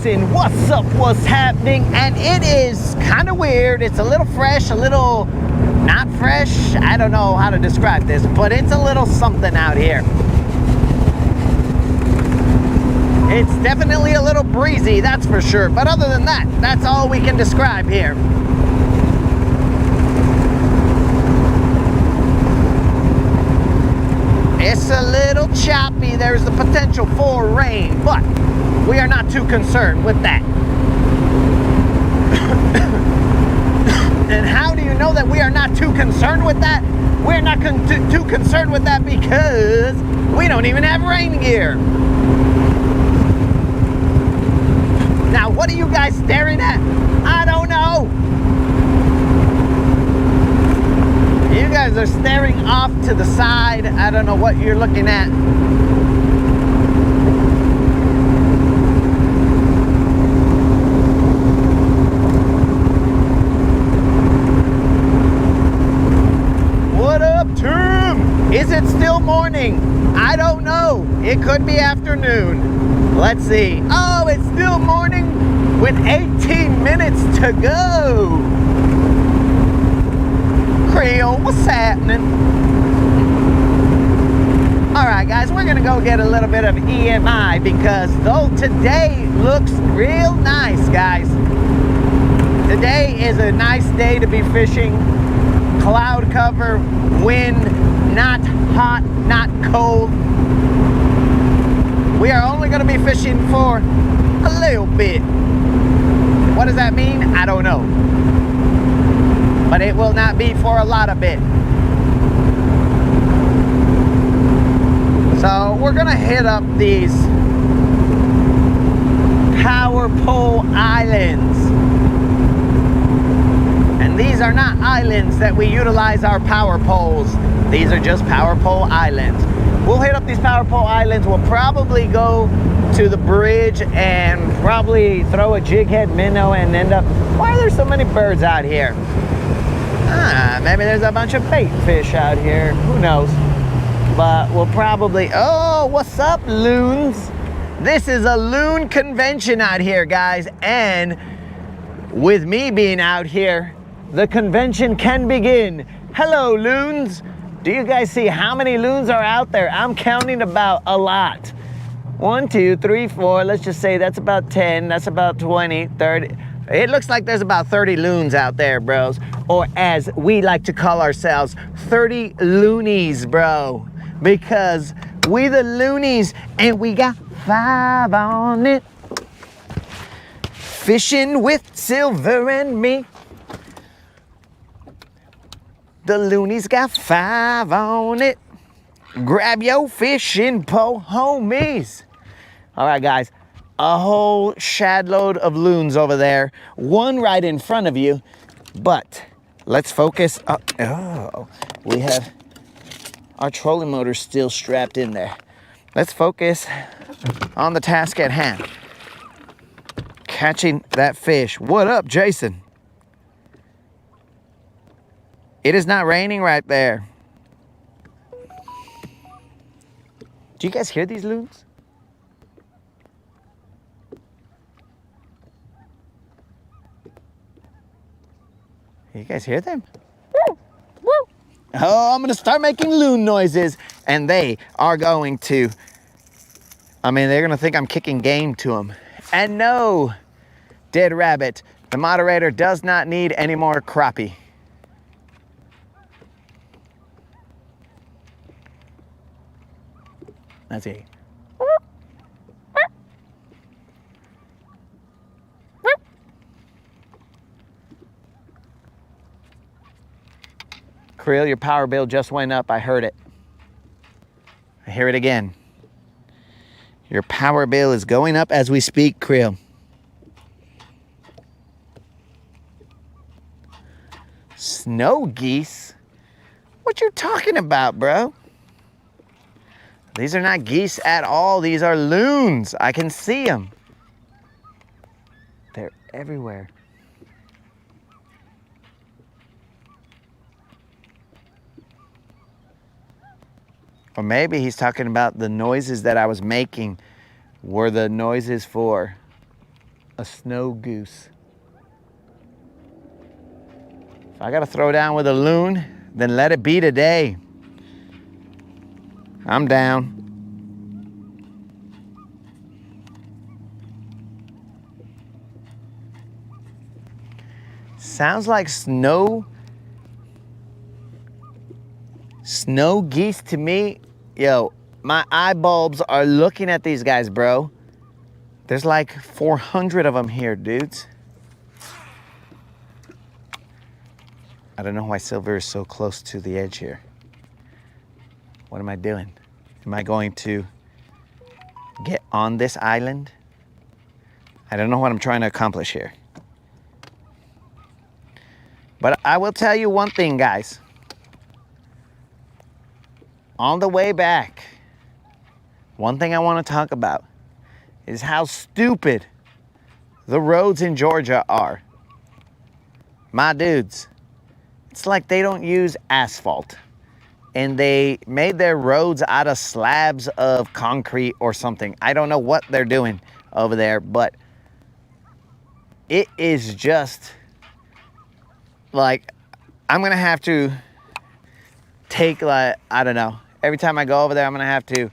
Jason, what's up, what's happening? And it is kind of weird. It's a little fresh, a little not fresh. I don't know how to describe this, but it's a little something out here. It's definitely a little breezy, that's for sure. But other than that, that's all we can describe here. It's a little choppy. There's the potential for rain, but we are not too concerned with that. And how do you know that we are not too concerned with that? We're not too concerned with that because we don't even have rain gear. Now, what are you guys staring at? I don't know. You guys are staring off to the side. I don't know what you're looking at. What up, Tim? Is it still morning? I don't know. It could be afternoon. Let's see. Oh, it's still morning with 18 minutes to go. Creole, what's happening? All right, guys, we're gonna go get a little bit of EMI because though today looks real nice, guys. Today is a nice day to be fishing. Cloud cover, wind, not hot, not cold. We are only gonna be fishing for a little bit. What does that mean? I don't know. But it will not be for a lot of it. So we're gonna hit up these power pole islands. And these are not islands that we utilize our power poles. These are just power pole islands. We'll hit up these power pole islands. We'll probably go to the bridge and probably throw a jig head minnow and end up, why are there so many birds out here? Maybe there's a bunch of bait fish out here. Who knows? But we'll probably... Oh, what's up, loons? This is a loon convention out here, guys. And with me being out here, the convention can begin. Hello, loons. Do you guys see how many loons are out there? I'm counting about a lot. 1, 2, 3, 4. Let's just say that's about 10. That's about 20, 30. It looks like there's about 30 loons out there, bros. Or as we like to call ourselves, 30 loonies, bro. Because we the loonies and we got 5 on it. Fishing with Silver and me. The loonies got 5 on it. Grab your fishing pole, homies. All right, guys. A whole shad load of loons over there. One right in front of you. But let's focus. Oh, we have our trolling motor still strapped in there. Let's focus on the task at hand. Catching that fish. What up, Jason? It is not raining right there. Do you guys hear these loons? You guys hear them? Woo, woo. Oh, I'm gonna start making loon noises and they are going to, they're gonna think I'm kicking game to them. And no, Dead Rabbit, the moderator does not need any more crappie. Let's see. Creel, your power bill just went up. I heard it. I hear it again. Your power bill is going up as we speak, Creel. Snow geese? What you talking about, bro? These are not geese at all. These are loons. I can see them. They're everywhere. Or maybe he's talking about the noises that I was making were the noises for a snow goose. If I gotta throw down with a loon, then let it be today. I'm down. Sounds like snow geese to me. Yo, my eye bulbs are looking at these guys, bro. There's like 400 of them here, dudes. I don't know why Silver is so close to the edge here. What am I doing? Am I going to get on this island? I don't know what I'm trying to accomplish here. But I will tell you one thing, guys. On the way back, one thing I want to talk about is how stupid the roads in Georgia are. My dudes, it's like they don't use asphalt and they made their roads out of slabs of concrete or something. I don't know what they're doing over there, but it is just like, I'm gonna have to take, like, I don't know, every time I go over there, I'm gonna have to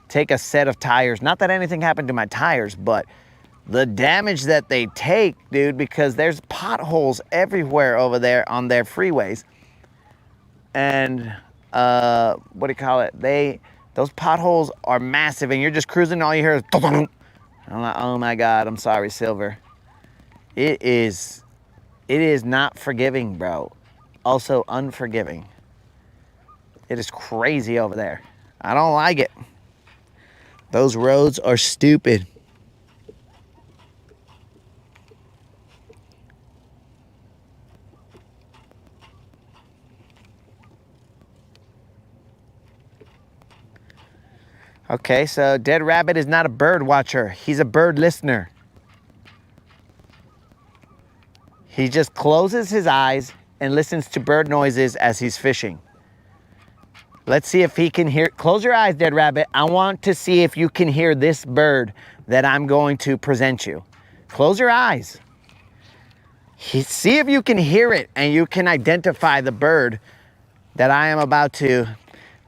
take a set of tires. Not that anything happened to my tires, but the damage that they take, dude, because there's potholes everywhere over there on their freeways. And what do you call it? Those potholes are massive, and you're just cruising, and all you hear is I'm like, oh my God, I'm sorry, Silver. It is not forgiving, bro. Also unforgiving. It is crazy over there. I don't like it. Those roads are stupid. Okay, so Dead Rabbit is not a bird watcher. He's a bird listener. He just closes his eyes and listens to bird noises as he's fishing. Let's see if he can hear. Close your eyes, Dead Rabbit. I want to see if you can hear this bird that I'm going to present you. Close your eyes. See if you can hear it and you can identify the bird that I am about to,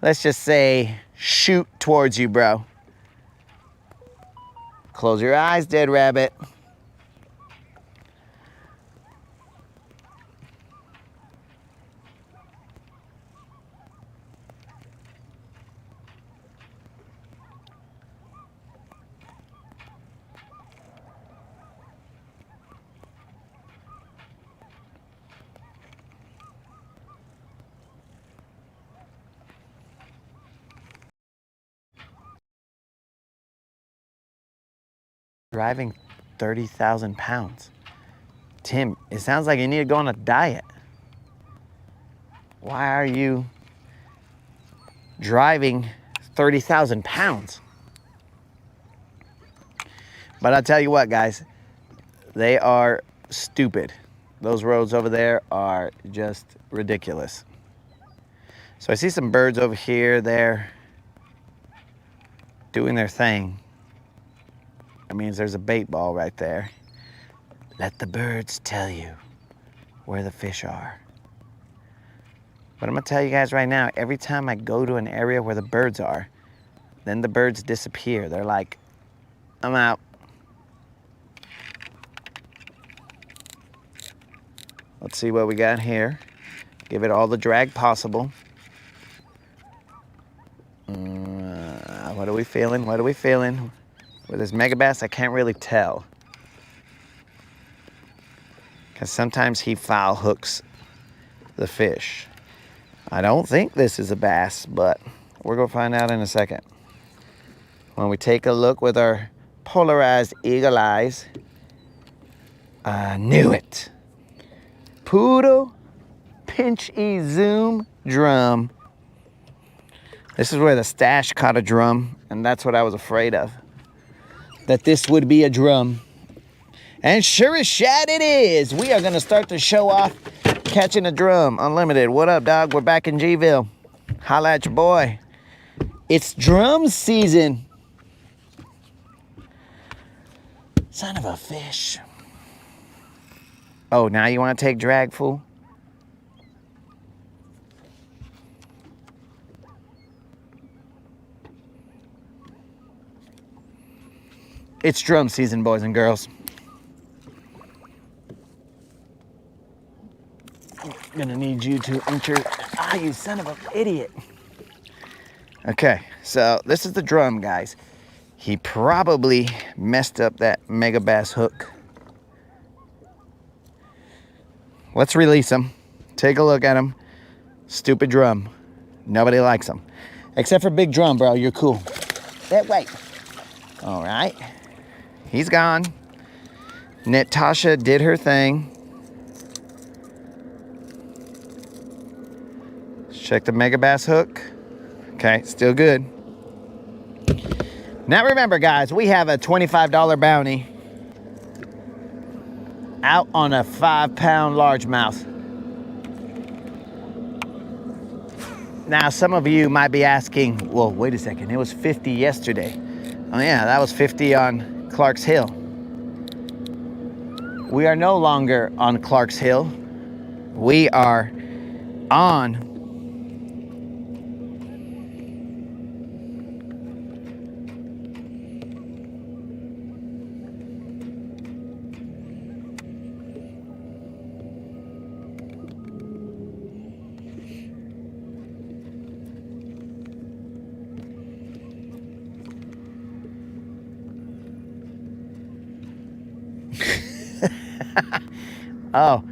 let's just say, shoot towards you, bro. Close your eyes, Dead Rabbit. Driving 30,000 pounds. Tim, it sounds like you need to go on a diet. Why are you driving 30,000 pounds? But I'll tell you what, guys, they are stupid. Those roads over there are just ridiculous. So I see some birds over here. They're doing their thing. That means there's a bait ball right there. Let the birds tell you where the fish are. But I'm gonna tell you guys right now, every time I go to an area where the birds are, then the birds disappear. They're like, I'm out. Let's see what we got here. Give it all the drag possible. What are we feeling? What are we feeling? With this megabass, I can't really tell. Because sometimes he foul hooks the fish. I don't think this is a bass, but we're gonna find out in a second. When we take a look with our polarized eagle eyes, I knew it. Poodle pinch-e zoom drum. This is where the stash caught a drum, and that's what I was afraid of. That this would be a drum. And sure as shit it is. We are gonna start to show off catching a drum. Unlimited, what up, dog? We're back in Gville. Holla at your boy. It's drum season. Son of a fish. Oh, now you want to take drag, fool? It's drum season, boys and girls. I'm gonna need you to enter. Ah, you son of an idiot. Okay, so this is the drum, guys. He probably messed up that mega bass hook. Let's release him. Take a look at him. Stupid drum. Nobody likes him. Except for Big Drum, bro. You're cool. That way. All right. He's gone. Natasha did her thing. Let's check the mega bass hook. Okay, still good. Now remember, guys, we have a $25 bounty out on a 5-pound largemouth. Now, some of you might be asking, well, wait a second, it was 50 yesterday. Oh yeah, that was 50 on Clark's Hill. We are no longer on Clark's Hill. We are on oh,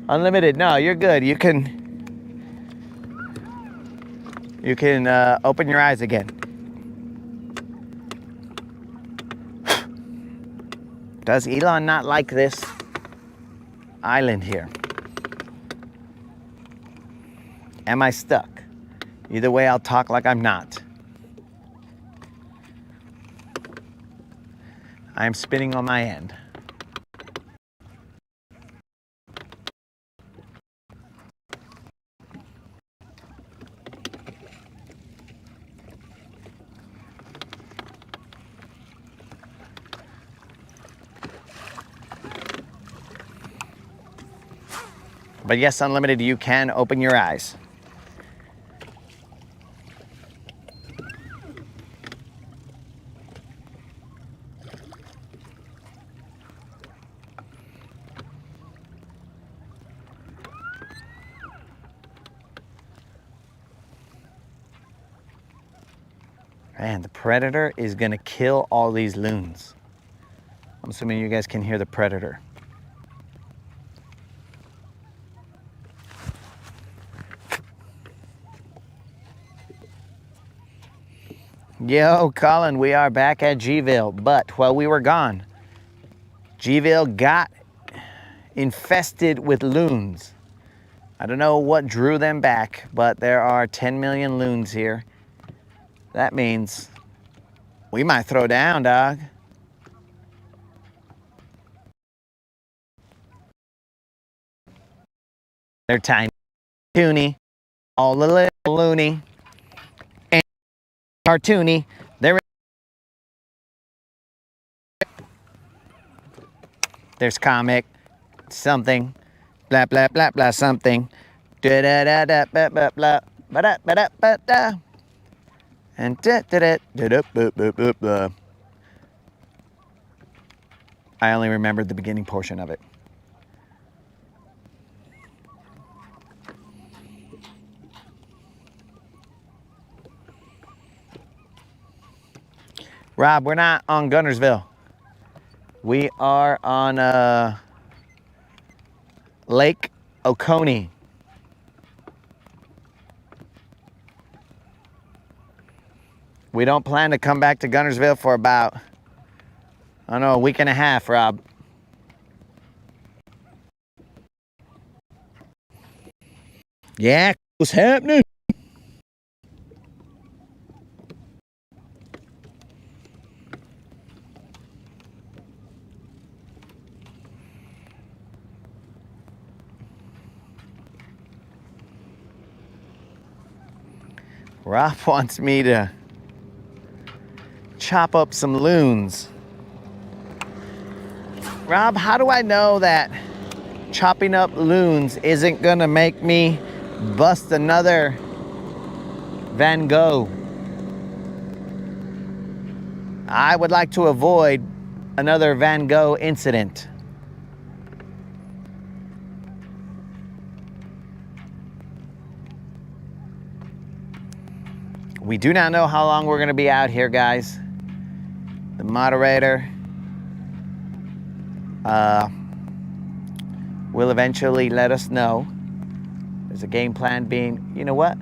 unlimited. No, you're good. You can open your eyes again. Does Elon not like this island here? Am I stuck? Either way, I'll talk like I'm not. I'm spinning on my end. But yes, Unlimited, you can open your eyes. Man, the predator is gonna kill all these loons. I'm assuming you guys can hear the predator. Yo, Colin, we are back at Gville, but while we were gone, Gville got infested with loons. I don't know what drew them back, but there are 10 million loons here. That means we might throw down, dog. They're tiny, toony, all the little loony, and cartoony. There's comic, something, blah, blah, blah, blah, something. Da da da da blah, blah, blah, ba da ba da ba da. And da da da da da blah, blah, blah, blah. I only remembered the beginning portion of it. Rob, we're not on Guntersville. We are on Lake Oconee. We don't plan to come back to Guntersville for about, I don't know, a week and a half, Rob. Yeah, what's happening? Rob wants me to chop up some loons. Rob, how do I know that chopping up loons isn't gonna make me bust another Van Gogh? I would like to avoid another Van Gogh incident. We do not know how long we're gonna be out here, guys. The moderator will eventually let us know. There's a game plan being, you know what?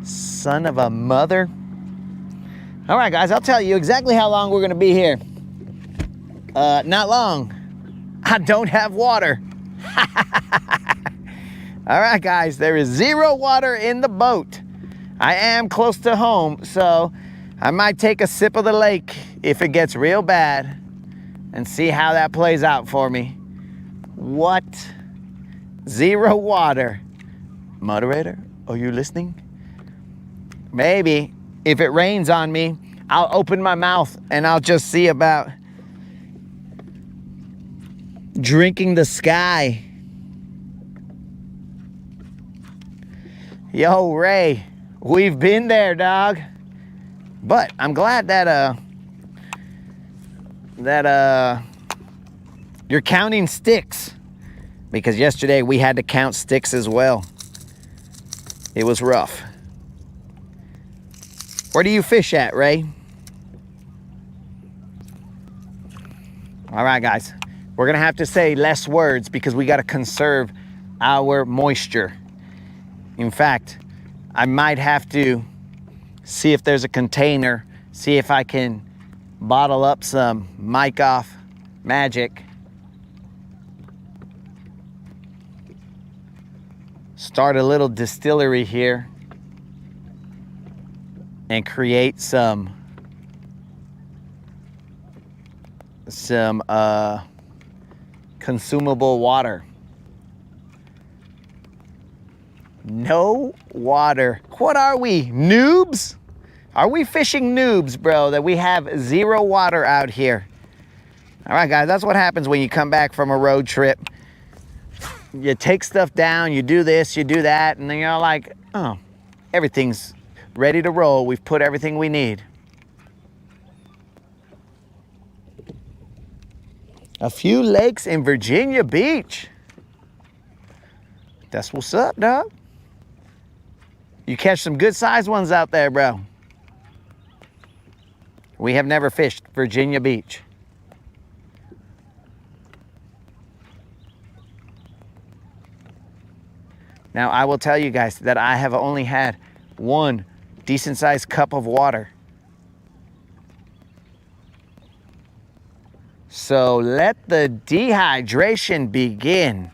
Son of a mother. All right, guys, I'll tell you exactly how long we're gonna be here. Not long. I don't have water. All right, guys, there is 0 water in the boat. I am close to home, so I might take a sip of the lake if it gets real bad and see how that plays out for me. What? 0 water. Moderator, are you listening? Maybe if it rains on me, I'll open my mouth and I'll just see about drinking the sky. Yo, Ray, we've been there, dog. But I'm glad that you're counting sticks, because yesterday we had to count sticks as well. It was rough. Where do you fish at, Ray? All right, guys. We're gonna have to say less words because we gotta conserve our moisture. In fact, I might have to see if there's a container, see if I can bottle up some mic off magic. Start a little distillery here and create some consumable water. No water. What are we, noobs? Are we fishing noobs, bro, that we have 0 water out here? All right, guys, that's what happens when you come back from a road trip. You take stuff down, you do this, you do that, and then you're like, oh, everything's ready to roll. We've put everything we need. A few lakes in Virginia Beach. That's what's up, dog. You catch some good sized ones out there, bro. We have never fished Virginia Beach. Now, I will tell you guys that I have only had 1 decent sized cup of water. So let the dehydration begin.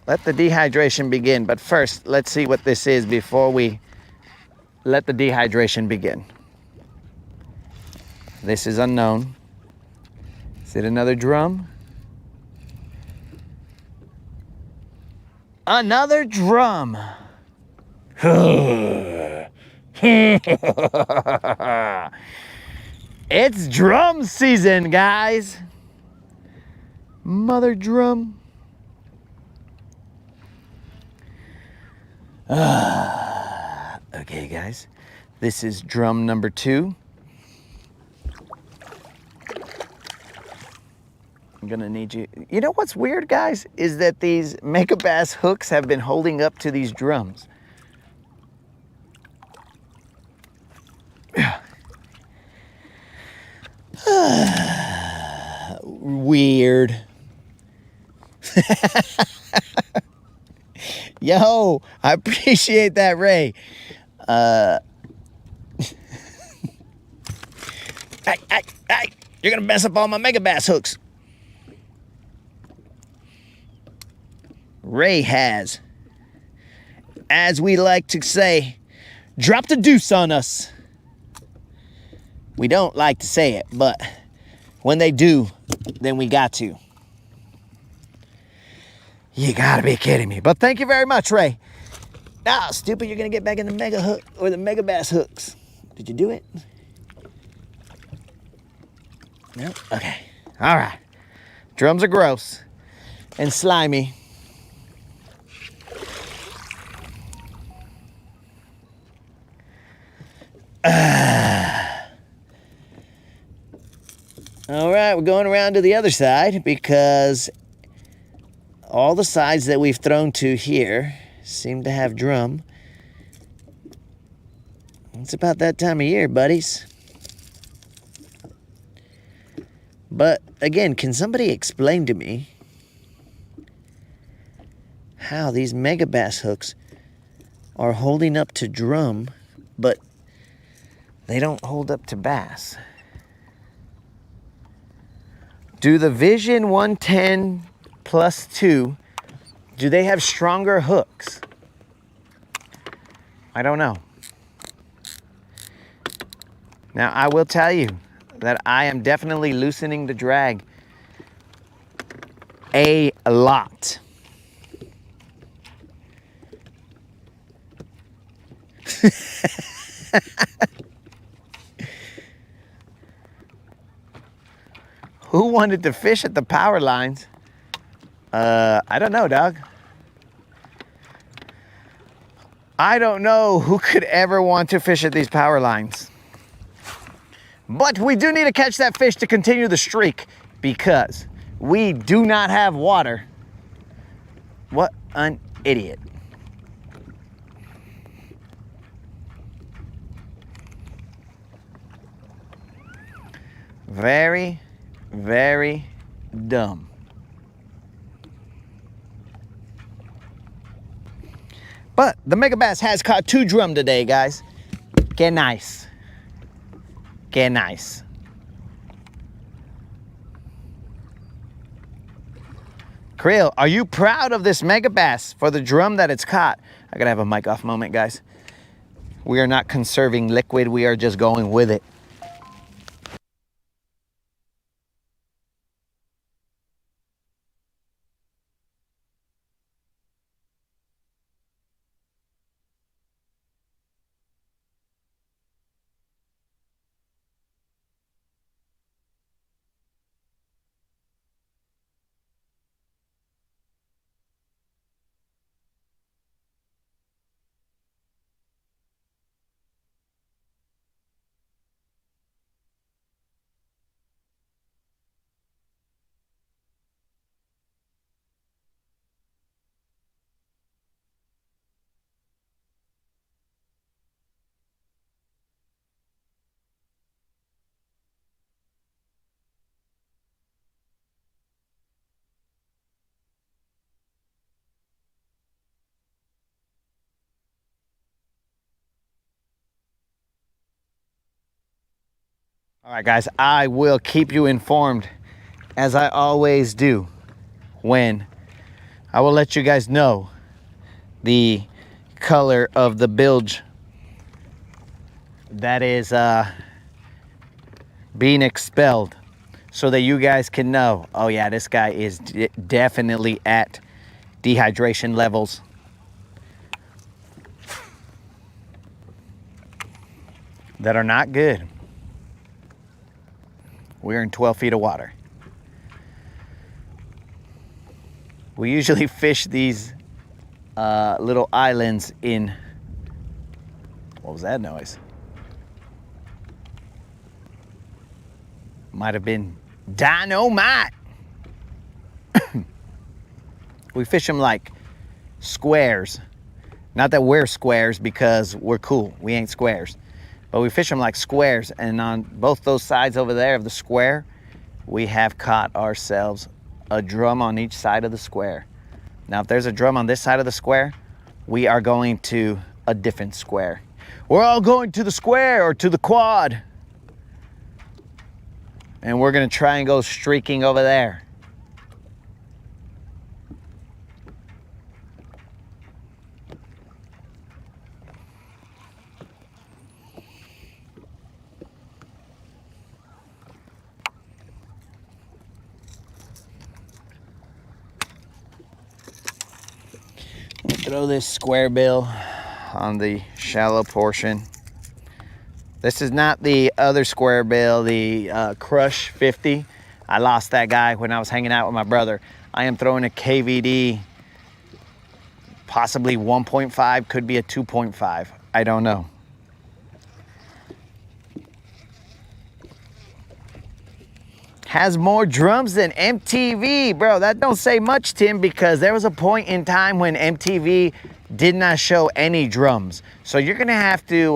Let the dehydration begin. But first, let's see what this is before we let the dehydration begin. This is unknown. Is it another drum? Another drum. It's drum season, guys. Mother drum. Okay, guys. This is drum number 2. I'm gonna need you. You know what's weird, guys, is that these megabass hooks have been holding up to these drums. Weird. Yo, I appreciate that, Ray. Hey, you're gonna mess up all my megabass hooks. Ray has, as we like to say, dropped a deuce on us. We don't like to say it, but when they do, then we got to. You gotta be kidding me. But thank you very much, Ray. Ah, stupid, you're gonna get back in the mega hook or the mega bass hooks. Did you do it? No? Okay. All right. Drums are gross and slimy. All right, we're going around to the other side because all the sides that we've thrown to here seem to have drum. It's about that time of year, buddies. But again, can somebody explain to me how these mega bass hooks are holding up to drum, but they don't hold up to bass? Do the Vision 110 plus 2, do they have stronger hooks? I don't know. Now, I will tell you that I am definitely loosening the drag a lot. Who wanted to fish at the power lines? I don't know, dog. I don't know who could ever want to fish at these power lines. But we do need to catch that fish to continue the streak because we do not have water. What an idiot. Very, very dumb. But the mega bass has caught 2 drum today, guys. Get nice. Get nice. Krill, are you proud of this mega bass for the drum that it's caught? I gotta have a mic off moment, guys. We are not conserving liquid. We are just going with it. All right, guys, I will keep you informed as I always do when I will let you guys know the color of the bilge that is being expelled so that you guys can know, oh yeah, this guy is definitely at dehydration levels. That are not good. We're in 12 feet of water. We usually fish these little islands in, what was that noise? Might have been dynamite. We fish them like squares. Not that we're squares because we're cool. We ain't squares. But we fish them like squares, and on both those sides over there of the square, we have caught ourselves a drum on each side of the square. Now, if there's a drum on this side of the square, we are going to a different square. We're all going to the square or to the quad. And we're gonna try and go streaking over there. Throw this square bill on the shallow portion. This is not the other square bill, the Crush 50. I lost that guy when I was hanging out with my brother. I am throwing a KVD, possibly 1.5, could be a 2.5. I don't know. Has more drums than MTV. Bro, that don't say much, Tim, because there was a point in time when MTV did not show any drums. So you're gonna have to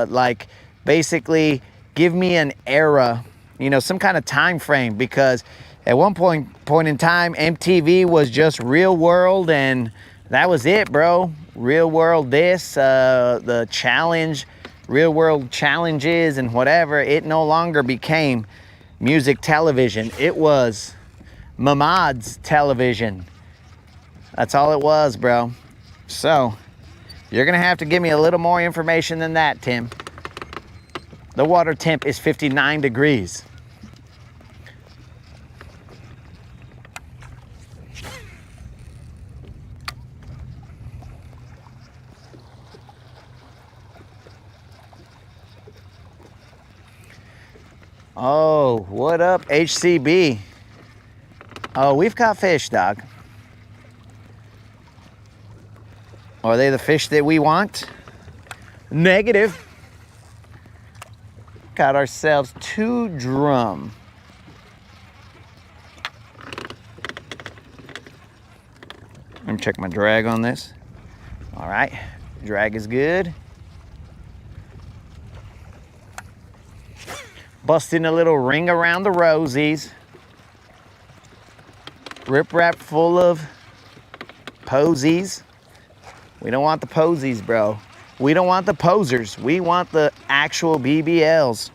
like basically give me an era, you know, some kind of time frame, because at one point in time, MTV was just Real World and that was it, bro. Real World this, the challenge, Real World challenges and whatever. It no longer became music television. It was Mamad's television. That's all it was, bro. So you're gonna have to give me a little more information than that, Tim. The water temp is 59 degrees. Oh, what up, HCB? Oh, we've caught fish, dog. Are they the fish that we want? Negative. Got ourselves 2 drum. Let me check my drag on this. All right, drag is good. Busting a little ring around the rosies. Rip wrap full of posies. We don't want the posies, bro. We don't want the posers. We want the actual BBLs.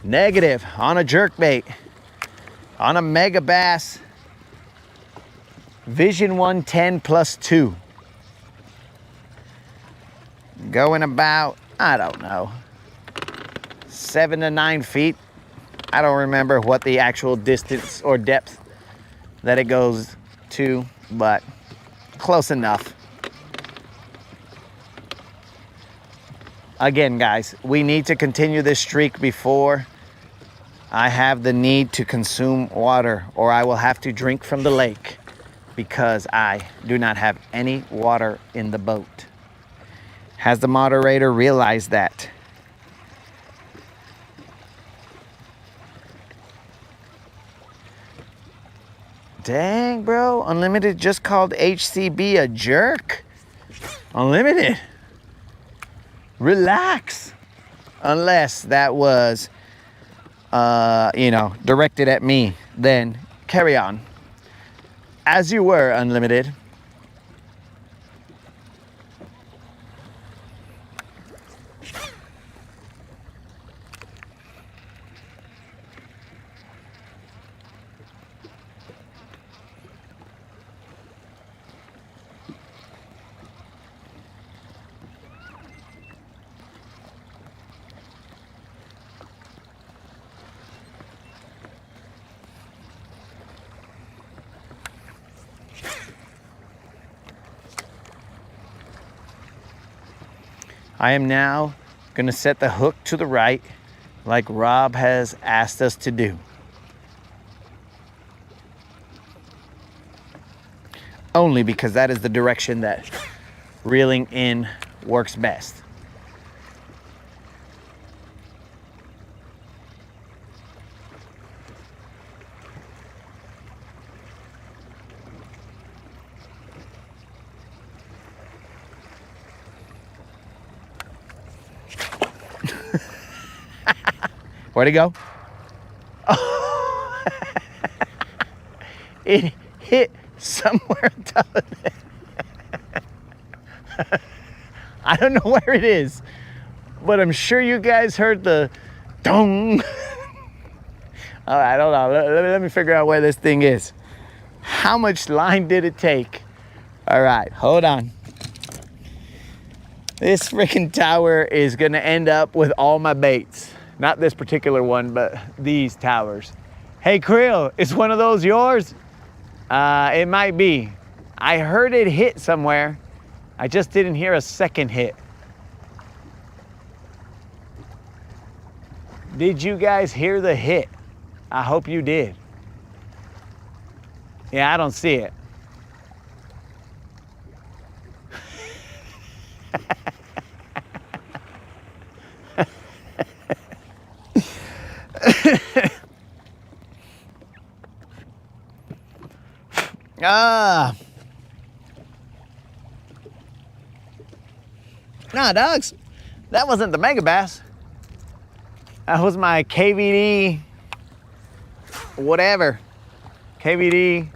Negative on a jerkbait. On a mega bass. Vision 110 plus 2. Going about, I don't know, 7 to 9 feet. I don't remember what the actual distance or depth that it goes to, but close enough. Again, guys, we need to continue this streak before I have the need to consume water, or I will have to drink from the lake because I do not have any water in the boat. Has the moderator realized that? Dang, bro. Unlimited just called HCB a jerk. Unlimited. Relax. Unless that was, you know, directed at me, then carry on. As you were, Unlimited. I am now going to set the hook to the right like Rob has asked us to do. Only because that is the direction that reeling in works best. Where'd it go? Oh. It hit somewhere on top of it. I don't know where it is, but I'm sure you guys heard the dong. All right, hold on. Let me figure out where this thing is. How much line did it take? All right, hold on. This freaking tower is gonna end up with all my baits. Not this particular one, but these towers. Hey, Krill, is one of those yours? It might be. I heard it hit somewhere. I just didn't hear a second hit. Did you guys hear the hit? I hope you did. Yeah, I don't see it. Nah, dogs. That wasn't the mega bass. That was my KVD, whatever. KVD,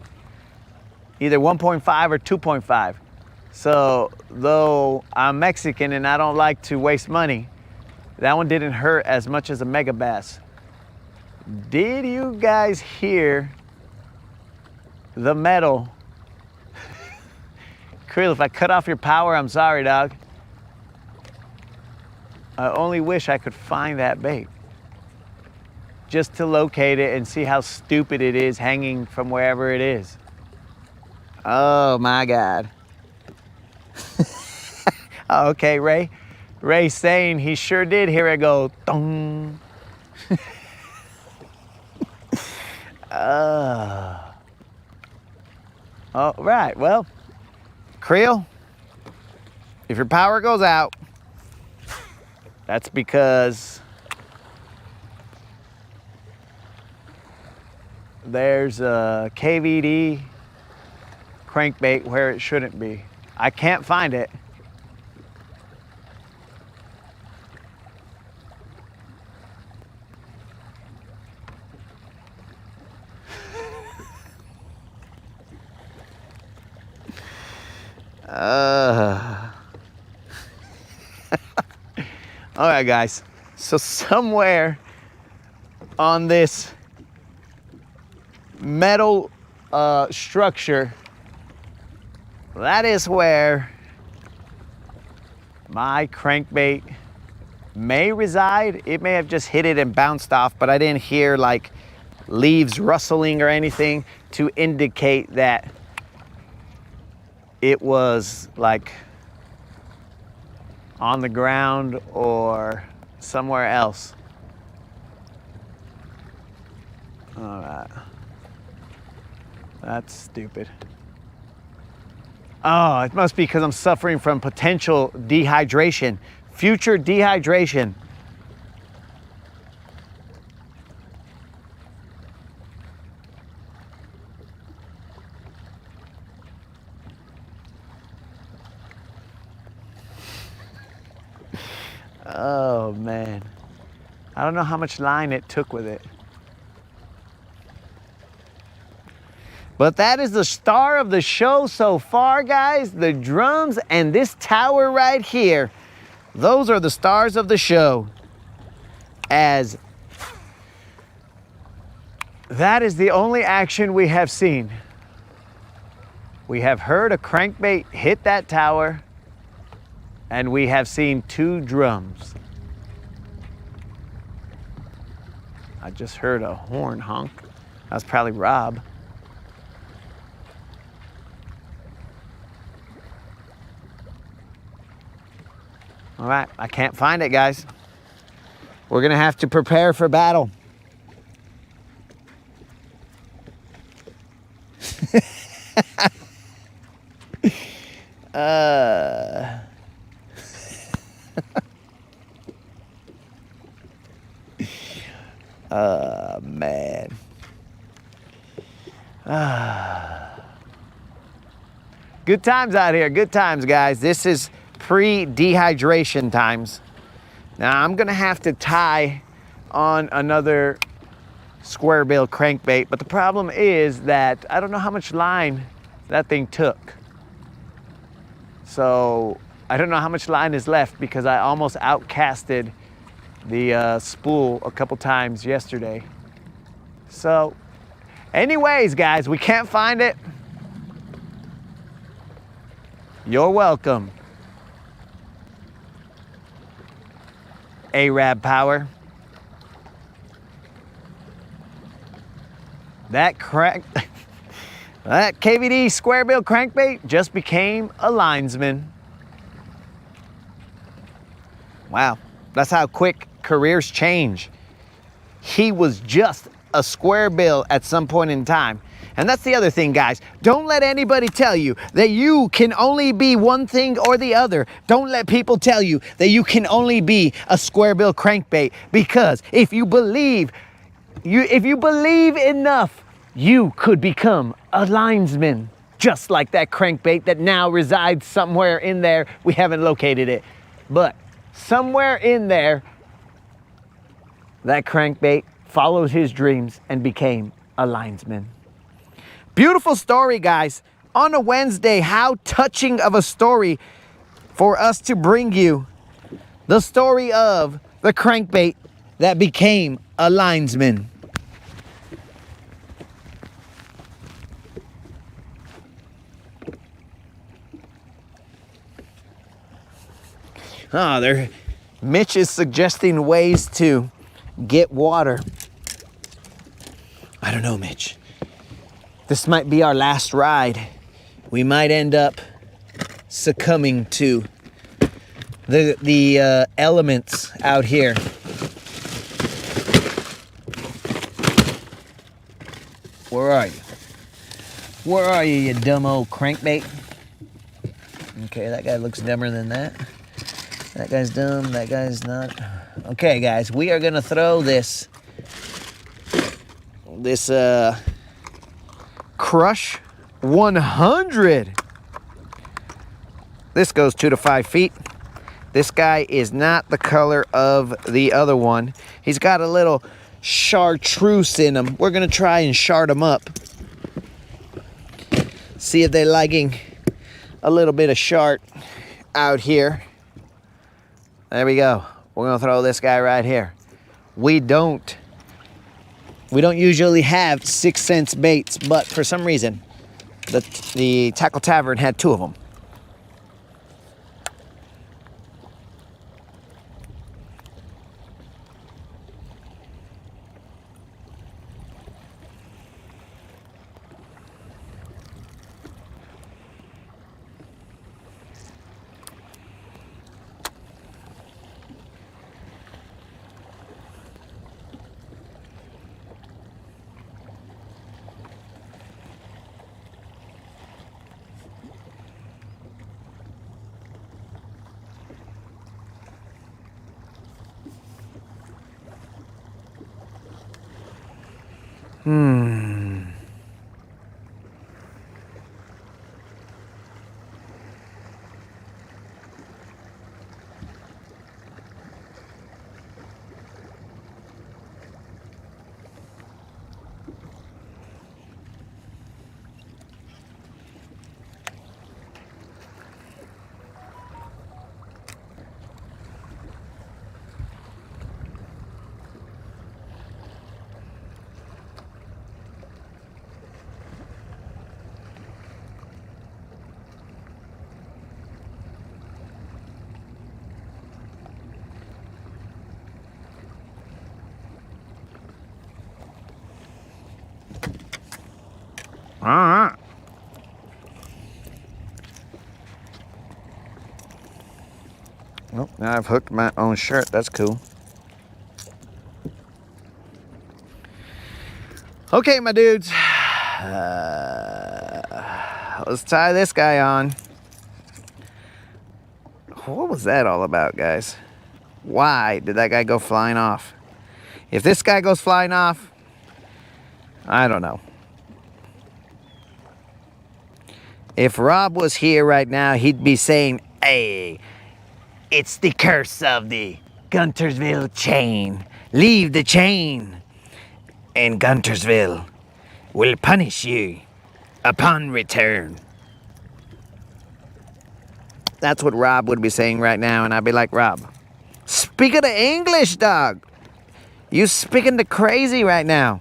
either 1.5 or 2.5. So, though I'm Mexican and I don't like to waste money, that one didn't hurt as much as a mega bass. Did you guys hear the metal? Krill, if I cut off your power, I'm sorry, dog. I only wish I could find that bait just to locate it and see how stupid it is hanging from wherever it is. Oh my God. Okay, Ray. Ray's saying he sure did hear it go dong. Oh, right, well, Krill, if your power goes out, that's because there's a KVD crankbait where it shouldn't be. I can't find it. All right, guys. So somewhere on this metal structure, that is where my crankbait may reside. It may have just hit it and bounced off, but I didn't hear like leaves rustling or anything to indicate that it was like on the ground or somewhere else. All right. That's stupid. Oh, it must be because I'm suffering from potential dehydration, future dehydration. Oh man, I don't know how much line it took with it. But that is the star of the show so far, guys. The drums and this tower right here. Those are the stars of the show. As that is the only action we have seen. We have heard a crankbait hit that tower, and we have seen 2 drums. I just heard a horn honk. That's probably Rob. All right, I can't find it, guys. We're gonna have to prepare for battle. Man. Good times out here, good times, guys. This is pre-dehydration times. Now I'm gonna have to tie on another square bill crankbait, but the problem is that I don't know how much line that thing took. So I don't know how much line is left because I almost outcasted the spool a couple times yesterday. So anyways, guys, we can't find it. You're welcome. Arab power. that KVD square bill crankbait just became a linesman. Wow, that's how quick careers change. He was just a square bill at some point in time. And that's the other thing, guys. Don't let anybody tell you that you can only be one thing or the other. Don't let people tell you that you can only be a square bill crankbait, because if you believe enough, you could become a linesman, just like that crankbait that now resides somewhere in there. We haven't located it, but somewhere in there, that crankbait followed his dreams and became a linesman. Beautiful story, guys. On a Wednesday, how touching of a story for us to bring you the story of the crankbait that became a linesman. Oh, Mitch is suggesting ways to get water. I don't know, Mitch. This might be our last ride. We might end up succumbing to the elements out here. Where are you? Where are you, you dumb old crankbait? Okay, that guy looks dumber than that. That guy's dumb, that guy's not. Okay, guys, we are gonna throw this Crush 100. This goes 2 to 5 feet. This guy is not the color of the other one. He's got a little chartreuse in him. We're gonna try and chart him up. See if they're liking a little bit of chart out here. There we go. We're gonna throw this guy right here. We don't usually have 6 cents baits, but for some reason, the Tackle Tavern had 2 of them. All right. Well, now I've hooked my own shirt. That's cool. Okay, my dudes. Let's tie this guy on. What was that all about, guys? Why did that guy go flying off? If this guy goes flying off, I don't know. If Rob was here right now, he'd be saying, hey, it's the curse of the Guntersville chain. Leave the chain, and Guntersville will punish you upon return. That's what Rob would be saying right now, and I'd be like, Rob, speaking the English, dog. You speaking the crazy right now.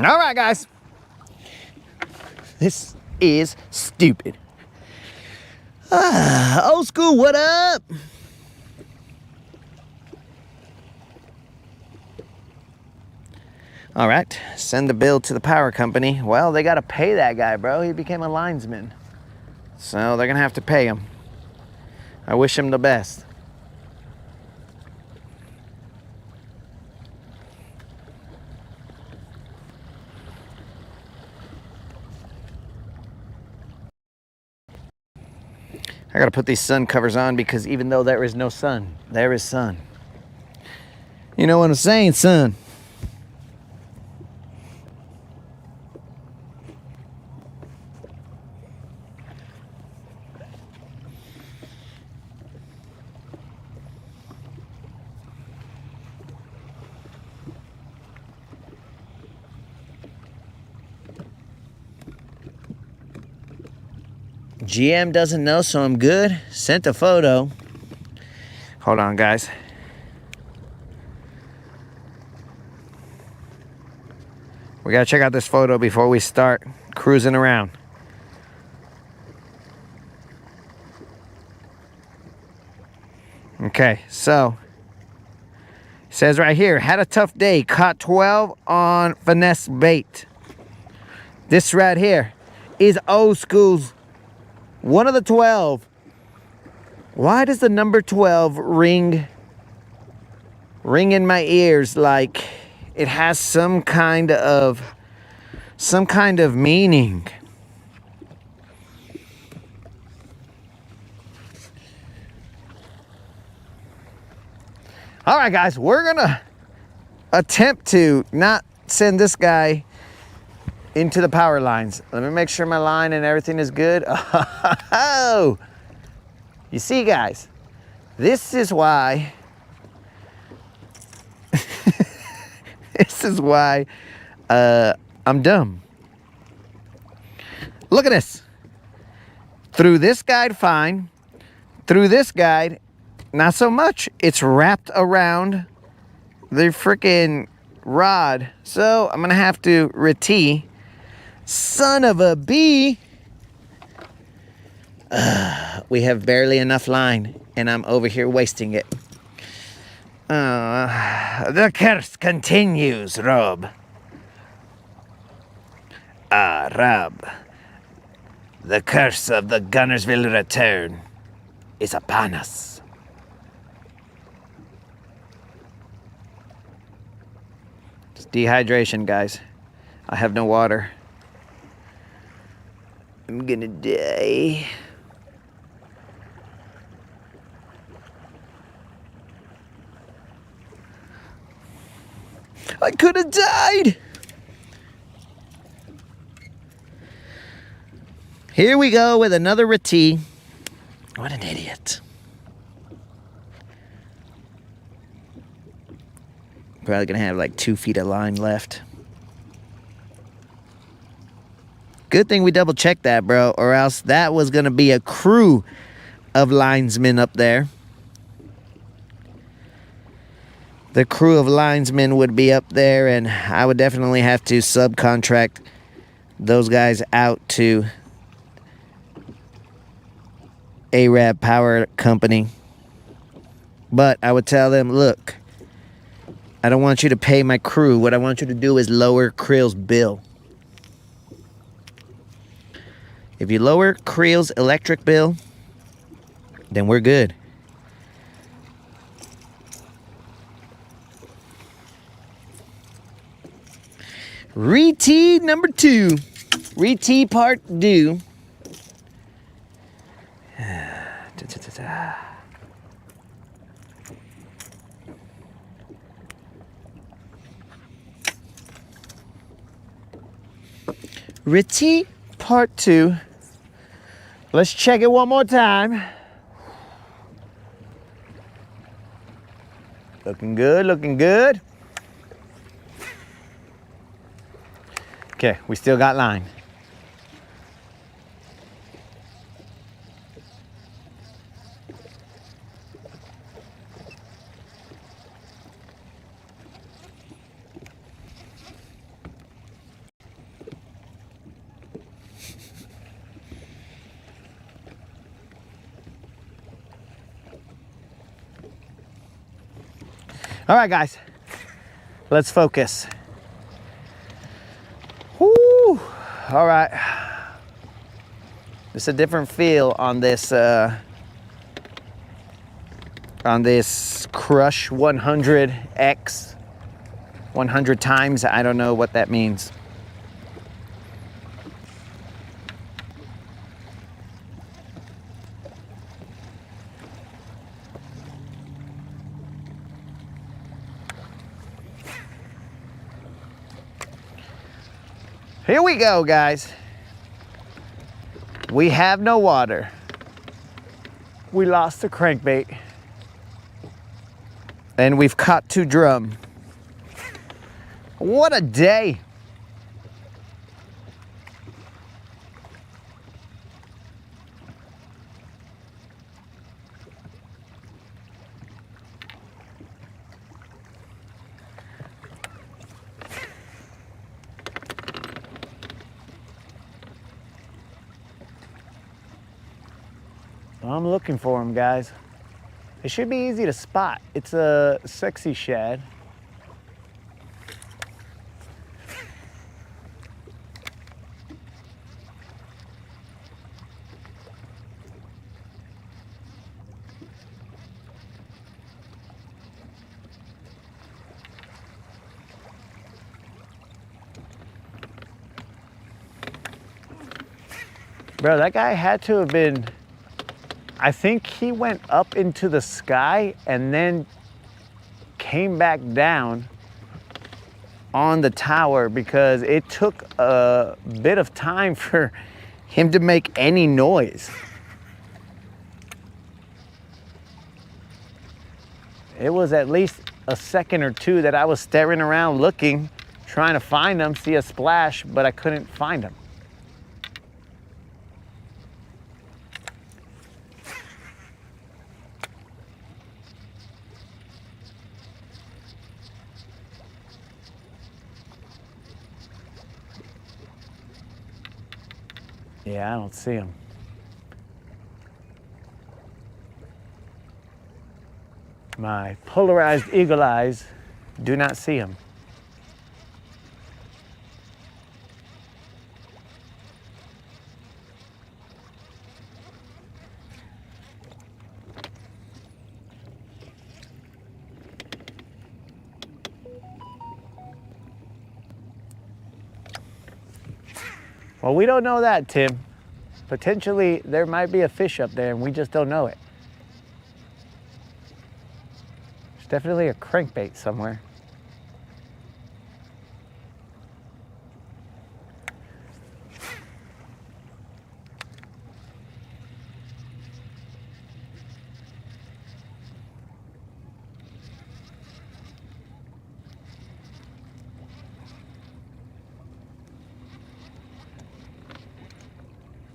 All right, guys. This is stupid. Old school, what up? All right, send the bill to the power company. Well, they got to pay that guy, bro. He became a linesman. So they're going to have to pay him. I wish him the best. I got to put these sun covers on because even though there is no sun, there is sun. You know what I'm saying, son? GM doesn't know, so I'm good. Sent a photo. Hold on, guys. We gotta check out this photo before we start cruising around. Okay, so it says right here, had a tough day, caught 12 on finesse bait. This right here is old school's one of the 12. Why does the number 12 ring in my ears like it has some kind of meaning? All right, guys, we're gonna attempt to not send this guy into the power lines. Let me make sure my line and everything is good. Oh, you see, guys, this is why I'm dumb. Look at this. Through this guide, fine. Through this guide, not so much. It's wrapped around the freaking rod. So I'm gonna have to retee. Son of a bee. We have barely enough line, and I'm over here wasting it. The curse continues, Rob. Rob. The curse of the Guntersville return is upon us. It's dehydration, guys. I have no water. I'm gonna die. I could have died. Here we go with another retee. What an idiot. Probably gonna have like 2 feet of line left. Good thing we double checked that, bro, or else that was gonna be a crew of linesmen up there. The crew of linesmen would be up there, and I would definitely have to subcontract those guys out to Arab Power Company. But I would tell them, look, I don't want you to pay my crew. What I want you to do is lower Creel's bill. If you lower Creel's electric bill, then we're good. Retee number 2. Retee part 2. Retee part 2. Let's check it one more time. Looking good, looking good. Okay, we still got line. All right, guys, let's focus. Woo! All right. It's a different feel on this Crush 100X, 100 times. I don't know what that means. Here we go, guys. We have no water. We lost the crankbait. And we've caught 2 drum. What a day. I'm looking for him, guys. It should be easy to spot. It's a sexy shad. Bro, that guy had to have been, I think he went up into the sky and then came back down on the tower, because it took a bit of time for him to make any noise. It was at least a second or two that I was staring around looking, trying to find him, see a splash, but I couldn't find him. Yeah, I don't see him. My polarized eagle eyes do not see him. Well, we don't know that, Tim. Potentially, there might be a fish up there and we just don't know it. There's definitely a crankbait somewhere.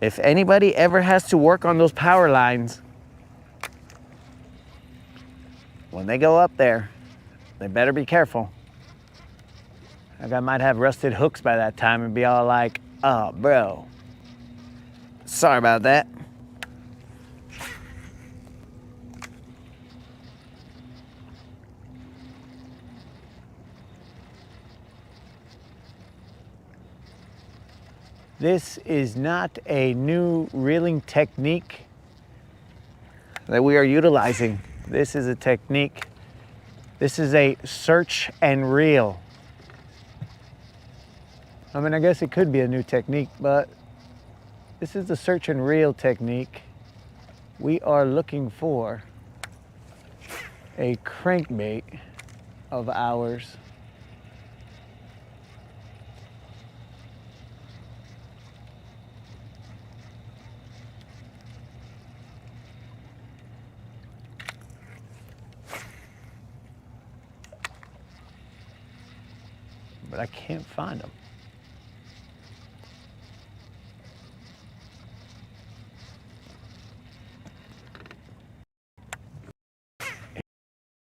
If anybody ever has to work on those power lines, when they go up there, they better be careful. That guy might have rusted hooks by that time and be all like, oh, bro, sorry about that. This is not a new reeling technique that we are utilizing. This is a technique. This is a search and reel. I mean, I guess it could be a new technique, but this is the search and reel technique. We are looking for a crankbait of ours. But I can't find them.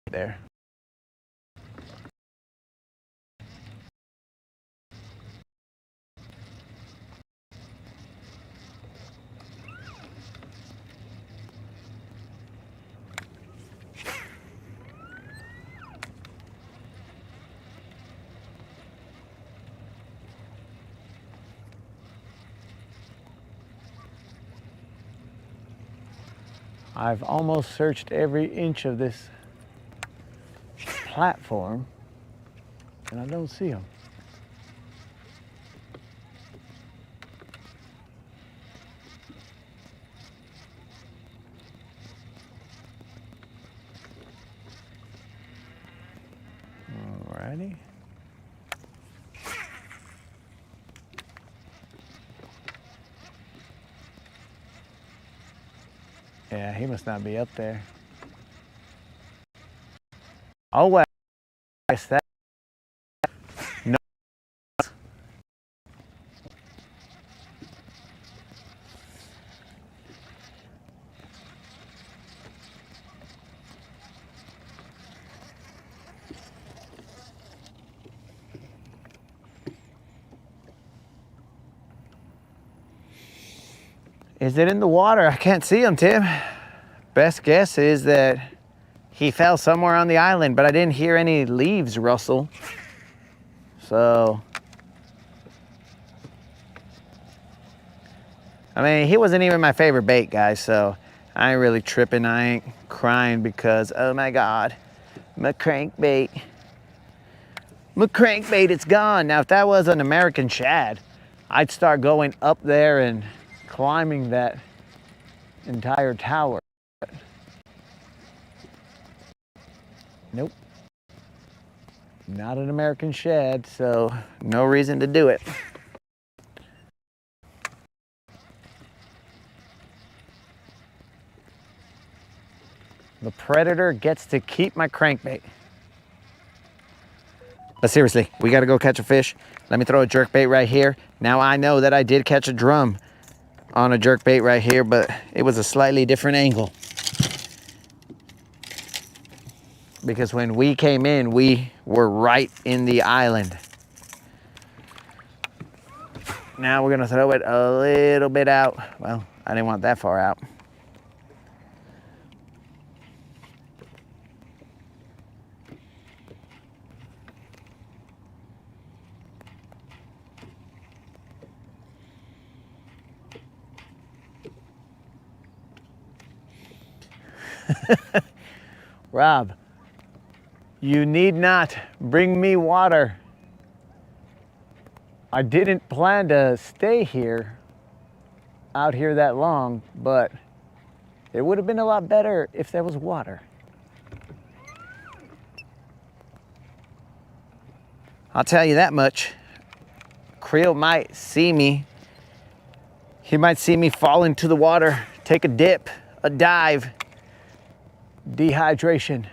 There. I've almost searched every inch of this platform and I don't see them. Alrighty. Yeah, he must not be up there. Oh well, I guess that. No. Is it in the water? I can't see him, Tim. Best guess is that he fell somewhere on the island, but I didn't hear any leaves rustle. So, I mean, he wasn't even my favorite bait, guys, so I ain't really tripping. I ain't crying because, oh my God, my crankbait. My crankbait, it's gone. Now, if that was an American shad, I'd start going up there and climbing that entire tower. Nope. Not an American shad, so no reason to do it. The predator gets to keep my crankbait. But seriously, we gotta go catch a fish. Let me throw a jerkbait right here. Now I know that I did catch a drum on a jerkbait right here, but it was a slightly different angle. Because when we came in, we were right in the island. Now we're gonna throw it a little bit out. Well, I didn't want that far out. Rob, you need not bring me water. I didn't plan to stay here, out here that long, but it would have been a lot better if there was water. I'll tell you that much. Creel might see me. He might see me fall into the water, take a dip, a dive, dehydration.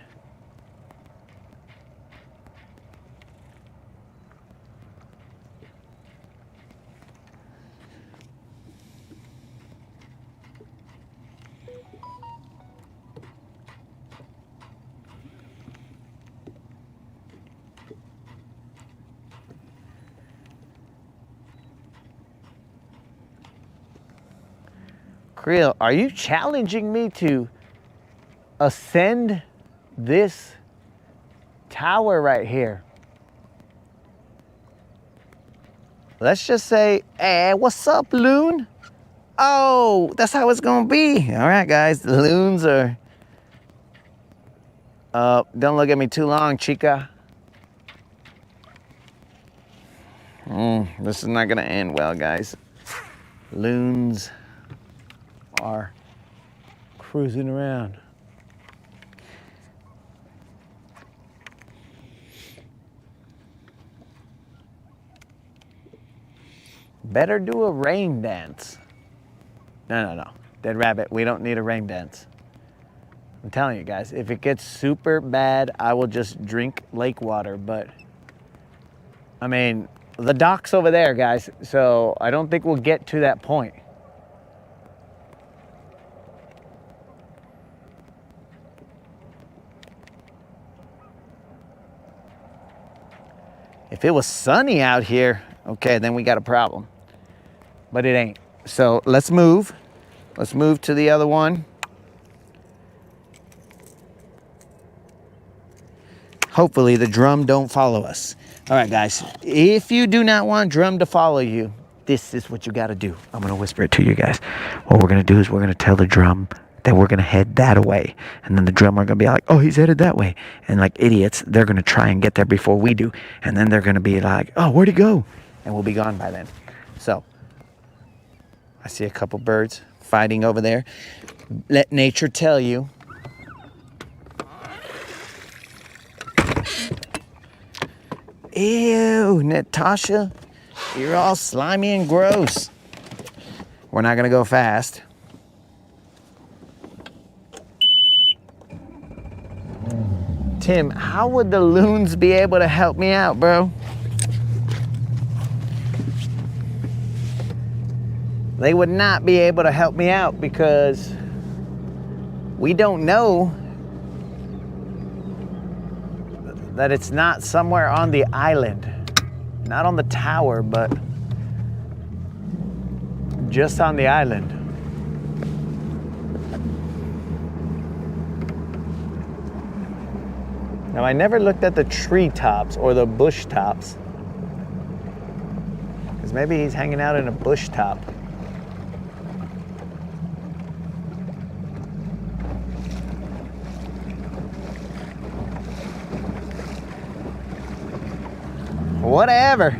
Creel, are you challenging me to ascend this tower right here? Let's just say, hey, what's up, loon? Oh, that's how it's gonna be. All right, guys, the loons are, don't look at me too long, chica. This is not gonna end well, guys. Loons are cruising around. Better do a rain dance. No. Dead rabbit, we don't need a rain dance. I'm telling you guys, if it gets super bad, I will just drink lake water, but I mean, the dock's over there, guys, so I don't think we'll get to that point. If it was sunny out here, okay, then we got a problem. But it ain't. So let's move. Let's move to the other one. Hopefully the drum don't follow us. All right, guys, if you do not want drum to follow you, this is what you got to do. I'm going to whisper it to you guys. What we're going to do is we're going to tell the drum that we're going to head that way. And then the drummer going to be like, oh, he's headed that way. And like idiots, they're going to try and get there before we do. And then they're going to be like, oh, where'd he go? And we'll be gone by then. So I see a couple birds fighting over there. Let nature tell you. Ew, Natasha, you're all slimy and gross. We're not gonna go fast. Tim, how would the loons be able to help me out, bro? They would not be able to help me out because we don't know that it's not somewhere on the island. Not on the tower, but just on the island. Now, I never looked at the treetops or the bush tops. Because maybe he's hanging out in a bush top. Whatever.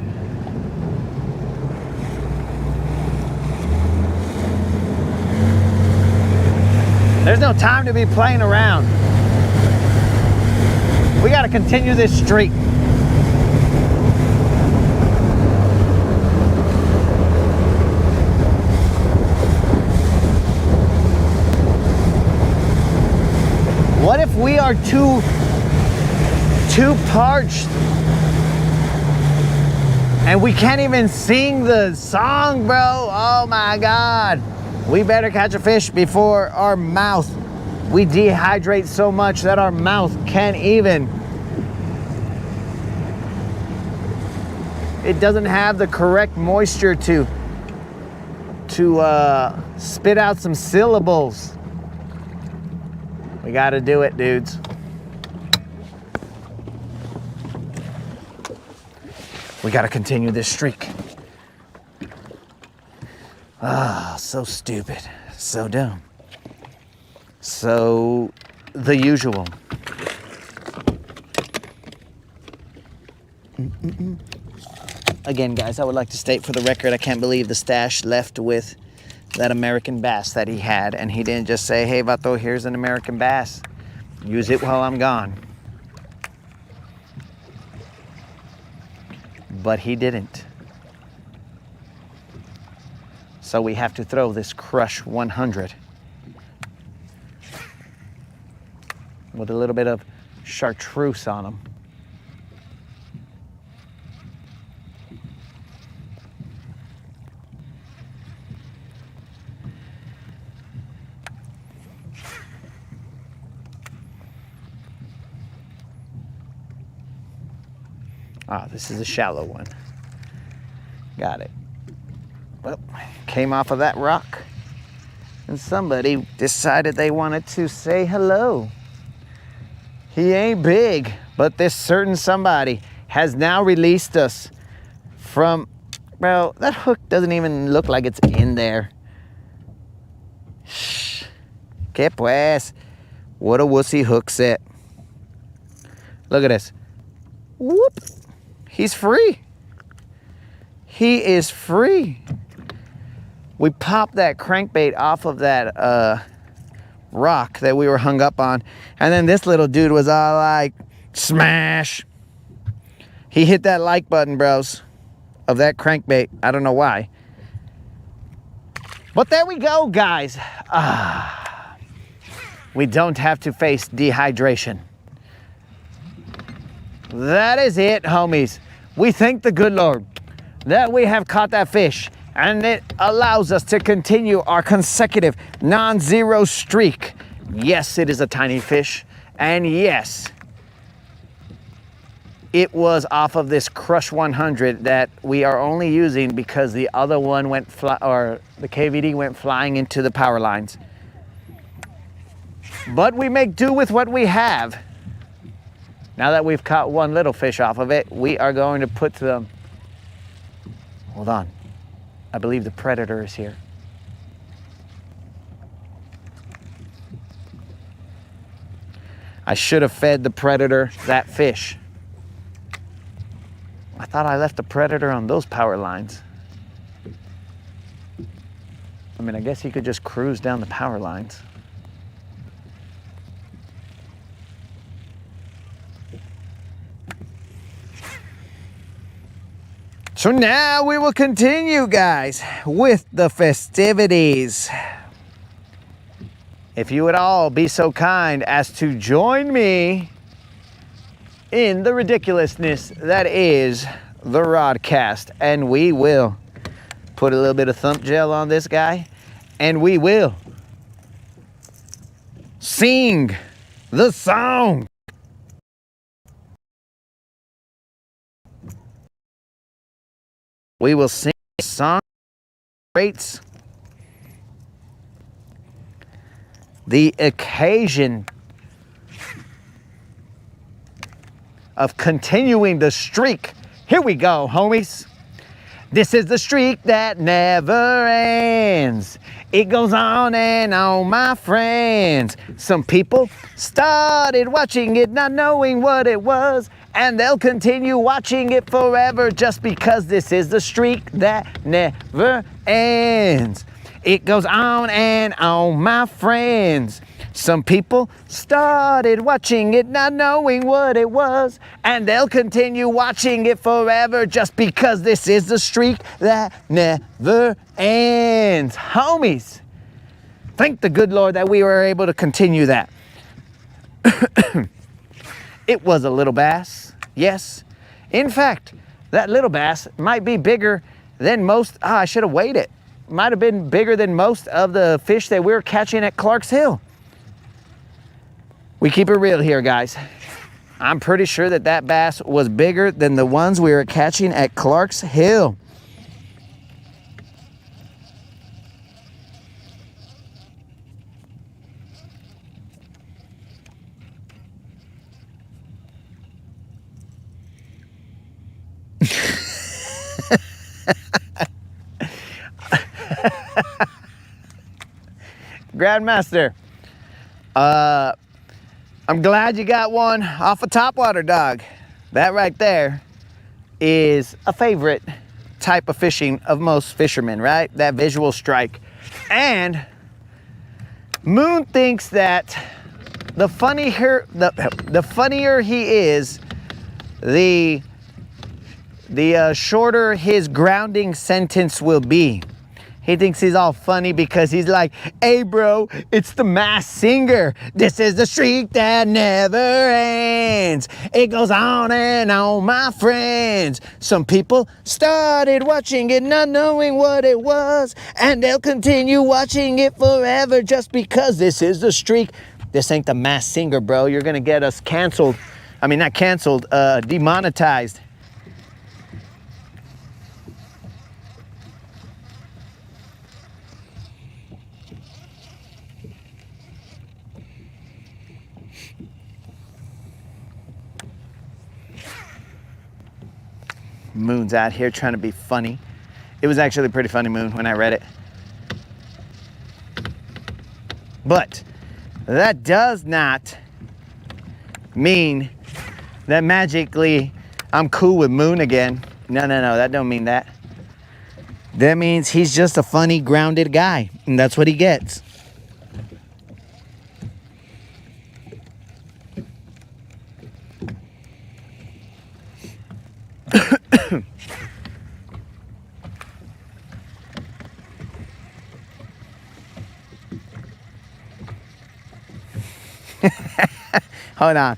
There's no time to be playing around. We got to continue this streak. What if we are too parched and we can't even sing the song, bro? Oh my God. We better catch a fish before our mouth. We dehydrate so much that our mouth can't even. It doesn't have the correct moisture to spit out some syllables. We gotta do it, dudes. We gotta continue this streak. Ah, so stupid, so dumb. So, the usual. Again, guys, I would like to state for the record, I can't believe the stash left with that American bass that he had, and he didn't just say, hey, Vato, here's an American bass. Use it while I'm gone. But he didn't. So we have to throw this Crush 100 with a little bit of chartreuse on them. Ah, this is a shallow one. Got it. Well, came off of that rock, and somebody decided they wanted to say hello. He ain't big, but this certain somebody has now released us from, bro, that hook doesn't even look like it's in there. Shh. Que pues. What a wussy hook set. Look at this. Whoop. He's free. He is free. We popped that crankbait off of that rock that we were hung up on, and then this little dude was all like, smash. He hit that like button, bros, of that crankbait. I don't know why. But there we go, guys. We don't have to face dehydration. That is it, homies. We thank the good Lord that we have caught that fish, and it allows us to continue our consecutive non-zero streak. Yes, it is a tiny fish, and yes, it was off of this Crush 100 that we are only using because the other one went the KVD went flying into the power lines. But we make do with what we have. Now that we've caught one little fish off of it, we are going to put them. Hold on. I believe the predator is here. I should have fed the predator that fish. I thought I left the predator on those power lines. I mean, I guess he could just cruise down the power lines. So now we will continue, guys, with the festivities. If you would all be so kind as to join me in the ridiculousness that is the rodcast, and we will put a little bit of thump gel on this guy, and we will sing the song. We will sing the song. Rates the occasion of continuing the streak. Here we go, homies. This is the streak that never ends. It goes on and on, my friends. Some people started watching it not knowing what it was, and they'll continue watching it forever just because this is the streak that never ends. It goes on and on, my friends. Some people started watching it not knowing what it was, and they'll continue watching it forever just because this is the streak that never ends. Homies, thank the good Lord that we were able to continue that. It was a little bass, yes. In fact, that little bass might be bigger than most. I should have weighed it. Might have been bigger than most of the fish that we were catching at Clark's Hill. We keep it real here, guys. I'm pretty sure that that bass was bigger than the ones we were catching at Clark's Hill. Grandmaster, I'm glad you got one off a topwater, dog. That right there is a favorite type of fishing of most fishermen, right? That visual strike. And Moon thinks that the funnier he is, the shorter his grounding sentence will be. He thinks he's all funny because he's like, hey bro, it's the Masked Singer. This is the streak that never ends. It goes on and on, my friends. Some people started watching it not knowing what it was, and they'll continue watching it forever just because this is the streak. This ain't the Masked Singer, bro. You're gonna get us canceled. I mean, not canceled, demonetized. Moon's out here trying to be funny. It was actually pretty funny, Moon, when I read it. But that does not mean that magically I'm cool with Moon again. No, that don't mean that. That means he's just a funny, grounded guy, and that's what he gets. Hold on.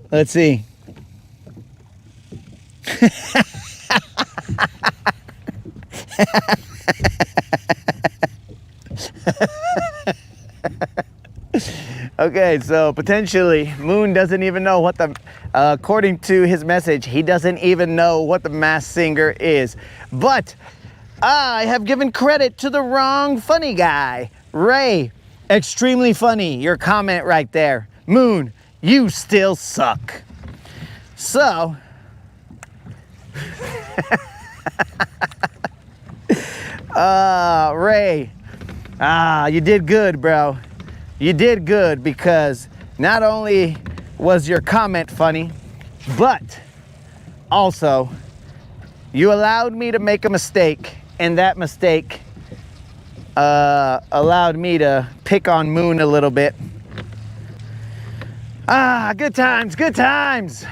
Let's see. Okay, so potentially Moon doesn't even know what the, according to his message, he doesn't even know what the Masked Singer is. But I have given credit to the wrong funny guy. Ray, extremely funny, your comment right there. Moon, you still suck. So, Ray, you did good, bro. You did good, because not only was your comment funny, but also you allowed me to make a mistake, and that mistake allowed me to pick on Moon a little bit. Ah, good times, good times.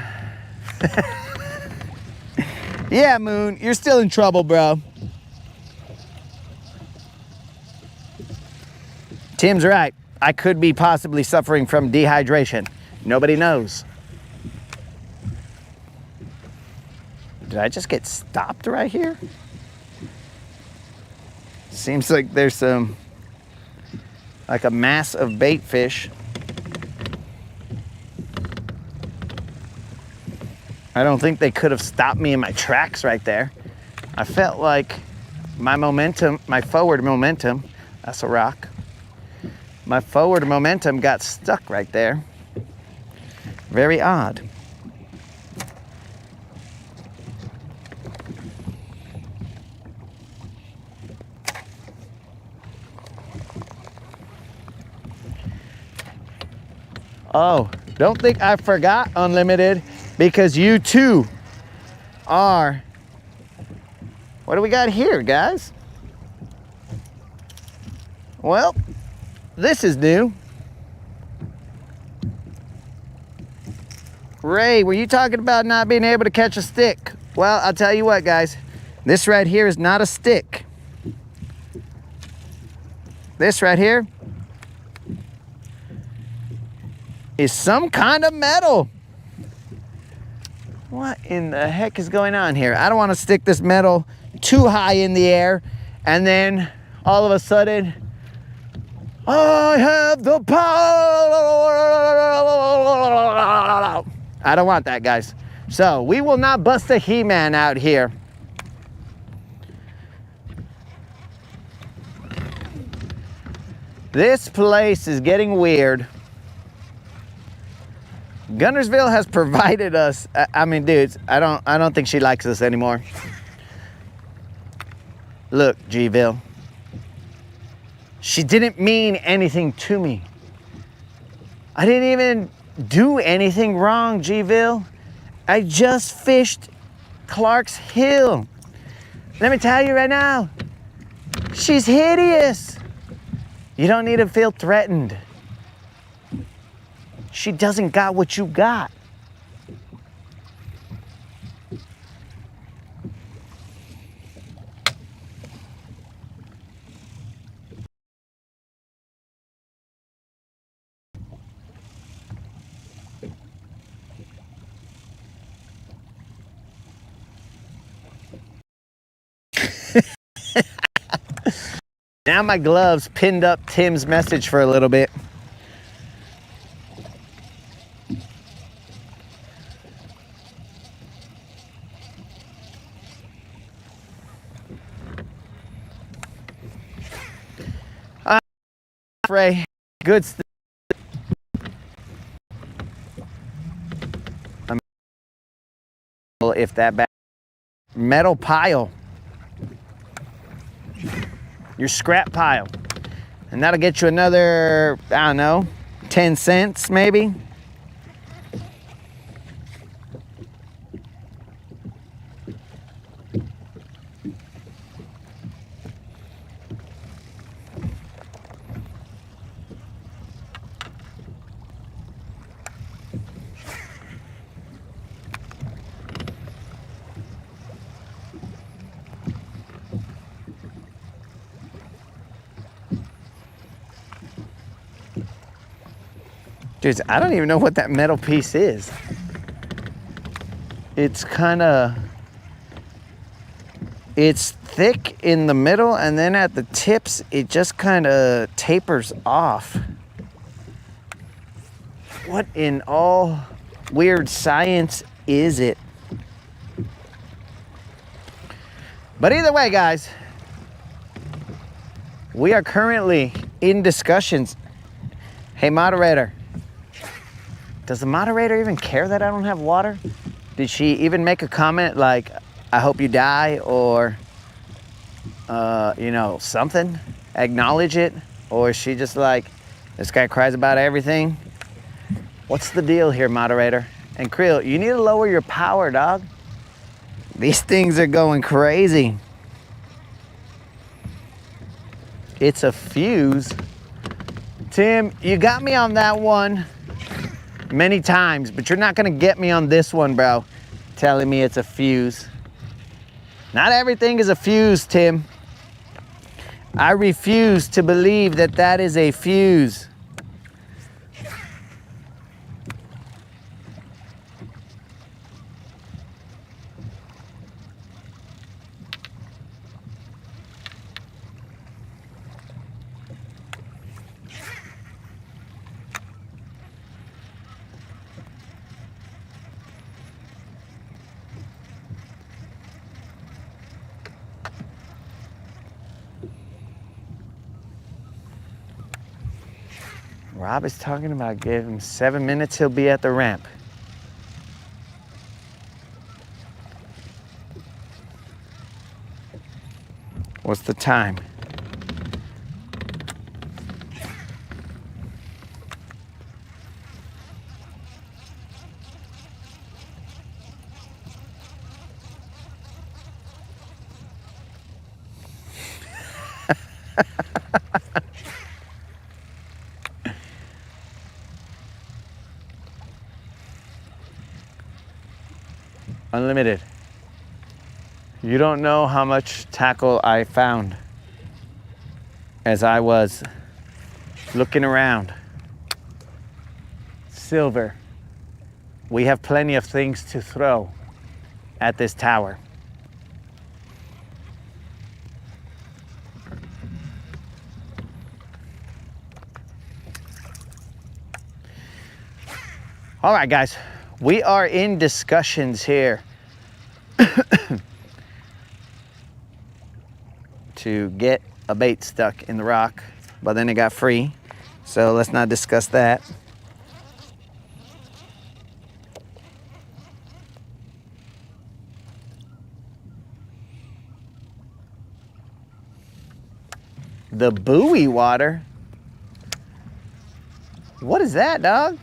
Yeah, Moon, you're still in trouble, bro. Tim's right. I could be possibly suffering from dehydration. Nobody knows. Did I just get stopped right here? Seems like there's some, like a mass of bait fish. I don't think they could have stopped me in my tracks right there. I felt like my momentum, my forward momentum, that's a rock. My forward momentum got stuck right there. Very odd. Oh, don't think I forgot Unlimited, because you too are. What do we got here, guys? Well, this is new. Ray, were you talking about not being able to catch a stick? Well, I'll tell you what, guys. This right here is not a stick. This right here is some kind of metal. What in the heck is going on here? I don't want to stick this metal too high in the air and then all of a sudden, I have the power. I don't want that, guys. So we will not bust a He-Man out here. This place is getting weird. Guntersville has provided us, I mean, dudes, I don't think she likes us anymore. Look, G-Ville. She didn't mean anything to me. I didn't even do anything wrong, G-Ville. I just fished Clark's Hill. Let me tell you right now, she's hideous. You don't need to feel threatened. She doesn't got what you got. Now my gloves pinned up Tim's message for a little bit. Ray, good stuff. If that back metal pile, your scrap pile, and that'll get you another, I don't know, 10 cents maybe. Dudes, I don't even know what that metal piece is. It's thick in the middle, and then at the tips, it just kind of tapers off. What in all weird science is it? But either way, guys, we are currently in discussions. Hey, moderator. Does the moderator even care that I don't have water? Did she even make a comment like, I hope you die, or, you know, something? Acknowledge it? Or is she just like, this guy cries about everything? What's the deal here, moderator? And Creel, you need to lower your power, dog. These things are going crazy. It's a fuse. Tim, you got me on that one many times, but you're not gonna get me on this one, bro. Telling me it's a fuse. Not everything is a fuse, Tim. I refuse to believe that that is a fuse. Rob is talking about give him 7 minutes, he'll be at the ramp. What's the time? Unlimited. You don't know how much tackle I found as I was looking around. Silver. We have plenty of things to throw at this tower. All right, guys. We are in discussions here to get a bait stuck in the rock, but then it got free, so let's not discuss that. The buoy water? What is that, dog?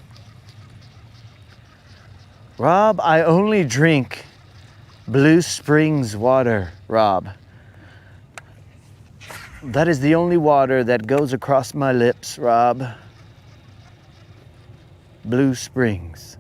Rob, I only drink Blue Springs water, Rob. That is the only water that goes across my lips, Rob. Blue Springs.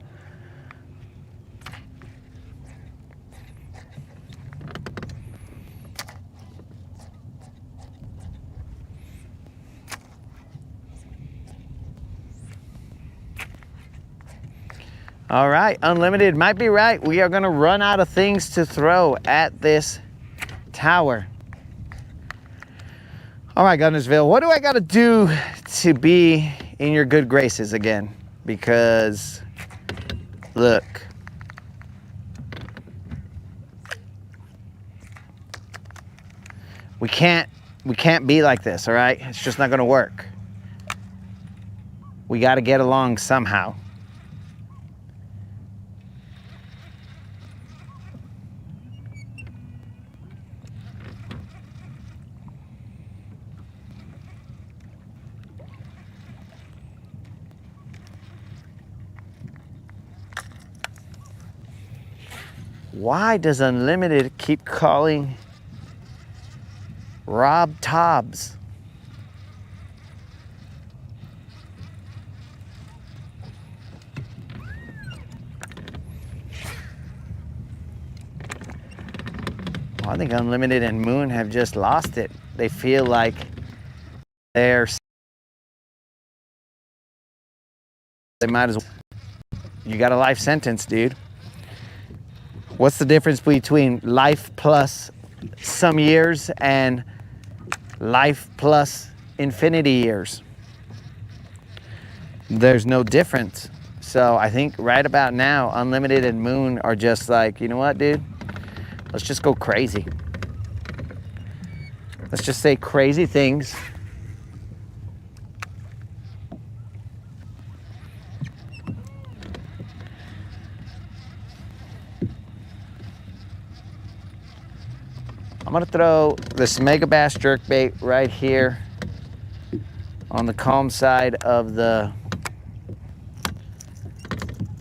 All right, Unlimited might be right. We are gonna run out of things to throw at this tower. All right, Guntersville, what do I gotta do to be in your good graces again? Because, look. We can't be like this, all right? It's just not gonna work. We gotta get along somehow. Why does Unlimited keep calling Rob Tobbs? Well, I think Unlimited and Moon have just lost it. They feel like they might as well. You got a life sentence, dude. What's the difference between life plus some years and life plus infinity years? There's no difference. So I think right about now, Unlimited and Moon are just like, you know what, dude? Let's just go crazy. Let's just say crazy things. I'm gonna throw this mega bass jerkbait right here on the calm side of the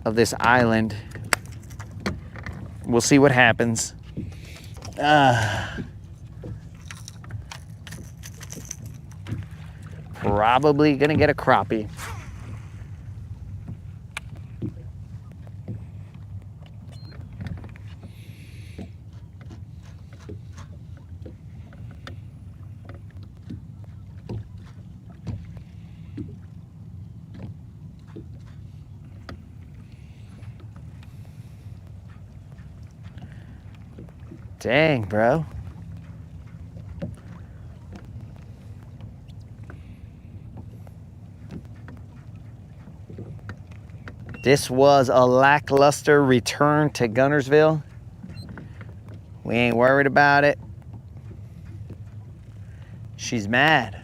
of this island. We'll see what happens. Probably gonna get a crappie. Dang, bro. This was a lackluster return to Guntersville. We ain't worried about it. She's mad.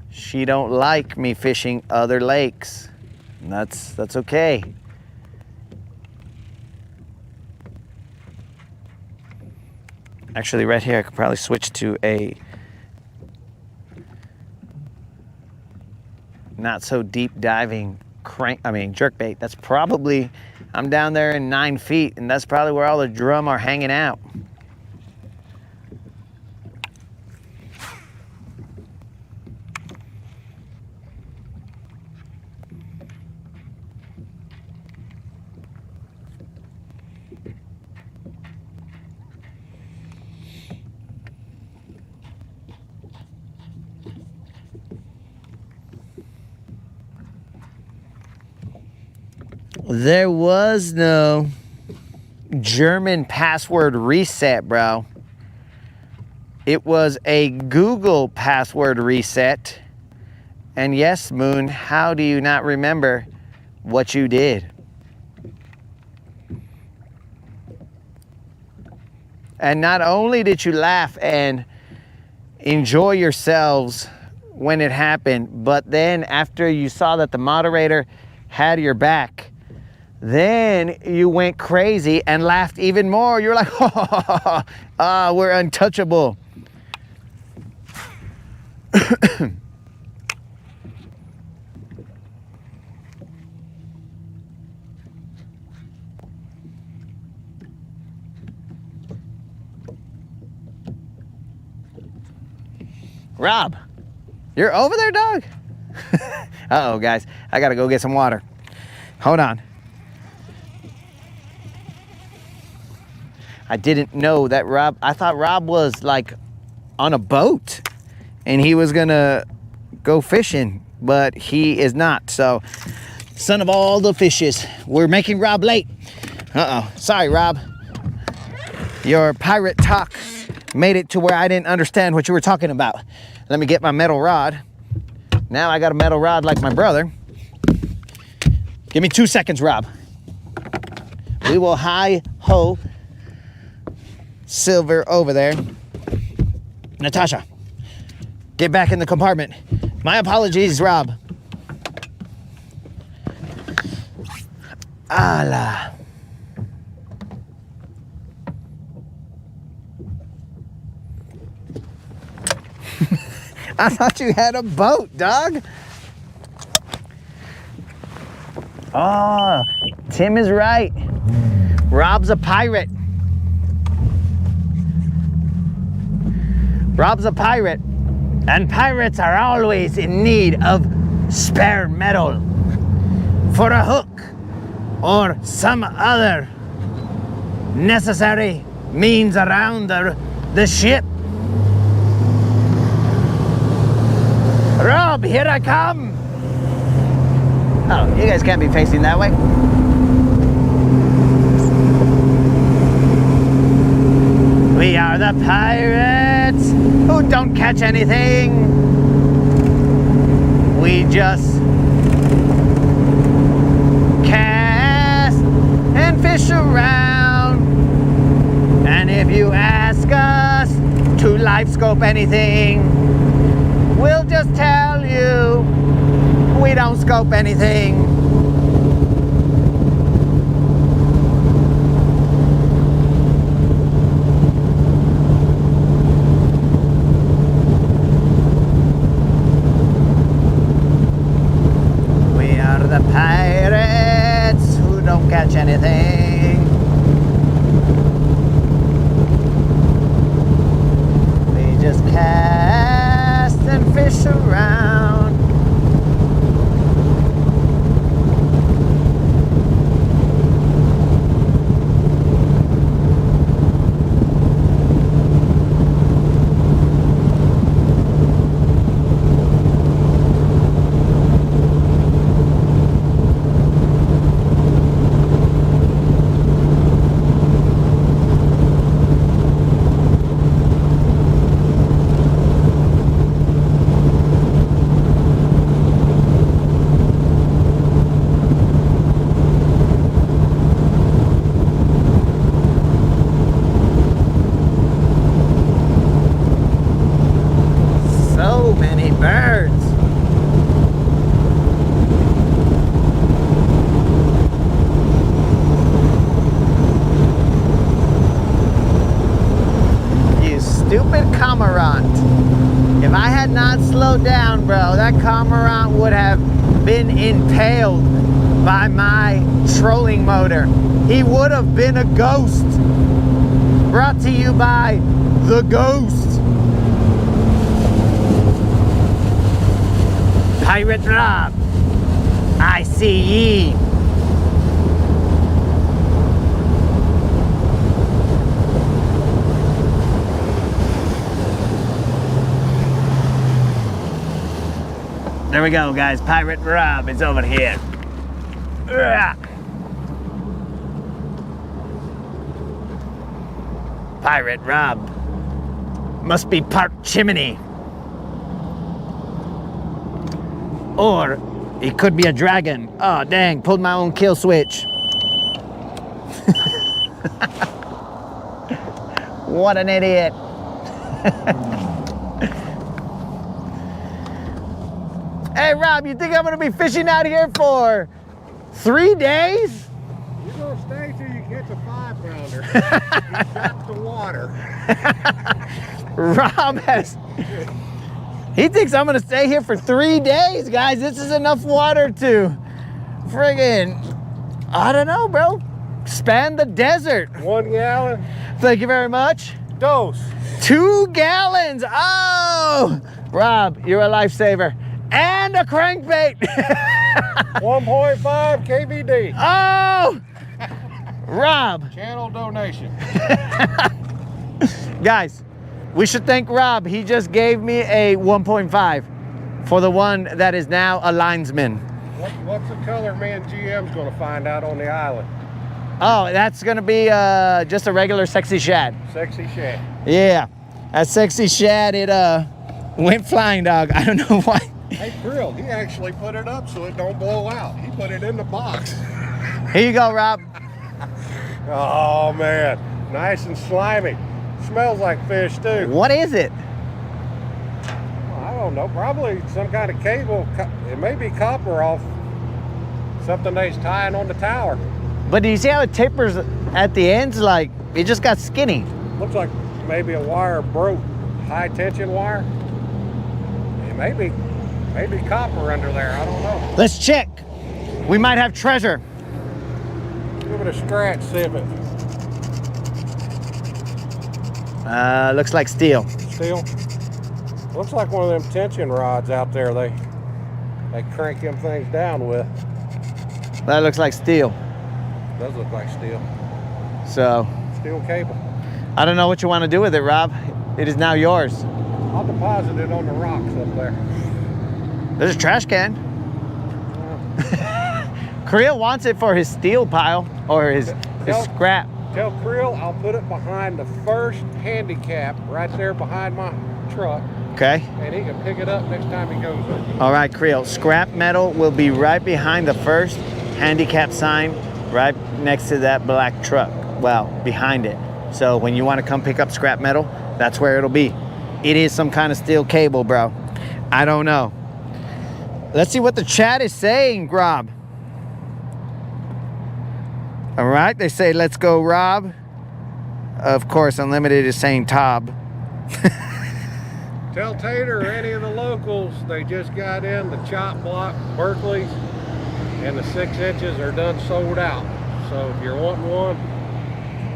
She don't like me fishing other lakes. And that's okay. Actually, right here, I could probably switch to a not so deep diving jerkbait. That's probably, I'm down there in 9 feet, and that's probably where all the drum are hanging out. There was no German password reset, bro. It was a Google password reset. And yes, Moon, how do you not remember what you did? And not only did you laugh and enjoy yourselves when it happened, but then after you saw that the moderator had your back, then you went crazy and laughed even more. You're like, we're untouchable. Rob, you're over there, dog? Uh-oh, guys. I gotta go get some water. Hold on. I didn't know that Rob, I thought Rob was like on a boat and he was gonna go fishing, but he is not. So, son of all the fishes, we're making Rob late. Uh-oh, sorry, Rob. Your pirate talk made it to where I didn't understand what you were talking about. Let me get my metal rod. Now I got a metal rod like my brother. Give me 2 seconds, Rob. We will hi-ho Silver over there. Natasha, get back in the compartment. My apologies, Rob. Allah. I thought you had a boat, dog. Oh, Tim is right. Rob's a pirate. Rob's a pirate, and pirates are always in need of spare metal for a hook or some other necessary means around the ship. Rob, here I come. Oh, you guys can't be facing that way. We are the pirates who don't catch anything. We just cast and fish around. And if you ask us to life scope anything, we'll just tell you we don't scope anything. The pirates Birds. You stupid cormorant. If I had not slowed down, bro, that cormorant would have been impaled by my trolling motor. He would have been a ghost. Brought to you by the Ghost. Pirate Rob, I see ye. There we go, guys. Pirate Rob is over here. Ugh. Pirate Rob must be part chimney. Or it could be a dragon. Oh, dang, pulled my own kill switch. What an idiot. Hey, Rob, you think I'm gonna be fishing out here for 3 days? You're gonna stay till you catch a 5-pounder. You got the water. Rob he thinks I'm gonna stay here for 3 days, guys. This is enough water to friggin', I don't know, bro. Span the desert. 1 gallon. Thank you very much. Dose. 2 gallons. Oh, Rob, you're a lifesaver. And a crankbait. 1.5 KVD. Oh, Rob. Channel donation. Guys, we should thank Rob. He just gave me a 1.5 for the one that is now a linesman. What's the color man GM's gonna find out on the island? Oh, that's gonna be just a regular sexy shad. Sexy shad. Yeah, that sexy shad, it went flying, dog. I don't know why. Hey, Krill, he actually put it up so it don't blow out. He put it in the box. Here you go, Rob. Oh, man. Nice and slimy. Smells like fish, too. What is it? Well, I don't know. Probably some kind of cable. It may be copper off something they's tying on the tower. But do you see how it tapers at the ends? Like, it just got skinny. Looks like maybe a wire broke. High tension wire. It may be copper under there. I don't know. Let's check. We might have treasure. Give it a scratch, see if it Looks like steel. steel. Looks like one of them tension rods out there they crank them things down with. That looks like steel. Does look like steel. So, Steel cable. I don't know what you want to do with it, Rob. It is now yours. I'll deposit it on the rocks up there. There's a trash can. Creel wants it for his steel pile or his scrap. Tell Krill I'll put it behind the first handicap right there behind my truck, Okay. and he can pick it up next time he goes there. All right, Creel. Scrap metal will be right behind the first handicap sign, right next to that black truck. Well, behind it. So when you want to come pick up scrap metal, that's where it'll be. It is some kind of steel cable, bro. I don't know. Let's see what the chat is saying, Rob. All right, they say, let's go, Rob. Of course, Unlimited is saying Tob. Tell Tater or any of the locals they just got in the chop block Berkeley's, and the 6 inches are done sold out. So if you're wanting one,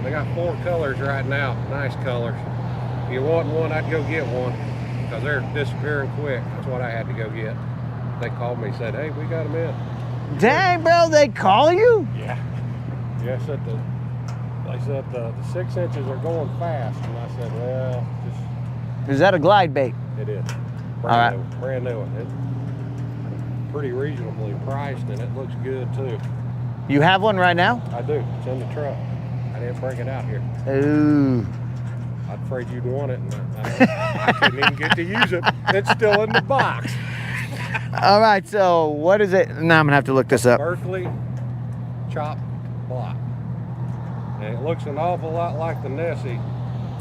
they got 4 colors right now, nice colors. If you're wanting one, I'd go get one because they're disappearing quick. That's what I had to go get. They called me and said, hey, we got them in. Dang, bro, they call you? Yeah. Yeah, they said the 6 inches are going fast, and I said, well, Is that a glide bait? it is. right. Brand new one. It's pretty reasonably priced, and it looks good too. You have one right now? I do. It's in the truck. I didn't bring it out here. Ooh. I'm afraid you'd want it, and I couldn't even get to use it. It's still in the box. All right, so what is it? Now I'm gonna have to look this up. Berkeley chop block. And it looks an awful lot like the Nessie.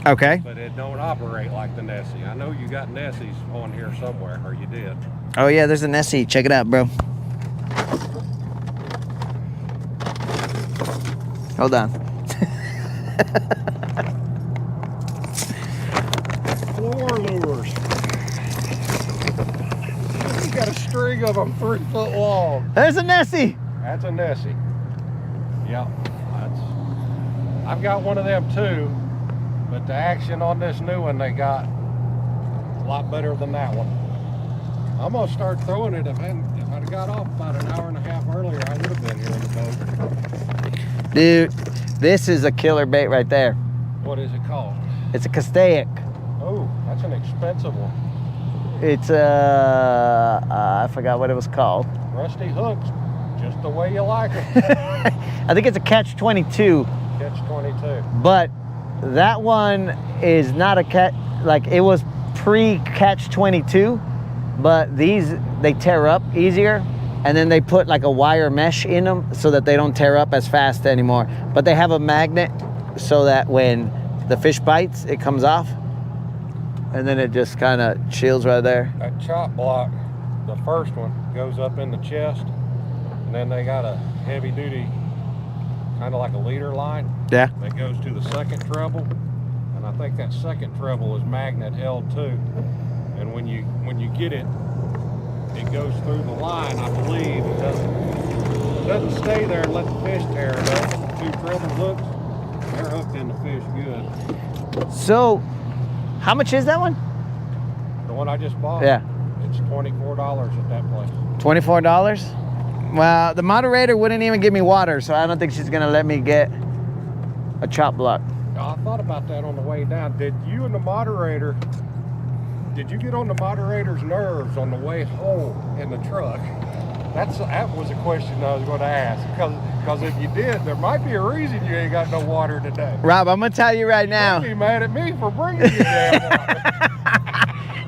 Okay. but it don't operate like the Nessie. I know you got Nessies on here somewhere, or you did. Oh yeah, there's a Nessie. Check it out, bro. Hold on. Floor lures. You got a string of them 3 foot long. There's a Nessie. That's a Nessie. Yep. I've got one of them too, but the action on this new one they got a lot better than that one. I'm gonna start throwing it. If I'd got off about an hour and a half earlier, I would have been here in the boat. Dude, this is a killer bait right there. What is it called? It's a castaic. Oh, that's an expensive one. It's I forgot what it was called. Rusty hooks, just the way you like them. I think it's a catch 22. Catch 22. But that one is not a catch, like it was pre-catch 22, but these, they tear up easier, and then they put like a wire mesh in them so that they don't tear up as fast anymore. But they have a magnet so that when the fish bites, it comes off, and then it just kind of chills right there. That chop block, the first one, goes up in the chest, and then they got a heavy duty, kind of like a leader line. Yeah. That goes to the second treble, and I think that second treble is magnet held too. And when you get it, it goes through the line. I believe it doesn't stay there and let the fish tear it up. The 2 treble hooks, they're hooked in the fish good. So, how much is that one? The one I just bought, Yeah. it's $24 at that place. $24? Well, the moderator wouldn't even give me water, so I don't think she's gonna let me get a chop block. I thought about that on the way down. Did you and the moderator, did you get on the moderator's nerves on the way home in the truck? That was a question I was going to ask. Because if you did, there might be a reason you ain't got no water today. Rob, I'm gonna tell you right now. You'd be mad at me for bringing you damn water.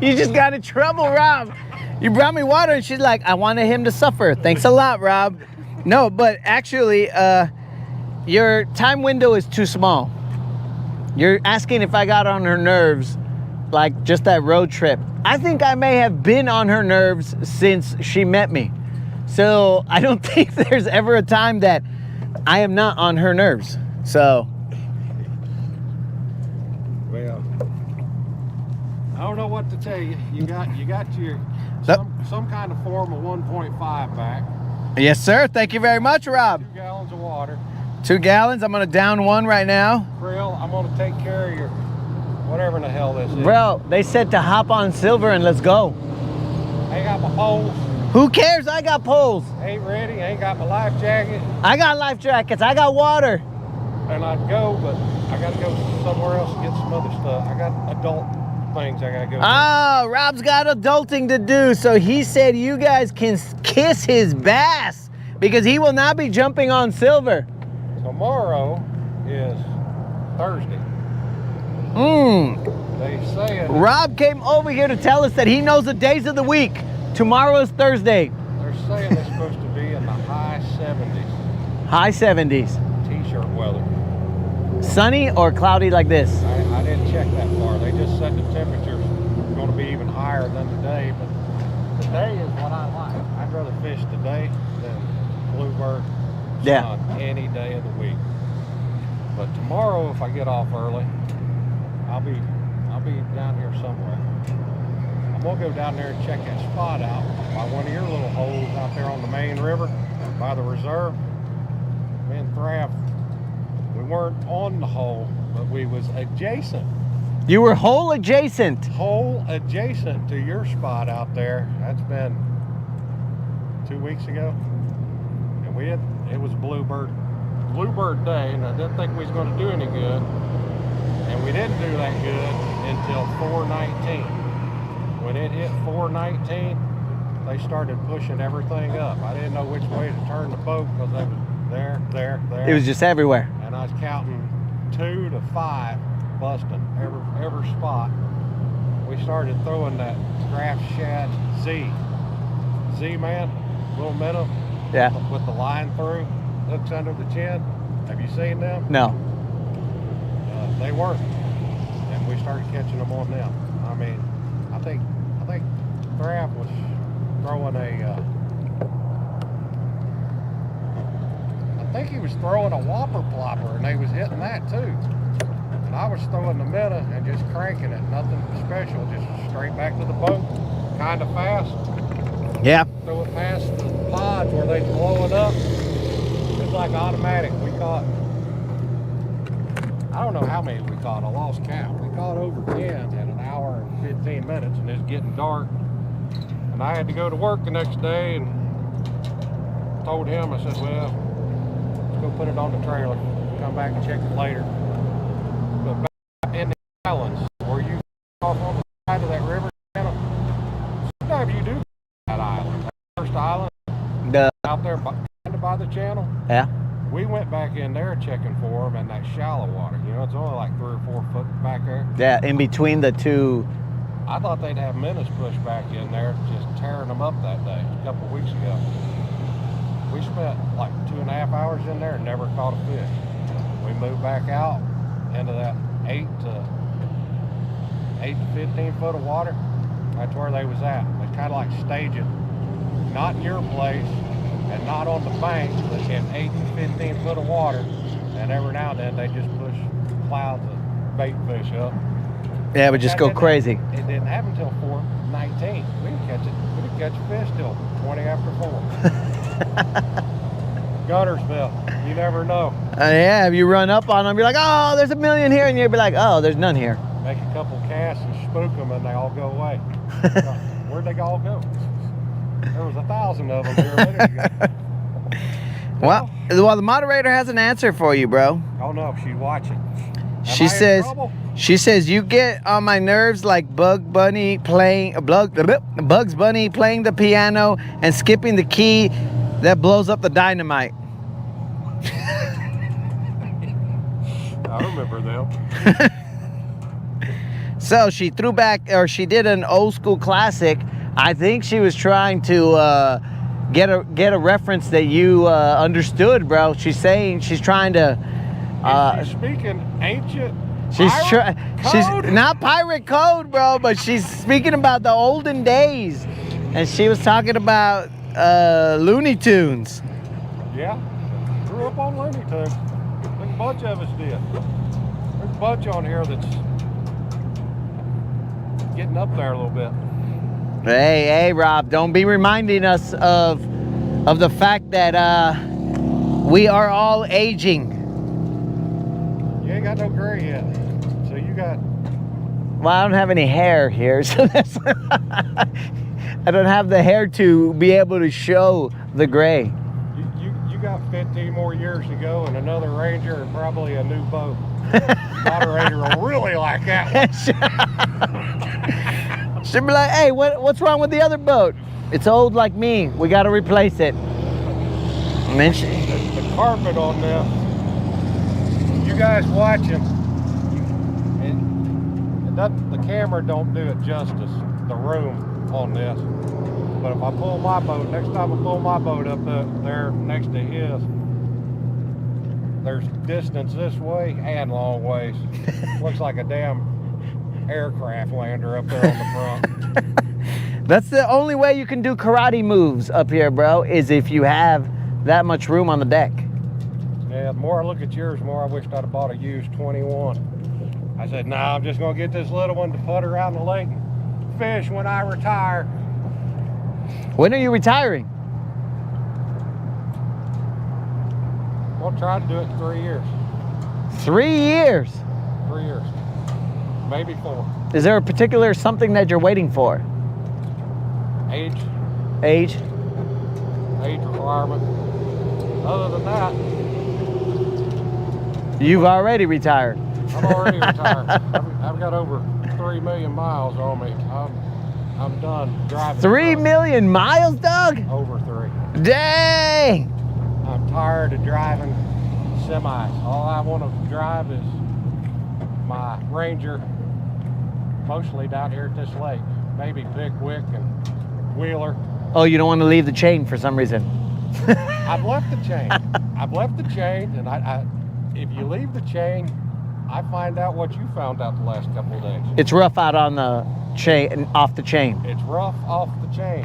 You just got in trouble, Rob. You brought me water, and she's like, I wanted him to suffer. Thanks a lot, Rob. No, but actually, your time window is too small. You're asking if I got on her nerves, like just that road trip. I think I may have been on her nerves since she met me. So I don't think there's ever a time that I am not on her nerves. So. Well, I don't know what to tell you. You got your some kind of form of 1.5 back. Yes, sir. Thank you very much, Rob. 2 gallons of water. 2 gallons. I'm gonna down one right now. Krill, I'm gonna take care of your whatever in the hell this is. Bro, they said to hop on Silver and let's go. I ain't got my poles. Who cares? I got poles. Ain't ready. Ain't got my life jacket. I got life jackets. I got water. And I'd go, but I gotta go somewhere else and get some other stuff. I got adult things I gotta go do. Oh, Rob's got adulting to do. So he said you guys can kiss his bass because he will not be jumping on Silver. Tomorrow is Thursday. They say Rob came over here to tell us that he knows the days of the week. Tomorrow is Thursday. they're saying it's supposed to be in the high 70s. High 70s. T-shirt weather. Sunny or cloudy like this? I didn't check that far. They just said the temperature's going to be even higher than today, but today is what I like. I'd rather fish today than bluebird sun any day of the week. But tomorrow, if I get off early, I'll be down here somewhere. I'm gonna go down there and check that spot out by one of your little holes out there on the main river by the reserve. Me and Thraff, we weren't on the hole, but we was adjacent. You were hole adjacent. Hole adjacent to your spot out there. That's been 2 weeks ago. And it was bluebird day, and I didn't think we was gonna do any good. And we didn't do that good until 419. When it hit 419, they started pushing everything up. I didn't know which way to turn the boat because they was there. It was just everywhere. And I was counting 2 to 5 busting every spot. We started throwing that Graf Shad Z-Man, little minnow. Yeah. With the line through, hooks under the chin. Have you seen them? No. They work. and we started catching them on them. I mean, I think Thraff was throwing I think he was throwing a whopper plopper, and they was hitting that too. And I was throwing the minnow and just cranking it, nothing special, just straight back to the boat, kind of fast. Yeah. Throw it past the pods where they blow it up. It's like automatic. We caught, I don't know how many we caught, I lost count. We caught over 10 in an hour and 15 minutes, and it's getting dark. And I had to go to work the next day and told him, I said, well, let's go put it on the trailer, come back and check it later. But back in the islands where you off on the side of that river channel, sometimes you do that island, that first island out there by the channel. Yeah. We went back in there checking for them in that shallow water. You know, it's only like 3 or 4 foot back there. Yeah, in between the two. I thought they'd have minnows pushed back in there, just tearing them up that day, a couple of weeks ago. We spent like 2.5 hours in there and never caught a fish. We moved back out into that 8 to 15 foot of water. That's where they was at. They kind of like stage it, not in your place and not on the bank, but in 8 to 15 foot of water. And every now and then they just push clouds of bait fish up. Yeah, but just go crazy. It didn't happen until 4:19. We didn't catch it. We didn't catch a fish till 20 after 4. Guntersville, you never know. Yeah, if you run up on them, you're like, oh, there's a million here, and you'll be like, oh, there's none here. Make a couple casts and spook them, and they all go away. Where'd they all go? There was 1,000 of them here a minute ago. Well, the moderator has an answer for you, bro. Oh no, she's watching. She says you get on my nerves like Bugs Bunny playing the piano and skipping the key that blows up the dynamite. I remember them. So she threw back, or she did an old school classic. I think she was trying to get a reference that you understood, bro. She's saying she's trying to. She's speaking ancient. She's not pirate code, bro, but she's speaking about the olden days, and she was talking about Looney Tunes. Yeah, grew up on Looney Tunes. A bunch of us did. There's a bunch on here that's getting up there a little bit. Hey, Rob, don't be reminding us of the fact that we are all aging. You ain't got no gray yet, so you got. Well, I don't have any hair here, so that's. I don't have the hair to be able to show the gray. You got 15 more years to go and another Ranger and probably a new boat. Moderator will really like that one. She'll be like, hey, what's wrong with the other boat? It's old like me. We got to replace it. Mention the carpet on this. You guys watching, and the camera don't do it justice, the room on this. But if I pull my boat, next time I pull my boat up there next to his, there's distance this way and long ways. Looks like a damn aircraft lander up there on the front. That's the only way you can do karate moves up here, bro, is if you have that much room on the deck. Yeah, the more I look at yours, the more I wished I'd have bought a used 21. I said, nah, I'm just gonna get this little one to putter out in the lake and fish when I retire. When are you retiring? We'll try to do it in 3 years. 3 years? 3 years. Maybe 4. Is there a particular something that you're waiting for? Age requirement. Other than that, you've already retired. I'm already retired. I've got over 3 million miles on me. I'm done driving. 3 million miles, Doug? Over 3. Dang! I'm tired of driving semis. All I want to drive is my Ranger, mostly down here at this lake. Maybe Pickwick and Wheeler. Oh, you don't want to leave the chain for some reason. I've left the chain. I've left the chain, and I if you leave the chain, I find out what you found out the last couple of days. It's rough out on the chain, off the chain. It's rough off the chain.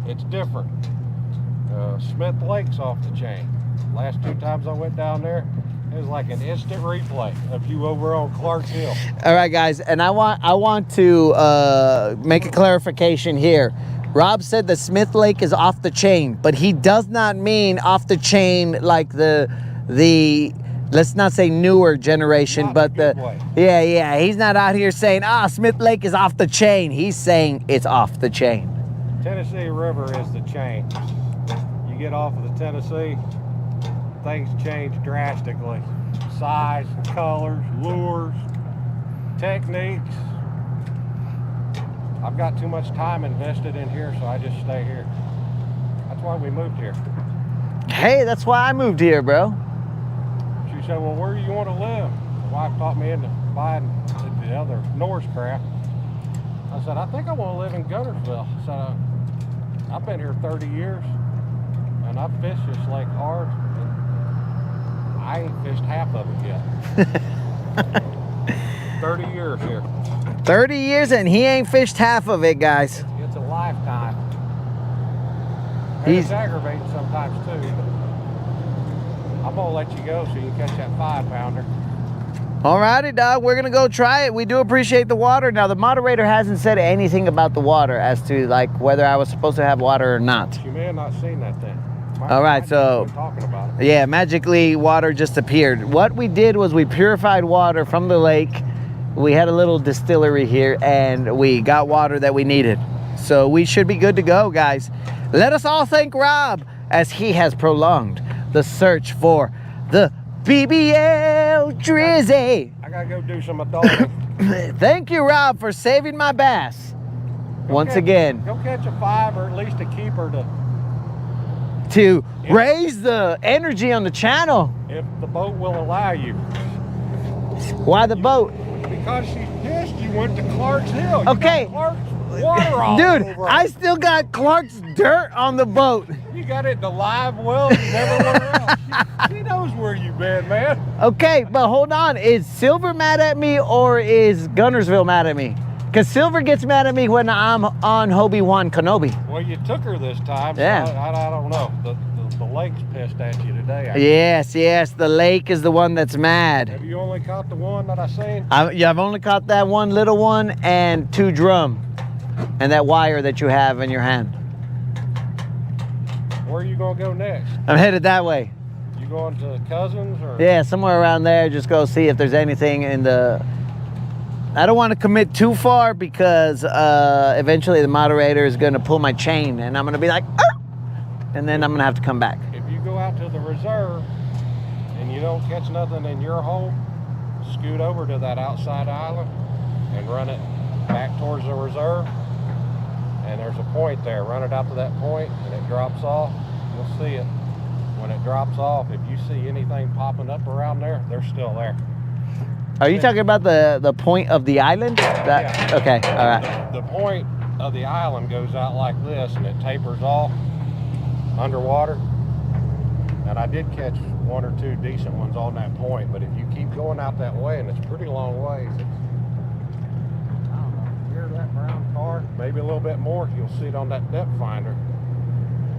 It's different. Smith Lake's off the chain. Last 2 times I went down there, it was like an instant replay of you over on Clark's Hill. All right, guys, and I want to make a clarification here. Rob said that Smith Lake is off the chain, but he does not mean off the chain like the let's not say newer generation, Not but in a good way. yeah. He's not out here saying Smith Lake is off the chain. He's saying it's off the chain. Tennessee River is the chain. You get off of the Tennessee, things change drastically. Size, colors, lures, techniques. I've got too much time invested in here, so I just stay here. That's why we moved here. Hey, that's why I moved here, bro. She said, well, where do you want to live? My wife talked me into buying the other Norse craft. I said, I think I want to live in Guntersville. So I've been here 30 years, and I've fished this lake hard. And I ain't fished half of it yet. 30 years here. 30 years and he ain't fished half of it, guys. It's a lifetime. And it's aggravating sometimes too. But I'm gonna let you go so you can catch that 5-pounder. Alrighty, dog. We're gonna go try it. We do appreciate the water. Now, the moderator hasn't said anything about the water as to like whether I was supposed to have water or not. You may have not seen that then. All right, so talking about it. yeah, magically water just appeared. What we did was we purified water from the lake. We had a little distillery here, and we got water that we needed. So we should be good to go, guys. Let us all thank Rob as he has prolonged the search for the BBL Drizzy. I gotta go do some adulting. Thank you, Rob, for saving my bass. Once again, Go catch a 5 or at least a keeper to raise the energy on the channel. if the boat will allow you. Why the boat? Because she's pissed you went to Clark's Hill. You Okay. got Clark's water all Dude, over I it. still got Clark's dirt on the boat. You got it in the live well and everywhere else. She knows where you've been, man. Okay, but hold on. Is Silver mad at me or is Guntersville mad at me? Because Silver gets mad at me when I'm on Obi-Wan Kenobi. Well, you took her this time, so Yeah. I don't know. The lake's pissed at you today. Yes, the lake is the one that's mad. Have you only caught the one that I seen? I've only caught that one little one and 2 drum and that wire that you have in your hand. Where are you gonna go next? I'm headed that way. You going to Cousins or? Yeah, somewhere around there. Just go see if there's anything in the... I don't want to commit too far because eventually the moderator is going to pull my chain and I'm going to be like, "Ah!" And then I'm going to have to come back. If you go out to the reserve and you don't catch nothing in your hole, scoot over to that outside island and run it back towards the reserve. And there's a point there. Run it out to that point and it drops off. You'll see it. When it drops off, if you see anything popping up around there, they're still there. Are you talking about the point of the island? Yeah. Okay, all right. The point of the island goes out like this and it tapers off underwater. And I did catch 1 or 2 decent ones on that point, but if you keep going out that way, and it's a pretty long ways, it's, I don't know, hear that brown car, maybe a little bit more, you'll see it on that depth finder.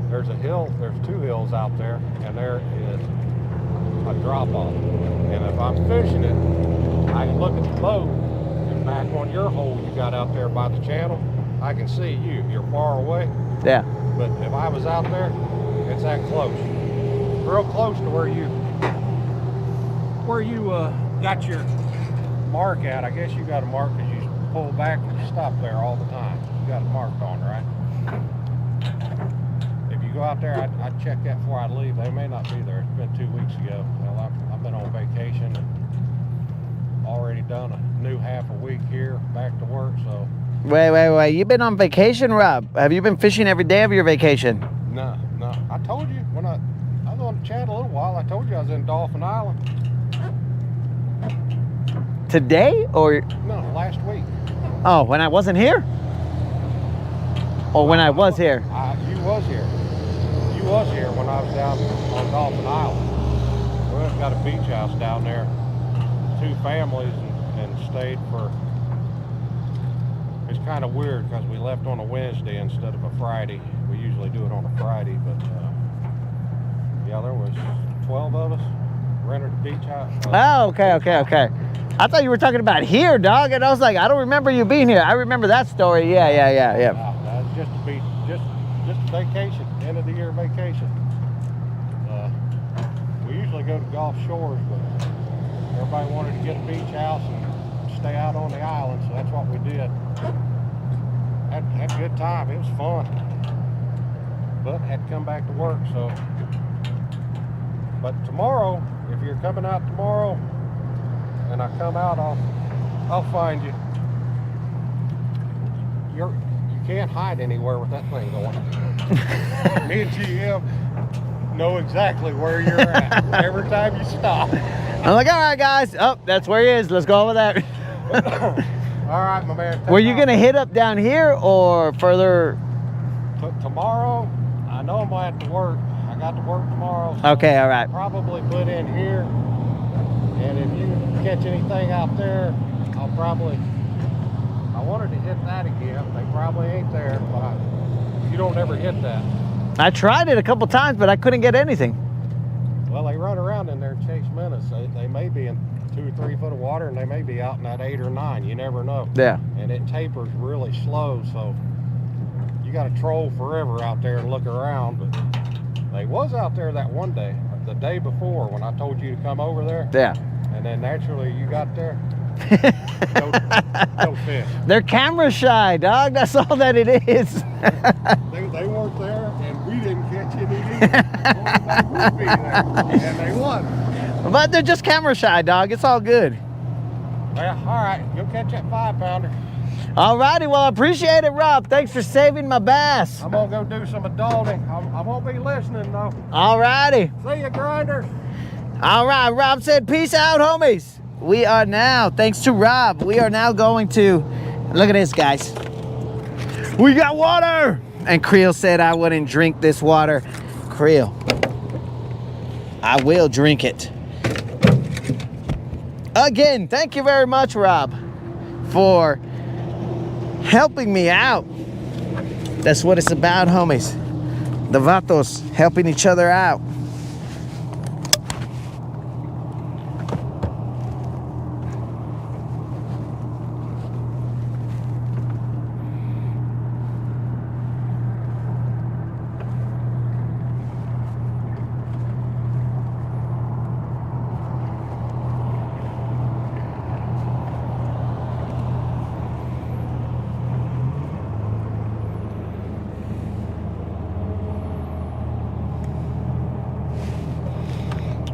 There's a hill, there's 2 hills out there, and there is a drop off. And if I'm fishing it, I can look at the boat and back on your hole you got out there by the channel, I can see you. You're far away. Yeah. But if I was out there, it's that close. Real close to where you got your mark at. I guess you got a mark because you pull back and you stop there all the time. You got it marked on, right? If you go out there, I'd check that before I leave. They may not be there. It's been 2 weeks ago. Well, I've been on vacation and already done a new half a week here, back to work, so. Wait. You've been on vacation, Rob? Have you been fishing every day of your vacation? No. I told you when I was on the chat a little while, I told you I was in Dolphin Island. Today or? No, last week. Oh, when I wasn't here? Or when I was here? You was here. You was here when I was down on Dolphin Island. We've got a beach house down there 2 families and stayed for. It's kind of weird because we left on a Wednesday instead of a Friday. We usually do it on a Friday, but yeah, there was 12 of us rented a beach house. Oh, okay. I thought you were talking about here, dog, and I was like, I don't remember you being here. I remember that story. Yeah. That's just a beach, just a vacation, end of the year vacation. We usually go to Gulf Shores, but everybody wanted to get a beach house and stay out on the island, so that's what we did. Had a good time. It was fun, but had to come back to work. So, but tomorrow, if you're coming out tomorrow, and I come out, I'll find you. You can't hide anywhere with that thing going. Me and GM know exactly where you're at every time you stop. I'm like, all right, guys. Oh, that's where he is. Let's go over there. All right, my man. Were you gonna hit up down here or further? Tomorrow, I know I'm gonna have to work. I got to work tomorrow. So Okay, all right. I'll probably put in here, and if you catch anything out there, I'll probably. I wanted to hit that again. They probably ain't there, but you don't ever hit that. I tried it a couple times, but I couldn't get anything. Well, they run around in there and chase minnows. They may be in 2 or 3 foot of water, and they may be out in that 8 or 9. You never know. Yeah. And it tapers really slow, so you got to troll forever out there and look around. But they was out there that one day, the day before, when I told you to come over there. Yeah. And then naturally you got there. No fish. They're camera shy, dog. That's all that it is. They weren't there, and we didn't catch any either. They would be there, and they won. But they're just camera shy, dog. It's all good. Well, all right. You'll catch that 5-pounder. All righty. Well, I appreciate it, Rob. Thanks for saving my bass. I'm going to go do some adulting. I won't be listening, though. All righty. See you, grinders. All right. Rob said, peace out, homies. We are now, thanks to Rob, we are now going to, look at this, guys. We got water. And Creel said I wouldn't drink this water. Creel, I will drink it. Again, thank you very much, Rob, for helping me out. That's what it's about, homies. The vatos helping each other out.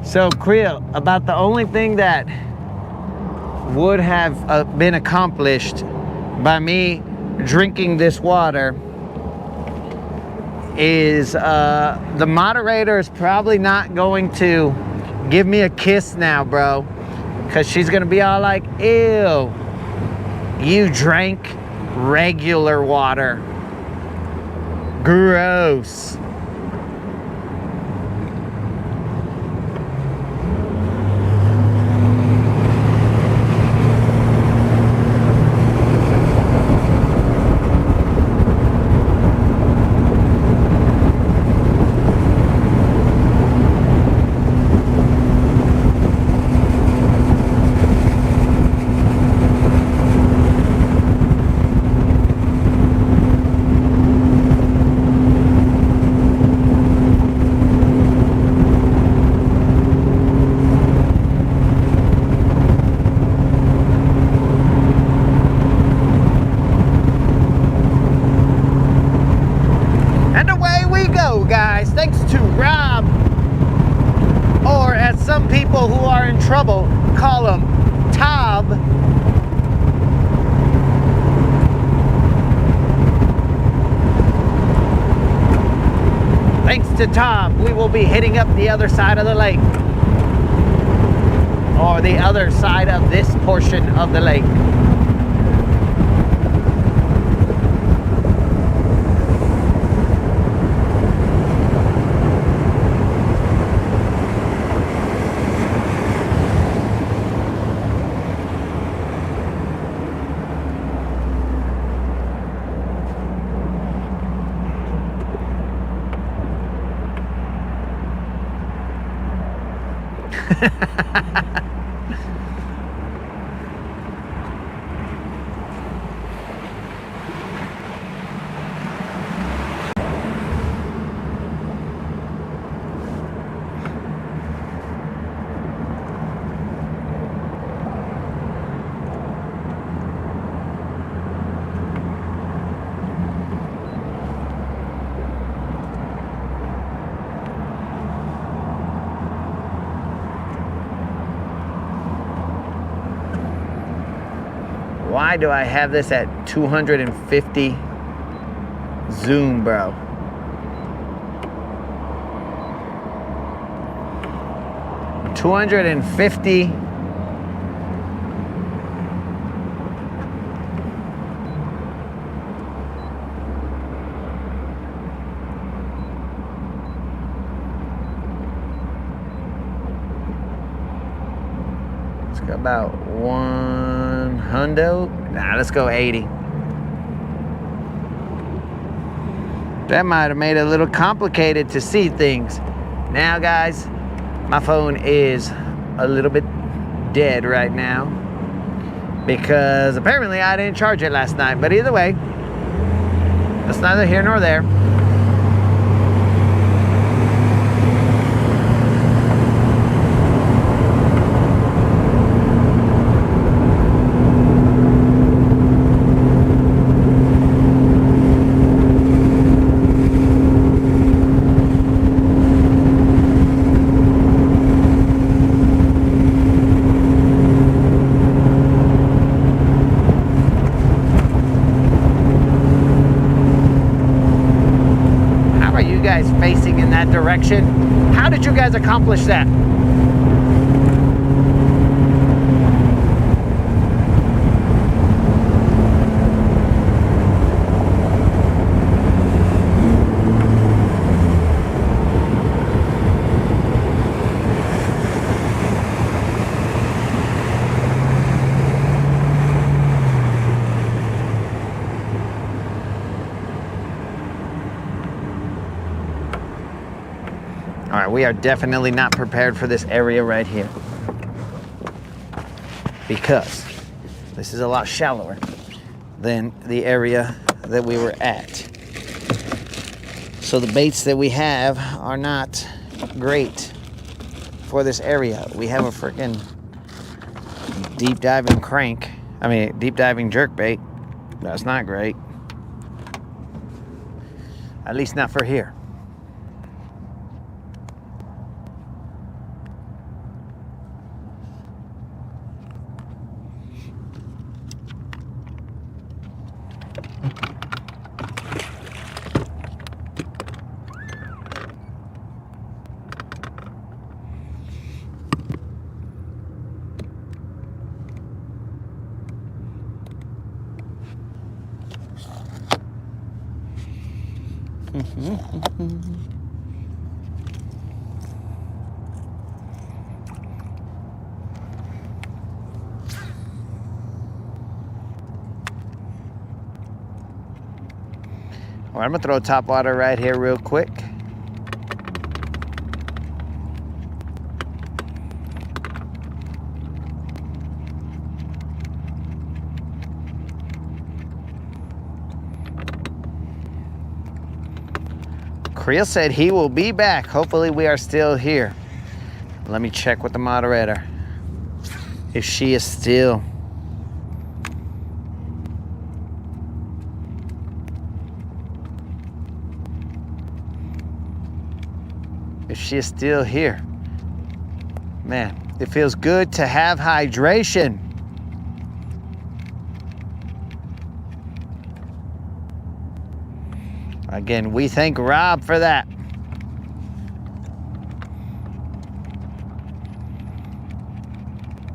So, Creel, about the only thing that would have been accomplished by me drinking this water is the moderator is probably not going to give me a kiss now, bro, because she's going to be all like, ew, you drank regular water. Gross. Guys, thanks to Rob, or as some people who are in trouble call him, Tob. Thanks to Tob, we will be hitting up the other side of the lake, or the other side of this portion of the lake. Why do I have this at 250 zoom, bro? $250. Let's go about 100. Nah, let's go 80. That might have made it a little complicated to see things. Now, guys, my phone is a little bit dead right now because apparently I didn't charge it last night. But either way, that's neither here nor there. Facing in that direction. How did you guys accomplish that? All right, we are definitely not prepared for this area right here because this is a lot shallower than the area that we were at. So the baits that we have are not great for this area. We have a freaking deep diving deep diving jerk bait. That's not great. At least not for here. All right, I'm gonna throw top water right here real quick. Creel said he will be back. Hopefully we are still here. Let me check with the moderator if she is still. If she is still here. Man, it feels good to have hydration. Again, we thank Rob for that.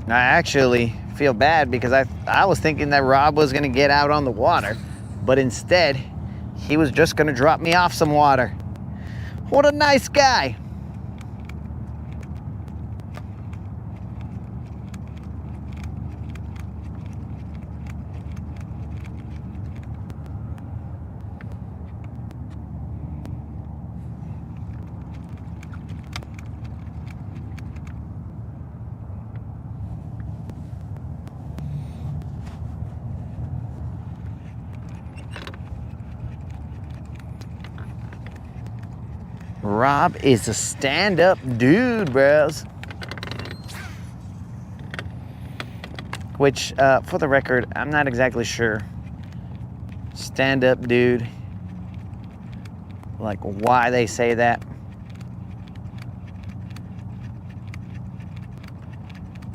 I actually feel bad because I was thinking that Rob was gonna get out on the water, but instead, he was just gonna drop me off some water. What a nice guy. Rob is a stand-up dude, bros. Which, for the record, I'm not exactly sure. Stand-up dude. Like, why they say that.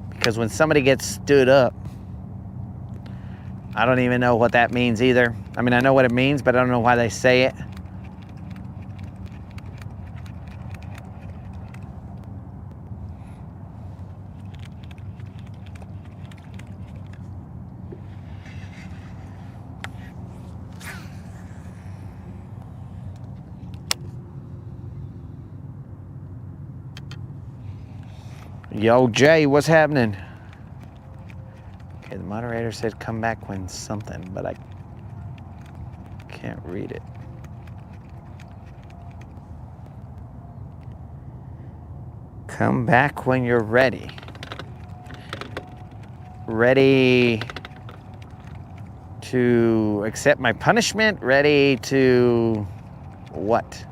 Because when somebody gets stood up, I don't even know what that means either. I mean, I know what it means, but I don't know why they say it. Yo, Jay, what's happening? Okay, the moderator said come back when something, but I can't read it. Come back when you're ready. Ready to accept my punishment? Ready to what?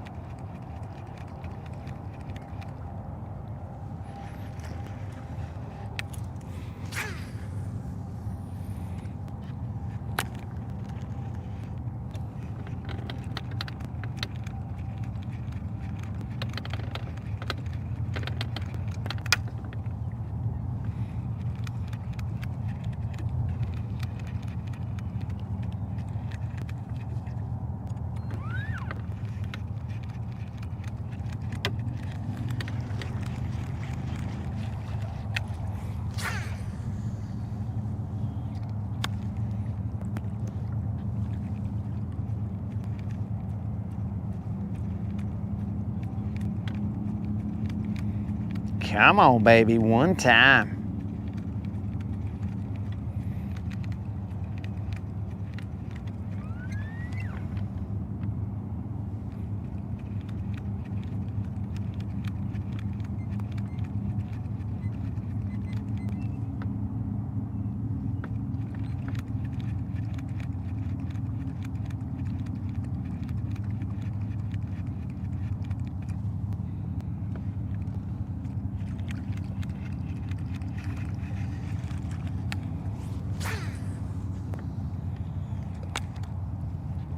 Come on, baby, one time.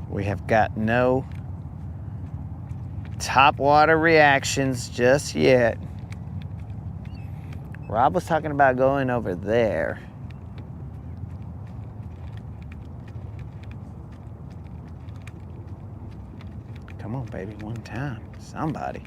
We have got no top water reactions just yet. Rob was talking about going over there. Come on, baby, one time. Somebody.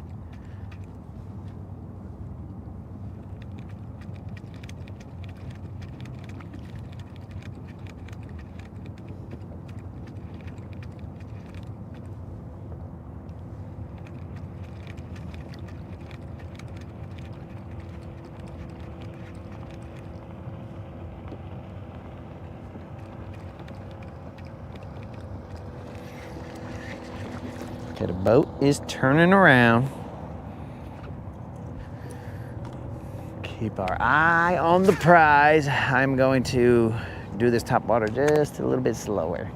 Okay, the boat is turning around. Keep our eye on the prize. I'm going to do this top water just a little bit slower.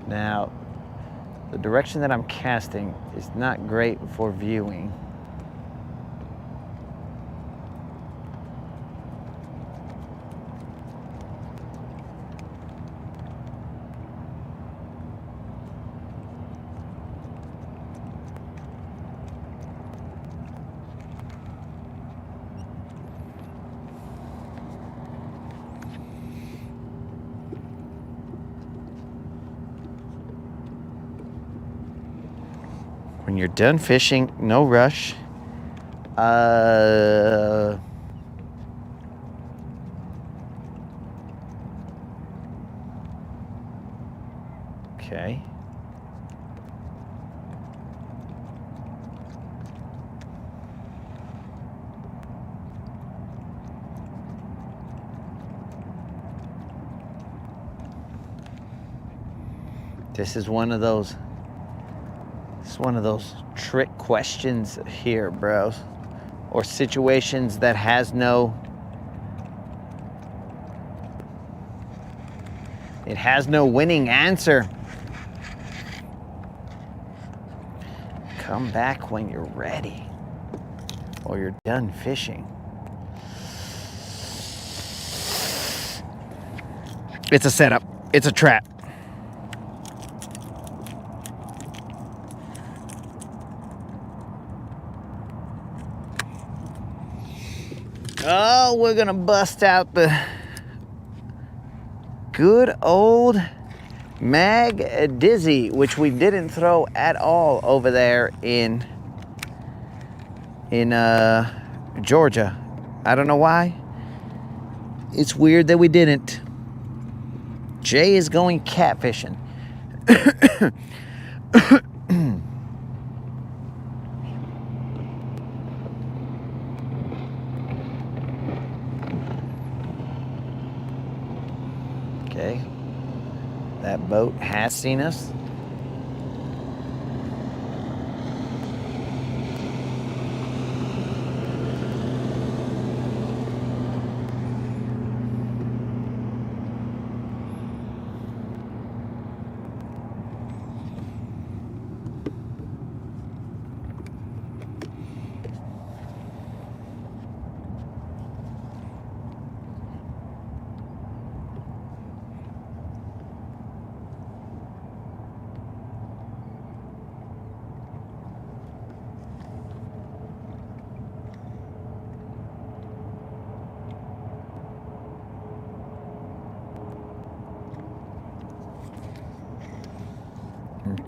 Now, the direction that I'm casting is not great for viewing. When you're done fishing, no rush. Okay. This is one of those. It's one of those trick questions here, bros, or situations that has no. It has no winning answer. Come back when you're ready or you're done fishing. It's a setup. It's a trap. Oh, we're gonna bust out the good old Mag Dizzy, which we didn't throw at all over there in Georgia. I don't know why. It's weird that we didn't. Jay is going catfishing. Okay. That boat has seen us.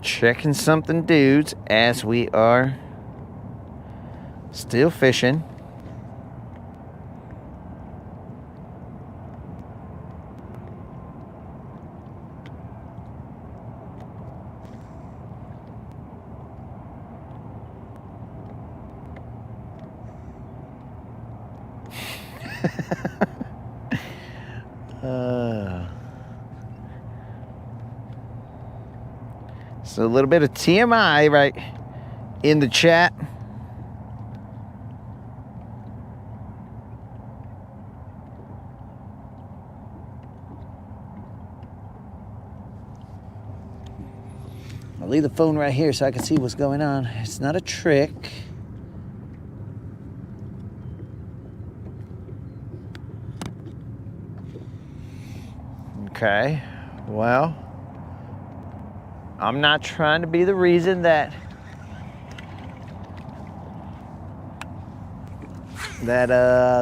Checking something, dudes, as we are still fishing. So a little bit of TMI right in the chat. I'll leave the phone right here so I can see what's going on. It's not a trick. Okay, well, I'm not trying to be the reason that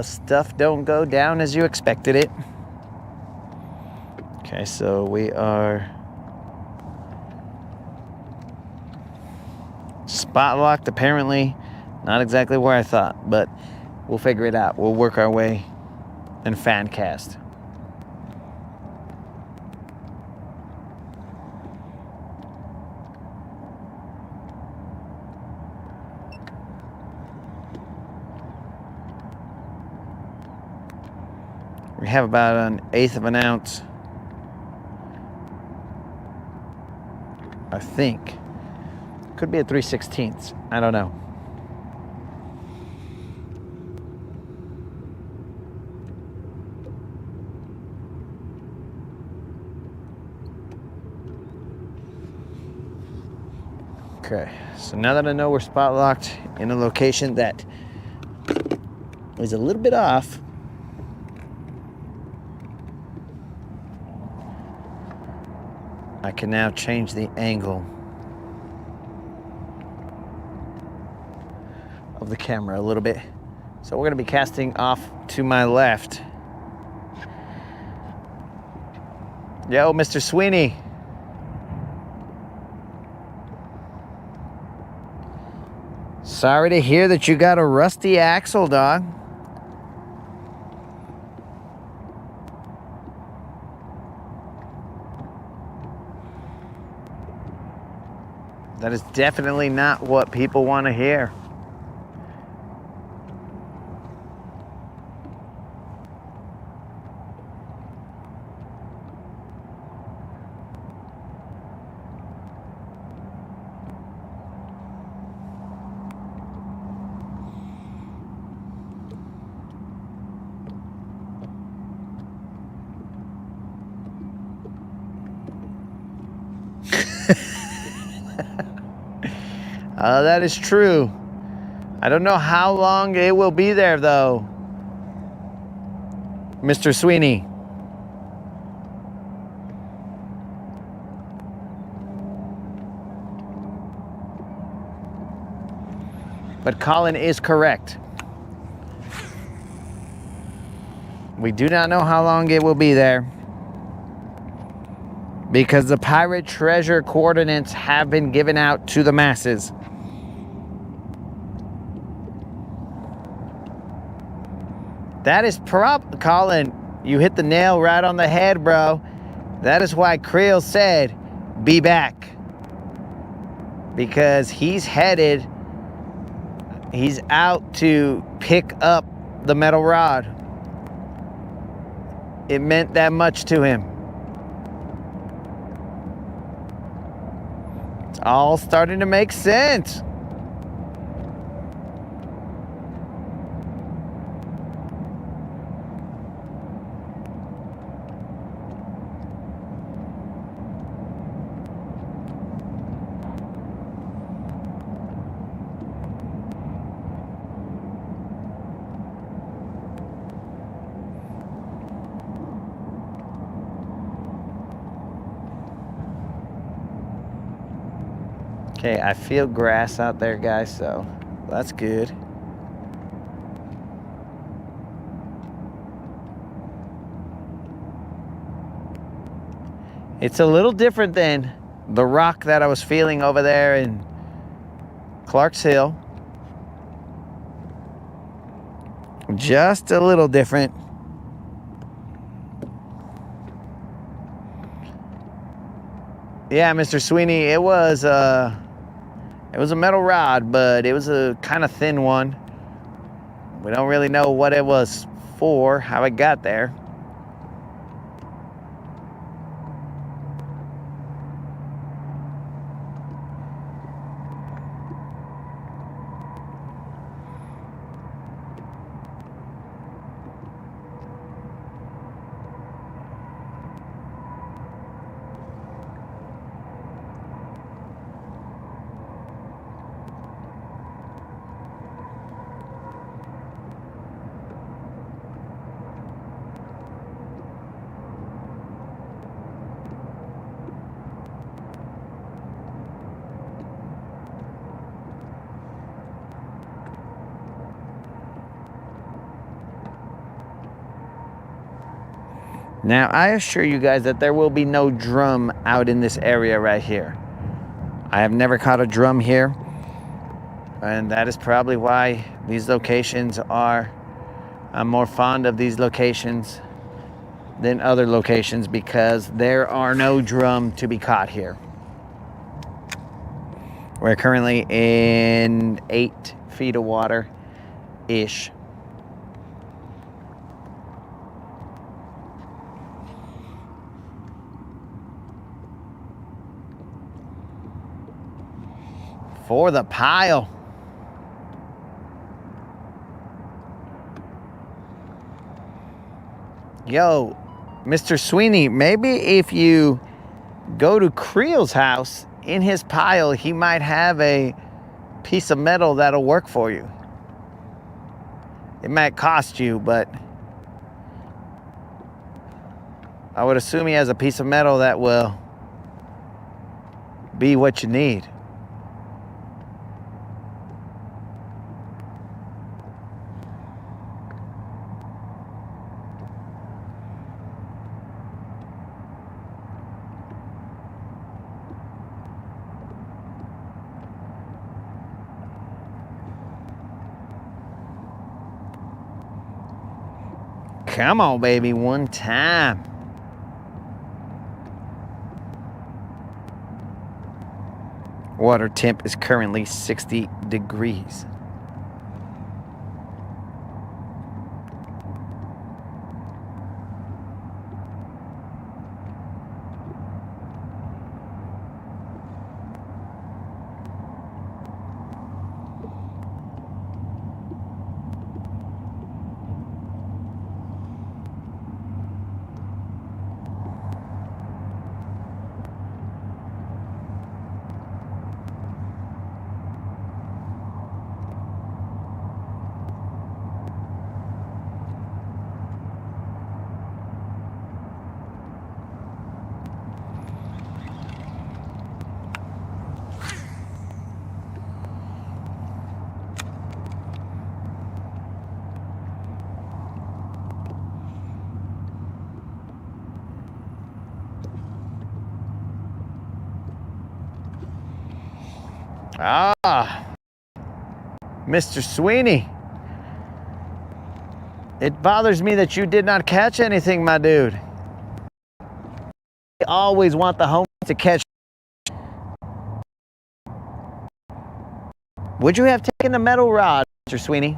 stuff don't go down as you expected it. Okay, so we are spot locked, apparently. Not exactly where I thought, but we'll figure it out. We'll work our way and fan cast. We have about 1/8 of an ounce, I think. Could be a 3/16. I don't know. Okay, so now that I know we're spot locked in a location that is a little bit off, I can now change the angle of the camera a little bit. So we're gonna be casting off to my left. Yo, Mr. Sweeney. Sorry to hear that you got a rusty axle, dog. That is definitely not what people want to hear. That is true. I don't know how long it will be there, though, Mr. Sweeney. But Colin is correct. We do not know how long it will be there, because the pirate treasure coordinates have been given out to the masses. That is Colin, you hit the nail right on the head, bro. That is why Creel said, be back. Because he's out to pick up the metal rod. It meant that much to him. It's all starting to make sense. Okay, I feel grass out there, guys, so that's good. It's a little different than the rock that I was feeling over there in Clark's Hill. Just a little different. Yeah, Mr. Sweeney, it was a metal rod, but it was a kind of thin one. We don't really know what it was for, how it got there. Now, I assure you guys that there will be no drum out in this area right here. I have never caught a drum here, and that is probably why these locations are, I'm more fond of these locations than other locations, because there are no drum to be caught here. We're currently in 8 feet of water-ish. For the pile. Yo, Mr. Sweeney, maybe if you go to Creel's house, in his pile, he might have a piece of metal that'll work for you. It might cost you, but I would assume he has a piece of metal that will be what you need. Come on, baby, one time. Water temp is currently 60 degrees. Ah, Mr. Sweeney. It bothers me that you did not catch anything, my dude. I always want the homies to catch. Would you have taken the metal rod, Mr. Sweeney?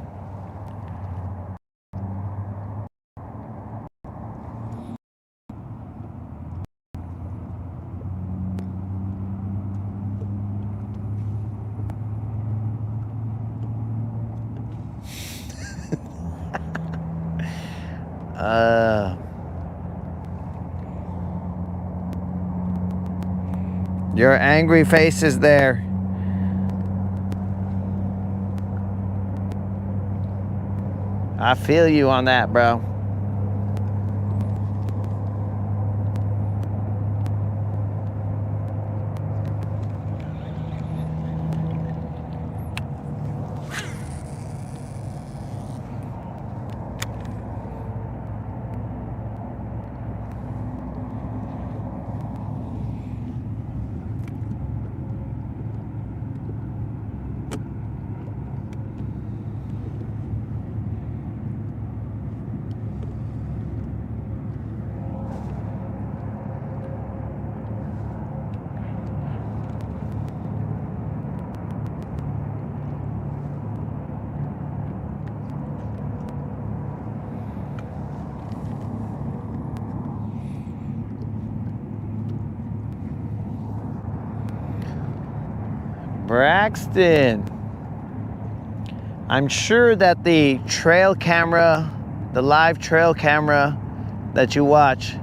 Your angry face is there. I feel you on that, bro. Braxton, I'm sure that the trail camera, the live trail camera that you watch,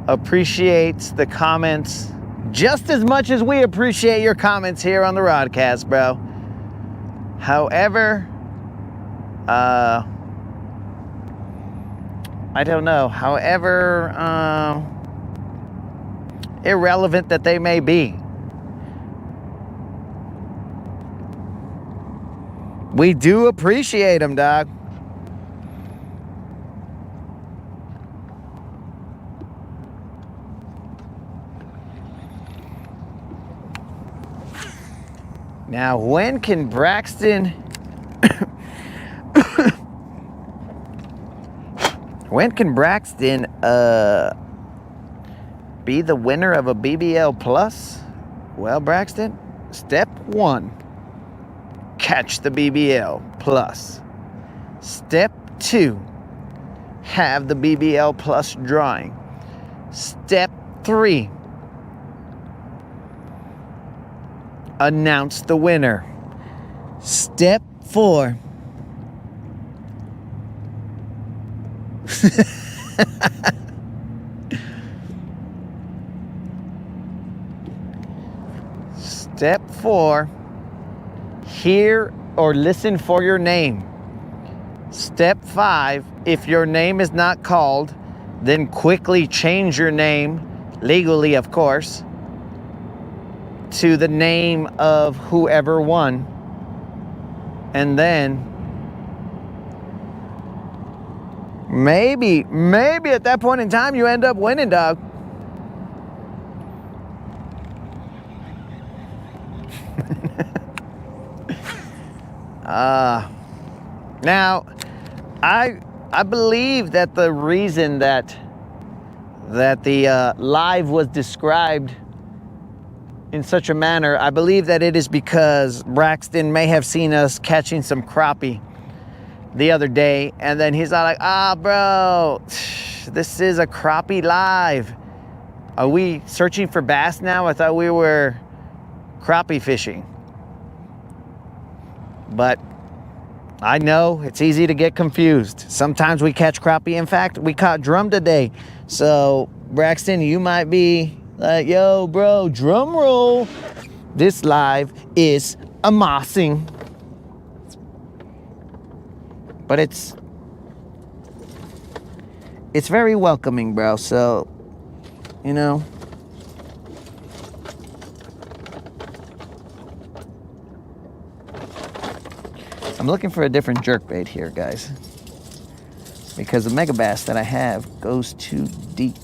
appreciates the comments just as much as we appreciate your comments here on the Rodcast, bro. However, I don't know, however irrelevant that they may be, we do appreciate them, dog. Now, when can Braxton when can Braxton be the winner of a BBL Plus? Well, Braxton, step 1. Catch the BBL Plus. Step 2, have the BBL Plus drawing. Step 3, announce the winner. Step 4, Step 4, hear or listen for your name. Step 5, if your name is not called, then quickly change your name, legally of course, to the name of whoever won. And then maybe at that point in time you end up winning, dog. Now, I believe that the reason that the live was described in such a manner, I believe that it is because Braxton may have seen us catching some crappie the other day, and then he's all like, bro, this is a crappie live. Are we searching for bass now? I thought we were crappie fishing. But I know it's easy to get confused. Sometimes we catch crappie. In fact, we caught drum today. So, Braxton, you might be like, yo, bro, drum roll. This live is a mossing. But it's very welcoming, bro. So, you know. I'm looking for a different jerkbait here, guys, because the mega bass that I have goes too deep.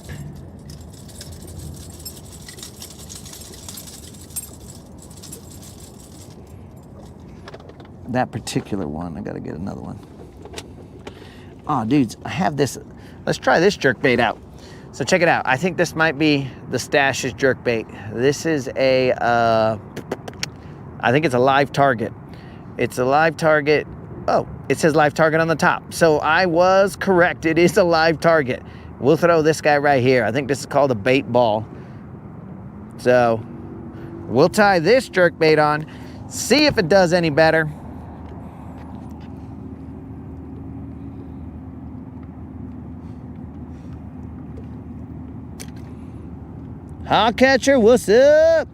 that particular one. I gotta get another one. Oh, dudes, I have this. Let's try this jerkbait out. So check it out. I think this might be the Stash's jerkbait. This is a, I think it's a live target. It's a live target. Oh, it says live target on the top. So I was correct. It is a live target. We'll throw this guy right here. I think this is called a bait ball. So we'll tie this jerkbait on, see if it does any better. Hawk catcher, what's up?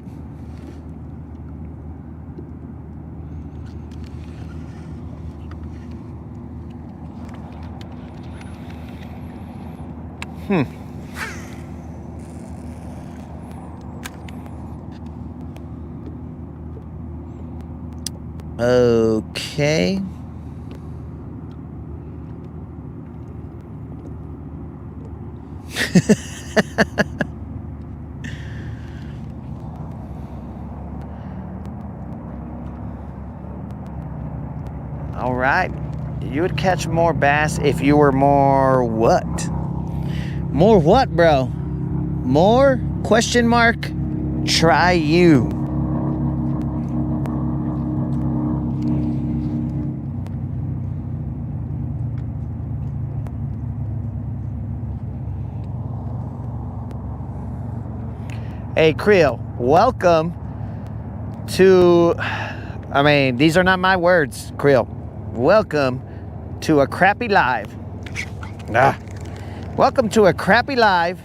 Okay. All right. You would catch more bass if you were more what? More what, bro? More? Question mark? Try you. Hey, Creel, welcome to, I mean, these are not my words, Creel. Welcome to a crappy live. Welcome to a crappy live.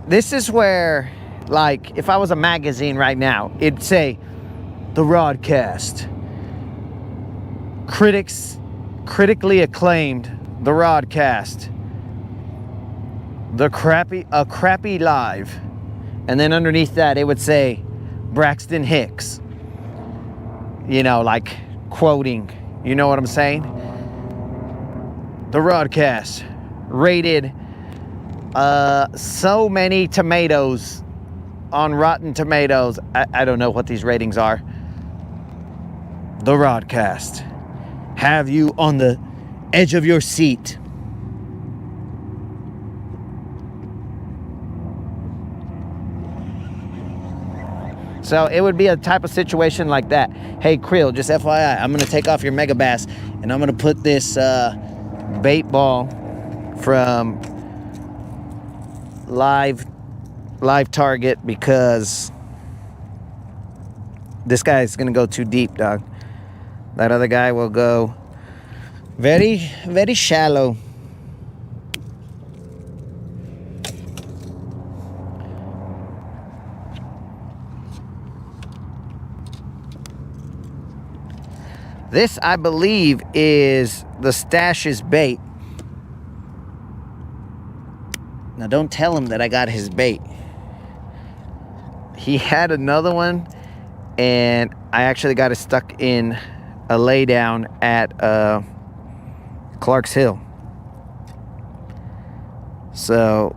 This is where, like, if I was a magazine right now, it'd say, the Rodcast. Critically acclaimed, the Rodcast. A crappy live. And then underneath that, it would say, Braxton Hicks. You know, like, quoting. You know what I'm saying? The Rodcast rated so many tomatoes on Rotten Tomatoes. I don't know what these ratings are. The Rodcast. Have you on the edge of your seat. So it would be a type of situation like that. Hey, Creel, just FYI, I'm going to take off your mega bass and I'm going to put this bait ball from live target because this guy is going to go too deep, dog. That other guy will go very, very shallow. This, I believe, is the Stash's bait. Now, don't tell him that I got his bait. He had another one, and I actually got it stuck in a laydown at Clark's Hill. So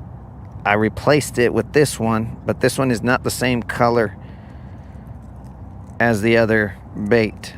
I replaced it with this one, but this one is not the same color as the other bait.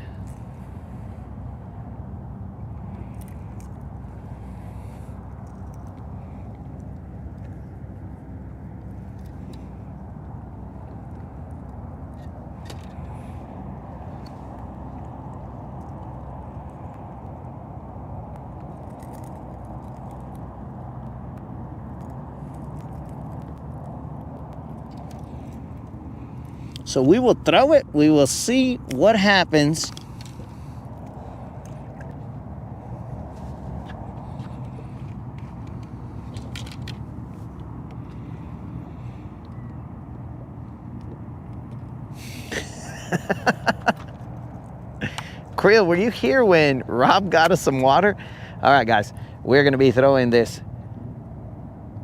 So we will throw it. We will see what happens. Creel, were you here when Rob got us some water? All right, guys, we're going to be throwing this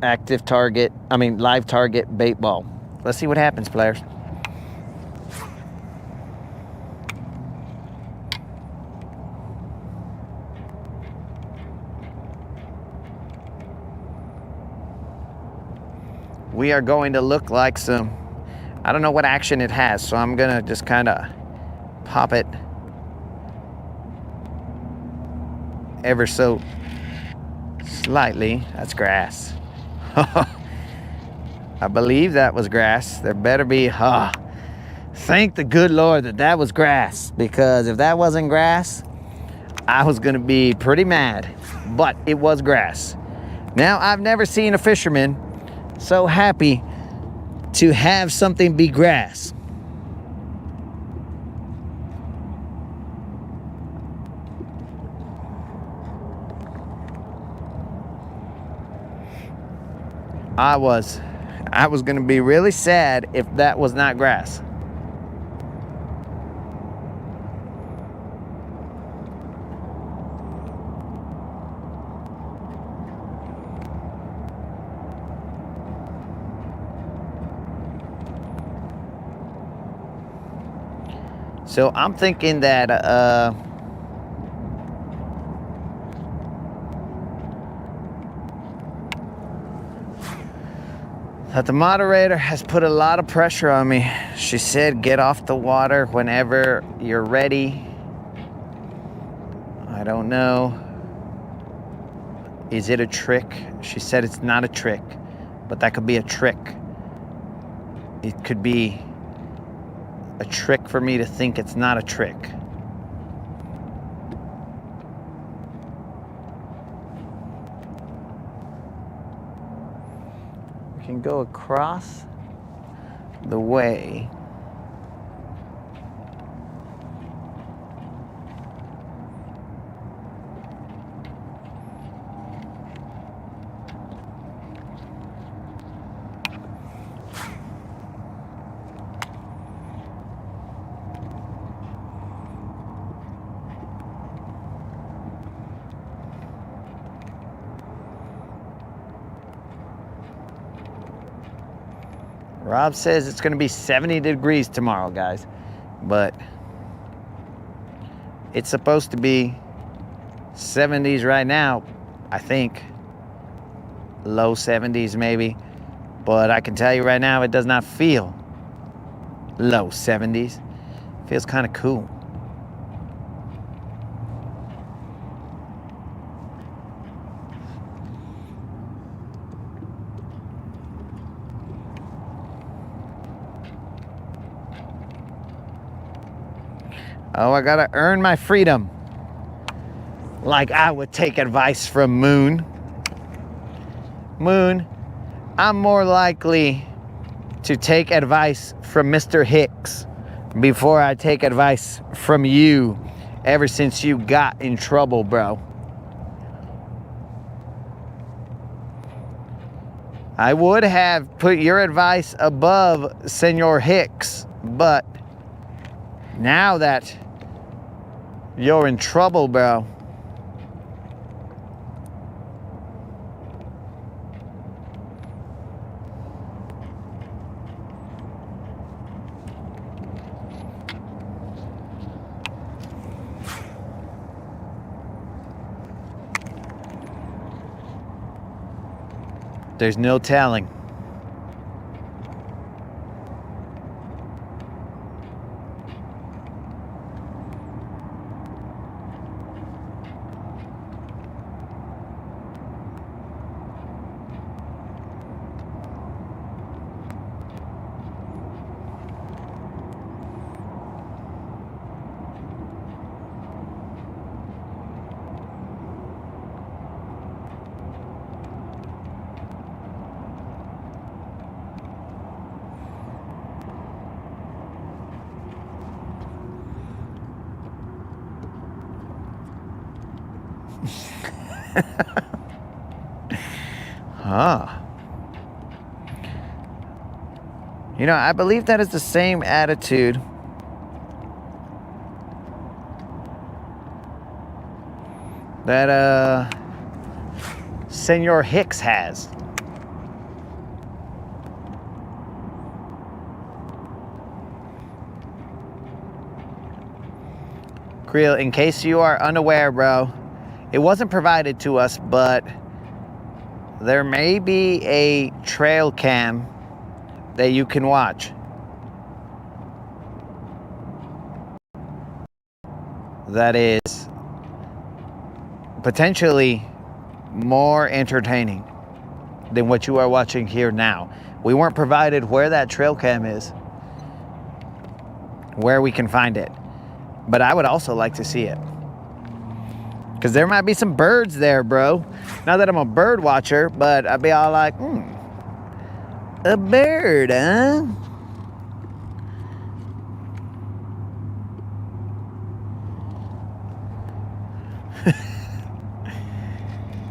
live target bait ball. Let's see what happens, players. We are going to look like some, I don't know what action it has, so I'm gonna just kind of pop it ever so slightly. That's grass. I believe that was grass. There better be, thank the good Lord that that was grass, because if that wasn't grass, I was gonna be pretty mad, but it was grass. Now, I've never seen a fisherman so happy to have something be grass. I was gonna be really sad if that was not grass. So I'm thinking that that the moderator has put a lot of pressure on me. She said, get off the water whenever you're ready. I don't know. Is it a trick? She said it's not a trick, but that could be a trick. It could be a trick for me to think it's not a trick. We can go across the way. Rob says it's going to be 70 degrees tomorrow, guys, but it's supposed to be 70s right now, I think. Low 70s maybe, but I can tell you right now it does not feel low 70s. It feels kind of cool. Oh, I gotta earn my freedom. Like I would take advice from Moon. Moon, I'm more likely to take advice from Mr. Hicks before I take advice from you ever since you got in trouble, bro. I would have put your advice above Senor Hicks, but now that you're in trouble, bro. There's no telling. Huh. You know, I believe that is the same attitude that Senor Hicks has. Creel, in case you are unaware, bro, it wasn't provided to us, but there may be a trail cam that you can watch. that is potentially more entertaining than what you are watching here now. We weren't provided where that trail cam is, where we can find it, but I would also like to see it, because there might be some birds there, bro. Not that I'm a bird watcher, but I'd be all like, a bird, huh?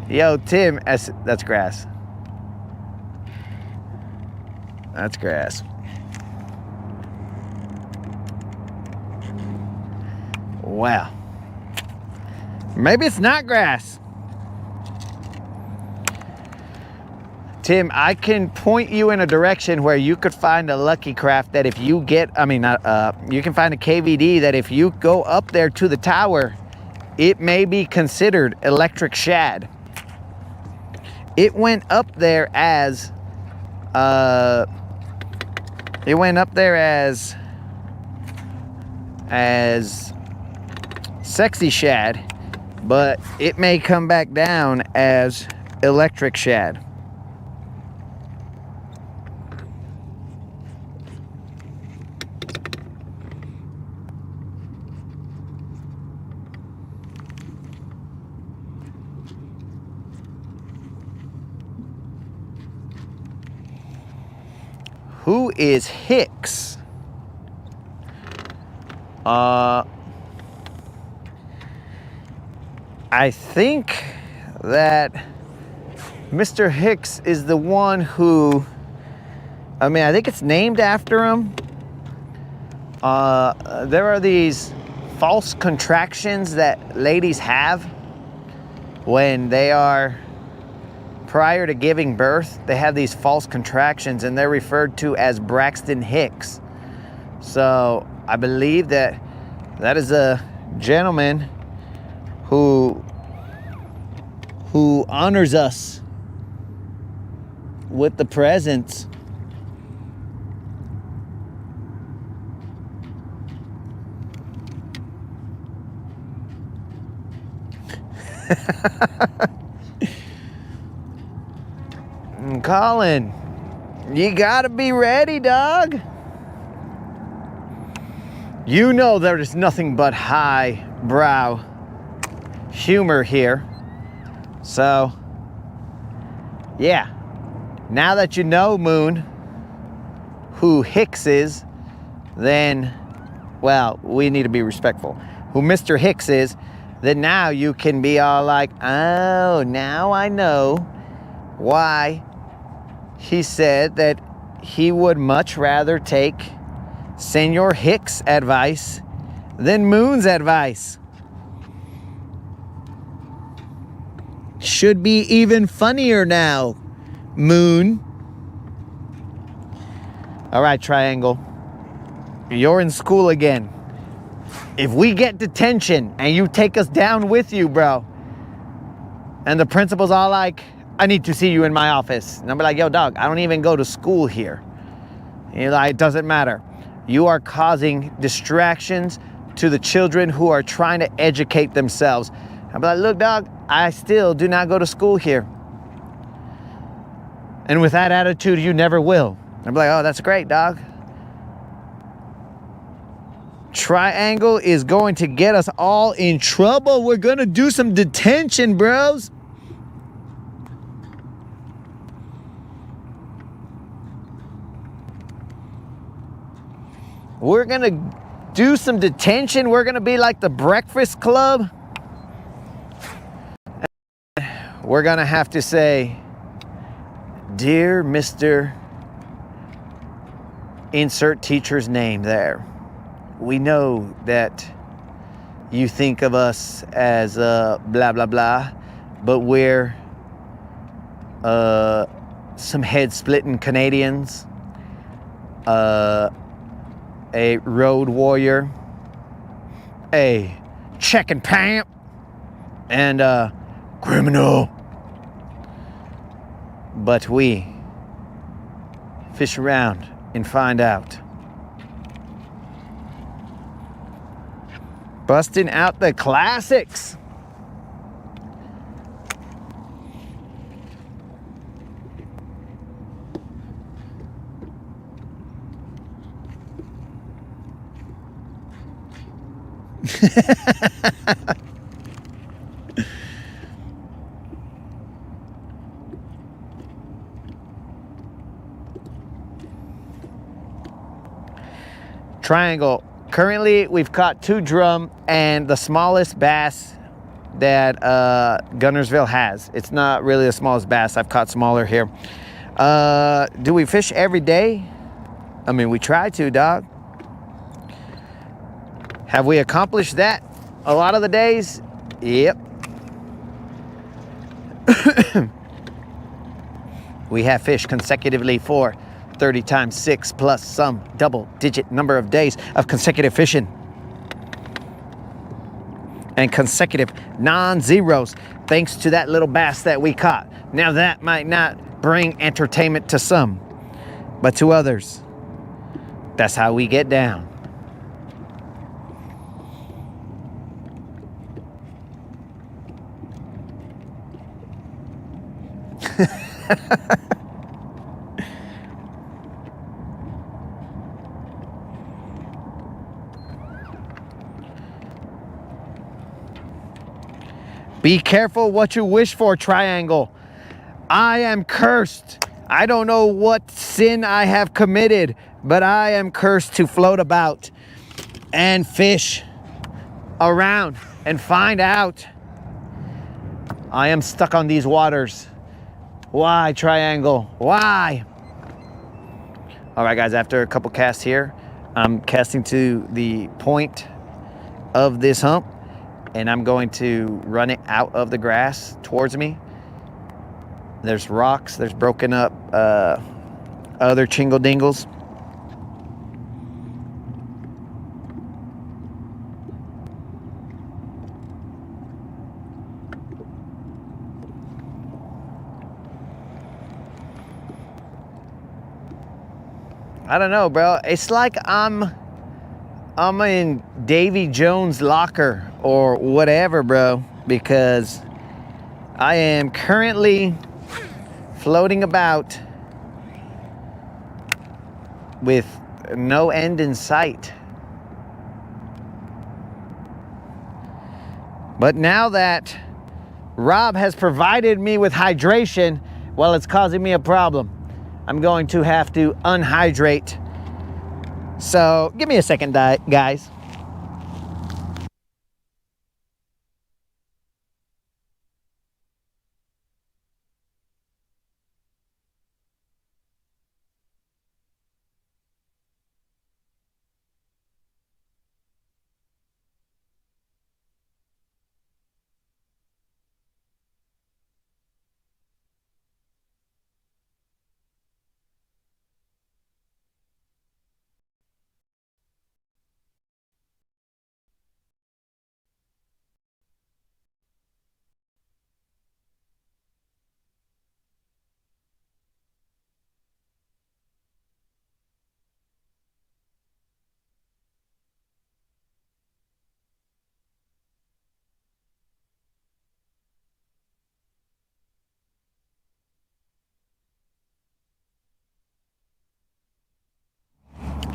Yo, Tim, that's grass. That's grass. Wow. Maybe it's not grass. Tim, I can point you in a direction where you could find a Lucky Craft that if you get, you can find a KVD that if you go up there to the tower, it may be considered electric shad. It went up there as, sexy shad, but it may come back down as electric shad. Who is Hicks? I think that Mr. Hicks is the one who, I think it's named after him. There are these false contractions that ladies have when they are prior to giving birth. They have these false contractions and they're referred to as Braxton Hicks. So I believe that is a gentleman who honors us with the presence. Colin, you gotta be ready, dog. You know there is nothing but highbrow humor here. So, yeah. Now that you know, Moon, who Hicks is, then, well, we need to be respectful. Who Mr. Hicks is, then now you can be all like, oh, now I know why he said that he would much rather take Senor Hicks' advice than Moon's advice. Should be even funnier now, Moon. All right, Triangle. You're in school again. If we get detention and you take us down with you, bro, and the principal's all like, I need to see you in my office. And I'm like, yo, dog, I don't even go to school here. And you're like, it doesn't matter. You are causing distractions to the children who are trying to educate themselves. I'm like, look, dog, I still do not go to school here. And with that attitude, you never will. I'm like, oh, that's great, dog. Triangle is going to get us all in trouble. We're going to do some detention, bros. We're going to do some detention. We're going to be like the Breakfast Club. We're going to have to say, dear Mr. Insert teacher's name there. We know that you think of us as blah, blah, blah, but we're some head-splitting Canadians, a road warrior, a checking pimp, and a criminal. But we fish around and find out. Busting out the classics. Triangle. Currently, we've caught 2 drum and the smallest bass that Guntersville has. It's not really the smallest bass. I've caught smaller here. Do we fish every day? I mean, we try to, dog. Have we accomplished that a lot of the days? Yep. We have fished consecutively for 30 times 6 plus some double-digit number of days of consecutive fishing. And consecutive non-zeros thanks to that little bass that we caught. Now that might not bring entertainment to some, but to others, that's how we get down. Be careful what you wish for, Triangle. I am cursed. I don't know what sin I have committed, but I am cursed to float about and fish around and find out. I am stuck on these waters. Why, Triangle? Why? All right, guys, after a couple casts here, I'm casting to the point of this hump, and I'm going to run it out of the grass towards me. There's rocks, there's broken up other chingle dingles. I don't know, bro. It's like I'm in Davy Jones' locker or whatever, bro, because I am currently floating about with no end in sight. But now that Rob has provided me with hydration, well, it's causing me a problem. I'm going to have to unhydrate. So give me a second, guys.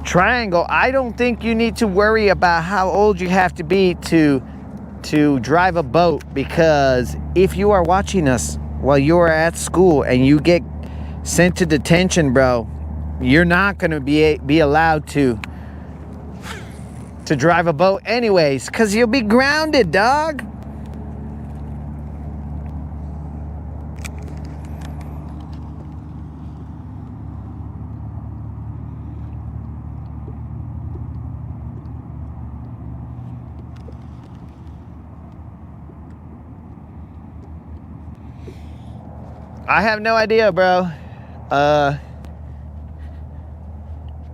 Triangle, I don't think you need to worry about how old you have to be to drive a boat, because if you are watching us while you are at school and you get sent to detention, bro, you're not going to be allowed to drive a boat anyways, because you'll be grounded, dog. I have no idea, bro.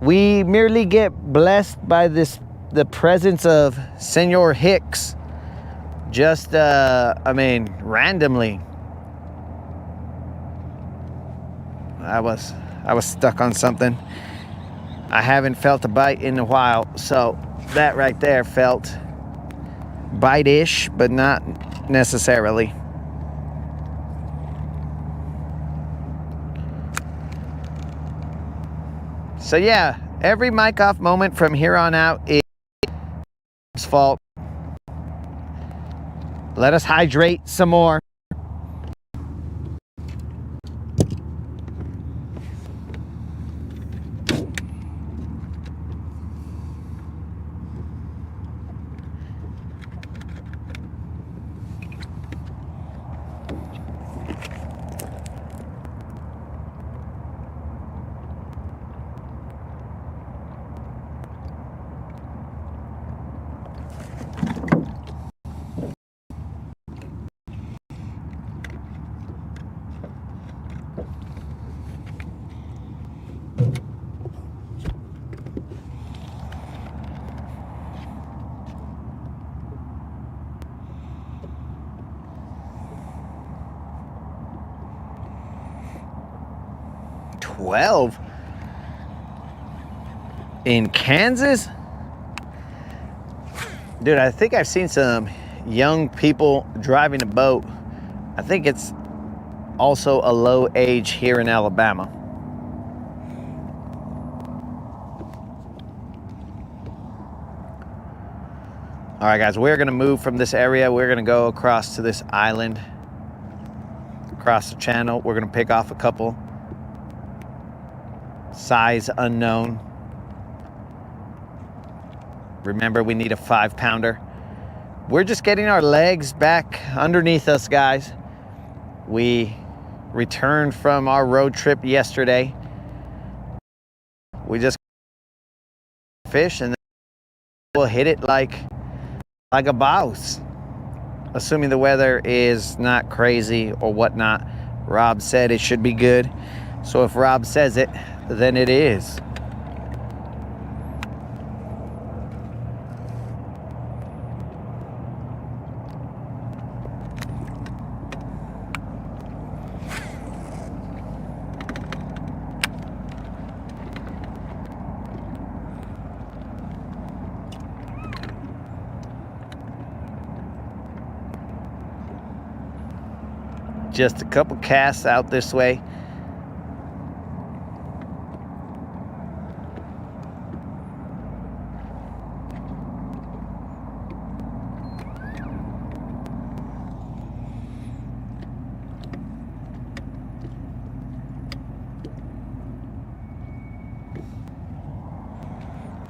We merely get blessed by the presence of Senor Hicks. Just, I mean, randomly. I was stuck on something. I haven't felt a bite in a while, so that right there felt bite-ish, but not necessarily. So yeah, every mic off moment from here on out is fault. Let us hydrate some more. In Kansas? Dude, I think I've seen some young people driving a boat. I think it's also a low age here in Alabama. All right, guys, we're gonna move from this area. We're gonna go across to this island, across the channel. We're gonna pick off a couple. Size unknown. Remember, we need a 5-pounder. We're just getting our legs back underneath us, guys. We returned from our road trip yesterday. We just fish and then we'll hit it like a boss. Assuming the weather is not crazy or whatnot. Rob said it should be good. So if Rob says it, then it is. Just a couple casts out this way.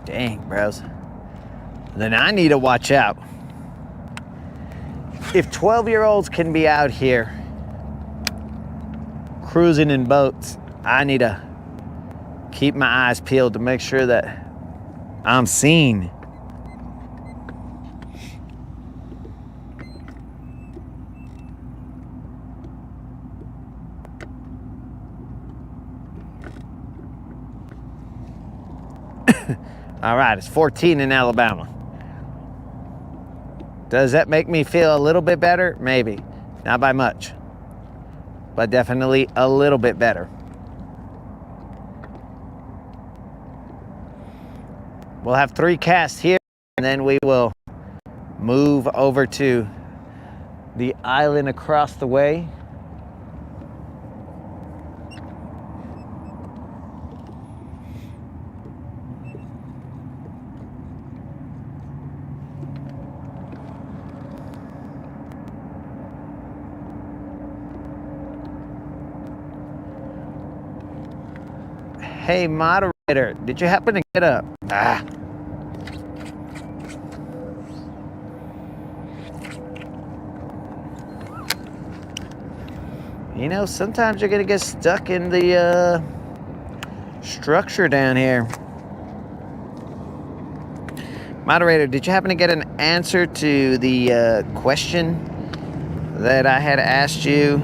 Dang, bros. Then I need to watch out. If 12-year-olds can be out here cruising in boats, I need to keep my eyes peeled to make sure that I'm seen. All right, it's 14 in Alabama. Does that make me feel a little bit better? Maybe. Not by much, but definitely a little bit better. We'll have 3 casts here, and then we will move over to the island across the way. Hey, moderator, did you happen to get up? You know, sometimes you're gonna get stuck in the structure down here. Moderator, did you happen to get an answer to the question that I had asked you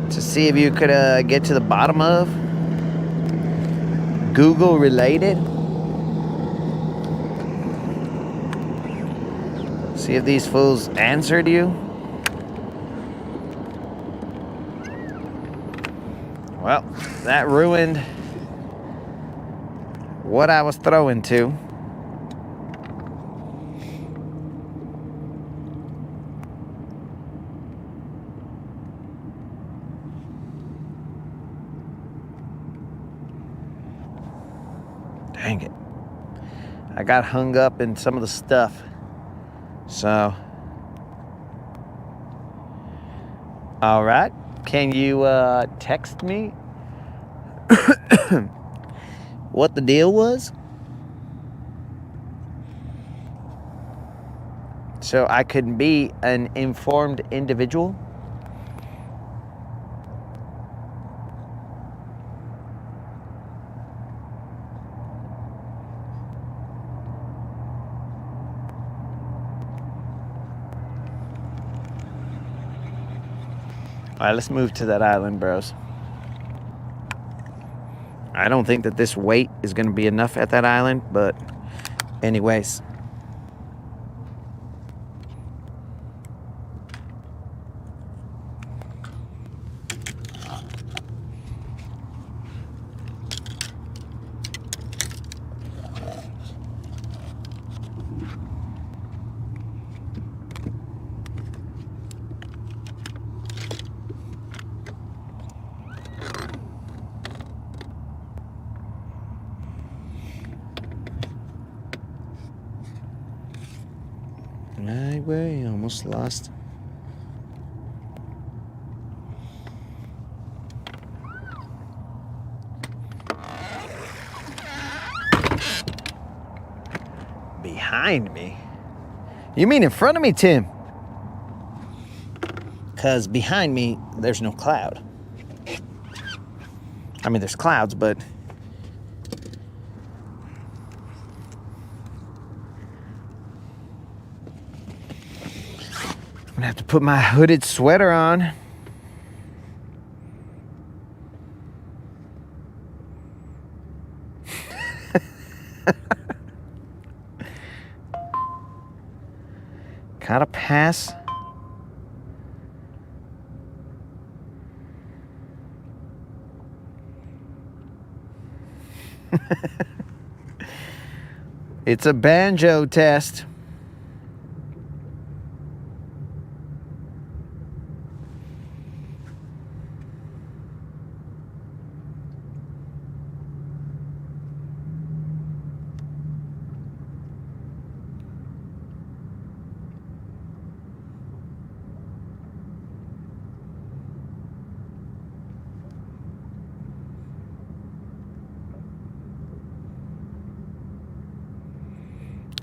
to see if you could get to the bottom of? Google related? See if these fools answered you. Well, that ruined what I was throwing to. Dang it. I got hung up in some of the stuff. So. All right. Can you text me what the deal was? So I could be an informed individual? All right, let's move to that island, bros. I don't think that this weight is going to be enough at that island, but anyways. Highway, almost lost. Behind me? You mean in front of me, Tim? Because behind me, there's no cloud. I mean, there's clouds, but... I'm gonna have to put my hooded sweater on. Gotta pass. It's a banjo test.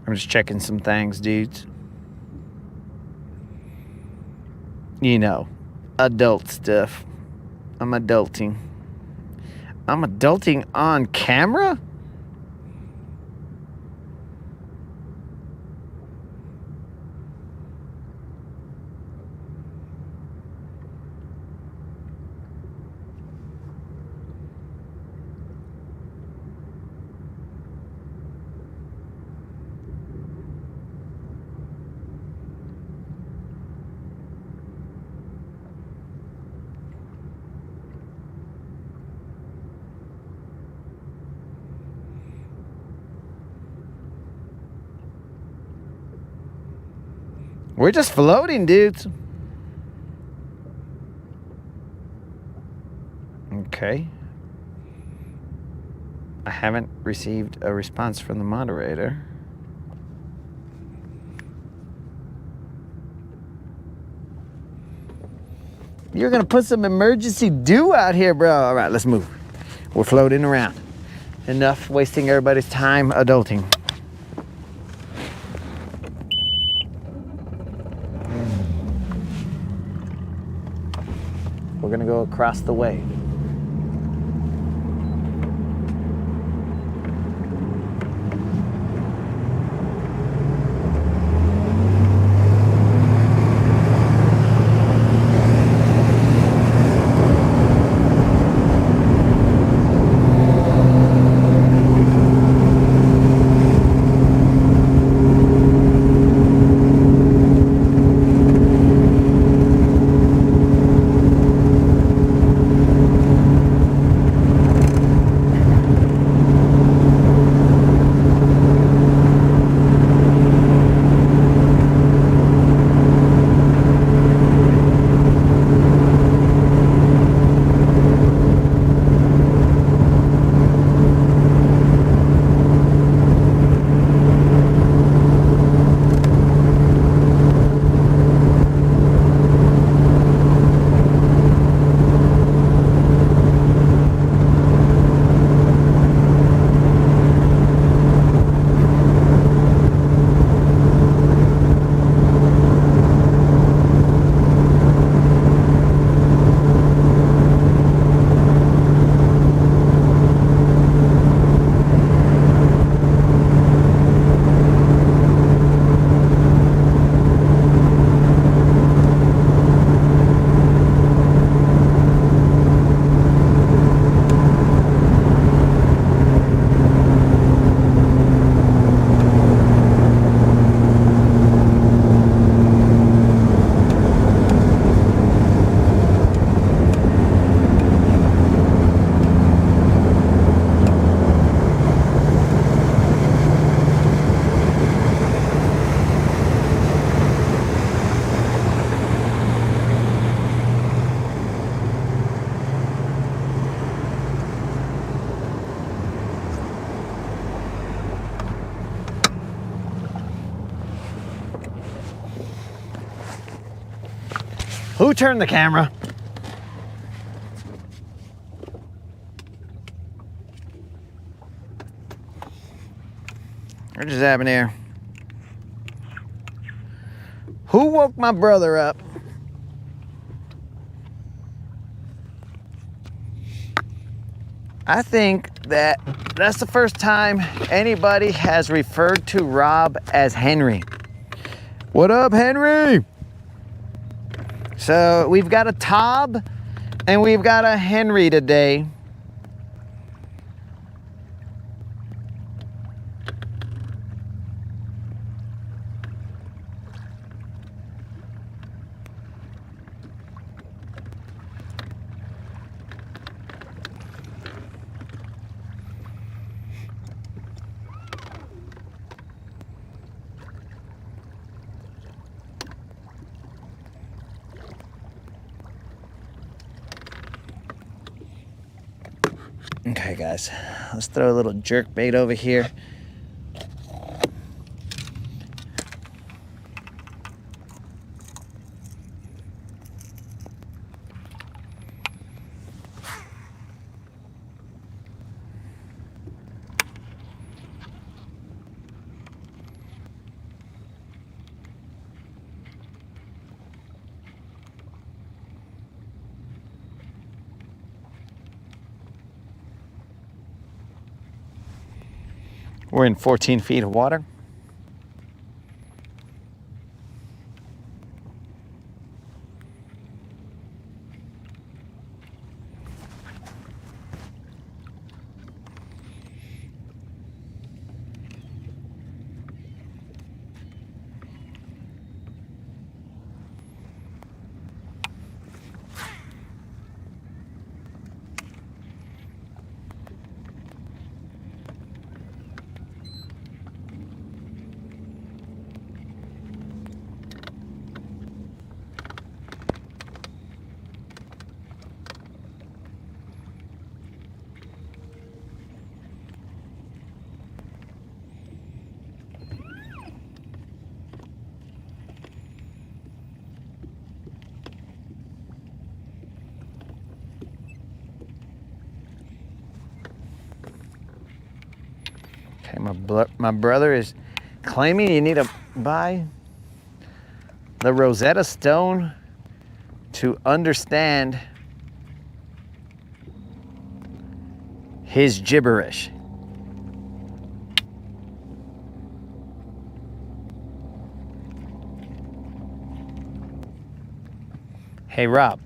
I'm just checking some things, dudes. You know, adult stuff. I'm adulting. I'm adulting on camera? We're just floating, dudes. Okay. I haven't received a response from the moderator. You're gonna put some emergency dew out here, bro. All right, let's move. We're floating around. Enough wasting everybody's time adulting. We're gonna go across the way. Who turned the camera? What just happened here? Who woke my brother up? I think that's the first time anybody has referred to Rob as Henry. What up, Henry? So we've got a Tob and we've got a Henry today. Okay, guys, let's throw a little jerk bait over here. We're in 14 feet of water. Okay, my brother is claiming you need to buy the Rosetta Stone to understand his gibberish. Hey Rob,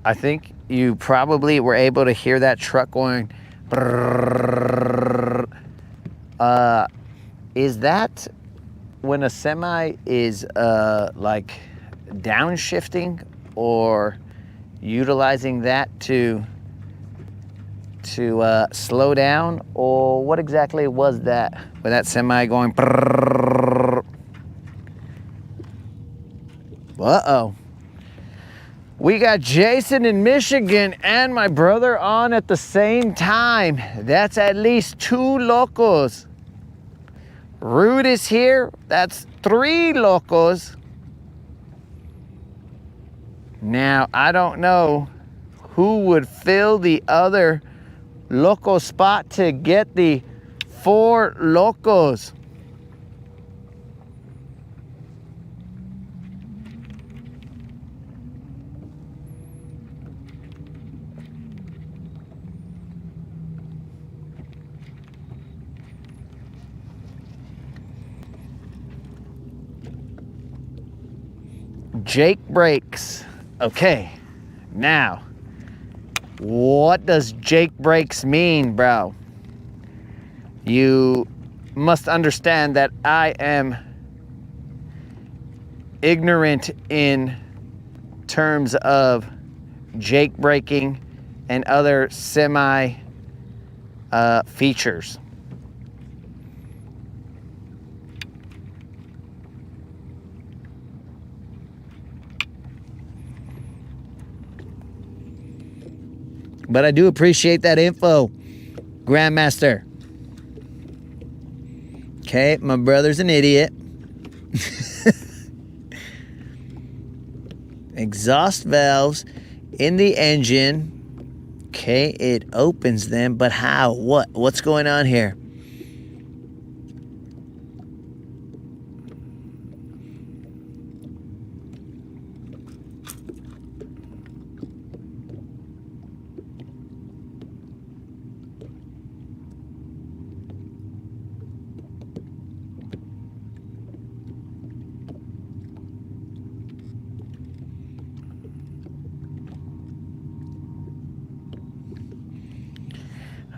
I think you probably were able to hear that truck going brrrr. Is that when a semi is like downshifting or utilizing that to slow down, or what exactly was that with that semi going brrrr? Uh-oh. We got Jason in Michigan and my brother on at the same time. That's at least 2 locals. Rude is here. That's 3 locals. Now, I don't know who would fill the other local spot to get the 4 locals. Jake Breaks. Okay, now, what does Jake Breaks mean, bro? You must understand that I am ignorant in terms of Jake breaking and other semi features. But I do appreciate that info, Grandmaster. Okay, my brother's an idiot. exhaust valves in the engine. Okay, it opens them, but how? What's going on here?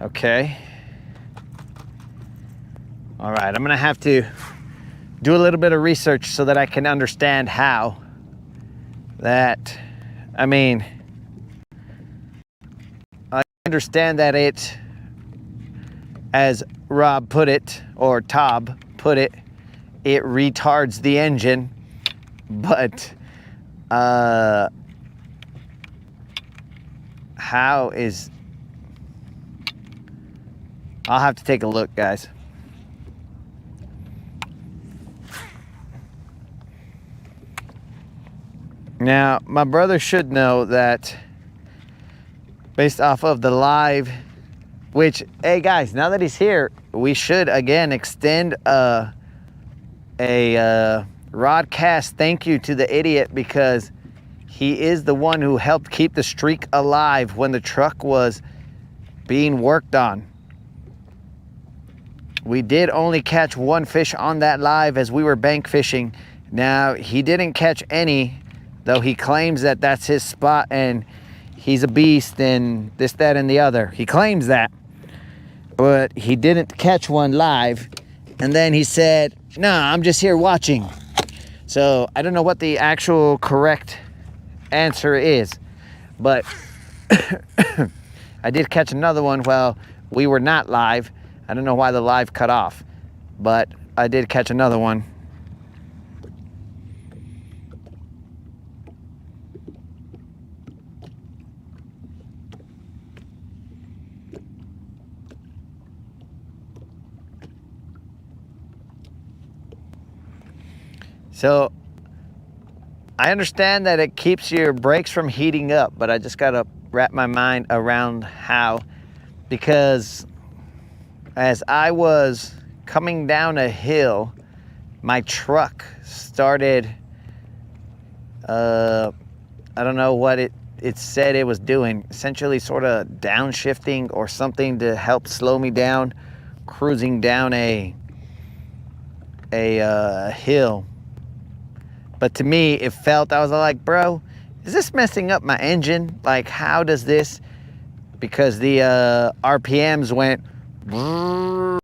Okay. All right, I'm gonna have to do a little bit of research so that I can understand how that, I mean, I understand that it, as Rob put it, or Tob put it, it retards the engine, but how is, I'll have to take a look, guys. Now, my brother should know that based off of the live, which, hey guys, now that he's here, we should again extend a Rodcast thank you to the idiot, because he is the one who helped keep the streak alive when the truck was being worked on. We did only catch one fish on that live as we were bank fishing. Now, he didn't catch any, though he claims that that's his spot and he's a beast and this, that, and the other. He claims that, but he didn't catch one live. And then he said, nah, I'm just here watching. So I don't know what the actual correct answer is, but I did catch another one while we were not live. I don't know why the live cut off, but I did catch another one. So I understand that it keeps your brakes from heating up, but I just gotta wrap my mind around how, because as I was coming down a hill, my truck started, I don't know what it said it was doing, essentially sort of downshifting or something to help slow me down, cruising down a hill. But to me, it felt, I was like, bro, is this messing up my engine? Like, how does this, because the RPMs went, I'm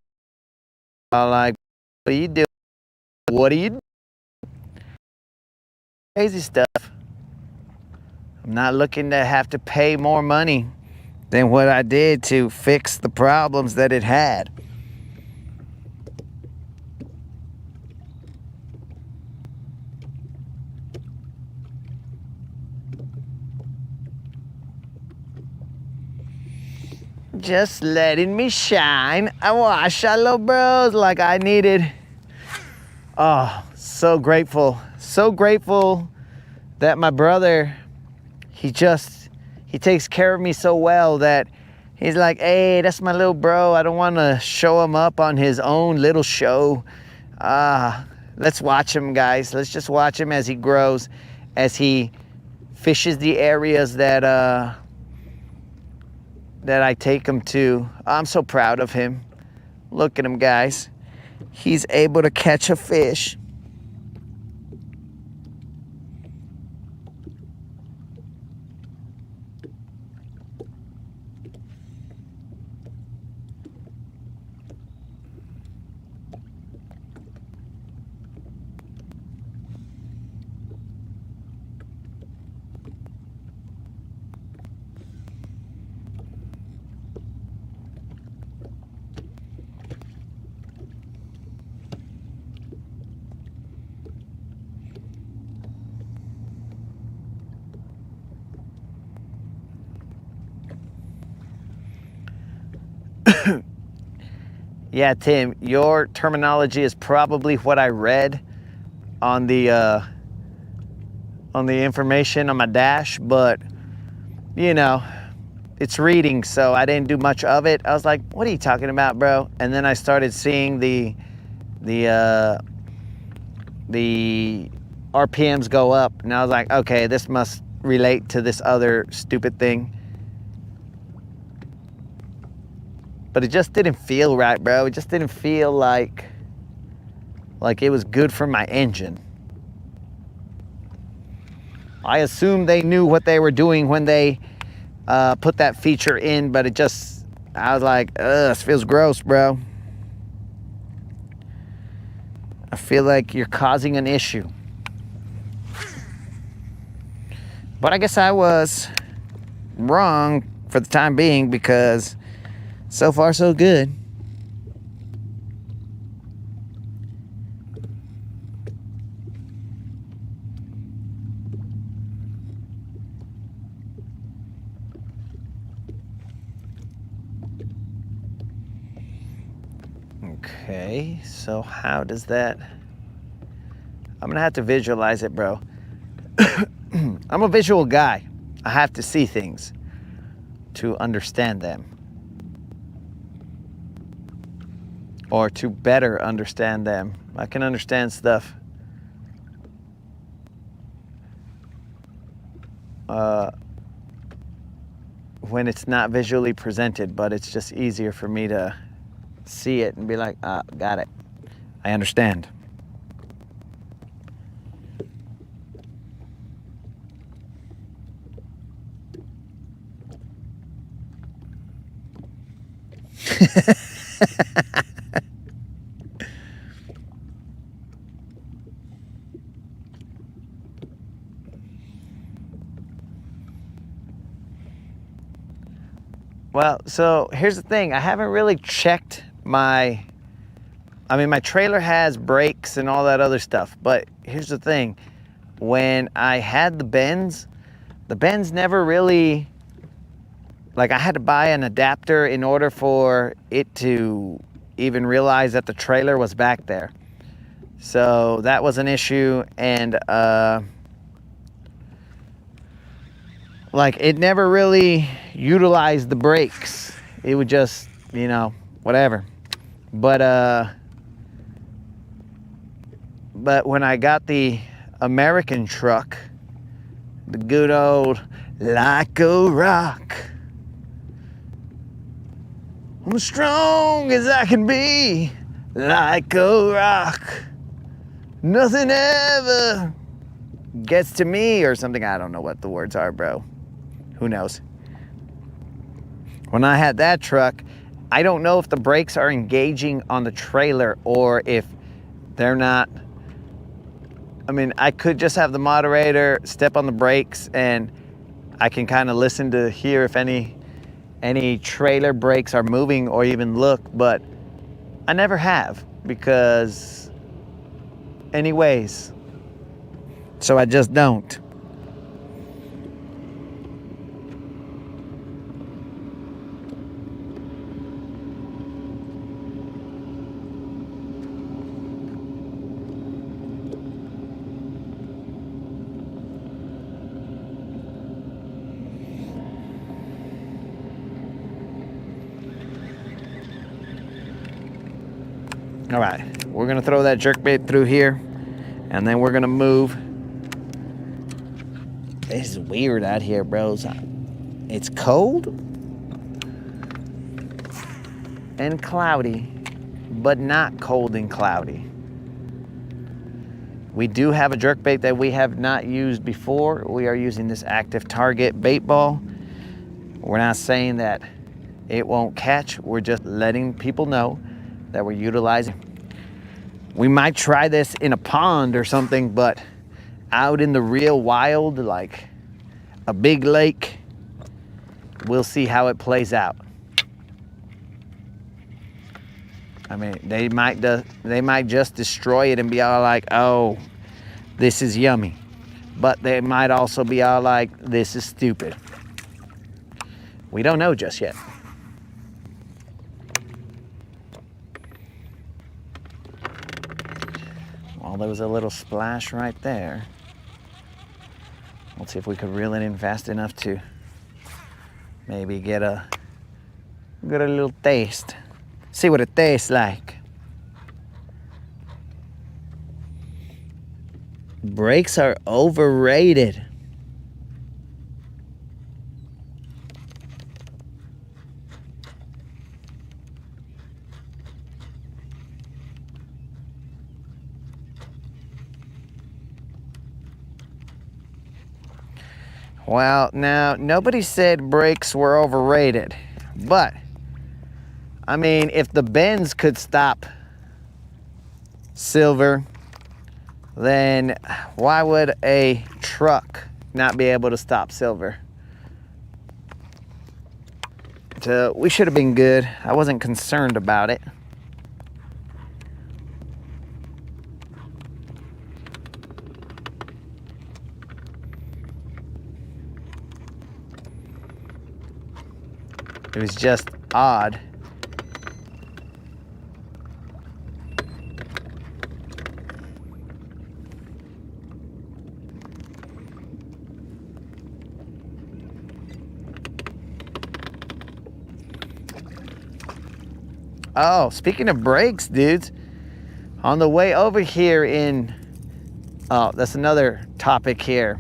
like, what are you doing? What are you doing? Crazy stuff. I'm not looking to have to pay more money than what I did to fix the problems that it had. Just letting me shine. I wash our little bros like I needed. Oh, so grateful. So grateful that my brother, he takes care of me so well that he's like, hey, that's my little bro. I don't want to show him up on his own little show. Let's watch him, guys. Let's just watch him as he grows, as he fishes the areas that I take him to. I'm so proud of him. Look at him, guys. He's able to catch a fish. Yeah, Tim, your terminology is probably what I read on the on the information on my dash, but you know, it's reading, so I didn't do much of it. I was like, what are you talking about, bro? And then I started seeing the RPMs go up, and I was like, okay, this must relate to this other stupid thing. But it just didn't feel right, bro. It just didn't feel like it was good for my engine. I assumed they knew what they were doing when they put that feature in, but I was like, ugh, this feels gross, bro. I feel like you're causing an issue. But I guess I was wrong for the time being, because so far so good. Okay, so how does that... I'm gonna have to visualize it, bro. I'm a visual guy. I have to see things to understand them, or to better understand them. I can understand stuff when it's not visually presented, but it's just easier for me to see it and be like, ah, got it. I understand. Well, so here's the thing. I haven't really checked my trailer has brakes and all that other stuff, but here's the thing. When I had the Benz never really, like, I had to buy an adapter in order for it to even realize that the trailer was back there. So that was an issue, and like, it never really utilized the brakes. It would just, you know, whatever. But when I got the American truck, the good old like a rock, I'm as strong as I can be, like a rock, nothing ever gets to me, or something. I don't know what the words are, bro. Who knows? When I had that truck, I don't know if the brakes are engaging on the trailer or if they're not. I mean, I could just have the moderator step on the brakes and I can kind of listen to hear if any trailer brakes are moving or even look, but I never have, because anyways, so I just don't. All right, we're gonna throw that jerkbait through here, and then we're gonna move. This is weird out here, bros. It's cold and cloudy, but not cold and cloudy. We do have a jerkbait that we have not used before. We are using this active target bait ball. We're not saying that it won't catch. We're just letting people know that we're utilizing. We might try this in a pond or something, but out in the real wild, like a big lake, we'll see how it plays out. I mean, they might just destroy it and be all like, oh, this is yummy. But they might also be all like, this is stupid. We don't know just yet. Well, there was a little splash right there. Let's see if we could reel it in fast enough to maybe get a little taste. See what it tastes like. Brakes are overrated. Well, now, nobody said brakes were overrated, but, I mean, if the Benz could stop Silver, then why would a truck not be able to stop Silver? So, we should have been good. I wasn't concerned about it. It was just odd. Oh, speaking of brakes, dudes, on the way over here oh, that's another topic here.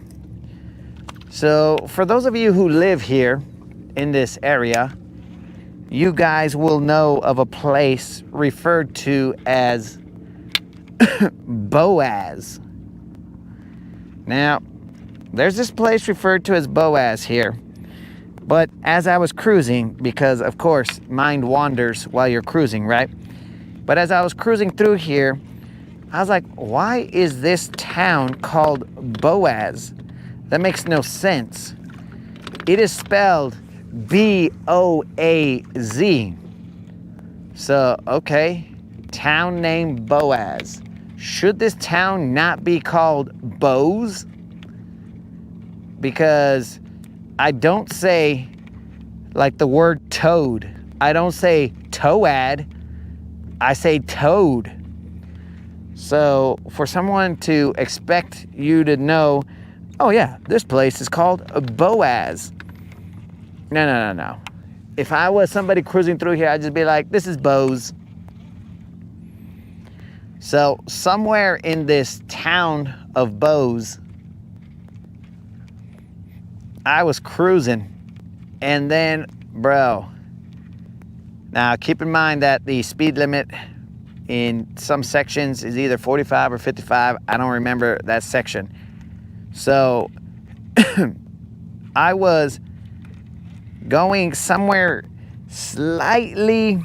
So for those of you who live here in this area, you guys will know of a place referred to as Boaz. Now, there's this place referred to as Boaz here. But as I was cruising, because of course, mind wanders while you're cruising, right? But as I was cruising through here, I was like, why is this town called Boaz? That makes no sense. It is spelled B-O-A-Z. So, okay, town named Boaz. Should this town not be called Bose? Because I don't say like the word toad. I don't say toad. I say toad. So for someone to expect you to know, oh yeah, this place is called Boaz. No. If I was somebody cruising through here, I'd just be like, this is Bose. So somewhere in this town of Bose, I was cruising, and then, bro, now keep in mind that the speed limit in some sections is either 45 or 55. I don't remember that section. So I was going somewhere slightly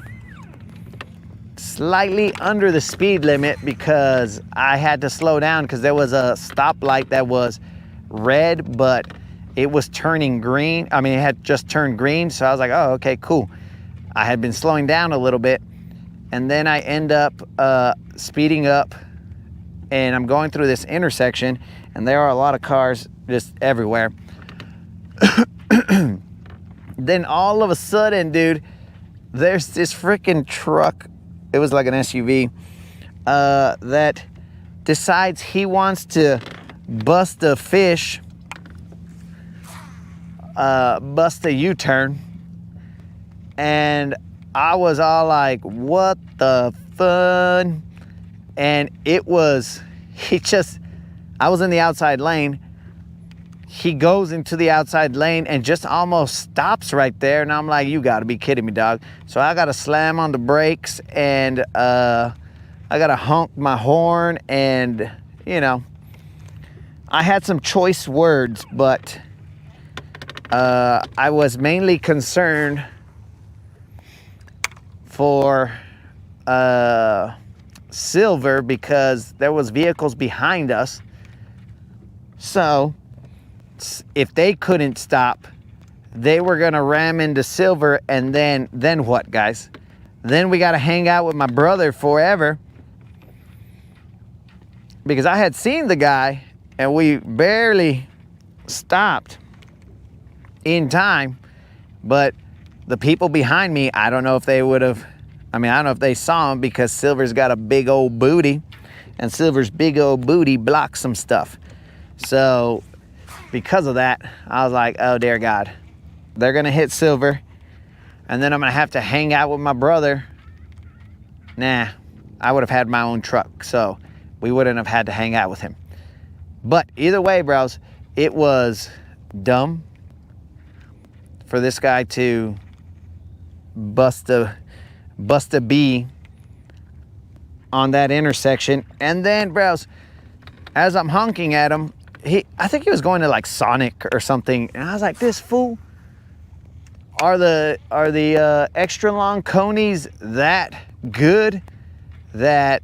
under the speed limit because I had to slow down because there was a stoplight that was red, but it was turning green. I mean, it had just turned green. So I was like, oh, okay, cool. I had been slowing down a little bit, and then I end up speeding up, and I'm going through this intersection, and there are a lot of cars just everywhere. Then all of a sudden, dude, there's this freaking truck. It was like an SUV that decides he wants to bust a fish, bust a U-turn. And I was all like, what the fun? And it was, I was in the outside lane. He goes into the outside lane and just almost stops right there. And I'm like, you gotta be kidding me, dog. So I gotta slam on the brakes, and I gotta honk my horn, and you know, I had some choice words, but I was mainly concerned for Silver because there was vehicles behind us. So if they couldn't stop, they were gonna ram into Silver, and then what, guys? Then we gotta hang out with my brother forever, because I had seen the guy and we barely stopped in time. But the people behind me, I don't know if they would have, I don't know if they saw him, because Silver's got a big old booty, and Silver's big old booty blocks some stuff. So because of that, I was like, oh dear God, they're gonna hit silver, and then I'm gonna have to hang out with my brother. Nah, I would have had my own truck, so we wouldn't have had to hang out with him. But either way, bros, it was dumb for this guy to bust a bee on that intersection. And then, bros, as I'm honking at him, I think he was going to like Sonic or something, and I was like, this fool, are the extra long conies that good that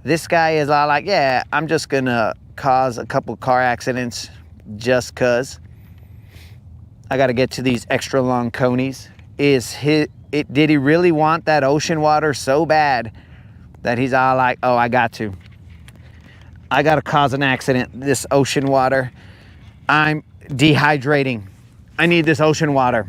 this guy is all like, yeah, I'm just gonna cause a couple car accidents just cause I got to get to these extra long conies? Did he really want that ocean water so bad that he's all like, oh, I got to cause an accident, this ocean water, I'm dehydrating, I need this ocean water.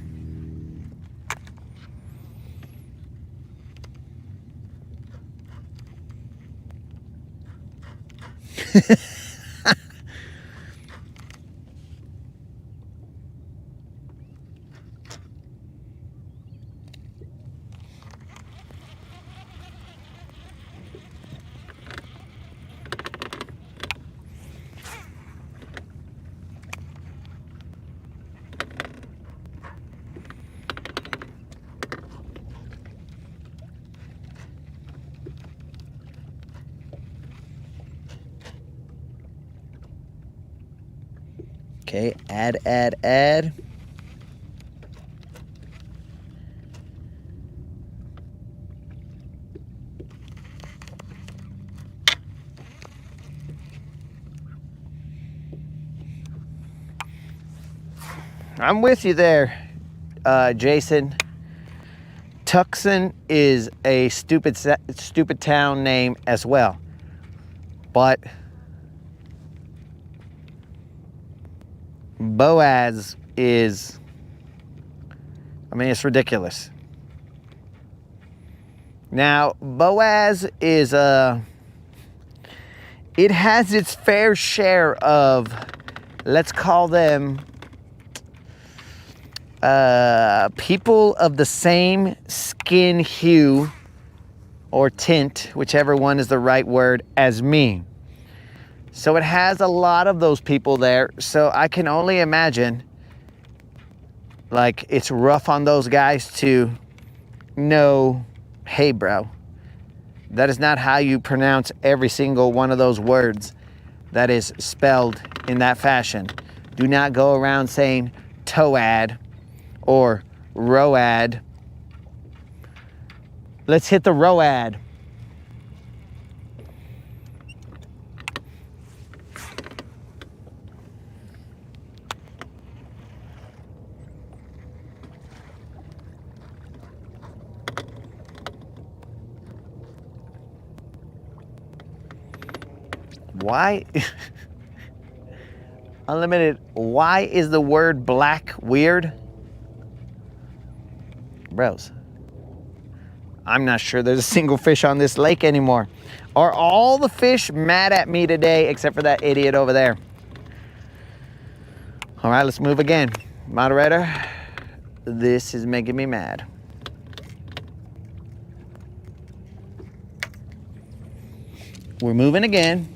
Okay, add. I'm with you there, Jason. Tucson is a stupid town name as well, but Boaz is, I mean, it's ridiculous. Now, Boaz is it has its fair share of, let's call them, people of the same skin hue or tint, whichever one is the right word, as me. So it has a lot of those people there. So I can only imagine, like, it's rough on those guys to know, hey, bro, that is not how you pronounce every single one of those words that is spelled in that fashion. Do not go around saying toad or road. Let's hit the road. Why? Unlimited, why is the word black weird? Bros, I'm not sure there's a single fish on this lake anymore. Are all the fish mad at me today except for that idiot over there? All right, let's move again. Moderator, this is making me mad. We're moving again.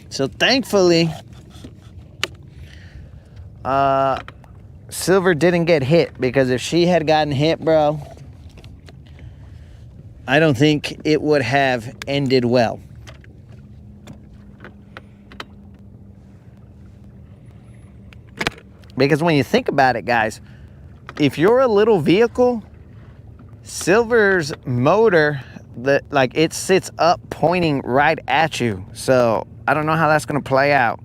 So thankfully, Silver didn't get hit, because if she had gotten hit, bro, I don't think it would have ended well. Because when you think about it, guys, if you're a little vehicle, Silver's motor, it sits up pointing right at you. So I don't know how that's going to play out.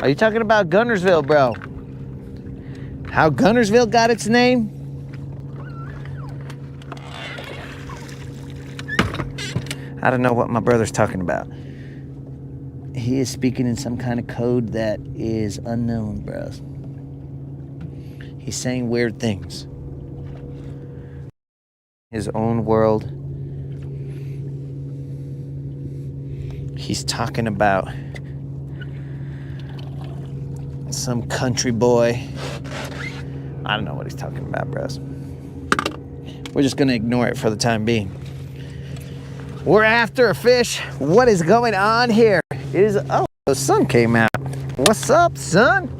Are you talking about Guntersville, bro? How Guntersville got its name? I don't know what my brother's talking about. He is speaking in some kind of code that is unknown, bro. He's saying weird things. His own world. He's talking about some country boy. I don't know what he's talking about, bros. We're just gonna ignore it for the time being. We're after a fish. What is going on here? It is, oh, the sun came out. What's up, son?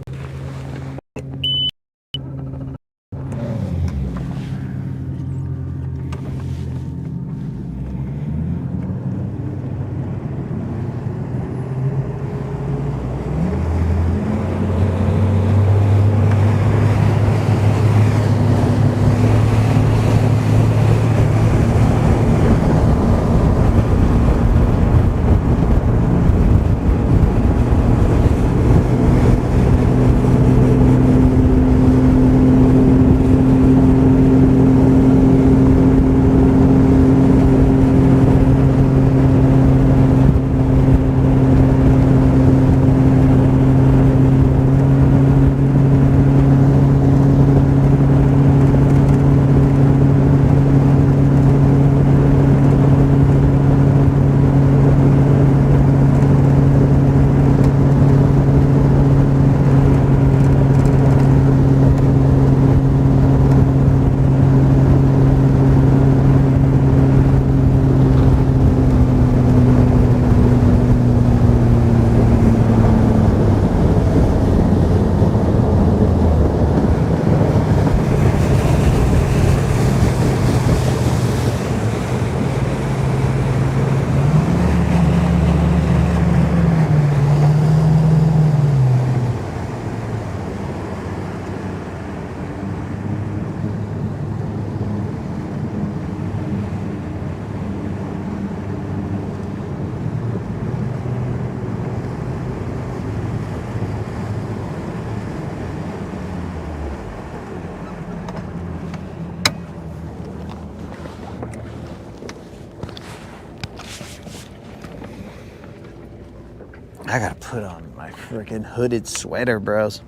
I gotta put on my freaking hooded sweater, bros.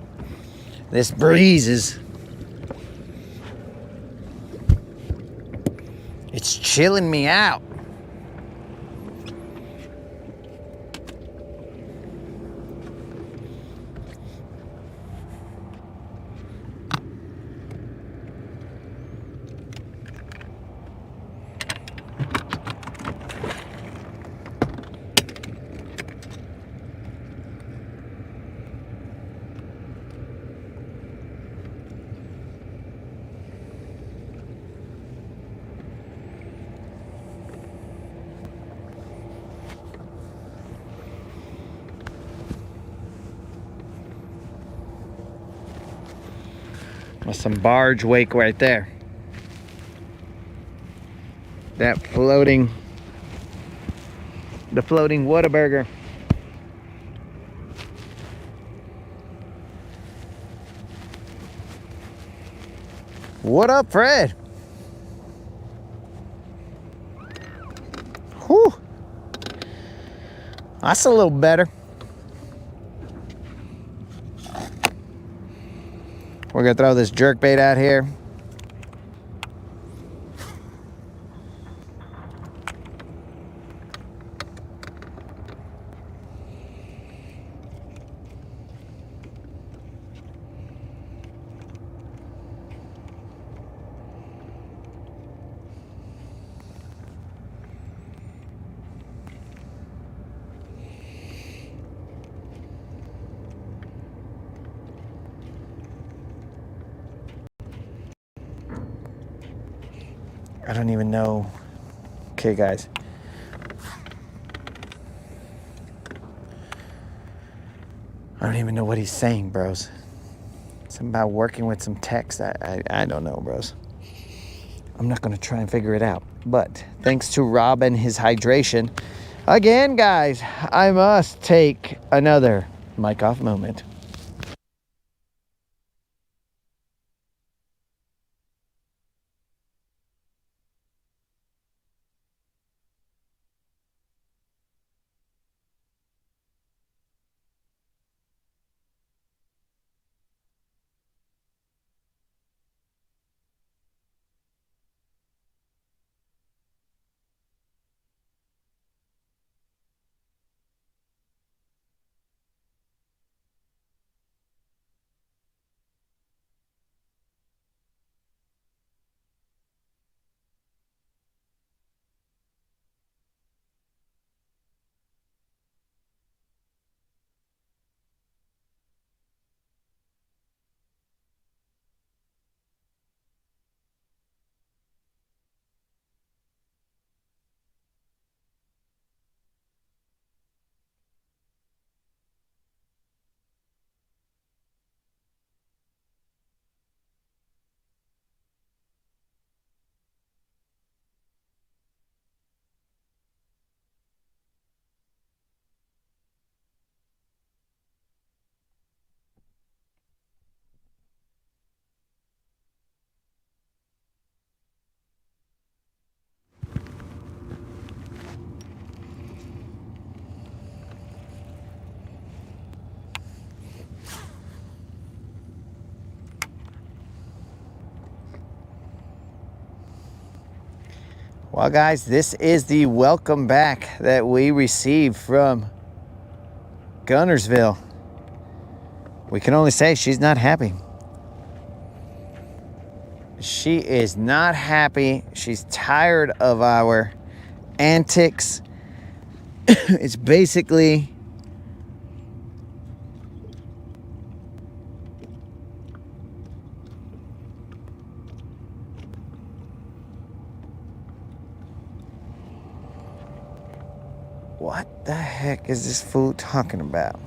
This breeze is... it's chilling me out. With some barge wake right there. That floating, the floating Whataburger. What up, Fred? Whew. That's a little better. We're gonna throw this jerkbait out here. I don't even know. Okay, guys. I don't even know what he's saying, bros. Something about working with some text. I don't know, bros. I'm not going to try and figure it out. But thanks to Rob and his hydration. Again, guys, I must take another mic off moment. Well, guys, this is the welcome back that we received from Guntersville. We can only say she's not happy. She is not happy. She's tired of our antics. It's basically what the heck is this fool talking about?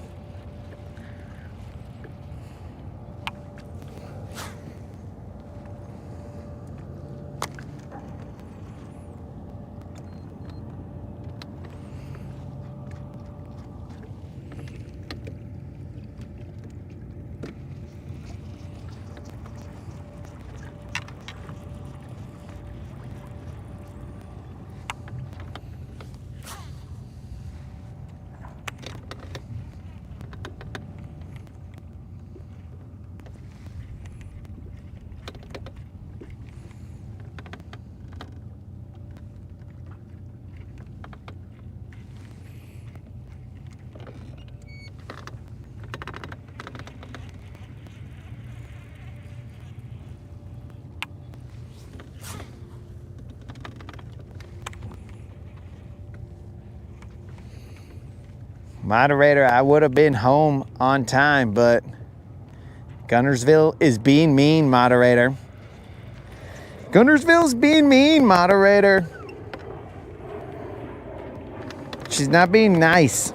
Moderator, I would have been home on time, but Guntersville is being mean, moderator. Guntersville's being mean, moderator. She's not being nice.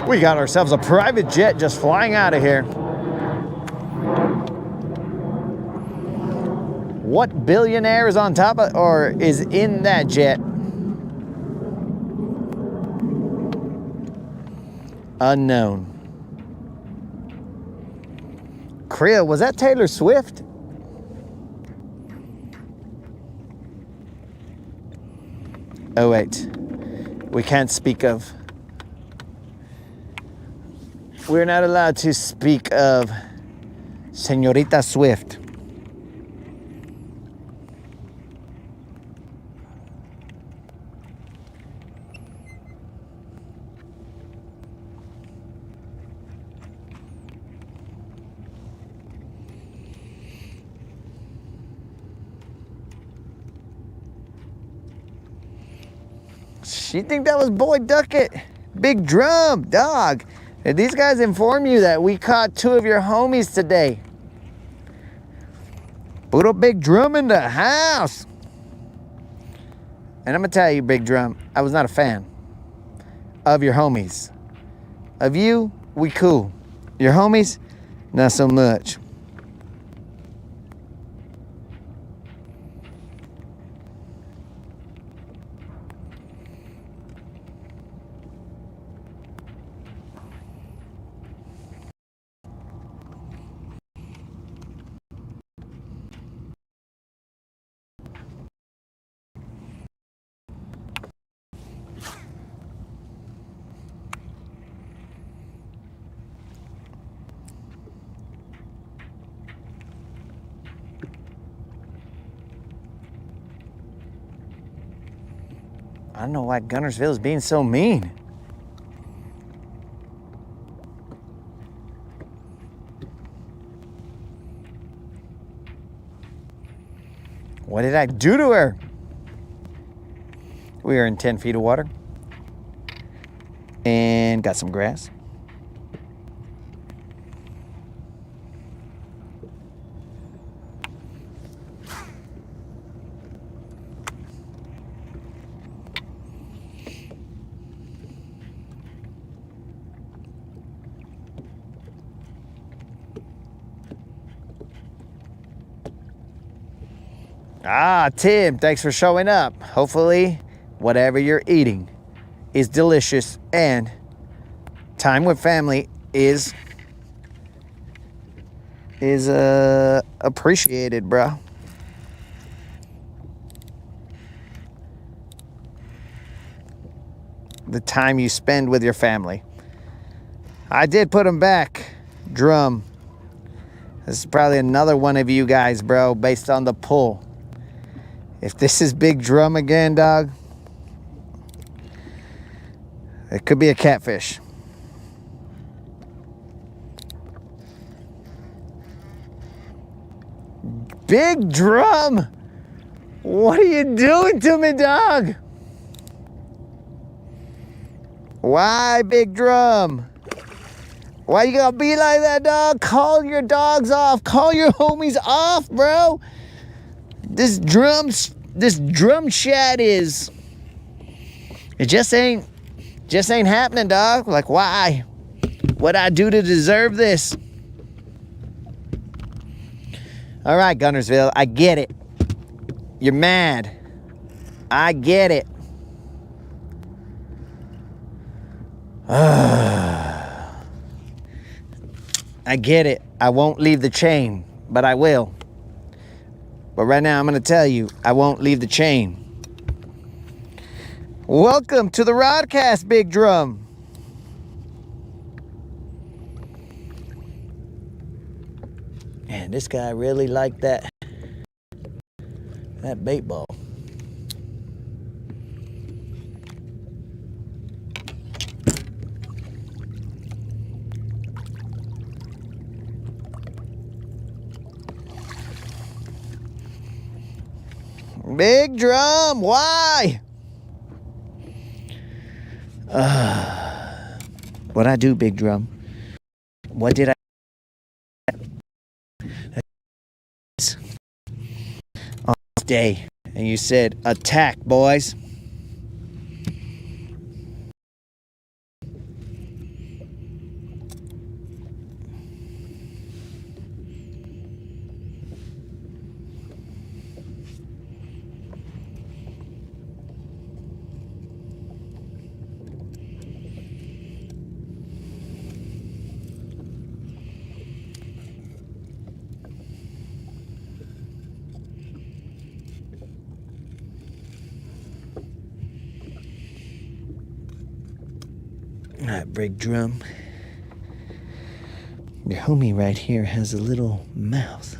We got ourselves a private jet just flying out of here. What billionaire is on top of or is in that jet? Unknown. Kriya, was that Taylor Swift? Oh wait, we can't speak of. We're not allowed to speak of Señorita Swift. You think that was Boy Duckett? Big Drum, dog. Did these guys inform you that we caught 2 of your homies today? Put a Big Drum in the house. And I'm gonna tell you, Big Drum, I was not a fan of your homies. Of you, we cool. Your homies, not so much. I don't know why Guntersville is being so mean. What did I do to her? We are in 10 feet of water. And got some grass. Ah, Tim, thanks for showing up. Hopefully, whatever you're eating is delicious and time with family is appreciated, bro. The time you spend with your family. I did put him back. Drum. This is probably another one of you guys, bro, based on the pull. If this is Big Drum again, dog, it could be a catfish. Big Drum! What are you doing to me, dog? Why, Big Drum? Why you gotta be like that, dog? Call your dogs off. Call your homies off, bro. This drum chat is, it just ain't happening, dog. Like, why? What'd I do to deserve this? All right, Guntersville, I get it. You're mad. I get it. I get it. I won't leave the chain, but I will. But right now, I'm going to tell you, I won't leave the chain. Welcome to the Rodcast, Big Drum. Man, this guy really liked that bait ball. Big Drum, why? What'd I do, Big Drum? What did I... On this day, and you said, attack, boys. All right, Big Drum. Your homie right here has a little mouth.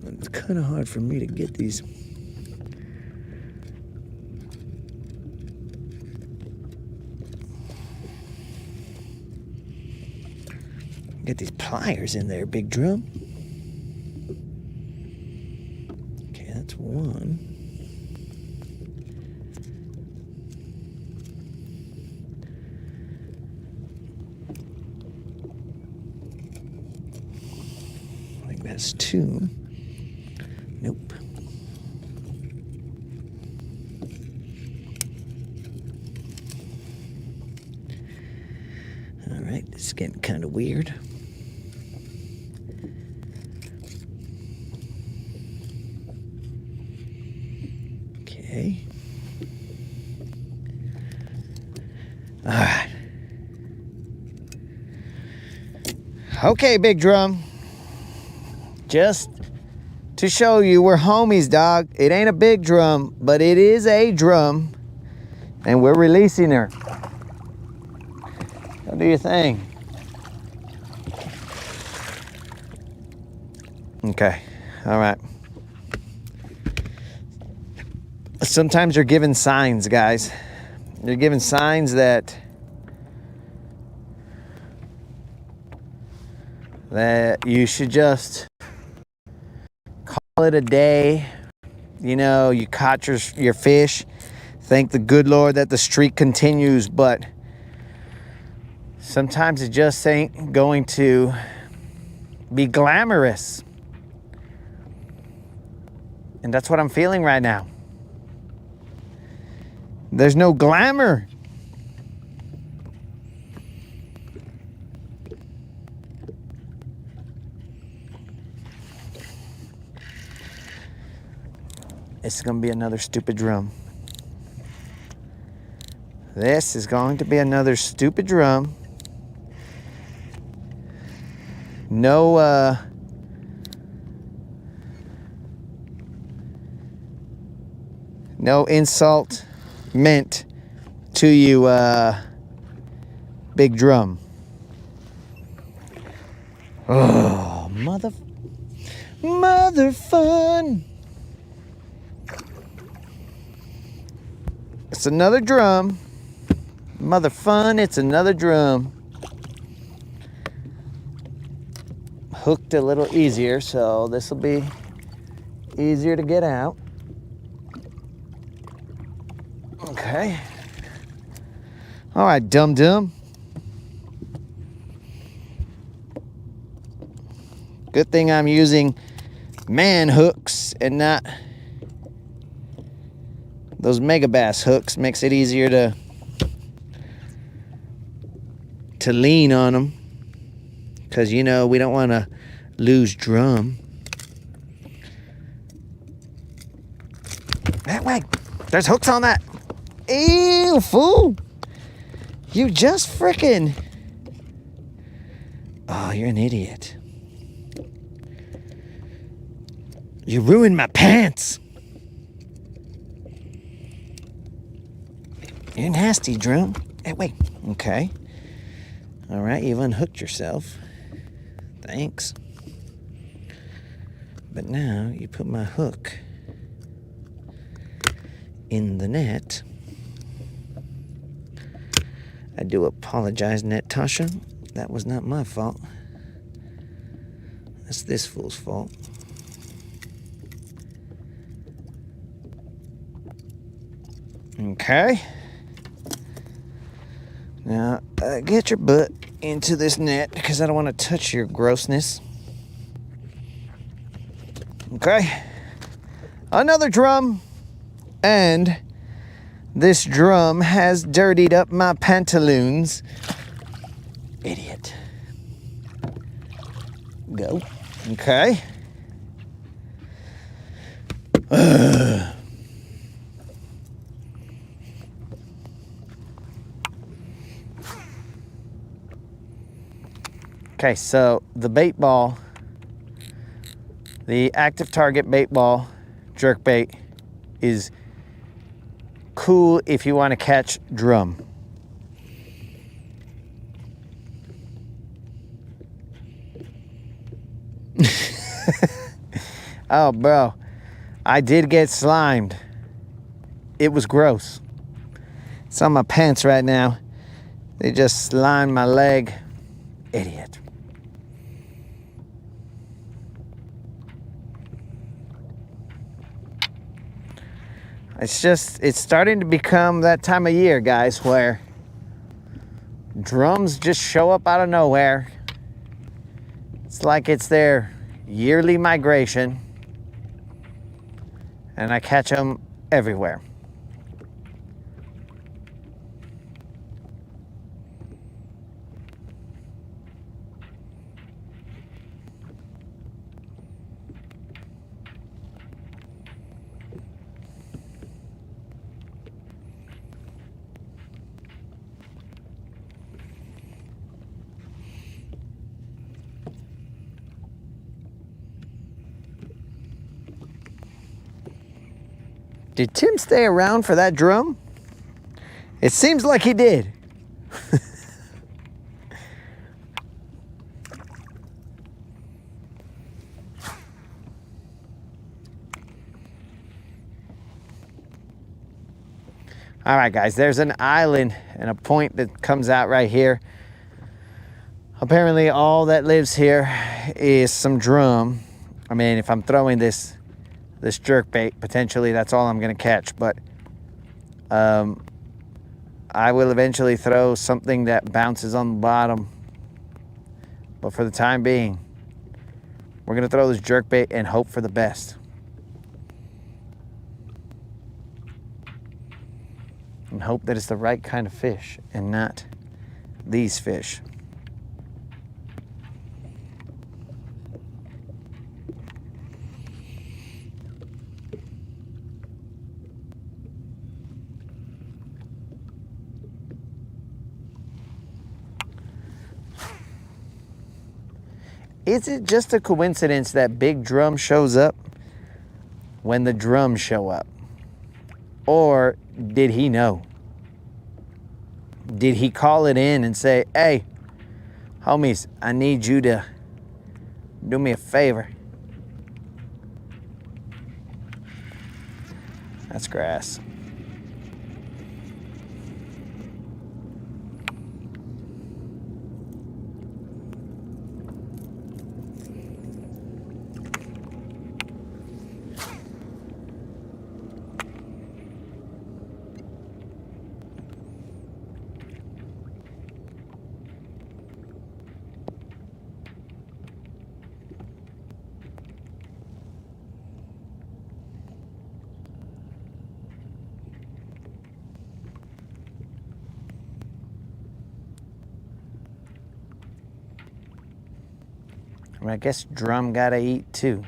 It's kind of hard for me to get these. Get these pliers in there, Big Drum. Okay, that's one. That's two. Nope. All right, this is getting kind of weird. Okay. All right. Okay, Big Drum. Just to show you we're homies, dog. It ain't a big drum, but it is a drum. And we're releasing her. Go do your thing. Okay. All right. Sometimes you're given signs, guys. You're given signs that you should just call it a day. You know, you caught your fish. Thank the good Lord that the streak continues, but sometimes it just ain't going to be glamorous. And that's what I'm feeling right now. There's no glamour. It's going to be another stupid drum. This is going to be another stupid drum. No, no insult meant to you, big drum. Oh, mother fun. It's another drum. Mother fun, it's another drum. Hooked a little easier, so this will be easier to get out. Okay. All right, dum-dum. Good thing I'm using man hooks and not those mega bass hooks. Makes it easier to lean on them, because you know we don't want to lose drum. That way, there's hooks on that. Ew, fool! You just frickin'. Oh, you're an idiot. You ruined my pants. You're nasty, drum. Hey, wait. Okay. All right, you've unhooked yourself. Thanks. But now you put my hook in the net. I do apologize, Natasha. That was not my fault. That's this fool's fault. Okay. Now, get your butt into this net because I don't want to touch your grossness. Okay. Another drum. And this drum has dirtied up my pantaloons. Idiot. Go. Okay. Okay, so the bait ball, the active target bait ball, jerk bait, is cool if you want to catch drum. Oh, bro, I did get slimed. It was gross. It's on my pants right now. They just slimed my leg. Idiot. It's starting to become that time of year, guys, where drums just show up out of nowhere. It's like it's their yearly migration, and I catch them everywhere. Did Tim stay around for that drum? It seems like he did. All right, guys, there's an island and a point that comes out right here. Apparently all that lives here is some drum. I mean, if I'm throwing this jerk bait, potentially that's all I'm gonna catch, but I will eventually throw something that bounces on the bottom. But for the time being, we're gonna throw this jerk bait and hope for the best. And hope that it's the right kind of fish and not these fish. Is it just a coincidence that big drum shows up when the drums show up? Or did he know? Did he call it in and say, hey, homies, I need you to do me a favor? That's grass. I mean, I guess drum gotta eat too.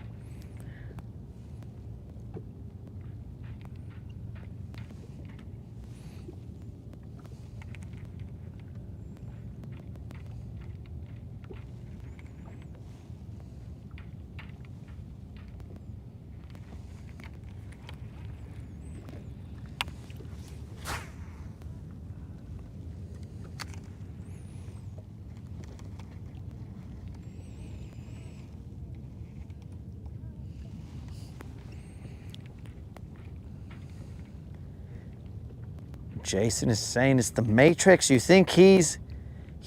Jason is saying it's the Matrix. You think he's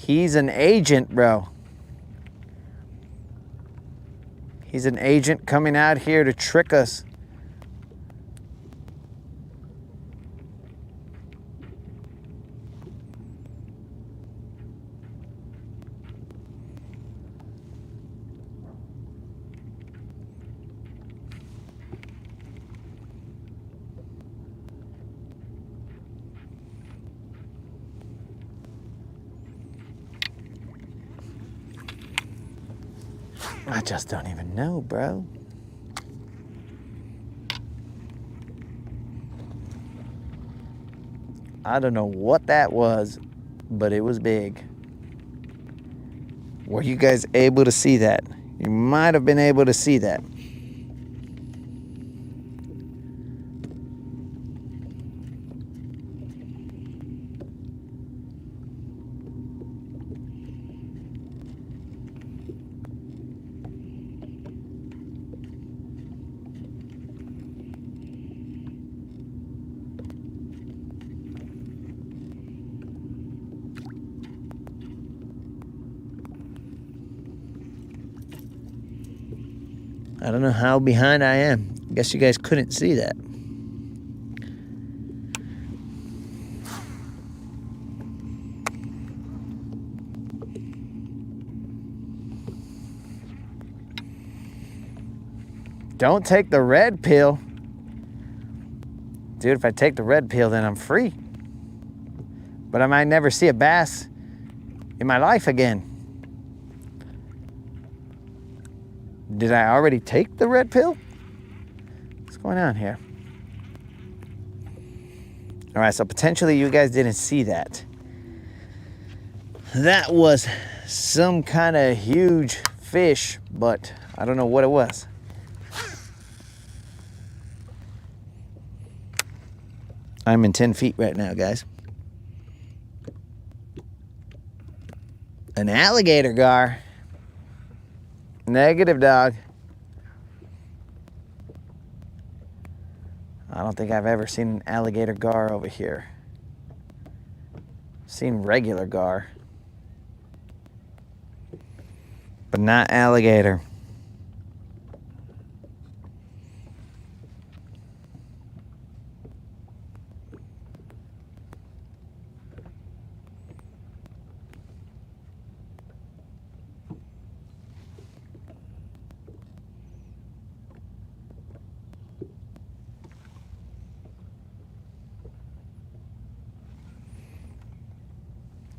an agent, bro? He's an agent coming out here to trick us. I just don't even know, bro. I don't know what that was, but it was big. Were you guys able to see that? You might have been able to see that. I don't know how behind I am. I guess you guys couldn't see that. Don't take the red pill. Dude, if I take the red pill, then I'm free. But I might never see a bass in my life again. Did I already take the red pill? What's going on here? All right, so potentially you guys didn't see that. That was some kind of huge fish, but I don't know what it was. I'm in 10 feet right now, guys. An alligator gar. Negative, dog. I don't think I've ever seen an alligator gar over here. Seen regular gar, but not alligator.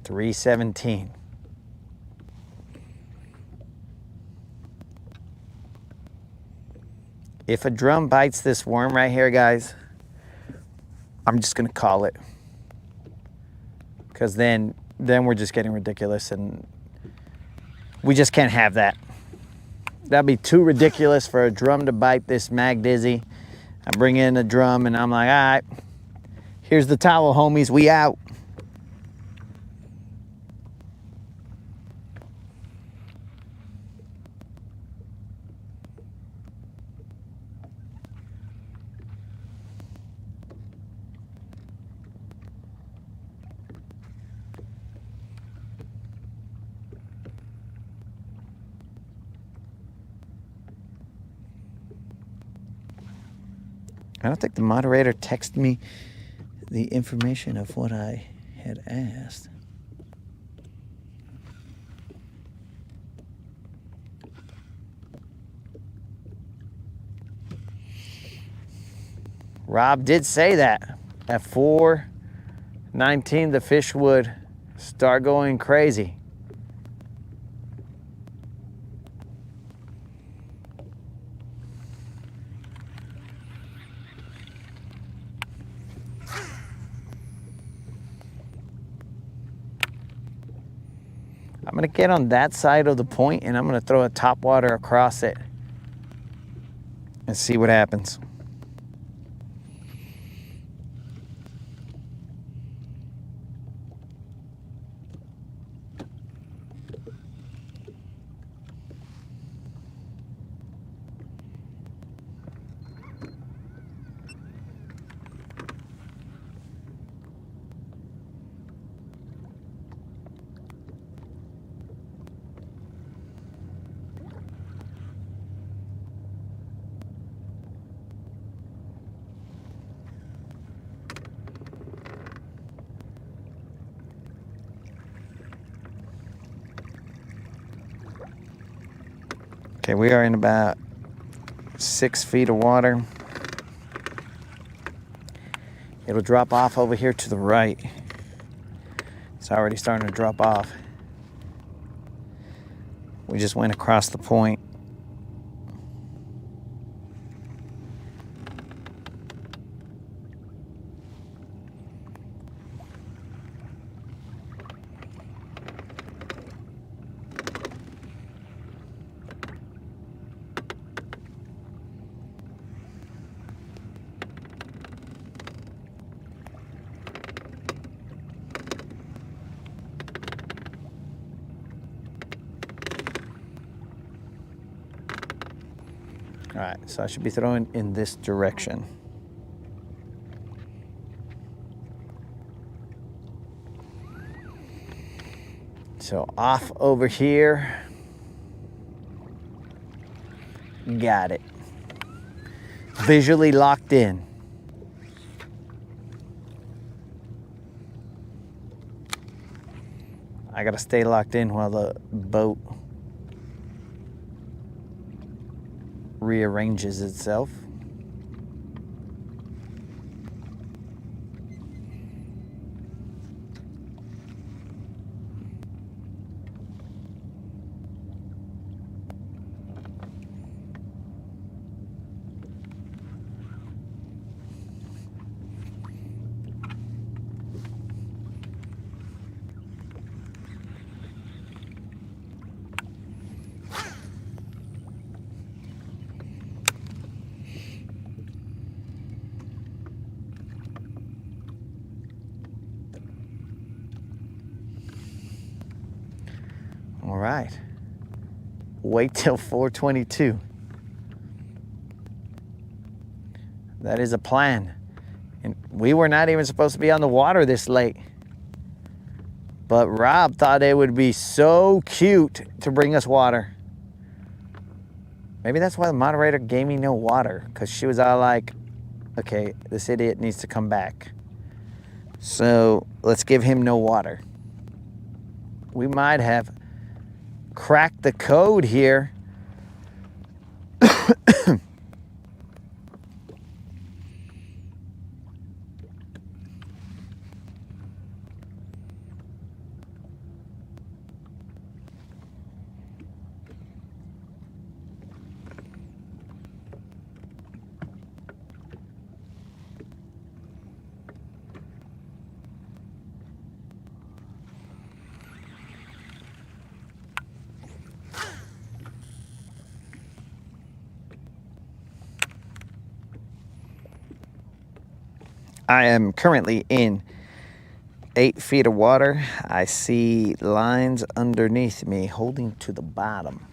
$3.17. If a drum bites this worm right here, guys, I'm just gonna call it, because then we're just getting ridiculous, and we just can't have that. That'd be too ridiculous for a drum to bite this mag dizzy. I bring in a drum and I'm like, all right, here's the towel, homies, we out. I don't think the moderator texted me the information of what I had asked. Rob did say that at 4:19 the fish would start going crazy. I'm gonna get on that side of the point and I'm gonna throw a top water across it and see what happens. Okay, we are in about 6 feet of water. It'll drop off over here to the right. It's already starting to drop off. We just went across the point. All right, so I should be throwing in this direction. So off over here. Got it. Visually locked in. I gotta stay locked in while the boat rearranges itself. All right. Wait till 4:22. That is a plan. And we were not even supposed to be on the water this late. But Rob thought it would be so cute to bring us water. Maybe that's why the moderator gave me no water, because she was all like, okay, this idiot needs to come back. So let's give him no water. We might have cracked the code here. I am currently in 8 feet of water. I see lines underneath me holding to the bottom.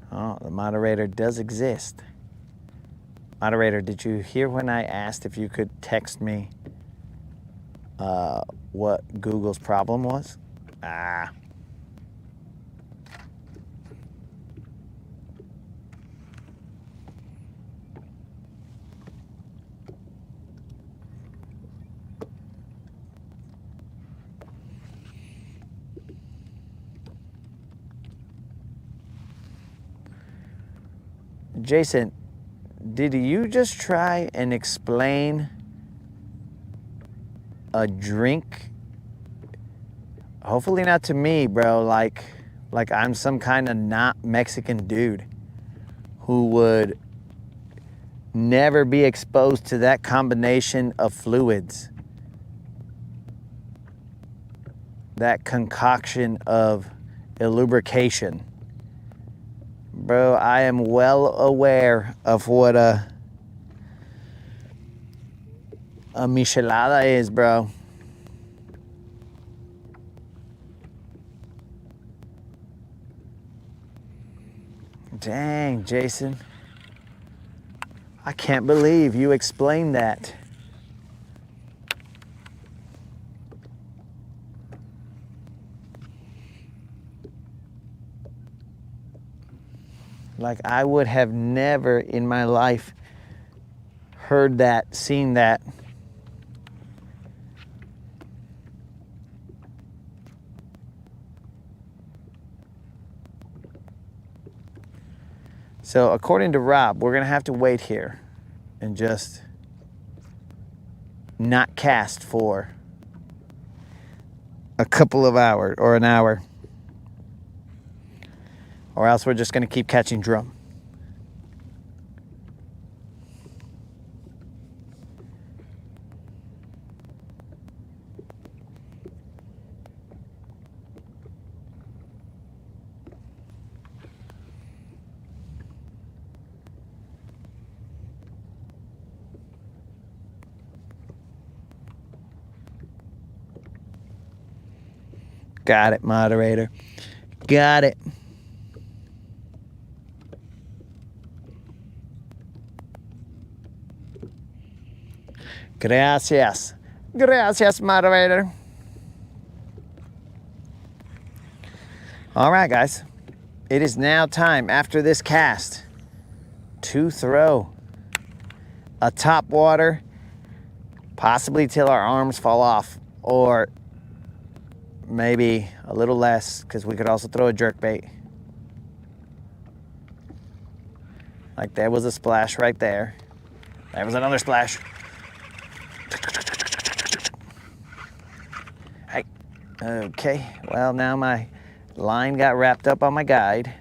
Oh, the moderator does exist. Moderator, did you hear when I asked if you could text me what Google's problem was? Ah. Jason, did you just try and explain a drink? Hopefully not to me, bro. Like I'm some kind of not Mexican dude who would never be exposed to that combination of fluids. That concoction of lubrication. Bro, I am well aware of what a michelada is, bro. Dang, Jason. I can't believe you explained that. Like, I would have never in my life heard that, seen that. So according to Rob, we're gonna have to wait here and just not cast for a couple of hours or an hour. Or else we're just gonna keep catching drum. Got it, moderator. Got it. Gracias. Gracias, moderator. All right, guys. It is now time after this cast to throw a top water, possibly till our arms fall off, or maybe a little less, because we could also throw a jerkbait. Like there was a splash right there. There was another splash. Hey, okay, well now my line got wrapped up on my guide.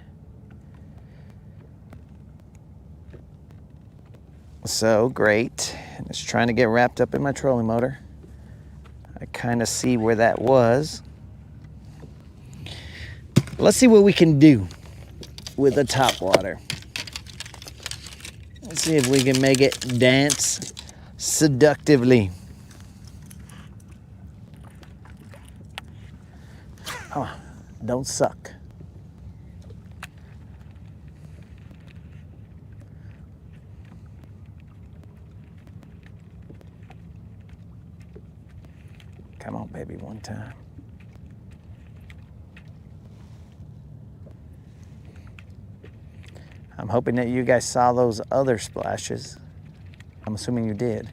So great, and it's trying to get wrapped up in my trolling motor. I kind of see where that was. Let's see what we can do with the top water. Let's see if we can make it dance seductively. Come on, don't suck. Come on, baby, one time. I'm hoping that you guys saw those other splashes. I'm assuming you did.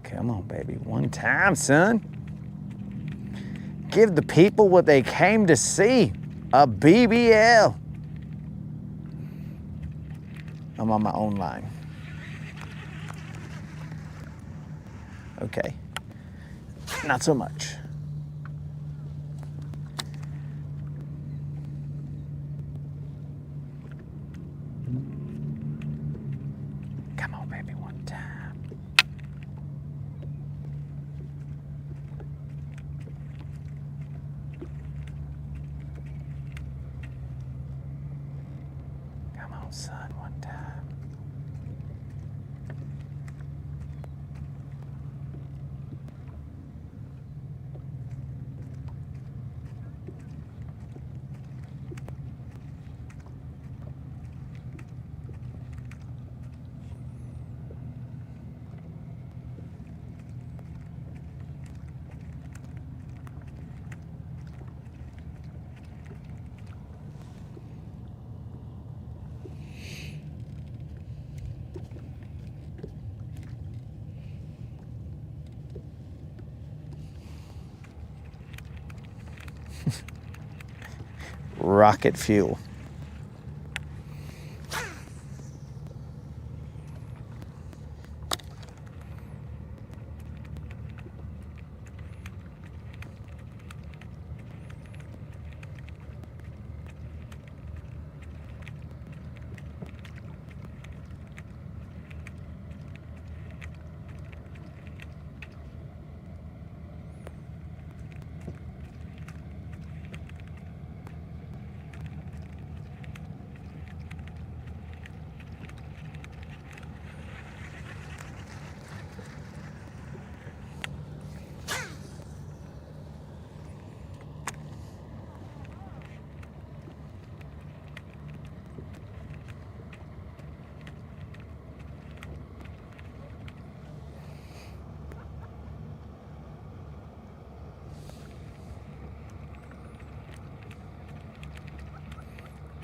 Come on, baby, one time, son. Give the people what they came to see, a BBL. I'm on my own line. Okay, not so much. Come on, baby, one time. Come on, son, one time. Rocket fuel.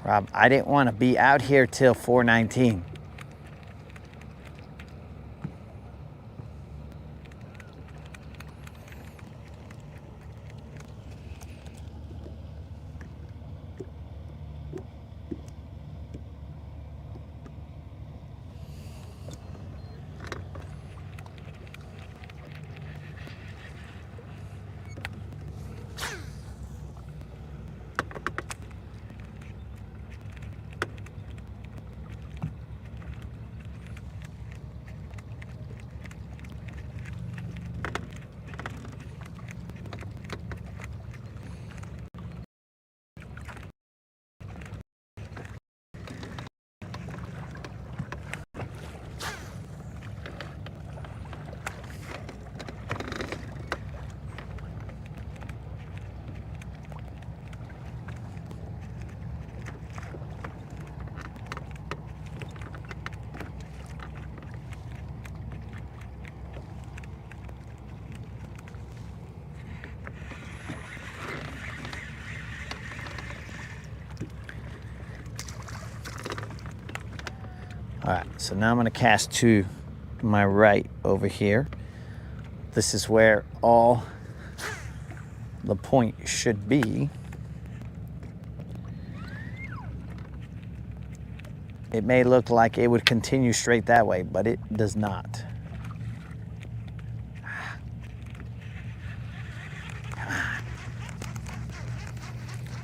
Rob, I didn't want to be out here till 4:19. All right, so now I'm gonna cast to my right over here. This is where all the point should be. It may look like it would continue straight that way, but it does not. Come on.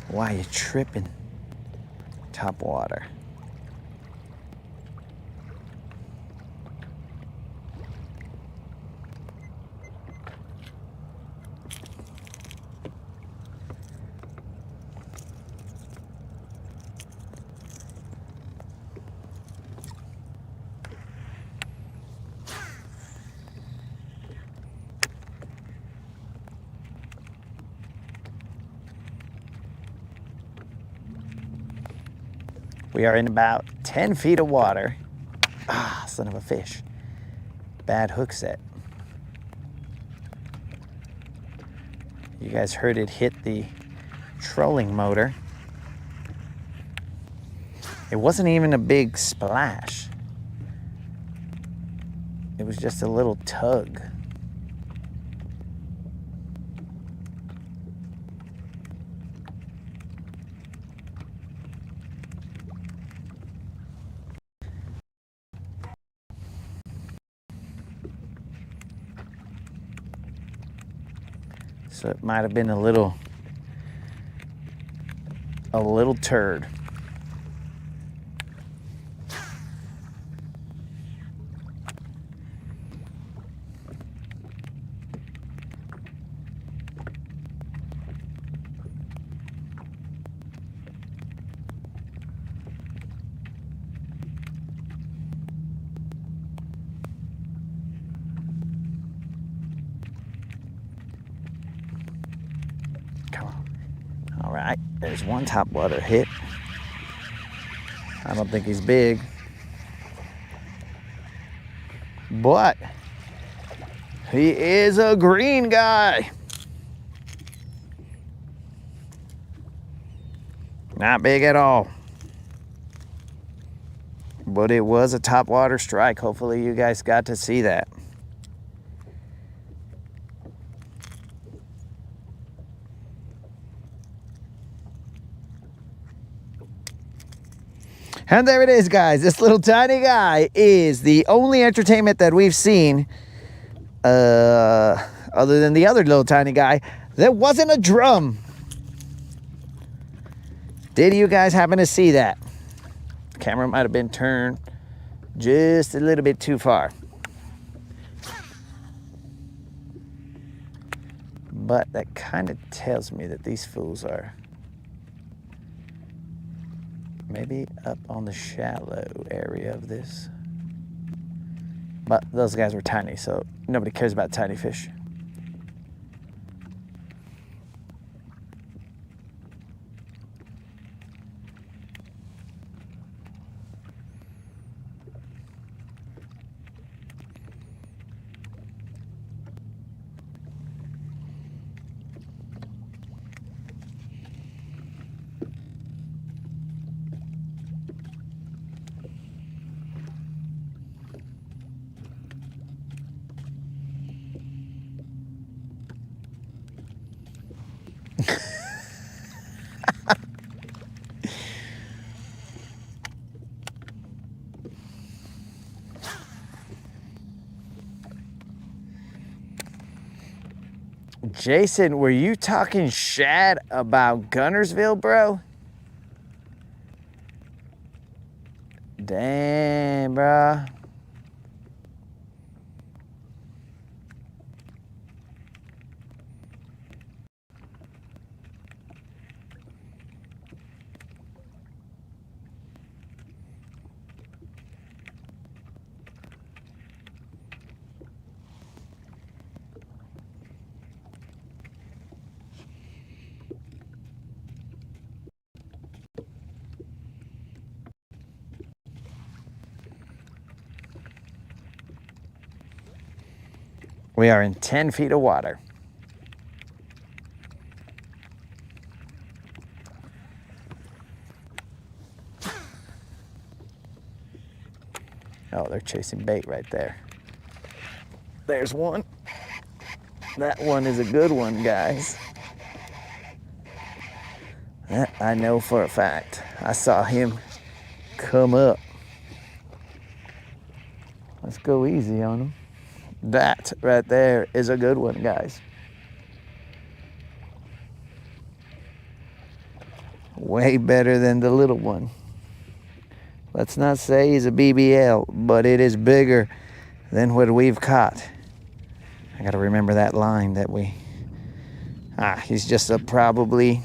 Why are you tripping? Top water. We are in about 10 feet of water. Ah, son of a fish. Bad hook set. You guys heard it hit the trolling motor. It wasn't even a big splash. It was just a little tug. So it might have been a little turd. Come on. All right, there's one topwater hit. I don't think he's big, but he is a green guy. Not big at all, but it was a topwater strike. Hopefully you guys got to see that. And there it is, guys. This little tiny guy is the only entertainment that we've seen, other than the other little tiny guy, that wasn't a drum. Did you guys happen to see that? The camera might have been turned just a little bit too far. But that kind of tells me that these fools are maybe up on the shallow area of this. But those guys were tiny, so nobody cares about tiny fish. Jason, were you talking shad about Guntersville, bro? Damn, bro. We are in 10 feet of water. Oh, they're chasing bait right there. There's one. That one is a good one, guys. That I know for a fact. I saw him come up. Let's go easy on him. That right there is a good one, guys. Way better than the little one. Let's not say he's a BBL, but it is bigger than what we've caught. I gotta remember that line that we... he's just a probably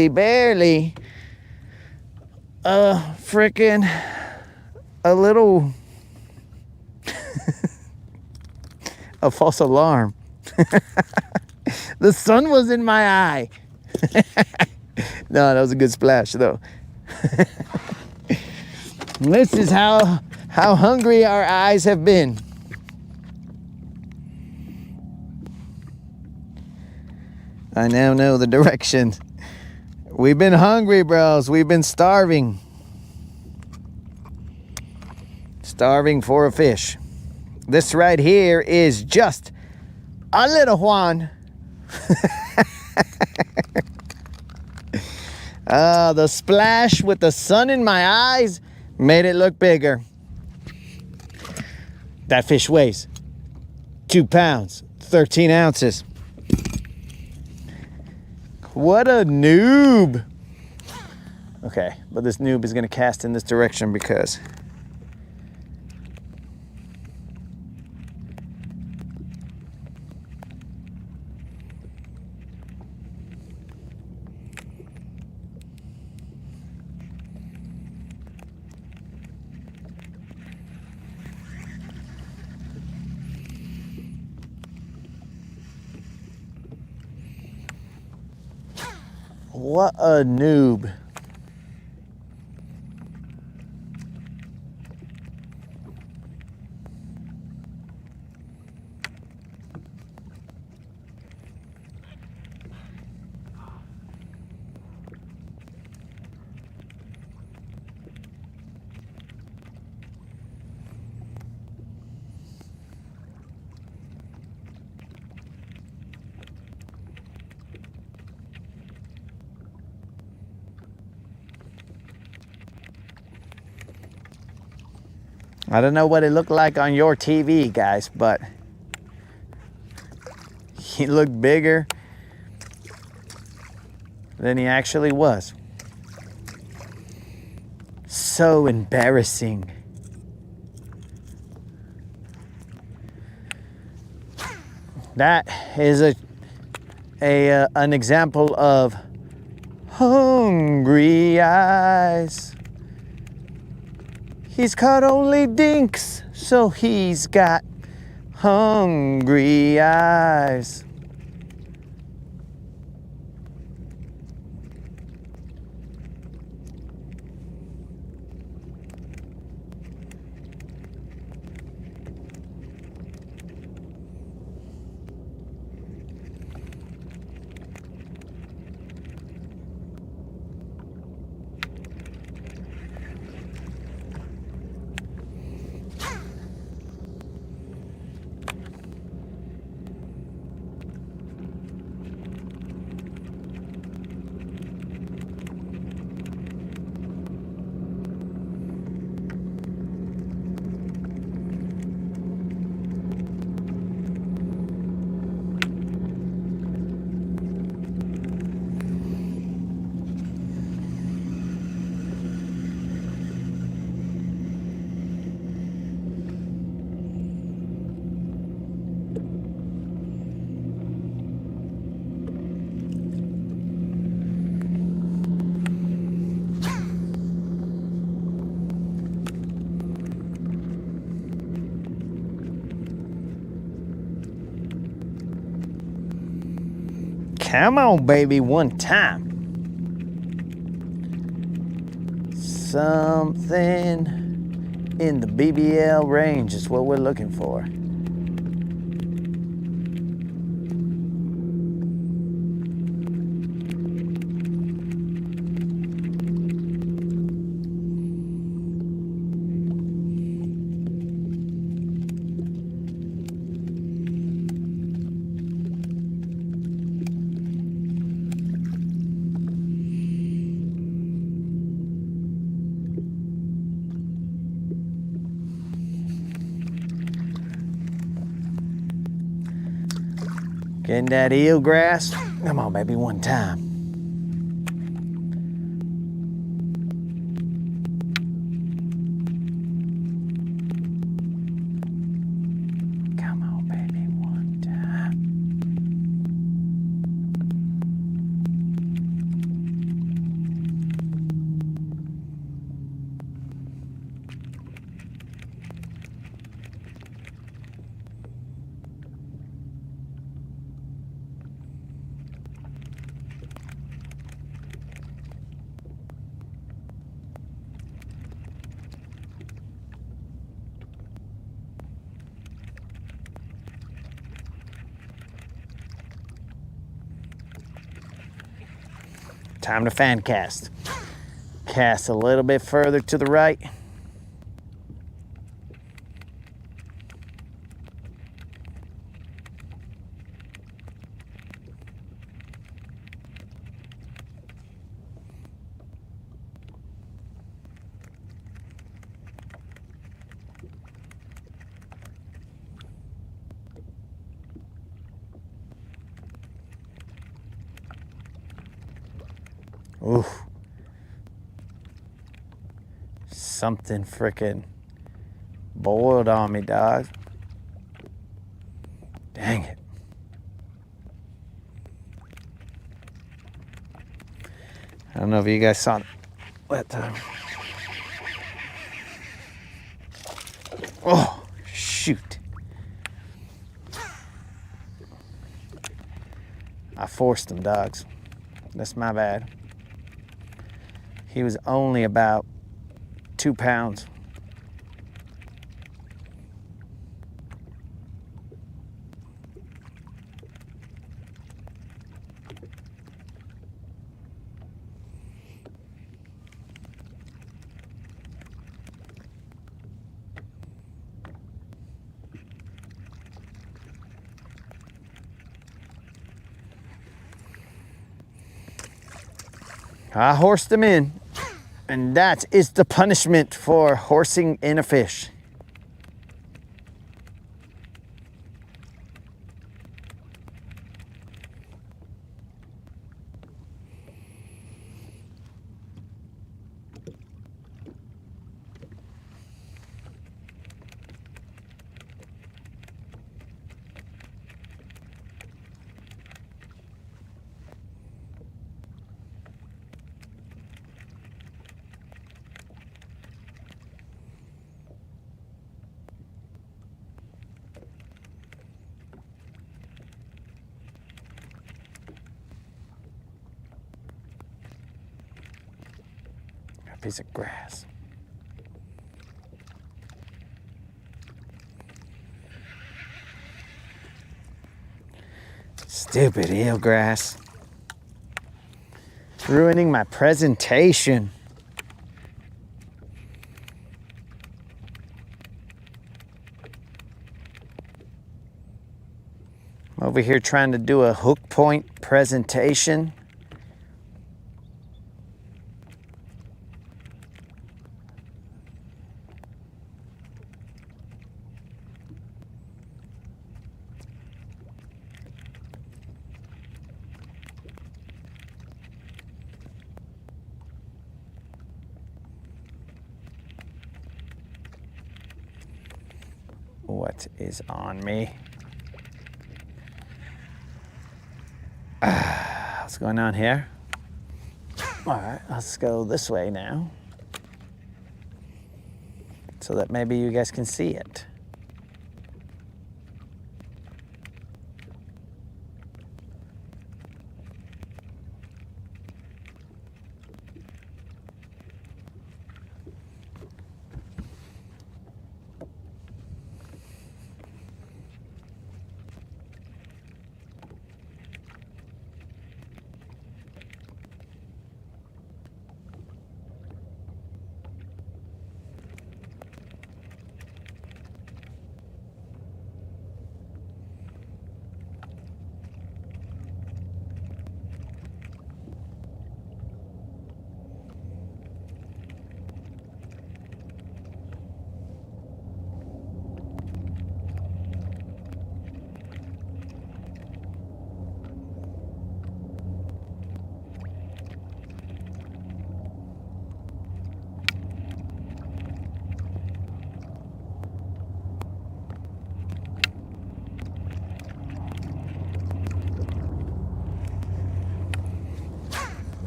barely a little a false alarm. The sun was in my eye. No, that was a good splash though. This is how hungry our eyes have been. I now know the direction. We've been hungry, bros. We've been starving. Starving for a fish. This right here is just a little Juan. The splash with the sun in my eyes made it look bigger. That fish weighs 2 pounds, 13 ounces. What a noob. Okay, but this noob is gonna cast in this direction because what a noob. I don't know what it looked like on your TV, guys, but he looked bigger than he actually was. So embarrassing. That is an example of hungry eyes. He's caught only dinks, so he's got hungry eyes. Come on, baby, one time. Something in the BBL range is what we're looking for. Getting that eelgrass. Come on, baby, one time. Come on, baby, one time. Time to fan cast. Cast a little bit further to the right. Oof. Something freaking boiled on me, dog. Dang it. I don't know if you guys saw that time. Oh, shoot. I forced them, dogs. That's my bad. He was only about 2 pounds. I horsed him in, and that is the punishment for horsing in a fish. Piece of grass. Stupid eelgrass. Ruining my presentation. I'm over here trying to do a hook point presentation. What is on me? What's going on here? All right, let's go this way now, so that maybe you guys can see it.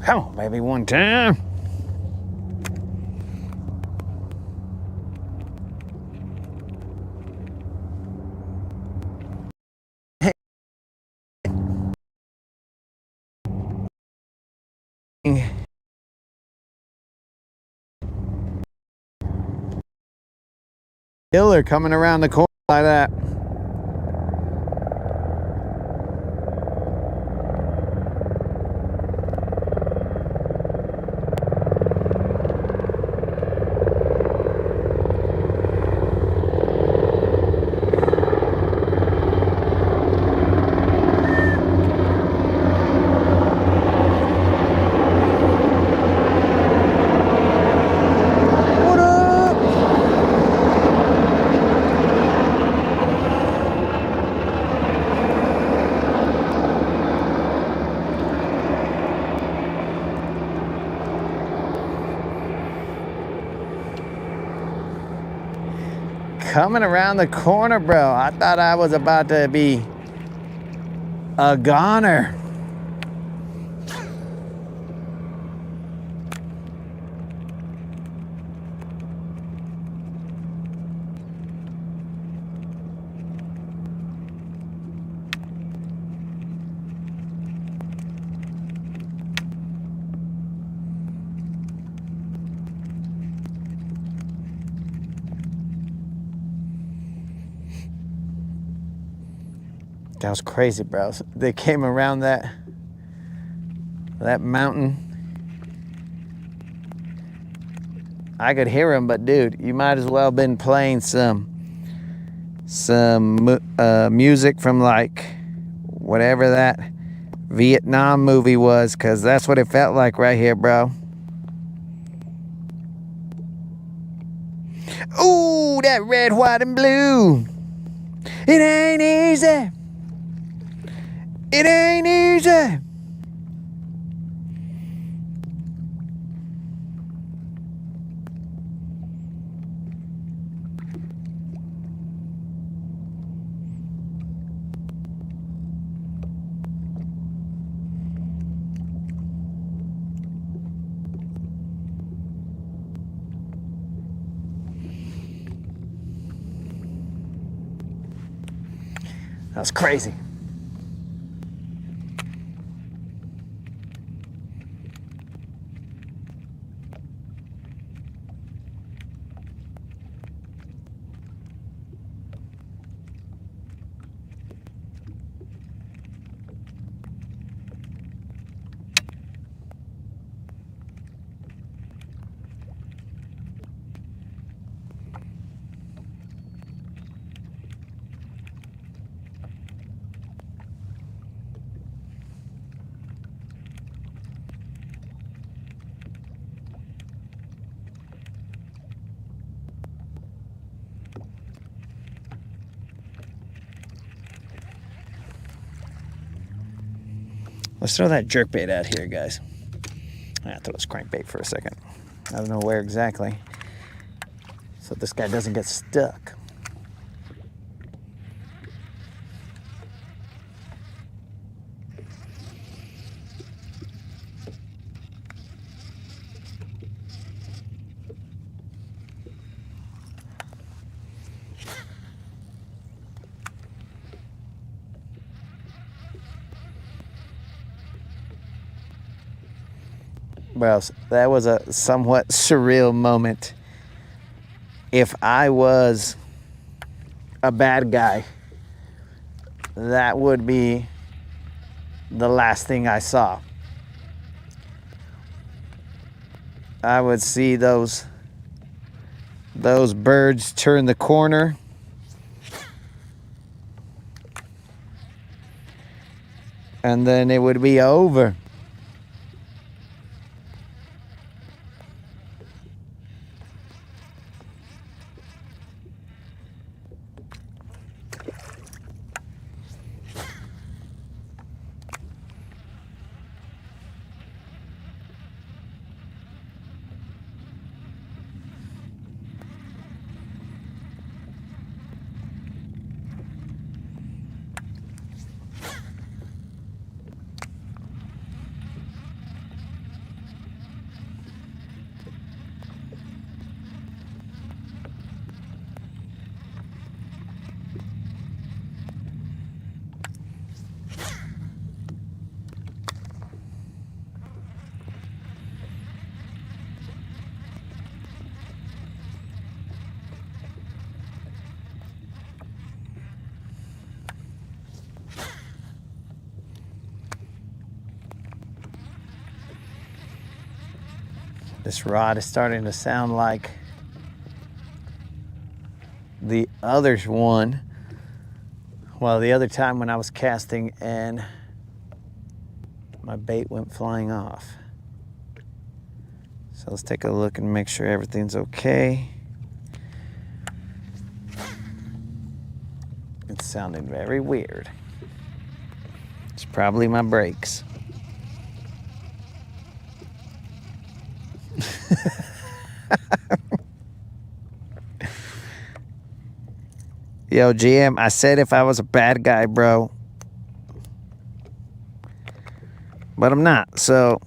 Come on, baby, one time. Killer coming around the corner like that. What up? Coming around the corner, bro. I thought I was about to be a goner. That was crazy, bro. They came around that mountain. I could hear them, but dude, you might as well been playing some music from like whatever that Vietnam movie was, because that's what it felt like right here, bro. Ooh, that red, white, and blue. It ain't easy. It ain't easy. That was crazy. Let's throw that jerkbait out here, guys. I throw this crankbait for a second. I don't know where exactly, so this guy doesn't get stuck. Bro, that was a somewhat surreal moment. If I was a bad guy, that would be the last thing I saw. I would see those birds turn the corner. And then it would be over. This rod is starting to sound like the other one. Well, the other time when I was casting and my bait went flying off. So let's take a look and make sure everything's okay. It's sounding very weird. It's probably my brakes. Yo, GM, I said if I was a bad guy, bro. But I'm not, so.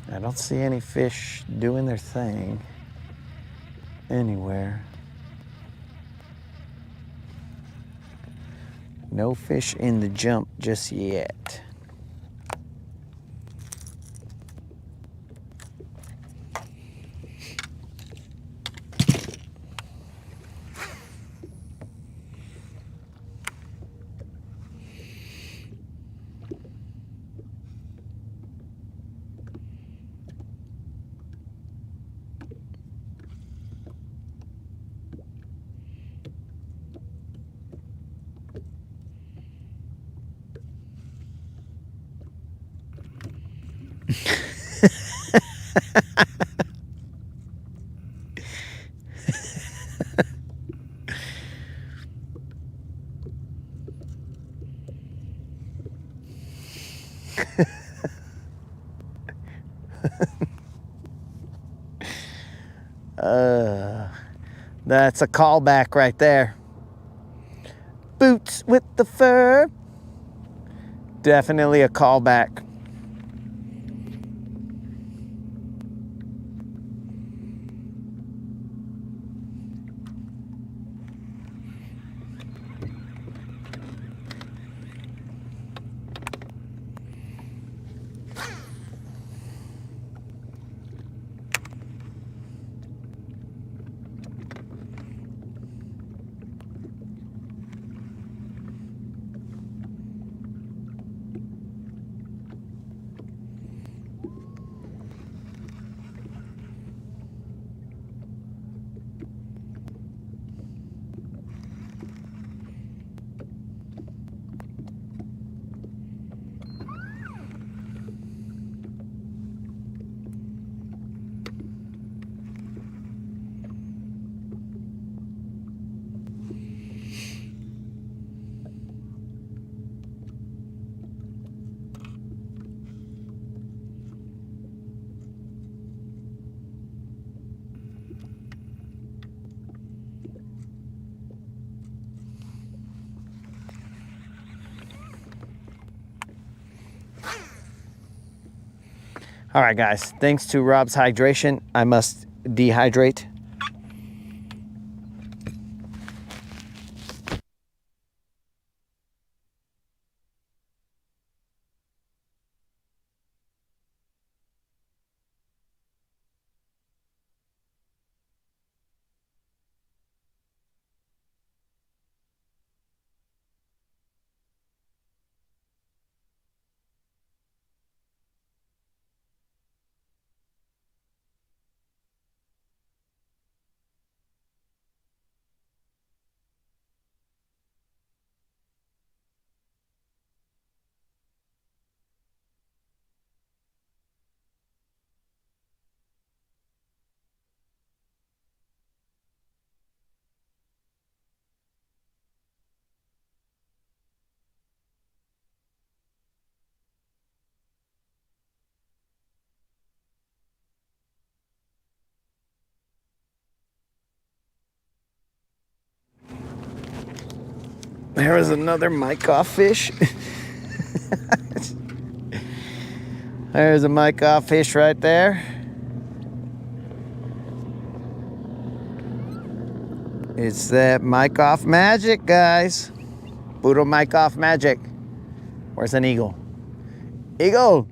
I don't see any fish doing their thing anywhere. No fish in the jump just yet. That's a callback right there. Boots with the fur. Definitely a callback. All right, guys, thanks to Rob's hydration, I must dehydrate. There was another mic off fish. There's a mic off fish right there. It's that mic off magic, guys. Puro mic off magic. Where's an eagle? Eagle!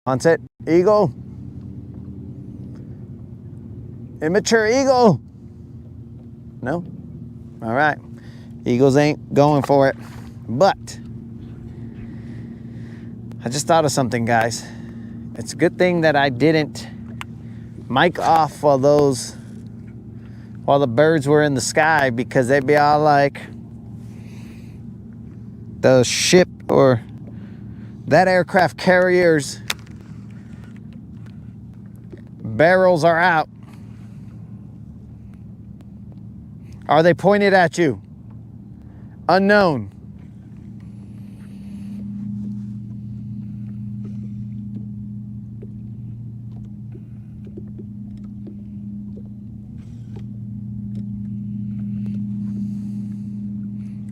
Onset, eagle. Immature eagle. No? All right. Eagles ain't going for it. But I just thought of something, guys. It's a good thing that I didn't mic off while the birds were in the sky, because they'd be all like, the ship or that aircraft carrier's barrels are out. Are they pointed at you? Unknown.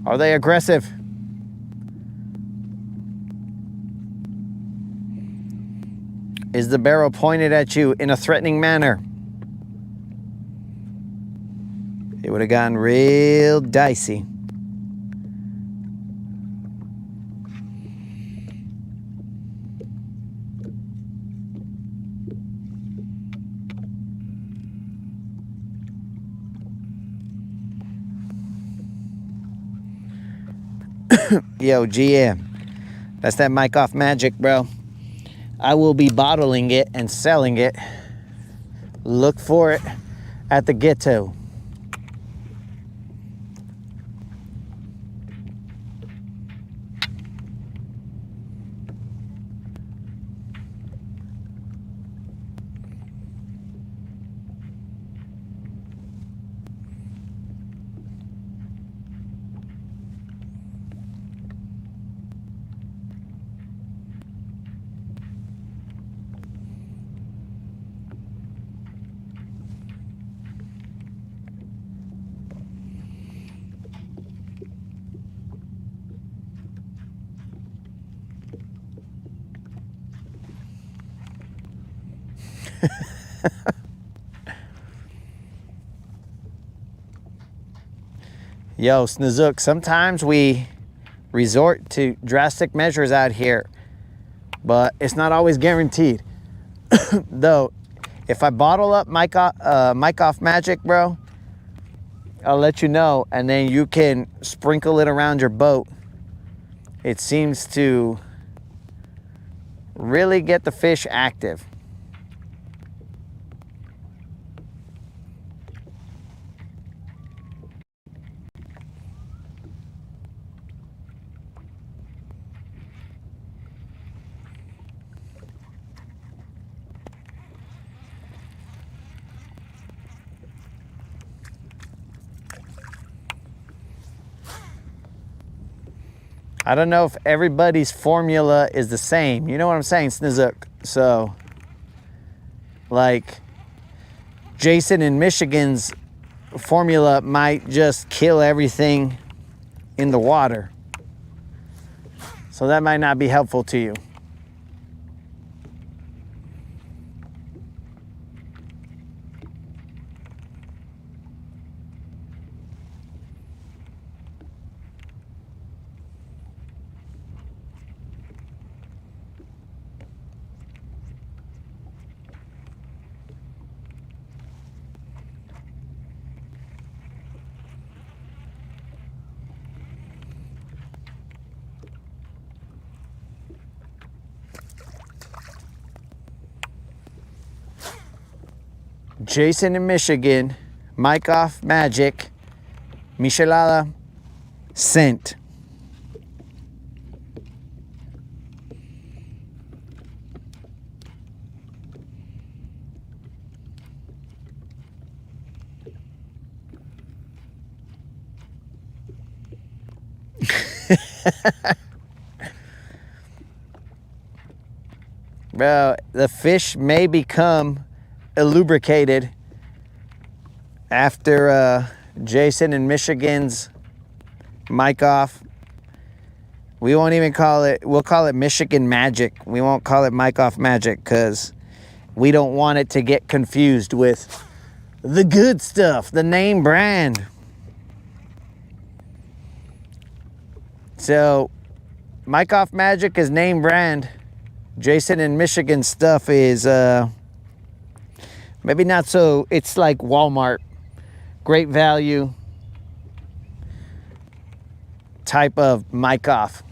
Are they aggressive? Is the barrel pointed at you in a threatening manner? It would have gotten real dicey. Yo, GM, that's that mic off magic, bro. I will be bottling it and selling it. Look for it at the ghetto. Yo, Snozook, sometimes we resort to drastic measures out here, but it's not always guaranteed. Though, if I bottle up mic off magic, bro, I'll let you know, and then you can sprinkle it around your boat. It seems to really get the fish active. I don't know if everybody's formula is the same. You know what I'm saying, Snizook? So, like, Jason in Michigan's formula might just kill everything in the water. So that might not be helpful to you. Jason in Michigan, mic off magic, Michelada scent. Bro, the fish may become lubricated After Jason in Michigan's mic off, we won't even call it, we'll call it Michigan Magic. We won't call it mic off magic because we don't want it to get confused with the good stuff, the name brand. So mic off magic is name brand. Jason in Michigan stuff is maybe not so, it's like Walmart, great value type of mic off.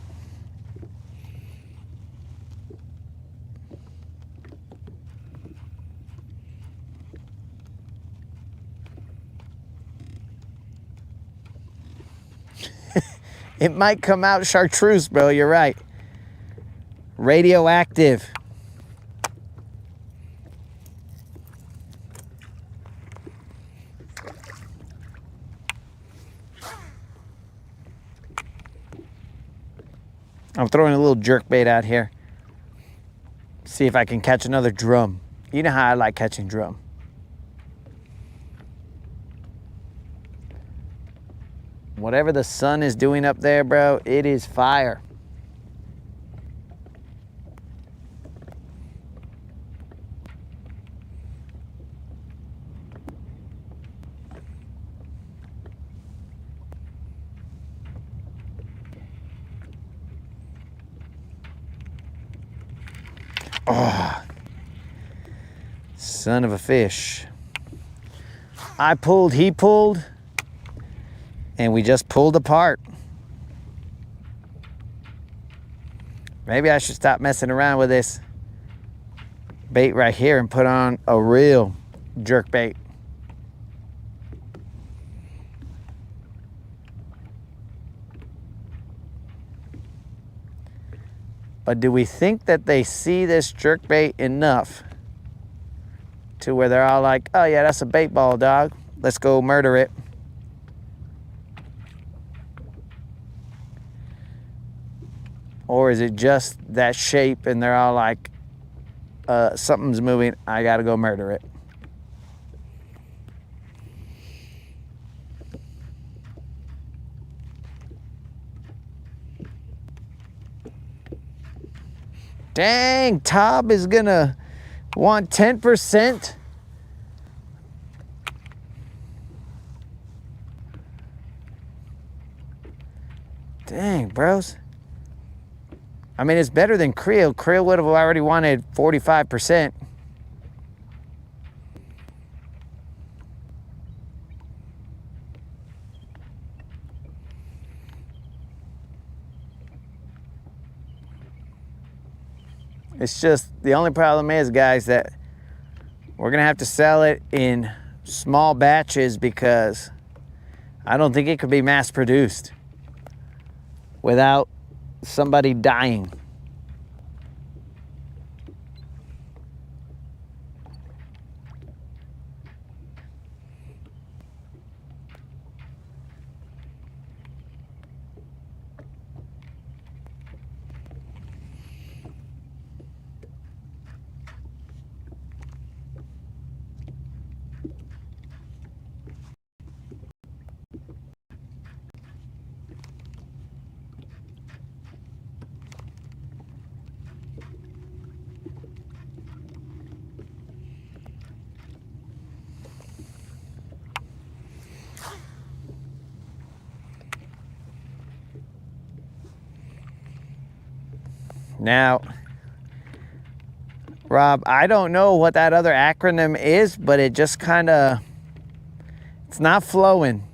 It might come out chartreuse, bro, you're right. Radioactive. I'm throwing a little jerkbait out here. See if I can catch another drum. You know how I like catching drum. Whatever the sun is doing up there, bro, it is fire. Oh, son of a fish. I pulled, he pulled, and we just pulled apart. Maybe I should stop messing around with this bait right here and put on a real jerk bait. But do we think that they see this jerkbait enough to where they're all like, oh yeah, that's a bait ball, dog. Let's go murder it. Or is it just that shape and they're all like, something's moving, I gotta go murder it. Dang, Tob is gonna want 10%. Dang, bros. I mean, it's better than Creel. Creel would have already wanted 45%. It's just, the only problem is, guys, that we're gonna have to sell it in small batches because I don't think it could be mass produced without somebody dying. Now, Rob, I don't know what that other acronym is, but it just kind of, it's not flowing.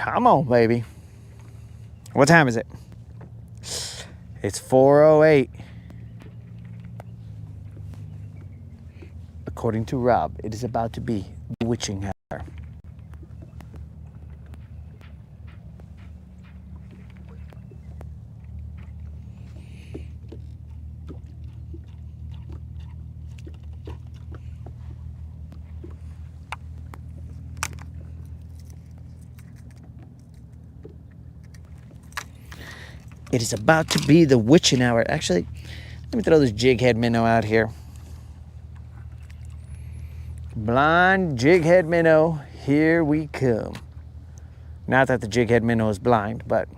Come on, baby. What time is it? It's 4:08. According to Rob, it is about to be the witching hour. It is about to be the witching hour. Actually, let me throw this jig head minnow out here. Blind jig head minnow, here we come. Not that the jig head minnow is blind, but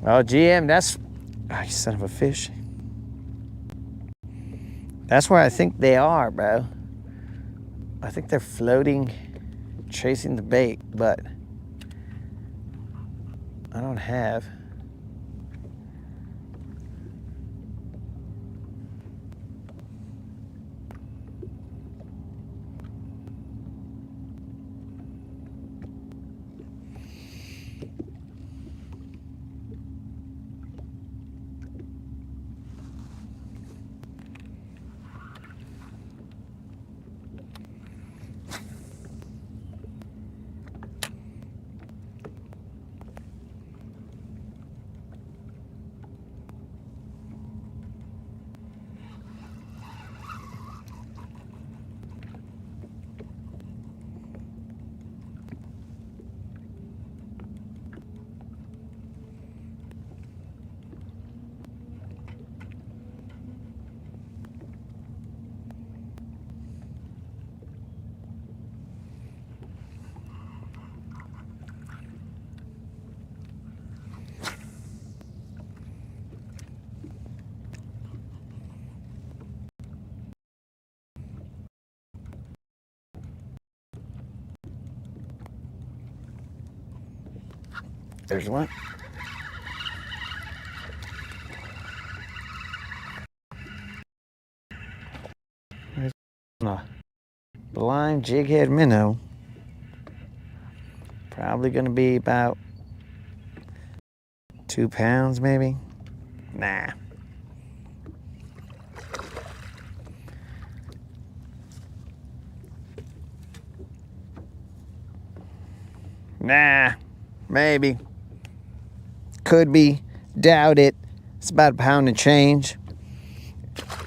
oh, GM, that's, oh, you son of a fish. That's where I think they are, bro. I think they're floating, chasing the bait, but I don't have. There's one. There's a blind jig head minnow. Probably gonna be about 2 pounds, maybe. Nah. Nah, maybe. Could be. Doubt it. It's about a pound and change.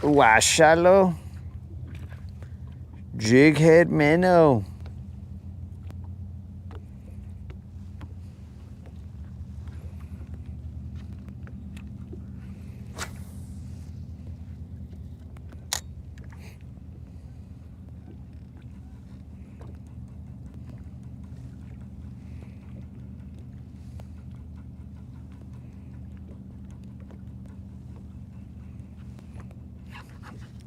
Why, shallow. Jig head minnow.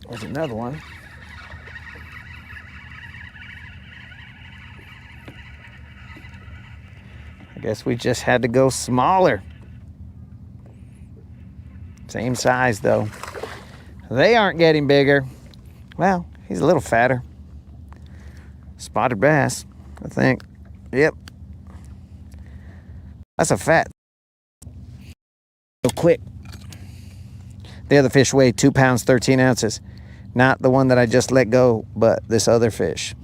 There's another one. I guess we just had to go smaller. Same size though. They aren't getting bigger. Well, he's a little fatter. Spotted bass, I think. Yep. That's a fat. So quick. The other fish weighed 2 pounds, 13 ounces. Not the one that I just let go, but this other fish.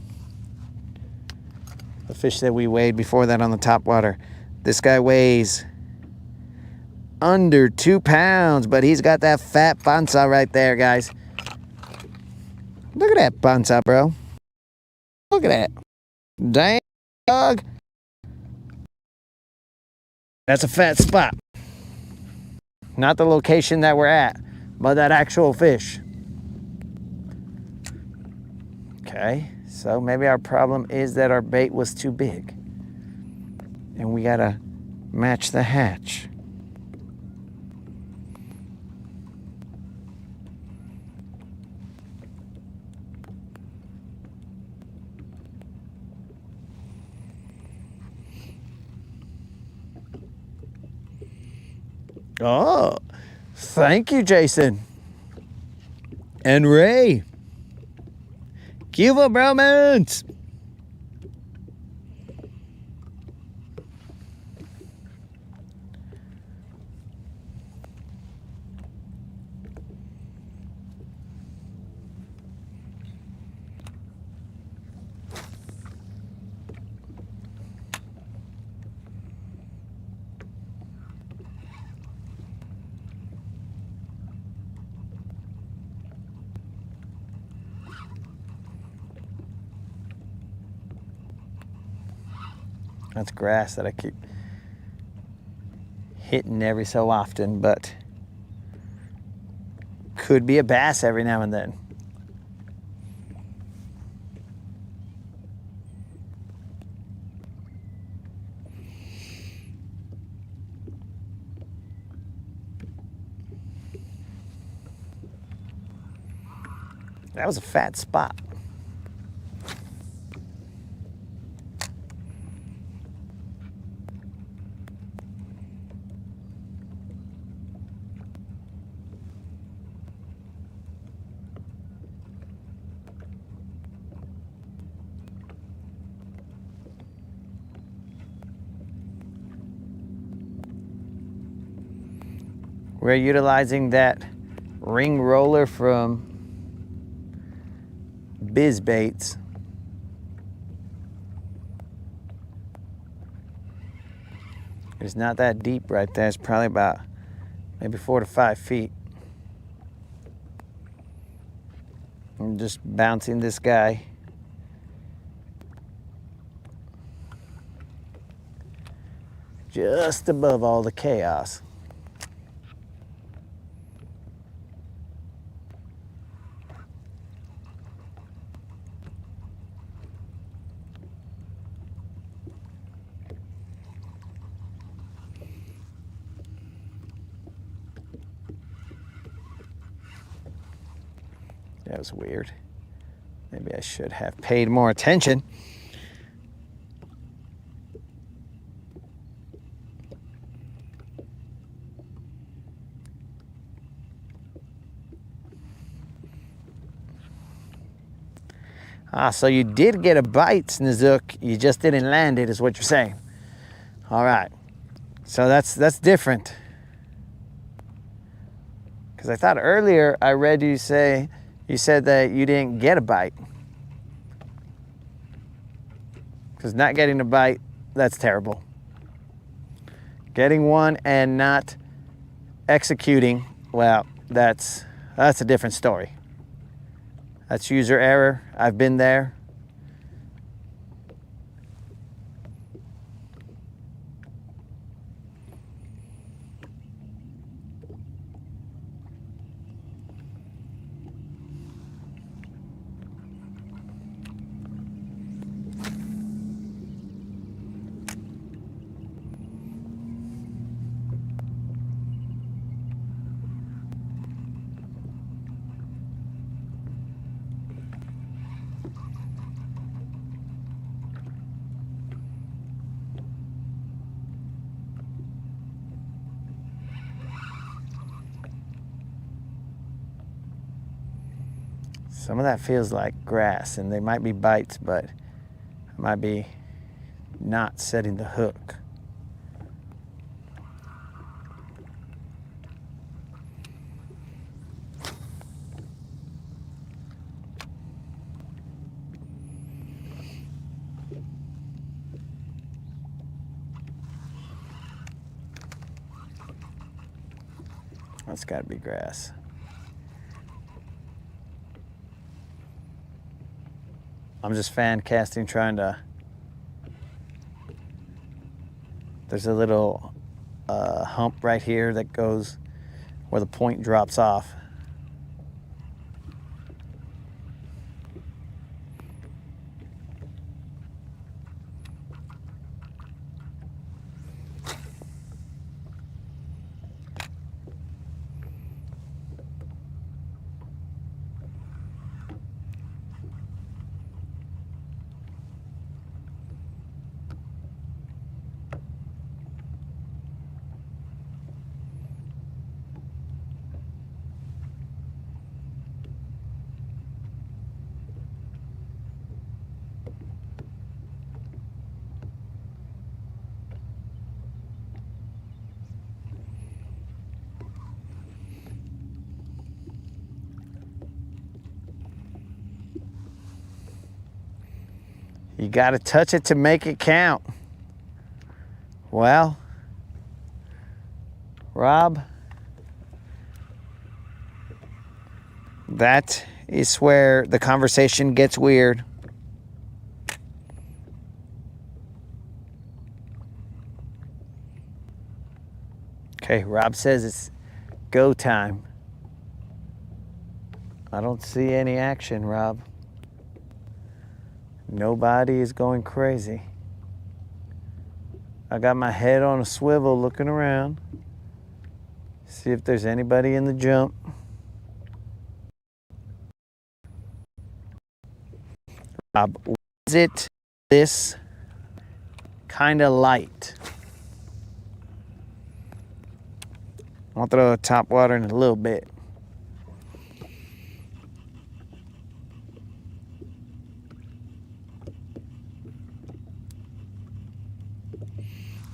The fish that we weighed before that on the top water. This guy weighs under 2 pounds, but he's got that fat panza right there, guys. Look at that panza, bro. Look at that. Dang, dog. That's a fat spot. Not the location that we're at, but that actual fish. Okay, so maybe our problem is that our bait was too big. And we gotta match the hatch. Oh, thank you, Jason. And Ray. Cuba bromance. That's grass that I keep hitting every so often, but could be a bass every now and then. That was a fat spot. We're utilizing that ring roller from Biz Baits. It's not that deep right there. It's probably about maybe 4 to 5 feet. I'm just bouncing this guy. Just above all the chaos. That was weird. Maybe I should have paid more attention. Ah, so you did get a bite, Snizook. You just didn't land it, is what you're saying. All right. So that's different. Because I thought earlier I read you say, you said that you didn't get a bite. Because not getting a bite, that's terrible. Getting one and not executing, well, that's a different story. That's user error. I've been there. Some of that feels like grass, and they might be bites, but I might be not setting the hook. That's got to be grass. I'm just fan casting, trying to. There's a little hump right here that goes where the point drops off. You got to touch it to make it count. Well, Rob, that is where the conversation gets weird. Okay, Rob says it's go time. I don't see any action, Rob. Nobody is going crazy. I got my head on a swivel looking around. See if there's anybody in the jump. Rob, is it this kind of light? I'll throw a top water in a little bit.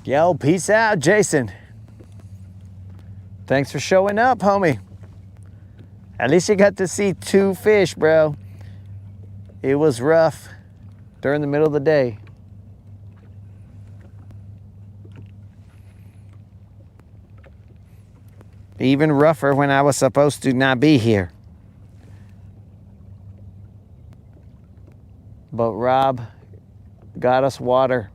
Yo, peace out, Jason. Thanks for showing up, homie. At least you got to see 2 fish, bro. It was rough during the middle of the day. Even rougher when I was supposed to not be here. But Rob got us water.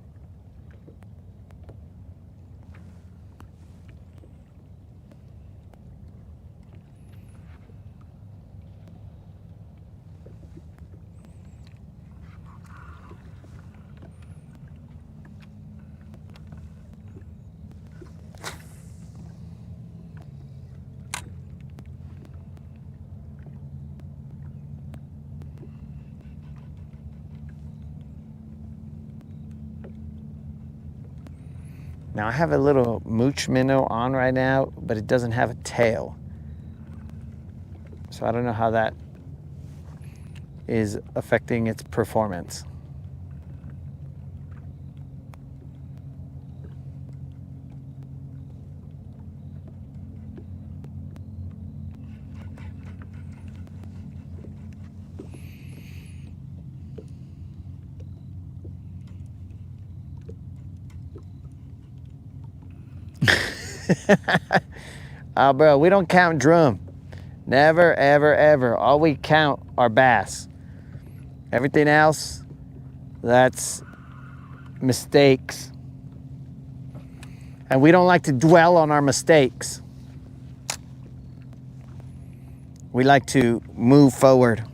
Now I have a little mooch minnow on right now, but it doesn't have a tail. So I don't know how that is affecting its performance. Oh, bro, we don't count drum. Never, ever, ever. All we count are bass. Everything else, that's mistakes. And we don't like to dwell on our mistakes. We like to move forward.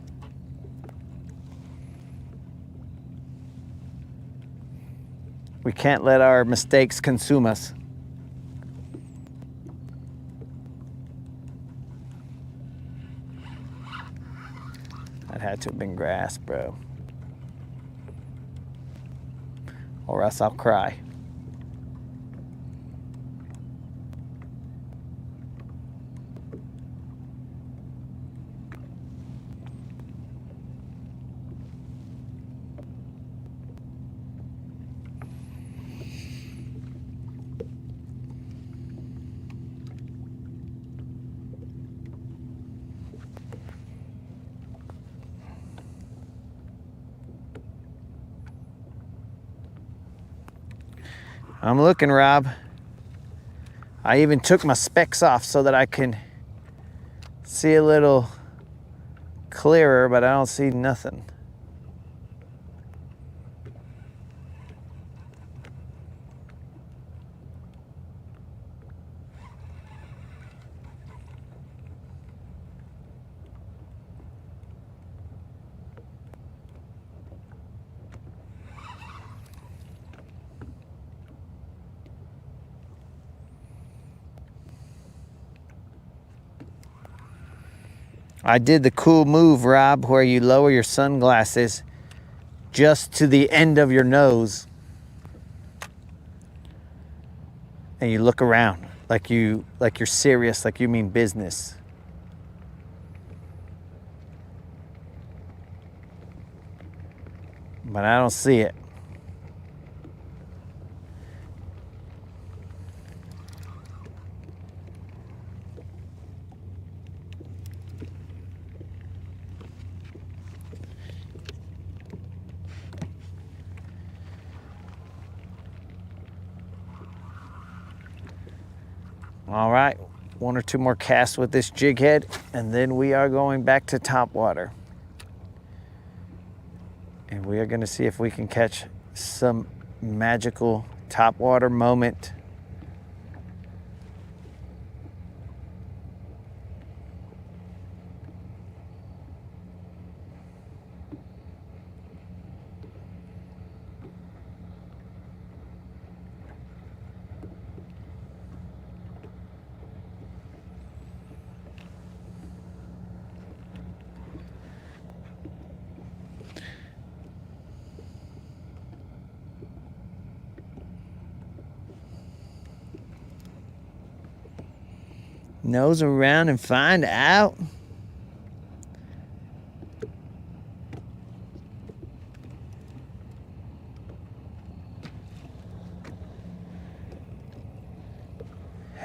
We can't let our mistakes consume us. That had to have been grass, bro. Or else I'll cry. I'm looking, Rob. I even took my specs off so that I can see a little clearer, but I don't see nothing. I did the cool move, Rob, where you lower your sunglasses just to the end of your nose and you look around like you're serious, like you mean business. But I don't see it. All right, 1 or 2 more casts with this jig head, and then we are going back to top water. And we are gonna see if we can catch some magical top water moment. Nose around and find out.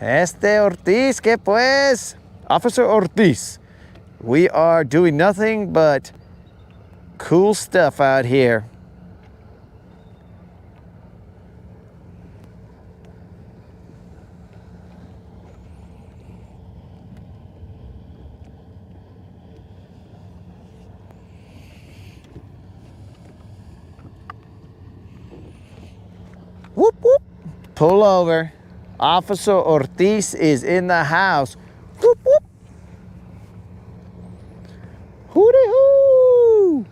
Ortiz, ¿qué pues? Officer Ortiz. We are doing nothing but cool stuff out here. Whoop, whoop. Pull over. Officer Ortiz is in the house. Whoop, whoop. Hooty hoo.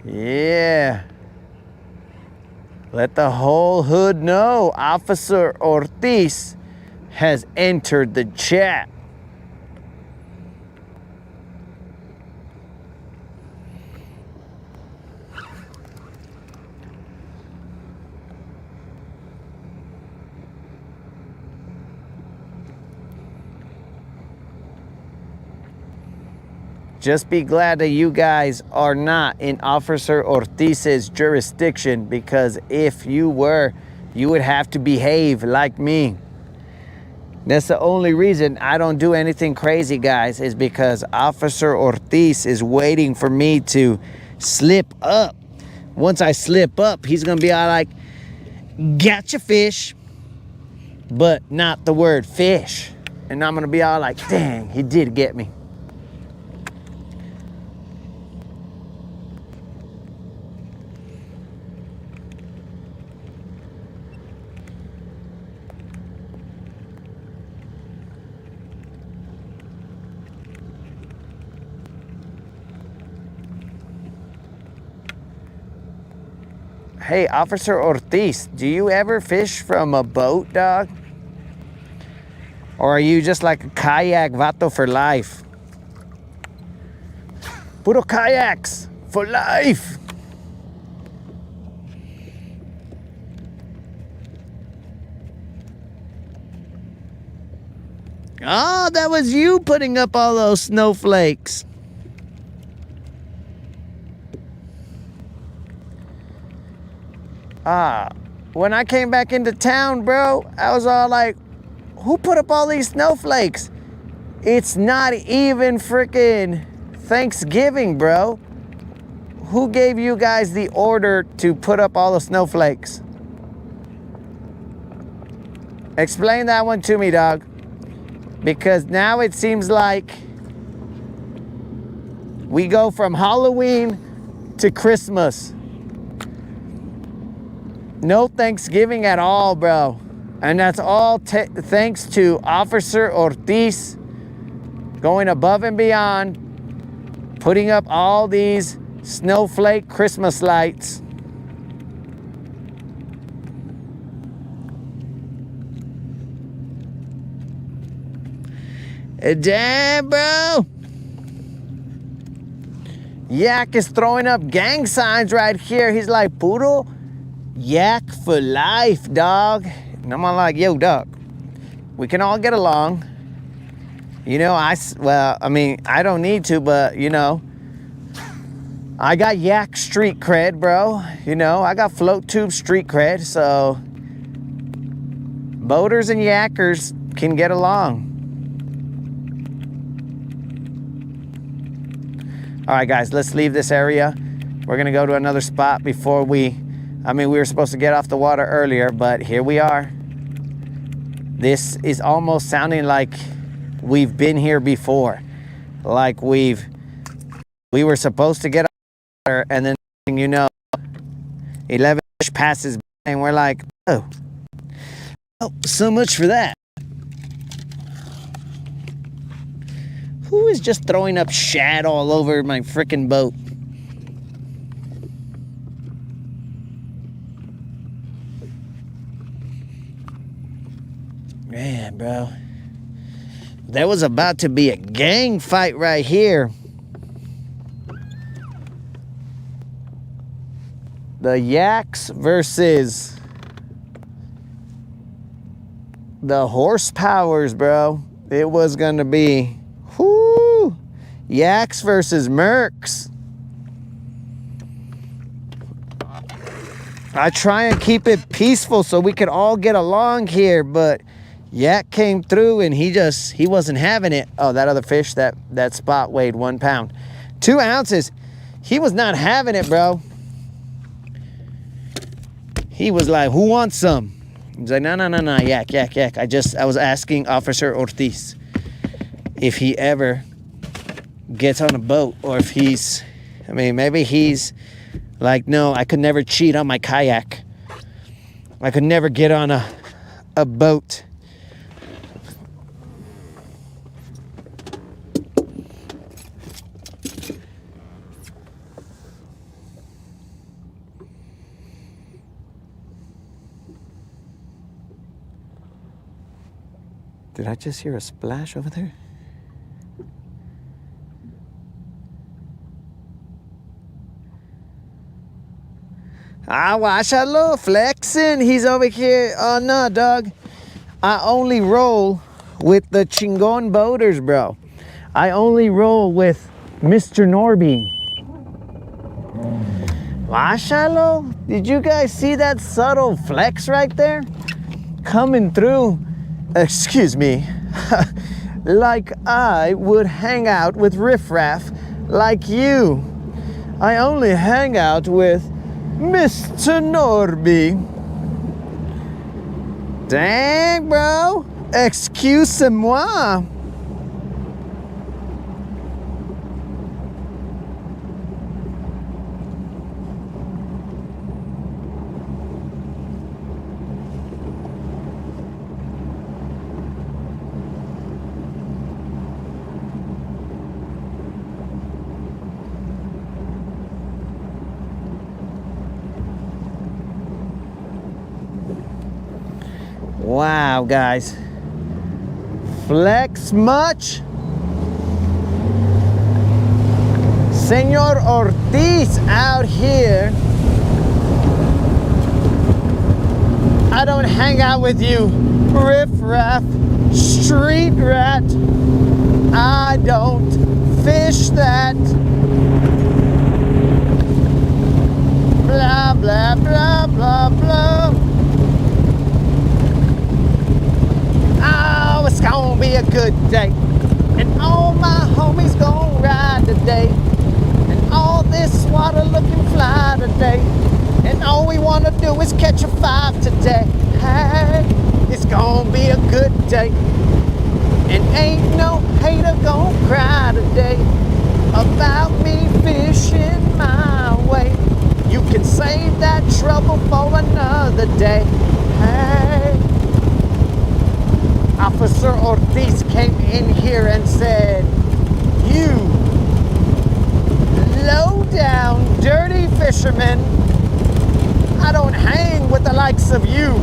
Yeah. Let the whole hood know Officer Ortiz has entered the chat. Just be glad that you guys are not in Officer Ortiz's jurisdiction, because if you were, you would have to behave like me. That's the only reason I don't do anything crazy, guys, is because Officer Ortiz is waiting for me to slip up. Once I slip up, he's gonna be all like, "Gotcha, fish," but not the word fish. And I'm gonna be all like, "Dang, he did get me." Hey, Officer Ortiz, do you ever fish from a boat, dog? Or are you just like a kayak vato for life? Puro kayaks for life. Oh, that was you putting up all those snowflakes. When I came back into town, bro, I was all like, who put up all these snowflakes? It's not even freaking Thanksgiving, bro. Who gave you guys the order to put up all the snowflakes? Explain that one to me, dog. Because now it seems like we go from Halloween to Christmas. No Thanksgiving at all, bro. And that's all thanks to Officer Ortiz going above and beyond, putting up all these snowflake Christmas lights. Damn, bro. Yak is throwing up gang signs right here. He's like, puro yak for life, dog. And I'm like, yo, dog, we can all get along. You know, I mean, I don't need to, but, you know, I got yak street cred, bro. You know, I got float tube street cred, so boaters and yakkers can get along. All right, guys, let's leave this area. We're gonna go to another spot before we were supposed to get off the water earlier, but here we are. This is almost sounding like we've been here before. Like we were supposed to get off the water, and then, you know, 11 passes by and we're like, oh, so much for that. Who is just throwing up shad all over my frickin' boat? Man, bro. There was about to be a gang fight right here. The yaks versus the horsepowers, bro. It was gonna be yaks versus mercs. I try and keep it peaceful so we could all get along here, but yak came through and he wasn't having it. Oh, that other fish, that spot weighed 1 pound. 2 ounces. He was not having it, bro. He was like, who wants some? He's like, no, yak. I was asking Officer Ortiz if he ever gets on a boat, or if maybe he's like, no, I could never cheat on my kayak. I could never get on a boat. Did I just hear a splash over there? Watch that little flexing. He's over here. Oh, no, dog. I only roll with the chingon boaters, bro. I only roll with Mr. Norby. Mashalo, did you guys see that subtle flex right there? Coming through, excuse me, like I would hang out with riffraff like you. I only hang out with Mr. Norby. Dang, bro. Excusez-moi. Wow, guys. Flex much? Senor Ortiz out here. I don't hang out with you, riff-raff, street rat. I don't fish that. Blah, blah, blah, blah, blah. Oh, it's gonna be a good day, and all my homies gonna ride today, and all this water looking fly today, and all we wanna do is catch a 5 today. Hey, it's gonna be a good day. And ain't no hater gonna cry today about me fishing my way. You can save that trouble for another day. Hey, Officer Ortiz came in here and said, you low down, dirty fisherman, I don't hang with the likes of you.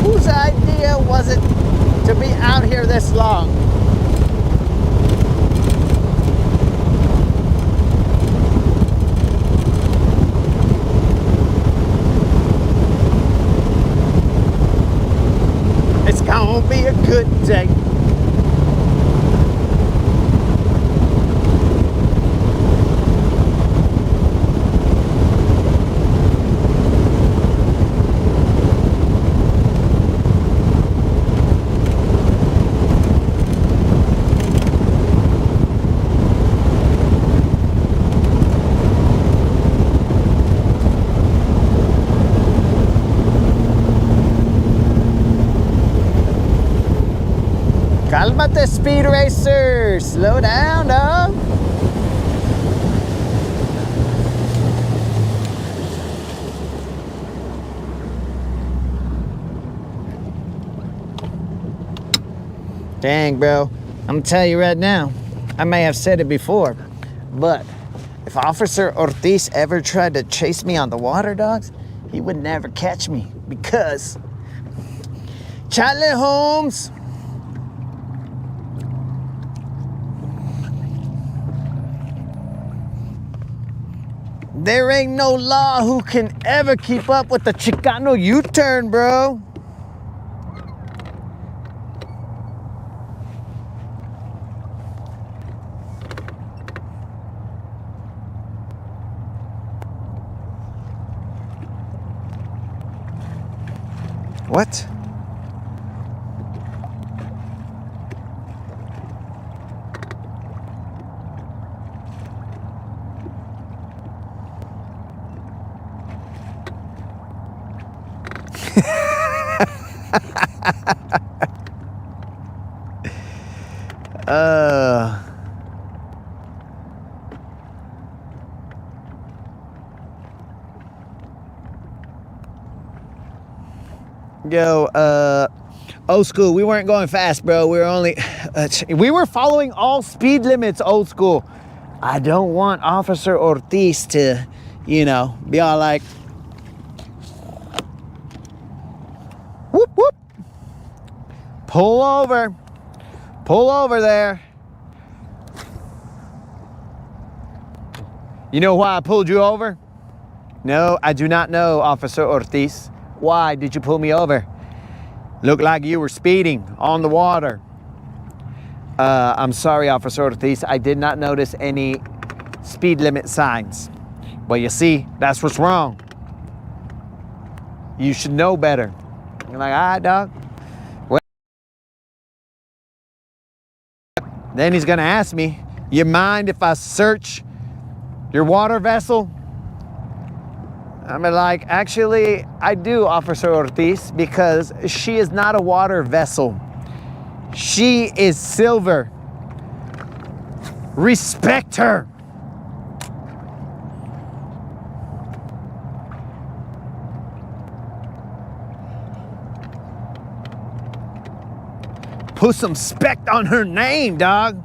Whose idea was it to be out here this long? It's gonna be a good day. Cálmate, speed racer. Slow down, dog. Dang, bro. I'm gonna tell you right now, I may have said it before, but if Officer Ortiz ever tried to chase me on the water, dogs, he would never catch me because Charlie Holmes. There ain't no law who can ever keep up with the Chicano U-turn, bro. What? Yo, old school, we weren't going fast, bro. We were only, we were following all speed limits, old school. I don't want Officer Ortiz to, you know, be all like, whoop, whoop. Pull over there. You know why I pulled you over? No, I do not know, Officer Ortiz. Why did you pull me over? Looked like you were speeding on the water. I'm sorry, Officer Ortiz. I did not notice any speed limit signs. Well, you see, that's what's wrong. You should know better. You're like, all right, dog. Well, then he's gonna ask me, you mind if I search your water vessel? I'm like, actually, I do, Officer Ortiz, because she is not a water vessel. She is silver. Respect her. Put some respect on her name, dog.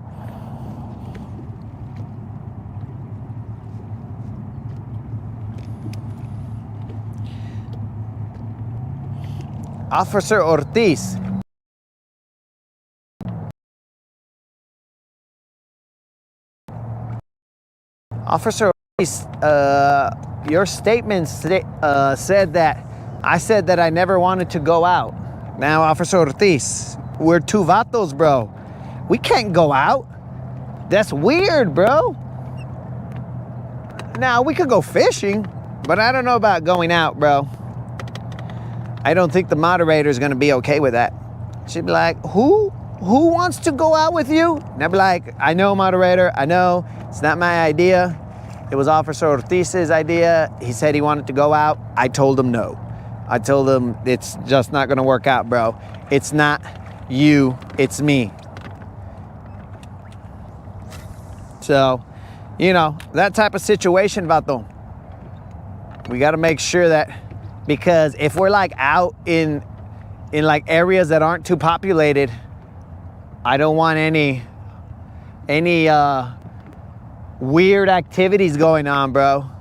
Officer Ortiz. Officer Your statement said that I said that I never wanted to go out. Now, Officer Ortiz, we're two vatos, bro. We can't go out. That's weird, bro. Now, we could go fishing, but I don't know about going out, bro. I don't think the moderator is going to be okay with that. She'd be like, who wants to go out with you? And I'd be like, I know, moderator, I know. It's not my idea. It was Officer Ortiz's idea. He said he wanted to go out. I told him no. I told him it's just not going to work out, bro. It's not you, it's me. So, you know, that type of situation, vato. We got to make sure that, because if we're like out in like areas that aren't too populated, I don't want any weird activities going on, bro.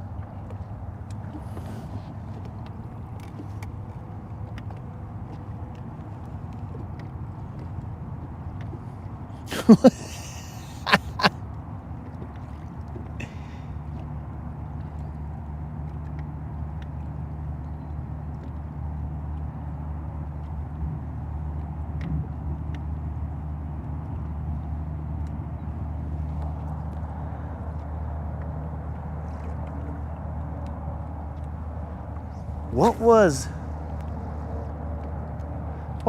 What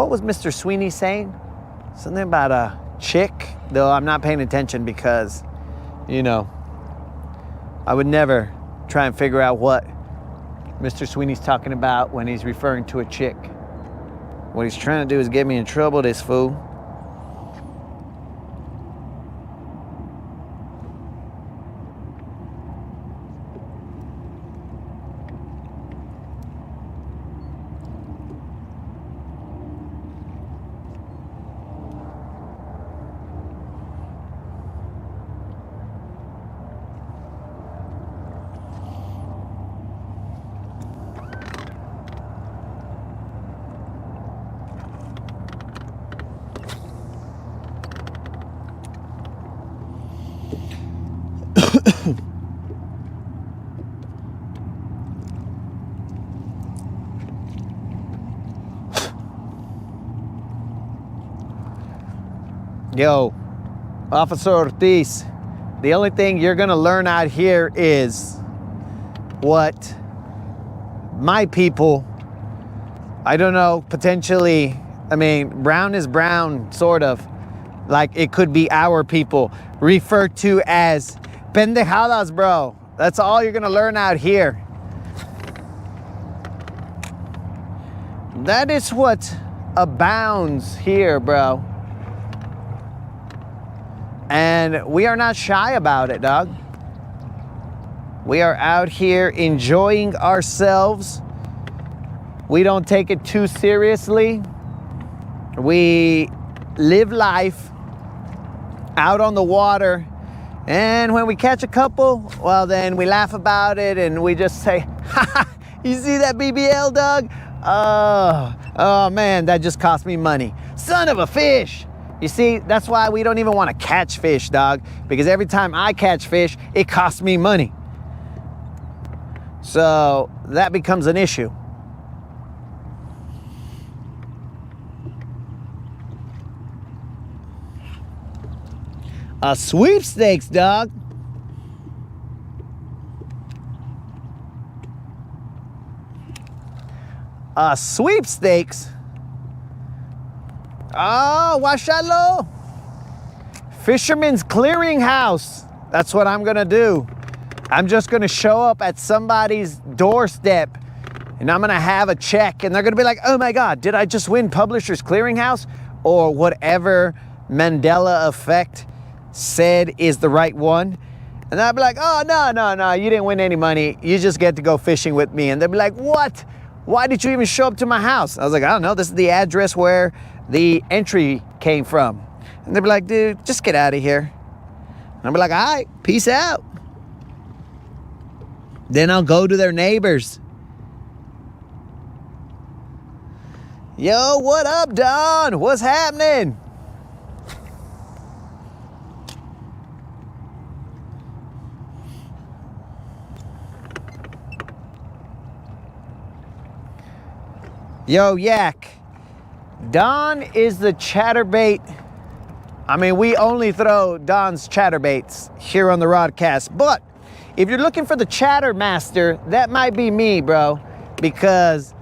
was Mr. Sweeney saying? Something about a chick, though I'm not paying attention because, you know, I would never try and figure out what Mr. Sweeney's talking about when he's referring to a chick. What he's trying to do is get me in trouble, this fool. Yo, Officer Ortiz, the only thing you're gonna learn out here is what my people, I don't know, potentially, I mean, brown is brown, sort of. Like it could be our people, referred to as pendejadas, bro. That's all you're gonna learn out here. That is what abounds here, bro. And we are not shy about it, dog. We are out here enjoying ourselves. We don't take it too seriously. We live life out on the water. And when we catch a couple, well, then we laugh about it and we just say, ha, you see that BBL, dog? Oh man, that just cost me money. Son of a fish. You see, that's why we don't even want to catch fish, dog, because every time I catch fish, it costs me money. So that becomes an issue. A sweepstakes, dog. A sweepstakes. Oh, Washalo. Fisherman's Clearinghouse. That's what I'm gonna do. I'm just gonna show up at somebody's doorstep and I'm gonna have a check and they're gonna be like, oh my God, did I just win Publishers Clearinghouse? Or whatever Mandela effect said is the right one. And I'll be like, oh, no, you didn't win any money. You just get to go fishing with me. And they'll be like, what? Why did you even show up to my house? I was like, I don't know. This is the address where the entry came from. And they'll be like, dude, just get out of here. And I'll be like, all right, peace out. Then I'll go to their neighbors. Yo, what up, Don? What's happening? Yo, Yak. Don is the chatterbait. I mean, we only throw Don's chatterbaits here on the Rodcast. But if you're looking for the chatter master, that might be me, bro. Because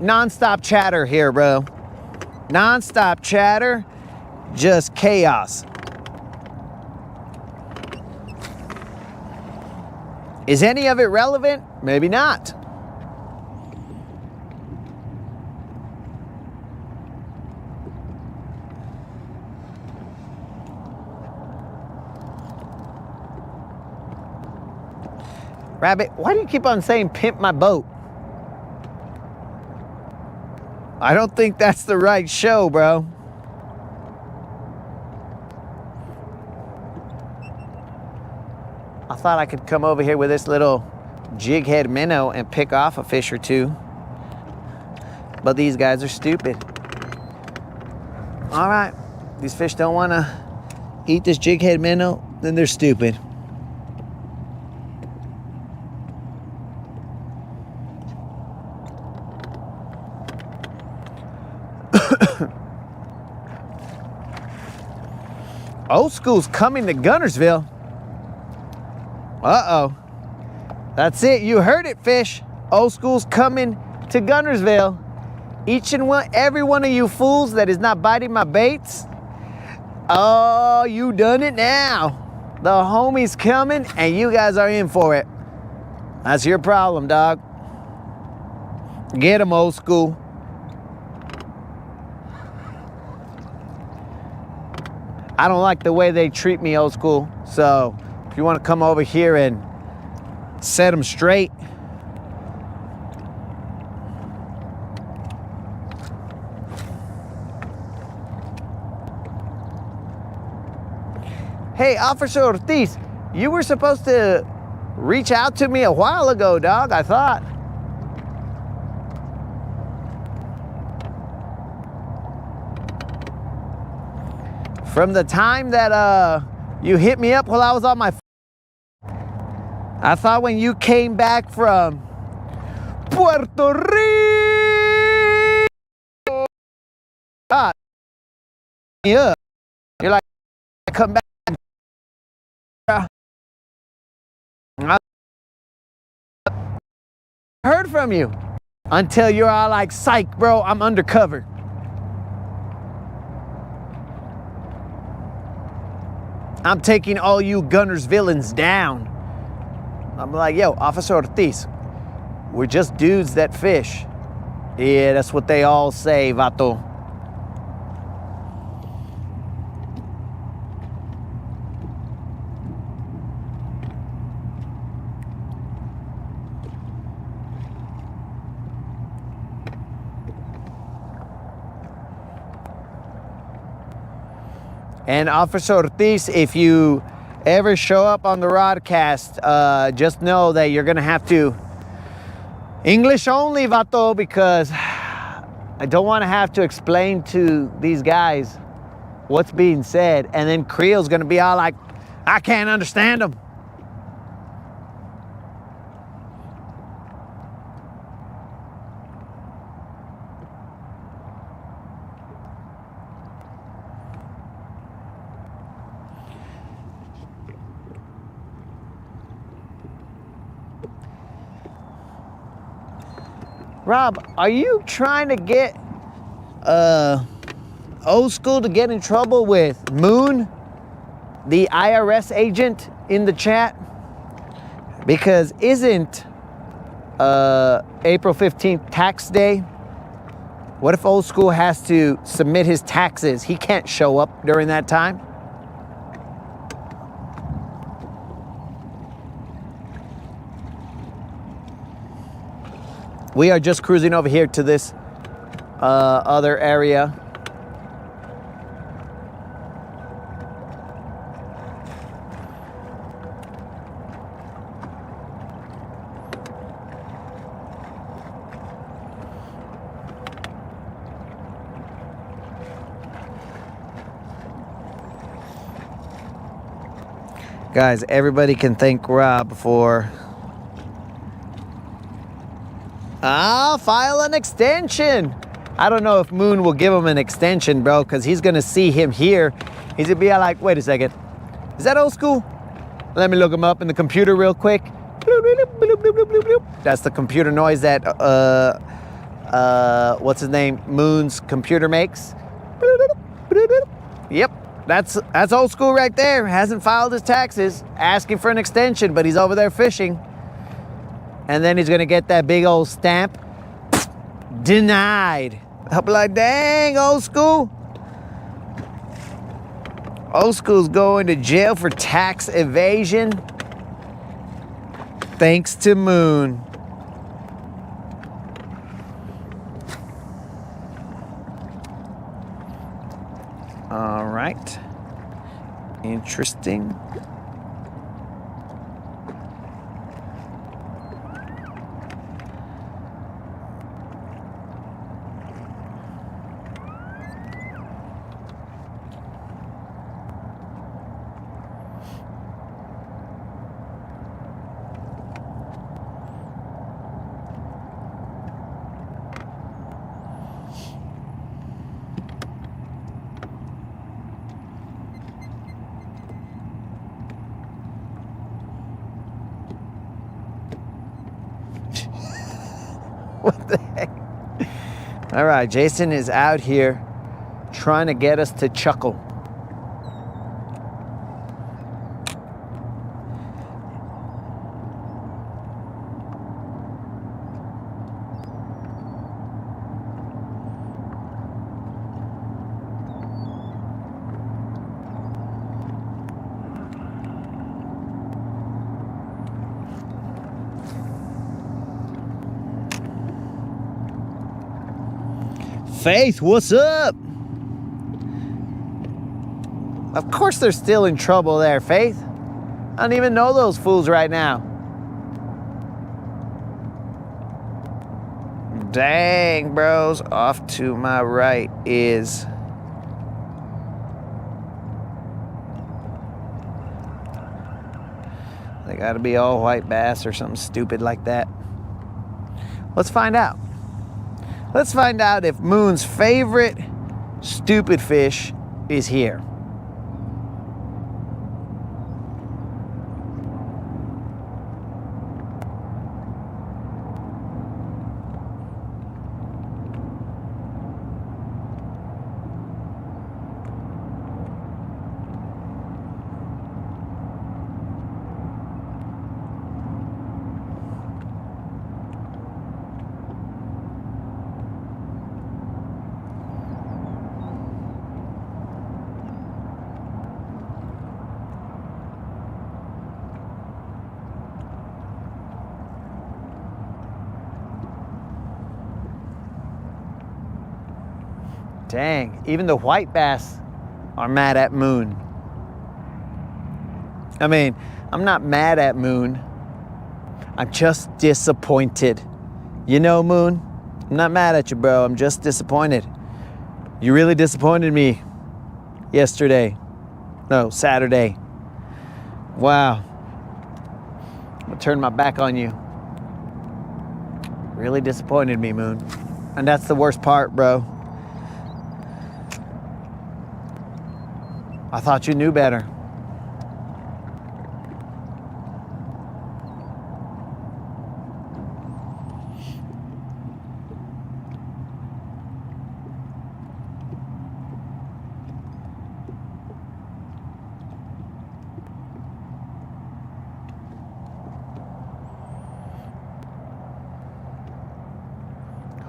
non-stop chatter here, bro. Non-stop chatter, just chaos. Is any of it relevant? Maybe not. Rabbit, why do you keep on saying pimp my boat? I don't think that's the right show, bro. I thought I could come over here with this little jig head minnow and pick off a fish or two. But these guys are stupid. All right, these fish don't want to eat this jig head minnow, then they're stupid. Old school's coming to Guntersville. Uh-oh. That's it. You heard it, fish. Old school's coming to Guntersville. Every one of you fools that is not biting my baits. Oh, you done it now. The homie's coming and you guys are in for it. That's your problem, dog. Get him, old school. I don't like the way they treat me, old school. So if you want to come over here and set them straight. Hey, Officer Ortiz, you were supposed to reach out to me a while ago, dog, I thought. From the time that you hit me up while I was on my I thought when you came back from Puerto Rico, yeah, you're like, come back. I heard from you until you're all like, psych, bro, I'm undercover. I'm taking all you Gunners villains down. I'm like, yo, Officer Ortiz, we're just dudes that fish. Yeah, that's what they all say, vato. And Officer Ortiz, if you ever show up on the Rodcast, just know that you're gonna have to English only, vato, because I don't want to have to explain to these guys what's being said, and then Creel's gonna be all like, I can't understand them. Rob, are you trying to get old school to get in trouble with Moon, the IRS agent, in the chat? Because isn't April 15th tax day? What if old school has to submit his taxes? He can't show up during that time. We are just cruising over here to this other area. Guys, everybody can thank Rob for Ah, file an extension. I don't know if Moon will give him an extension, bro, because he's going to see him here. He's going to be like, wait a second. Is that old school? Let me look him up in the computer real quick. That's the computer noise that, what's his name? Moon's computer makes. Yep, that's old school right there. Hasn't filed his taxes, asking for an extension, but he's over there fishing. And then he's going to get that big old stamp. Denied. I'll be like, dang, old school. Old school's going to jail for tax evasion. Thanks to Moon. All right. Interesting. What the heck? All right, Jason is out here trying to get us to chuckle. Faith, what's up? Of course they're still in trouble there, Faith. I don't even know those fools right now. Dang, bros. Off to my right is... They gotta be all white bass or something stupid like that. Let's find out. Let's find out if Moon's favorite stupid fish is here. Dang, even the white bass are mad at Moon. I mean, I'm not mad at Moon. I'm just disappointed. You know, Moon, I'm not mad at you, bro. I'm just disappointed. You really disappointed me yesterday. No, Saturday. Wow. I'm gonna turn my back on you. Really disappointed me, Moon. And that's the worst part, bro. I thought you knew better.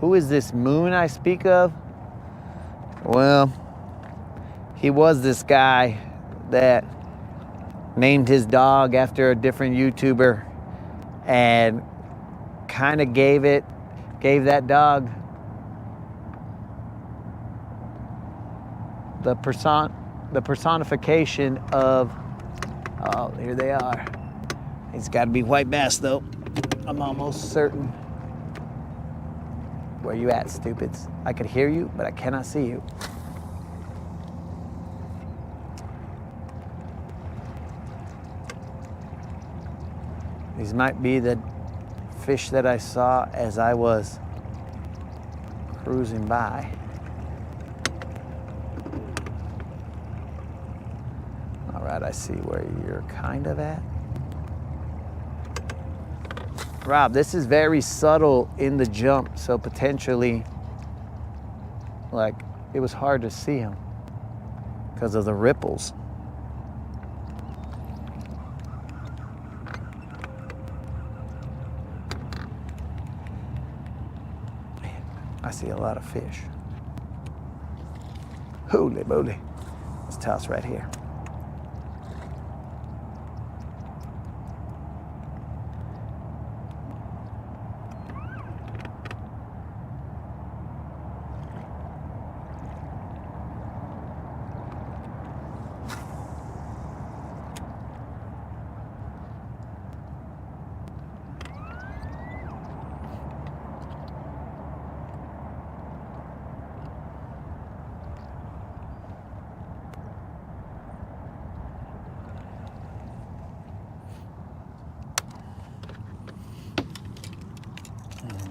Who is this Moon I speak of? Well, he was this guy that named his dog after a different YouTuber and kind of gave that dog the personification of, oh, here they are. It's got to be white bass though. I'm almost certain. Where you at, stupids? I could hear you, but I cannot see you. These might be the fish that I saw as I was cruising by. All right, I see where you're kind of at. Rob, this is very subtle in the jump, so potentially, like, it was hard to see him because of the ripples. I see a lot of fish. Holy moly. Let's toss right here.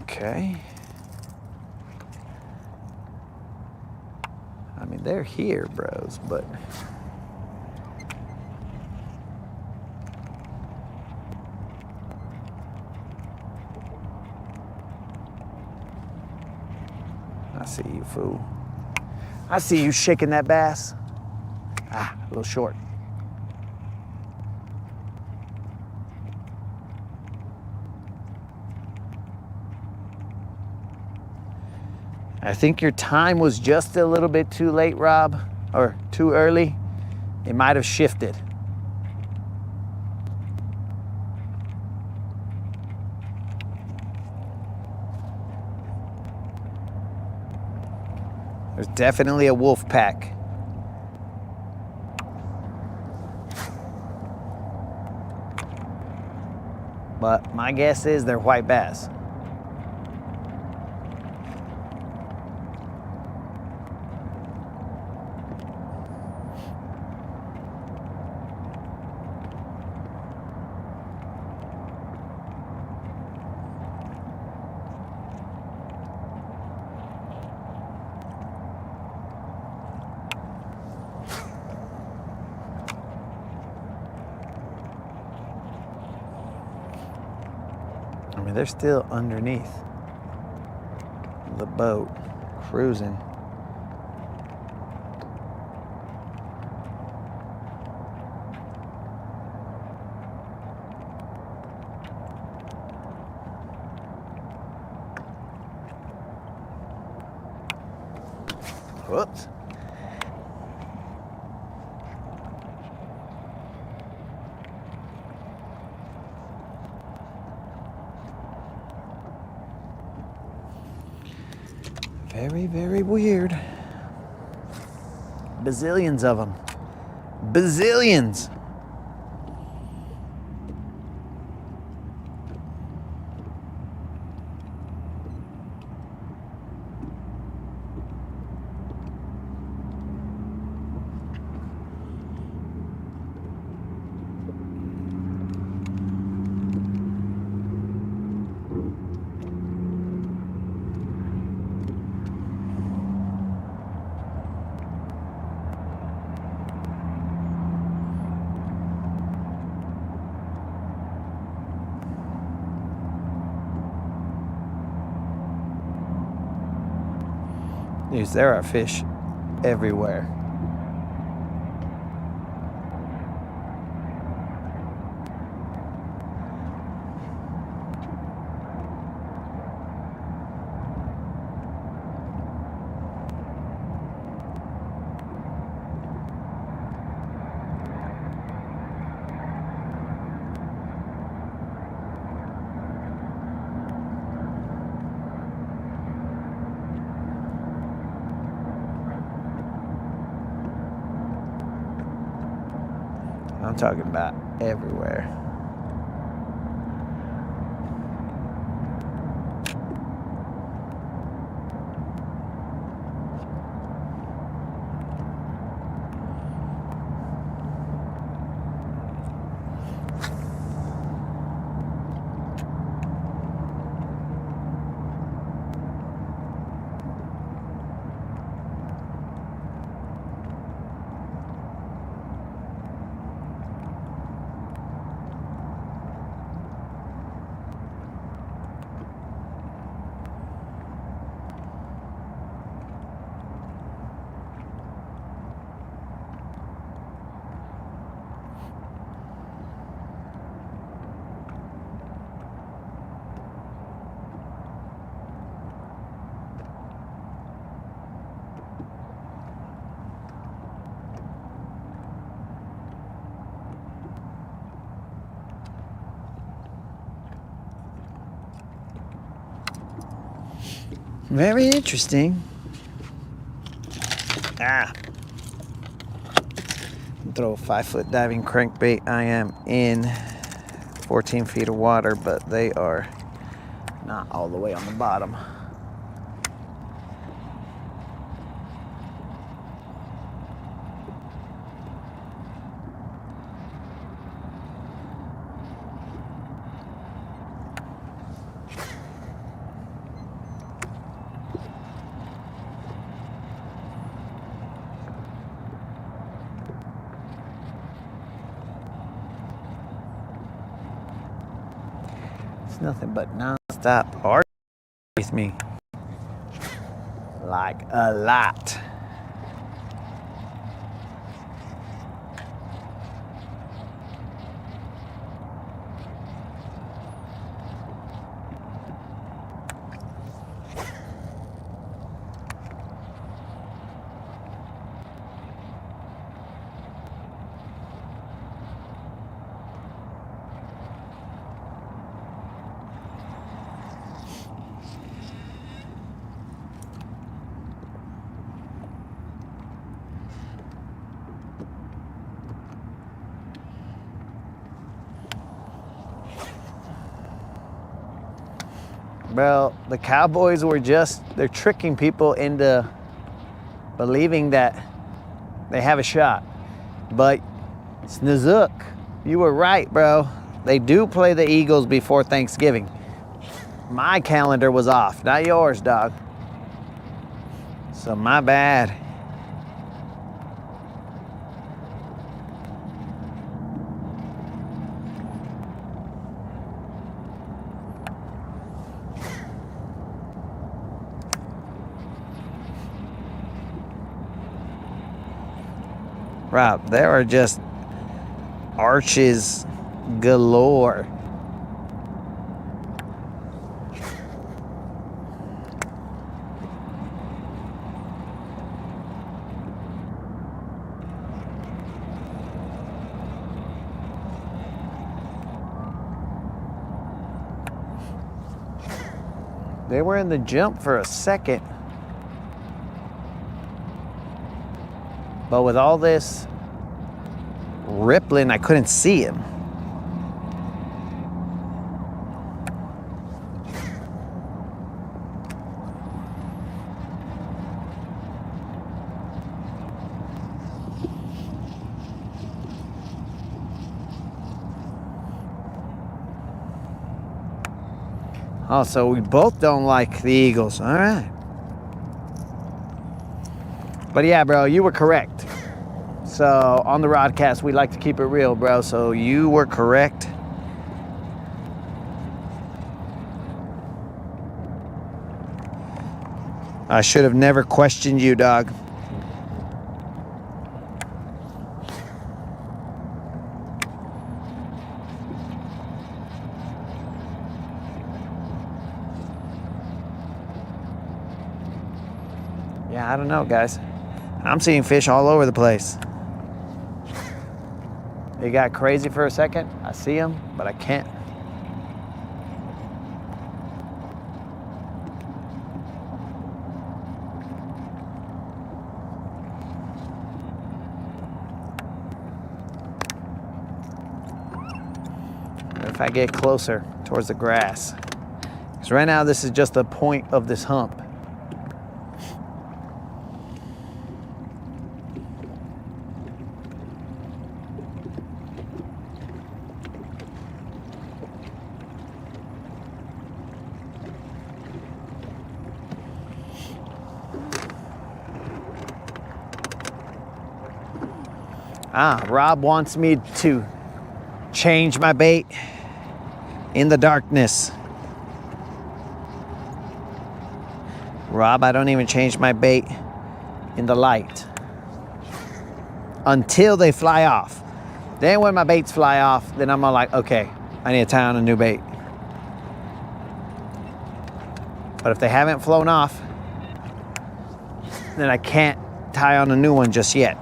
Okay. I mean, they're here, bros, but I see you, fool. I see you shaking that bass. Ah, a little short. I think your time was just a little bit too late, Rob, or too early. It might have shifted. There's definitely a wolf pack. But my guess is they're white bass. I mean, they're still underneath the boat, cruising. Whoops. Very, very weird. Bazillions of them. Bazillions. Dude, there are fish everywhere. I'm talking about everywhere. Very interesting. Ah. Throw a 5-foot diving crankbait. I am in 14 feet of water, but they are not all the way on the bottom. It's nothing but non-stop art with me. Like a lot. Well, the Cowboys were they're tricking people into believing that they have a shot. But Snoozuk, you were right, bro. They do play the Eagles before Thanksgiving. My calendar was off, not yours, dog. So my bad. Rob, there are just arches galore. They were in the jump for a second. But with all this rippling, I couldn't see him. Oh, so we both don't like the Eagles. All right. But yeah, bro, you were correct. So on the Rodcast, we like to keep it real, bro. So you were correct. I should have never questioned you, dog. Yeah, I don't know, guys. I'm seeing fish all over the place. It got crazy for a second. I see them, but I can't. If I get closer towards the grass. Because right now this is just the point of this hump. Rob wants me to change my bait in the darkness. Rob, I don't even change my bait in the light until they fly off. Then when my baits fly off, then I'm like, okay, I need to tie on a new bait. But if they haven't flown off, then I can't tie on a new one just yet.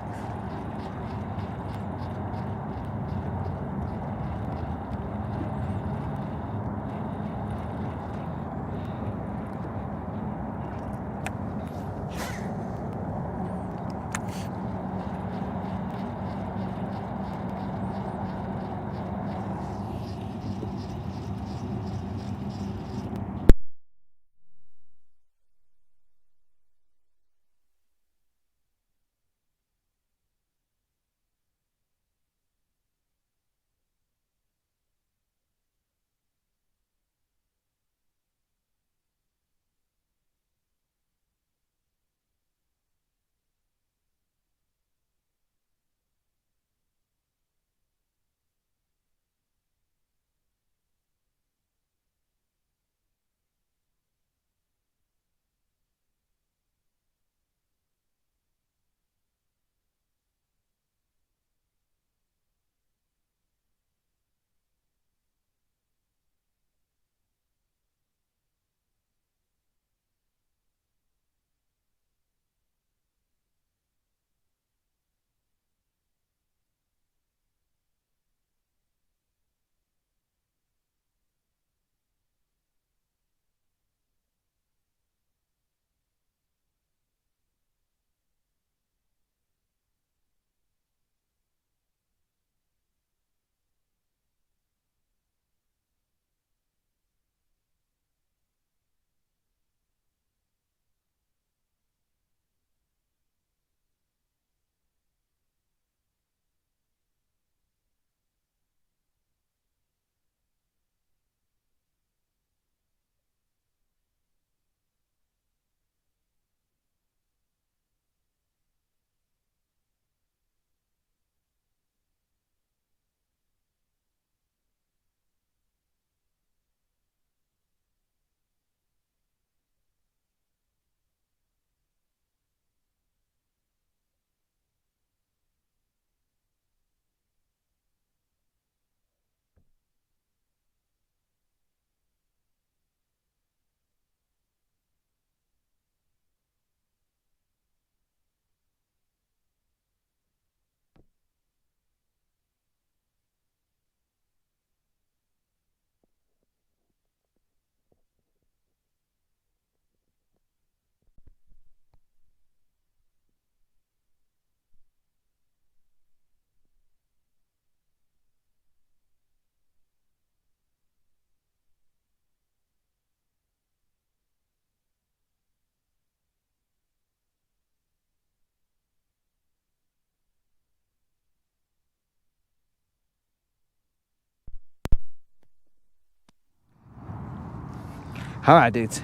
All right, dudes.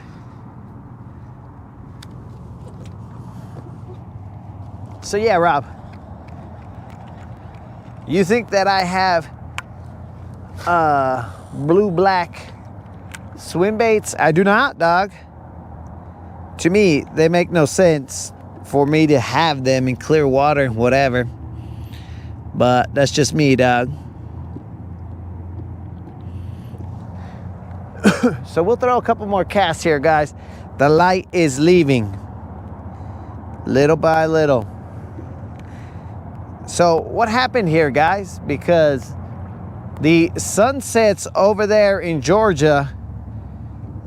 So yeah, Rob, you think that I have blue-black swim baits? I do not, dog. To me, they make no sense for me to have them in clear water, whatever. But that's just me, dog. So we'll throw a couple more casts here, guys. The light is leaving little by little. So what happened here, guys? Because the sunsets over there in Georgia,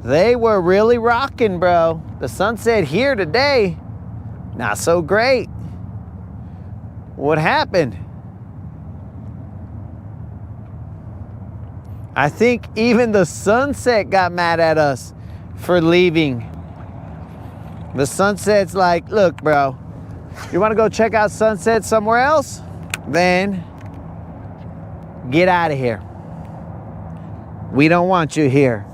they were really rocking, bro. The sunset here today, not so great. What happened? I think even the sunset got mad at us for leaving. The sunset's like, look, bro, you want to go check out sunset somewhere else? Then get out of here. We don't want you here.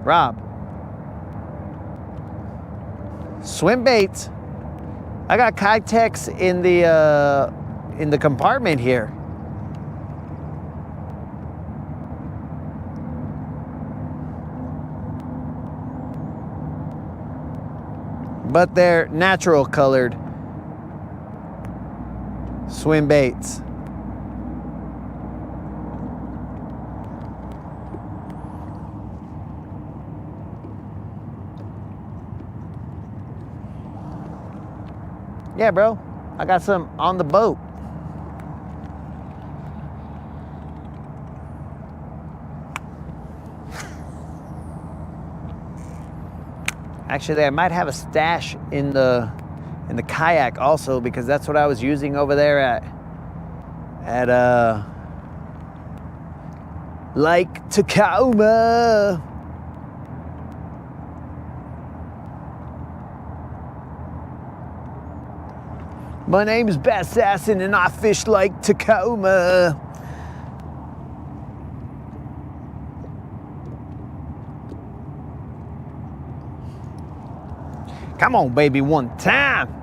Rob, swim baits. I got Kitex in the compartment here. But they're natural colored swim baits. Yeah, bro, I got some on the boat. Actually, I might have a stash in the kayak also, because that's what I was using over there at Lake Tacoma. My name is Bass Assassin and I fish Lake Tacoma. Come on, baby, one time.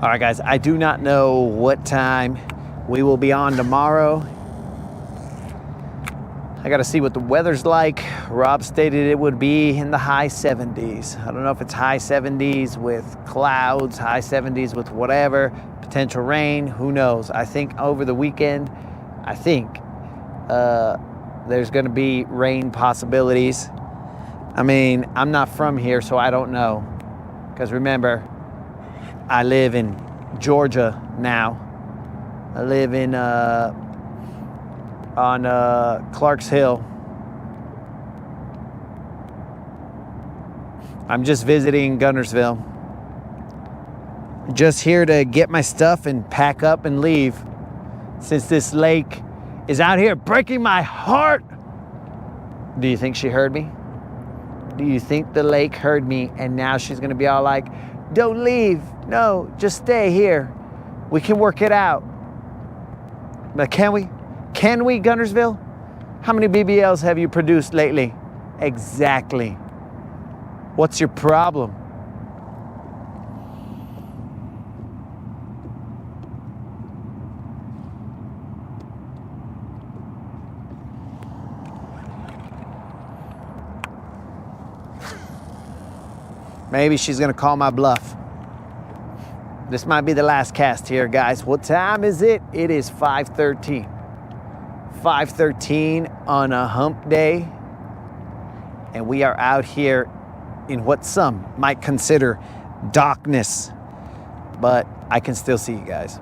All right, guys, I do not know what time we will be on tomorrow. I gotta see what the weather's like. Rob stated it would be in the high 70s. I don't know if it's high 70s with clouds, high 70s with whatever, potential rain, who knows. I think over the weekend, there's gonna be rain possibilities. I mean, I'm not from here, so I don't know. Because remember, I live in Georgia now. I live in on Clark's Hill. I'm just visiting Guntersville. Just here to get my stuff and pack up and leave, since this lake is out here breaking my heart. Do you think she heard me? Do you think the lake heard me and now she's gonna be all like, don't leave, no, just stay here. We can work it out. But can we? Can we, Guntersville? How many BBLs have you produced lately? Exactly. What's your problem? Maybe she's gonna call my bluff. This might be the last cast here, guys. What time is it? It is 5:13. 5:13 on a hump day. And we are out here in what some might consider darkness. But I can still see you guys.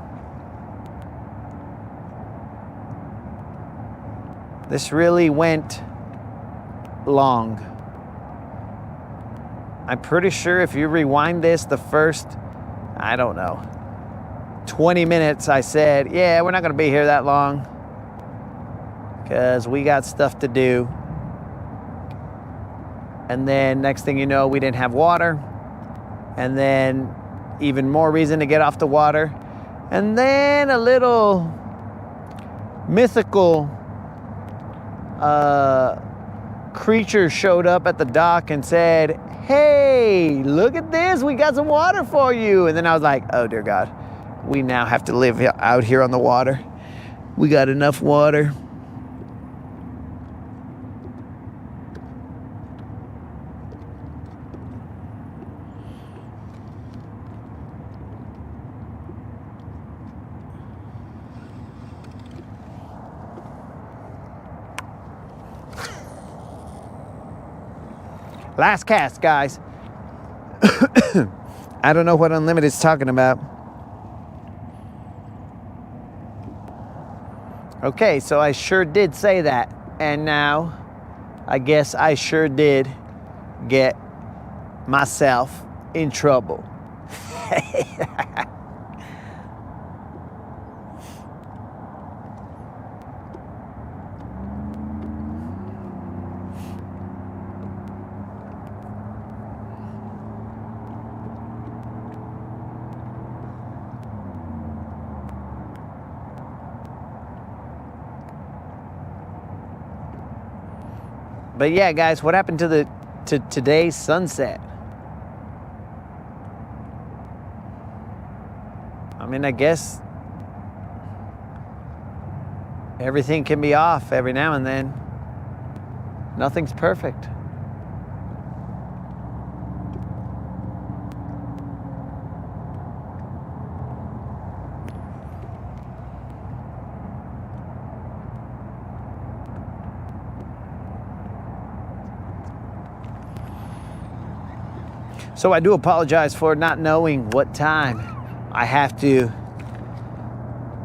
This really went long. I'm pretty sure if you rewind this, the first, I don't know, 20 minutes, I said, yeah, we're not going to be here that long because we got stuff to do. And then next thing you know, we didn't have water. And then even more reason to get off the water. And then a little mythical creature showed up at the dock and said, hey, look at this, we got some water for you. And then I was like, oh dear God, we now have to live out here on the water. We got enough water. Last cast, guys. I don't know what Unlimited's talking about. Okay, so I sure did say that. And now, I guess I sure did get myself in trouble. But yeah, guys, what happened to today's sunset? I mean, I guess everything can be off every now and then. Nothing's perfect. So I do apologize for not knowing what time. I have to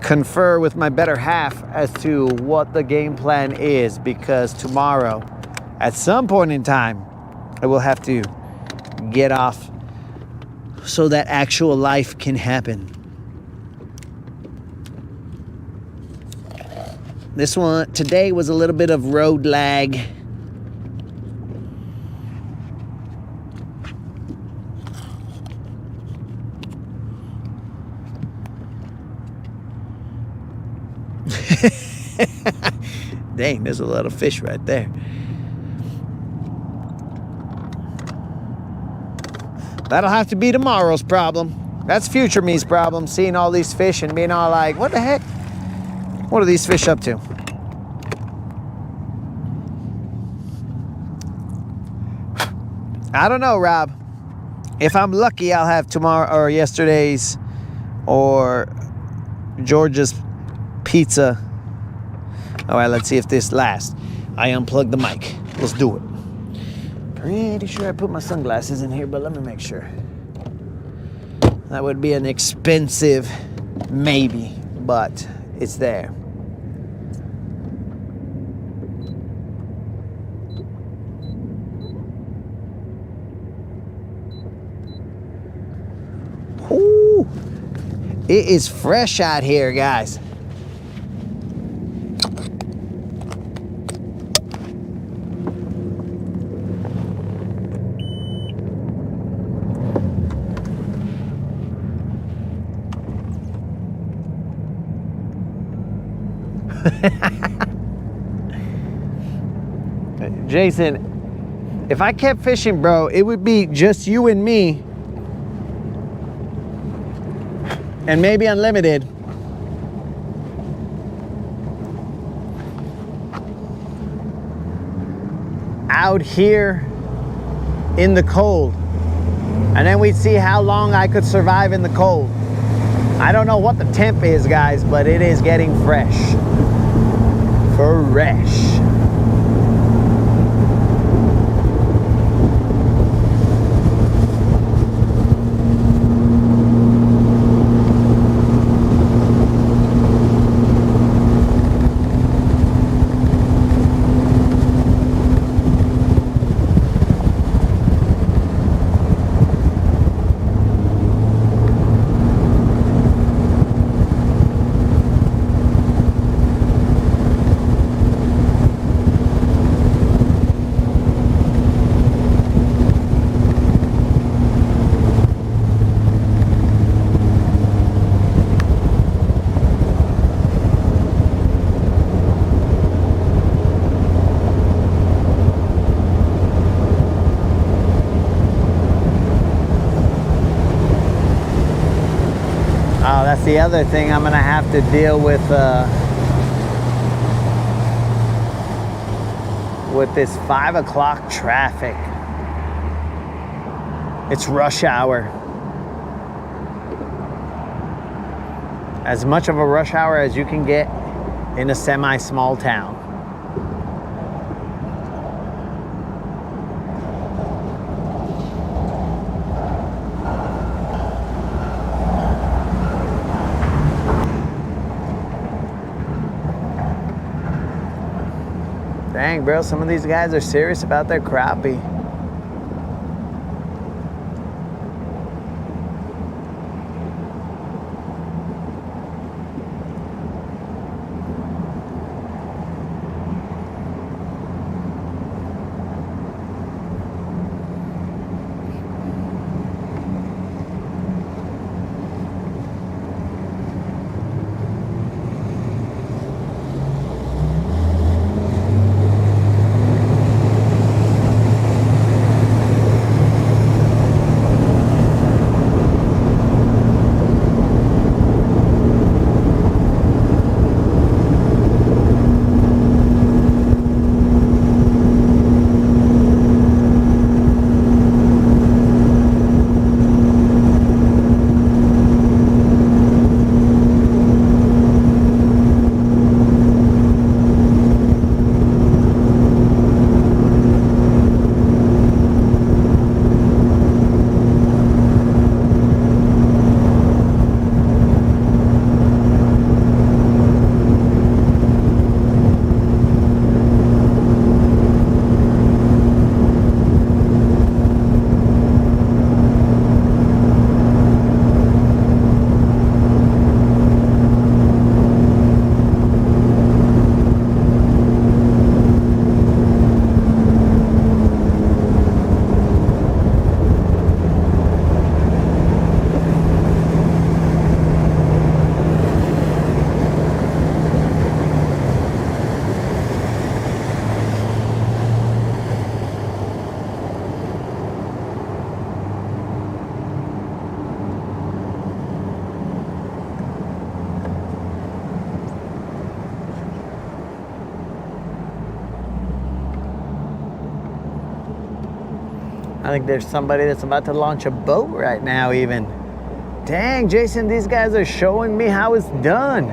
confer with my better half as to what the game plan is, because tomorrow, at some point in time, I will have to get off so that actual life can happen. This one today was a little bit of road lag. Dang, there's a lot of fish right there. That'll have to be tomorrow's problem. That's future me's problem, seeing all these fish and being all like, what the heck? What are these fish up to? I don't know, Rob. If I'm lucky, I'll have tomorrow or yesterday's or George's pizza. All right, let's see if this lasts. I unplugged the mic. Let's do it. Pretty sure I put my sunglasses in here, but let me make sure. That would be an expensive maybe, but it's there. Ooh, it is fresh out here, guys. Jason, if I kept fishing, bro, it would be just you and me and maybe Unlimited. Out here in the cold. And then we'd see how long I could survive in the cold. I don't know what the temp is, guys, but it is getting fresh. Fresh. That's the other thing I'm gonna have to deal with this 5 o'clock traffic. It's rush hour. As much of a rush hour as you can get in a semi-small town. Dang, bro, some of these guys are serious about their crappie. I think there's somebody that's about to launch a boat right now even. Dang, Jason, these guys are showing me how it's done.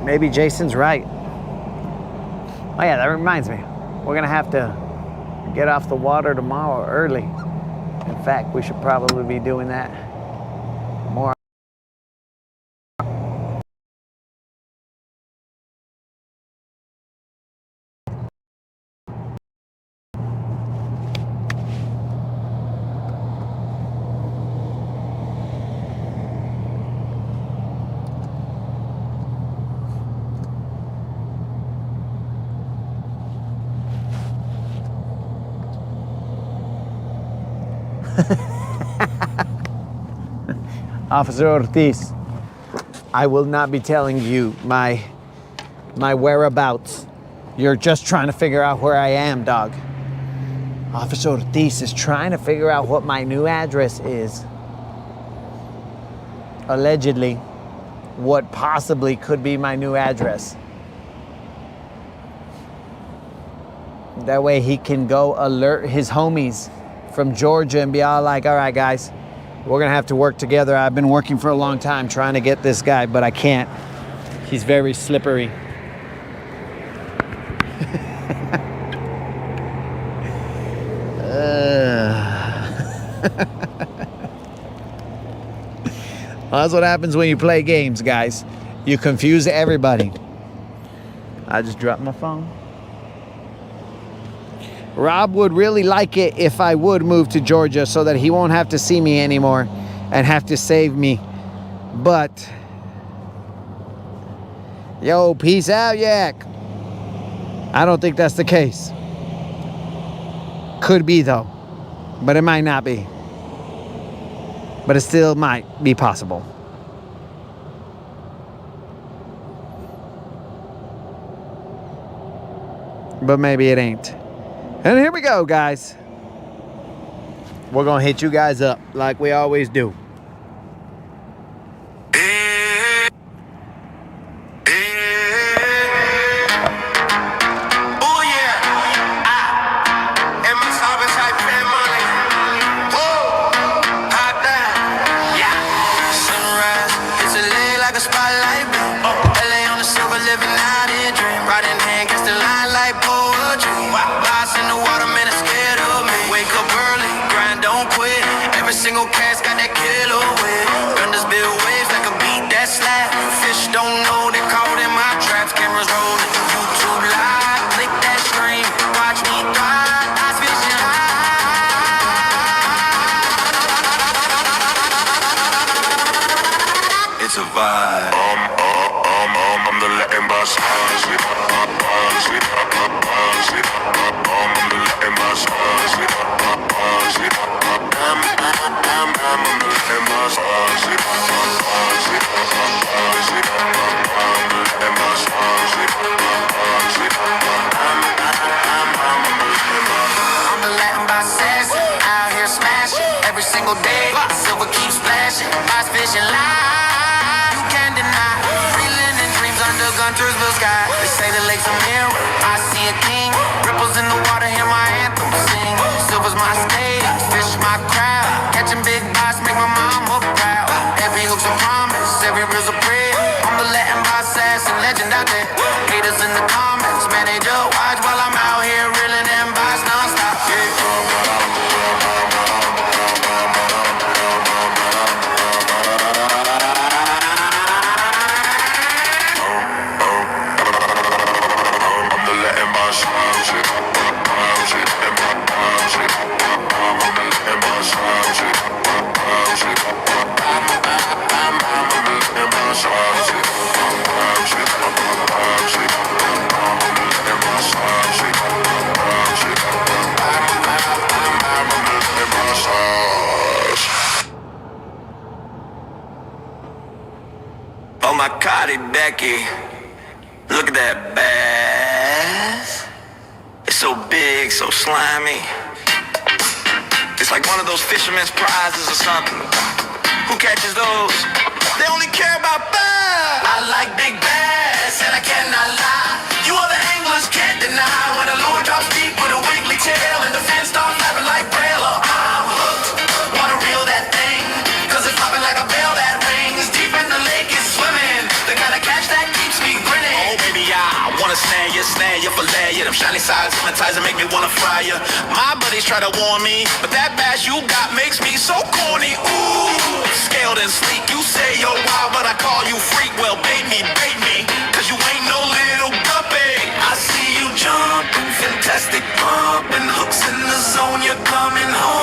Maybe Jason's right. Oh yeah, that reminds me. We're gonna have to get off the water tomorrow early. In fact, we should probably be doing that more. Officer Ortiz, I will not be telling you my whereabouts. You're just trying to figure out where I am, dog. Officer Ortiz is trying to figure out what my new address is. Allegedly, what possibly could be my new address. That way he can go alert his homies from Georgia and be all like, all right, guys, we're gonna have to work together. I've been working for a long time trying to get this guy, but I can't. He's very slippery. Well, that's what happens when you play games, guys. You confuse everybody. I just dropped my phone. Rob would really like it if I would move to Georgia so that he won't have to see me anymore and have to save me. But, yo, peace out, Yak. I don't think that's the case. Could be, though. But it might not be. But it still might be possible. But maybe it ain't. And here we go, guys. we're gonna hit you guys up like we always do. Single cast got that killer with Guntersville waves like a beat that slap. Fish don't know they caught in my traps. Cameras rolling, YouTube live, click that stream, watch me thrive. Ice fishing high. It's a vibe. I'm the Latin boss. I'm the Latin boss. Every single day, silver keeps flashing. Ice fishing live, you can't deny. Reeling in dreams under Guntersville sky. They say the lake's a mirror, I see a king. Ripples in the water, hear my anthem sing. Silver's my stage, fish my crowd. Catching big bites, make my mama proud. Every hook's a promise, every reel's a prayer. I'm the Latin boss, assassin, legend out there. Haters in the comments, man, they just watch while I'm out here reeling them bites non-stop. Oh my God, Becky, look at that bass. It's so big, so slimy. It's like one of those fisherman's prizes or something. Who catches those? They only care about bass. I like big bass, and I cannot lie. You other anglers can't deny when a lure drops deep with a wiggly tail and the fin starts flapping like braille. I'm hooked, wanna reel that thing, cause it's popping like a bell that rings. Deep in the lake is swimming, the kind of catch that keeps me grinning. Oh baby, I wanna snare you, fillet you. Them shiny sides hypnotize and make me wanna fry you. My buddies try to warn me, but that bass you got makes me so corny. Ooh, scaled and sleek. You say you're wild, but I call you freak. Well, bait me, cause you ain't no little guppy. I see you jumping, fantastic pumping, hooks in the zone, you're coming home.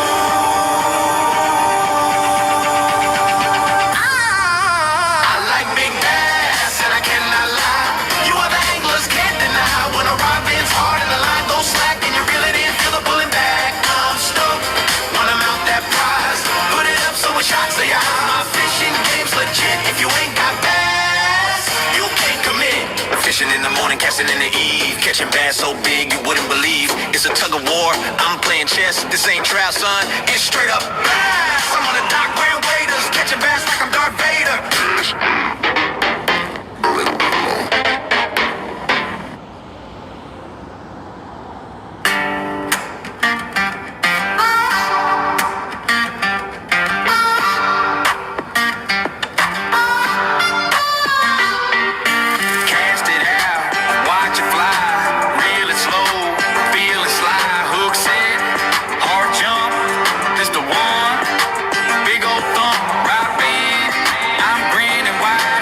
I like big bass, and I cannot lie. You other anglers can't deny when a rod bends hard and the line goes slack and you reel it in, feel the pulling back. I'm stoked, wanna mount that prize, put it up so it shocks the eye. My fishing game's legit. If you ain't got bass, you can't commit. Fishing in the morning, casting in the eve, catching bass so big you wouldn't believe. It's a tug of war, I'm playing chess. This ain't trout, son, it's straight up bass. I'm on the dock wearing waders, catching bass like I'm Darth Vader. Big old thump, right big. I'm green and white.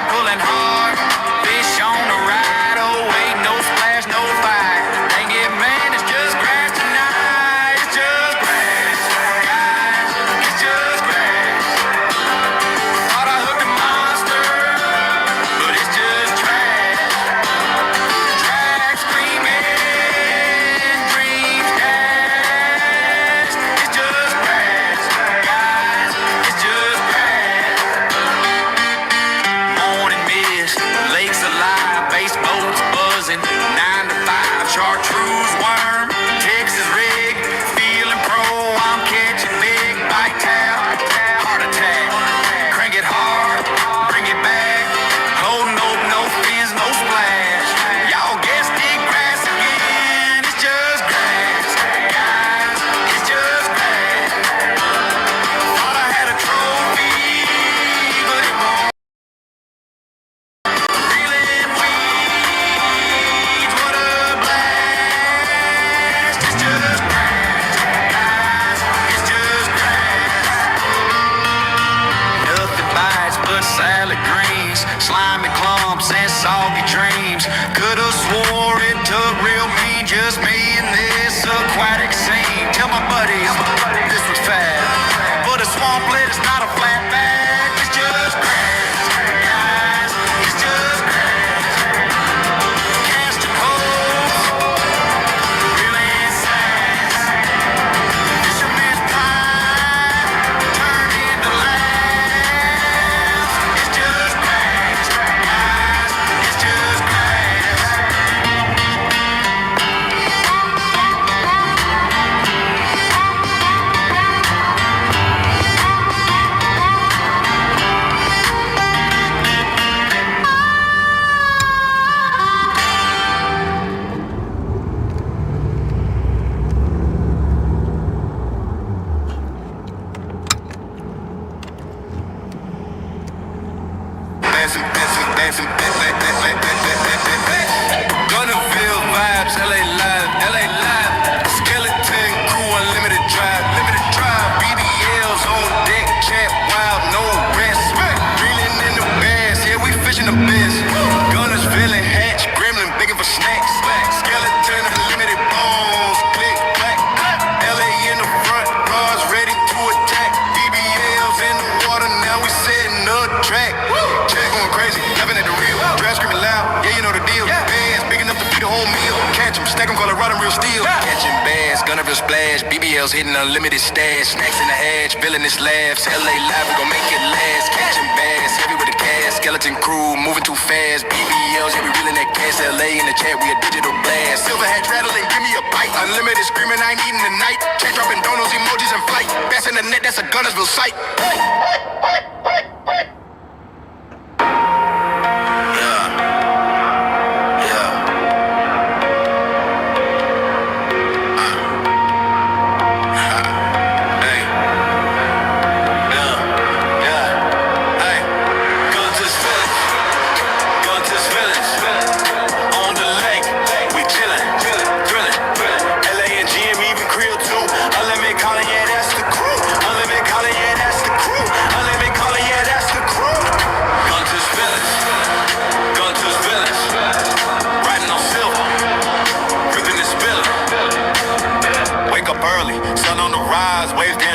just me in this aquatic scene. Tell my buddies this was fast. But a swamp lit is not a flat bag. It's just grass, guys. It's just grass. Casting hopes, really sad. Fisherman's pride turned into laughs. It's just grass, guys. It's just grass. Guntersville vibes, LA live, LA live. Skeleton crew, unlimited drive, limited drive. BBLs on deck, chat wild, no rest. Reeling in the bass, yeah, we fishing the best. Guntersville and hatch, gremlin, begging for snacks. Skeleton, unlimited bones, click, clack. LA in the front, cars ready to attack. BBLs in the water, now we setting the track. Check going crazy, laughing at the real. Drag screaming loud, yeah, you know the deal. Bands big enough to feed a whole meal. Catch 'em, stack 'em, call it riding real steel. Catching bass, Guntersville splash. BBLs hitting unlimited stash. Snacks in the hatch, villainous laughs. LA live, we gon' make it last. Catching bass, heavy with the cash. Skeleton crew, moving too fast. BBLs, yeah, we reeling that cash. LA in the chat, we a digital blast. Silver hat rattling, give me a bite. Unlimited screaming, I ain't eating tonight. Check dropping donos, emojis in flight. Bass in the net, that's a Guntersville sight.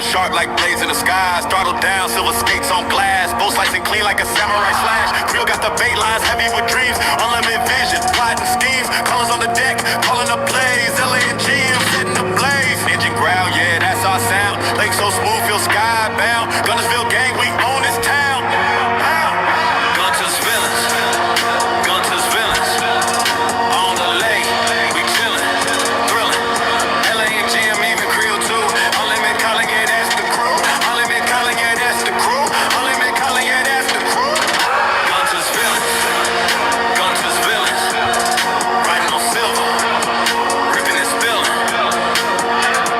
Sharp like blades in the skies, throttle down, silver skates on glass, both slicing clean like a samurai slash. Creel got the bait lines, heavy with dreams, unlimited vision, plotting schemes, colors on the deck, calling up plays, LA and GM setting the blaze. Engine growl, yeah, that's our sound. Lake so smooth, feel skybound. Guntersville gang, we own this town. Gunter's villains, Gunter's villains, on the lake, we chillin', thrillin'. LA and GM even Creel too. Unlimited calling, yeah, that's the crew. Unlimited calling, yeah, that's the crew. Unlimited calling, yeah, that's the crew. Gunter's villains, Gunter's villains, riding on silver, ripping and spilling.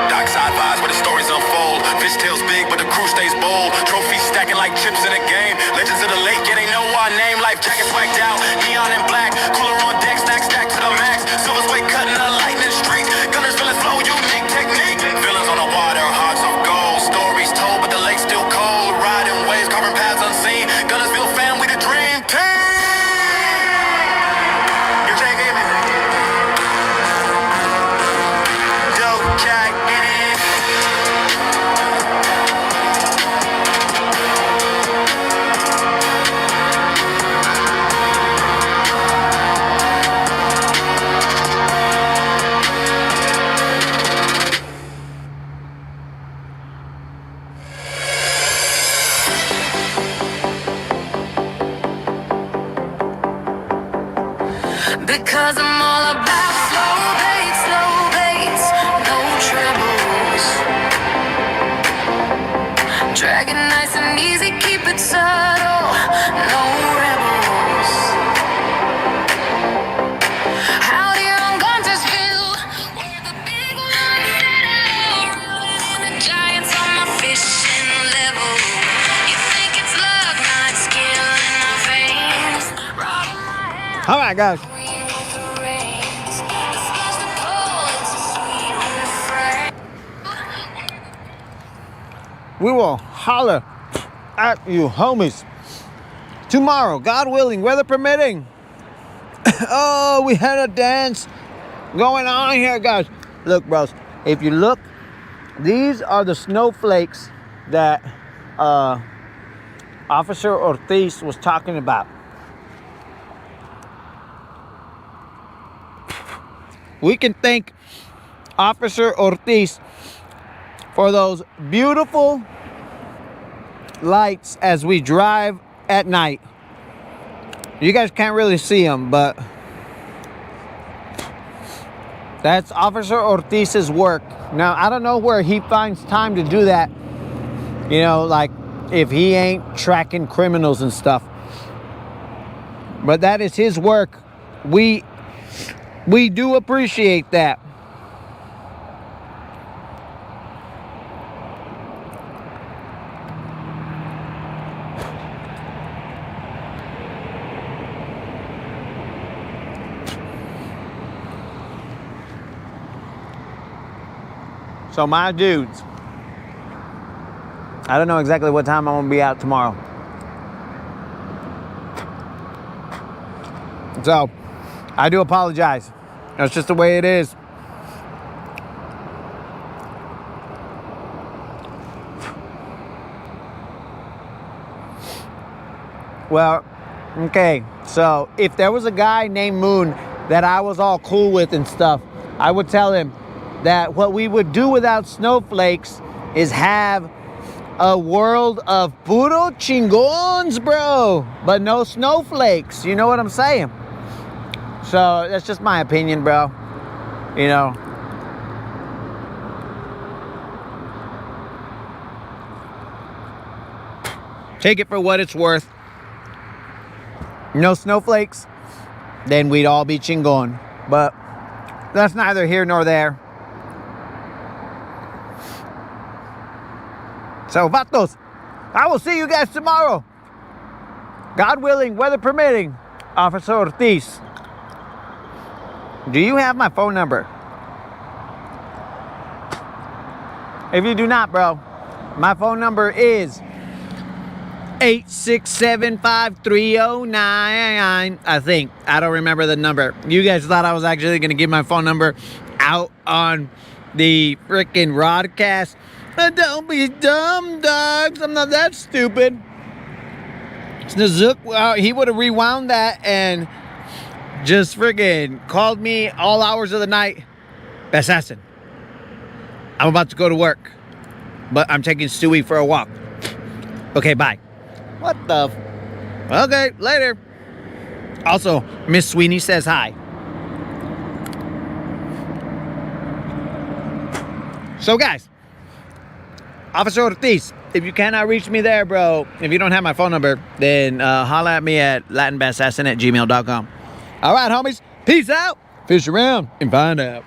Dockside vibes where the stories unfold. Fish tails big, but the crew stays bold. Trophies stacking like chips in a game. Legends of the lake, yeah, they know our name. Life jacket swagged out, neon and black. Cooler on deck, stacked to the max. Silver's way cutting a lightning streak. Guntersville is flow, unique technique. Villains on the water, hearts of gold. Stories told, but the lake's still cold. Riding waves, carving paths unseen. Guntersville fam, we the dream team. You take it. Dope jack in it. Because I'm all about slow baits, no troubles. Drag it nice and easy, keep it subtle, no rebels. Out here on Guntersville, where the big ones settle, reeling in the giants on my fishing level. You think it's luck, not skill in my veins. Rod in my hand. All right, guys. We will holler at you, homies, tomorrow, God willing, weather permitting. Oh, we had a dance going on here, guys? Look, bros. If you look, these are the snowflakes that Officer Ortiz was talking about. We can thank Officer Ortiz for those beautiful lights as we drive at night. You guys can't really see them, but that's Officer Ortiz's work. Now, I don't know where he finds time to do that. You know, like if he ain't tracking criminals and stuff. But that is his work. We do appreciate that. So my dudes, I don't know exactly what time I'm gonna be out tomorrow. So I do apologize. That's just the way it is. Well, okay, so if there was a guy named Moon that I was all cool with and stuff, I would tell him that what we would do without snowflakes is have a world of puro chingons, bro, but no snowflakes. You know what I'm saying? So that's just my opinion, bro. You know. Take it for what it's worth. No snowflakes, then we'd all be chingon. But that's neither here nor there. So, vatos, I will see you guys tomorrow. God willing, weather permitting. Officer Ortiz, do you have my phone number? If you do not, bro, my phone number is 867-5309. I think. I don't remember the number. You guys thought I was actually going to give my phone number out on the freaking broadcast. Don't be dumb, dogs. I'm not that stupid. Zook, he would have rewound that and just friggin' called me all hours of the night. Assassin, I'm about to go to work, but I'm taking Stewie for a walk. Okay, bye. What the? Okay, later. Also, Miss Sweeney says hi. So, guys, Officer Ortiz, if you cannot reach me there, bro, if you don't have my phone number, then holla at me at latinbassassin@gmail.com. All right, homies. Peace out. Fish around and find out.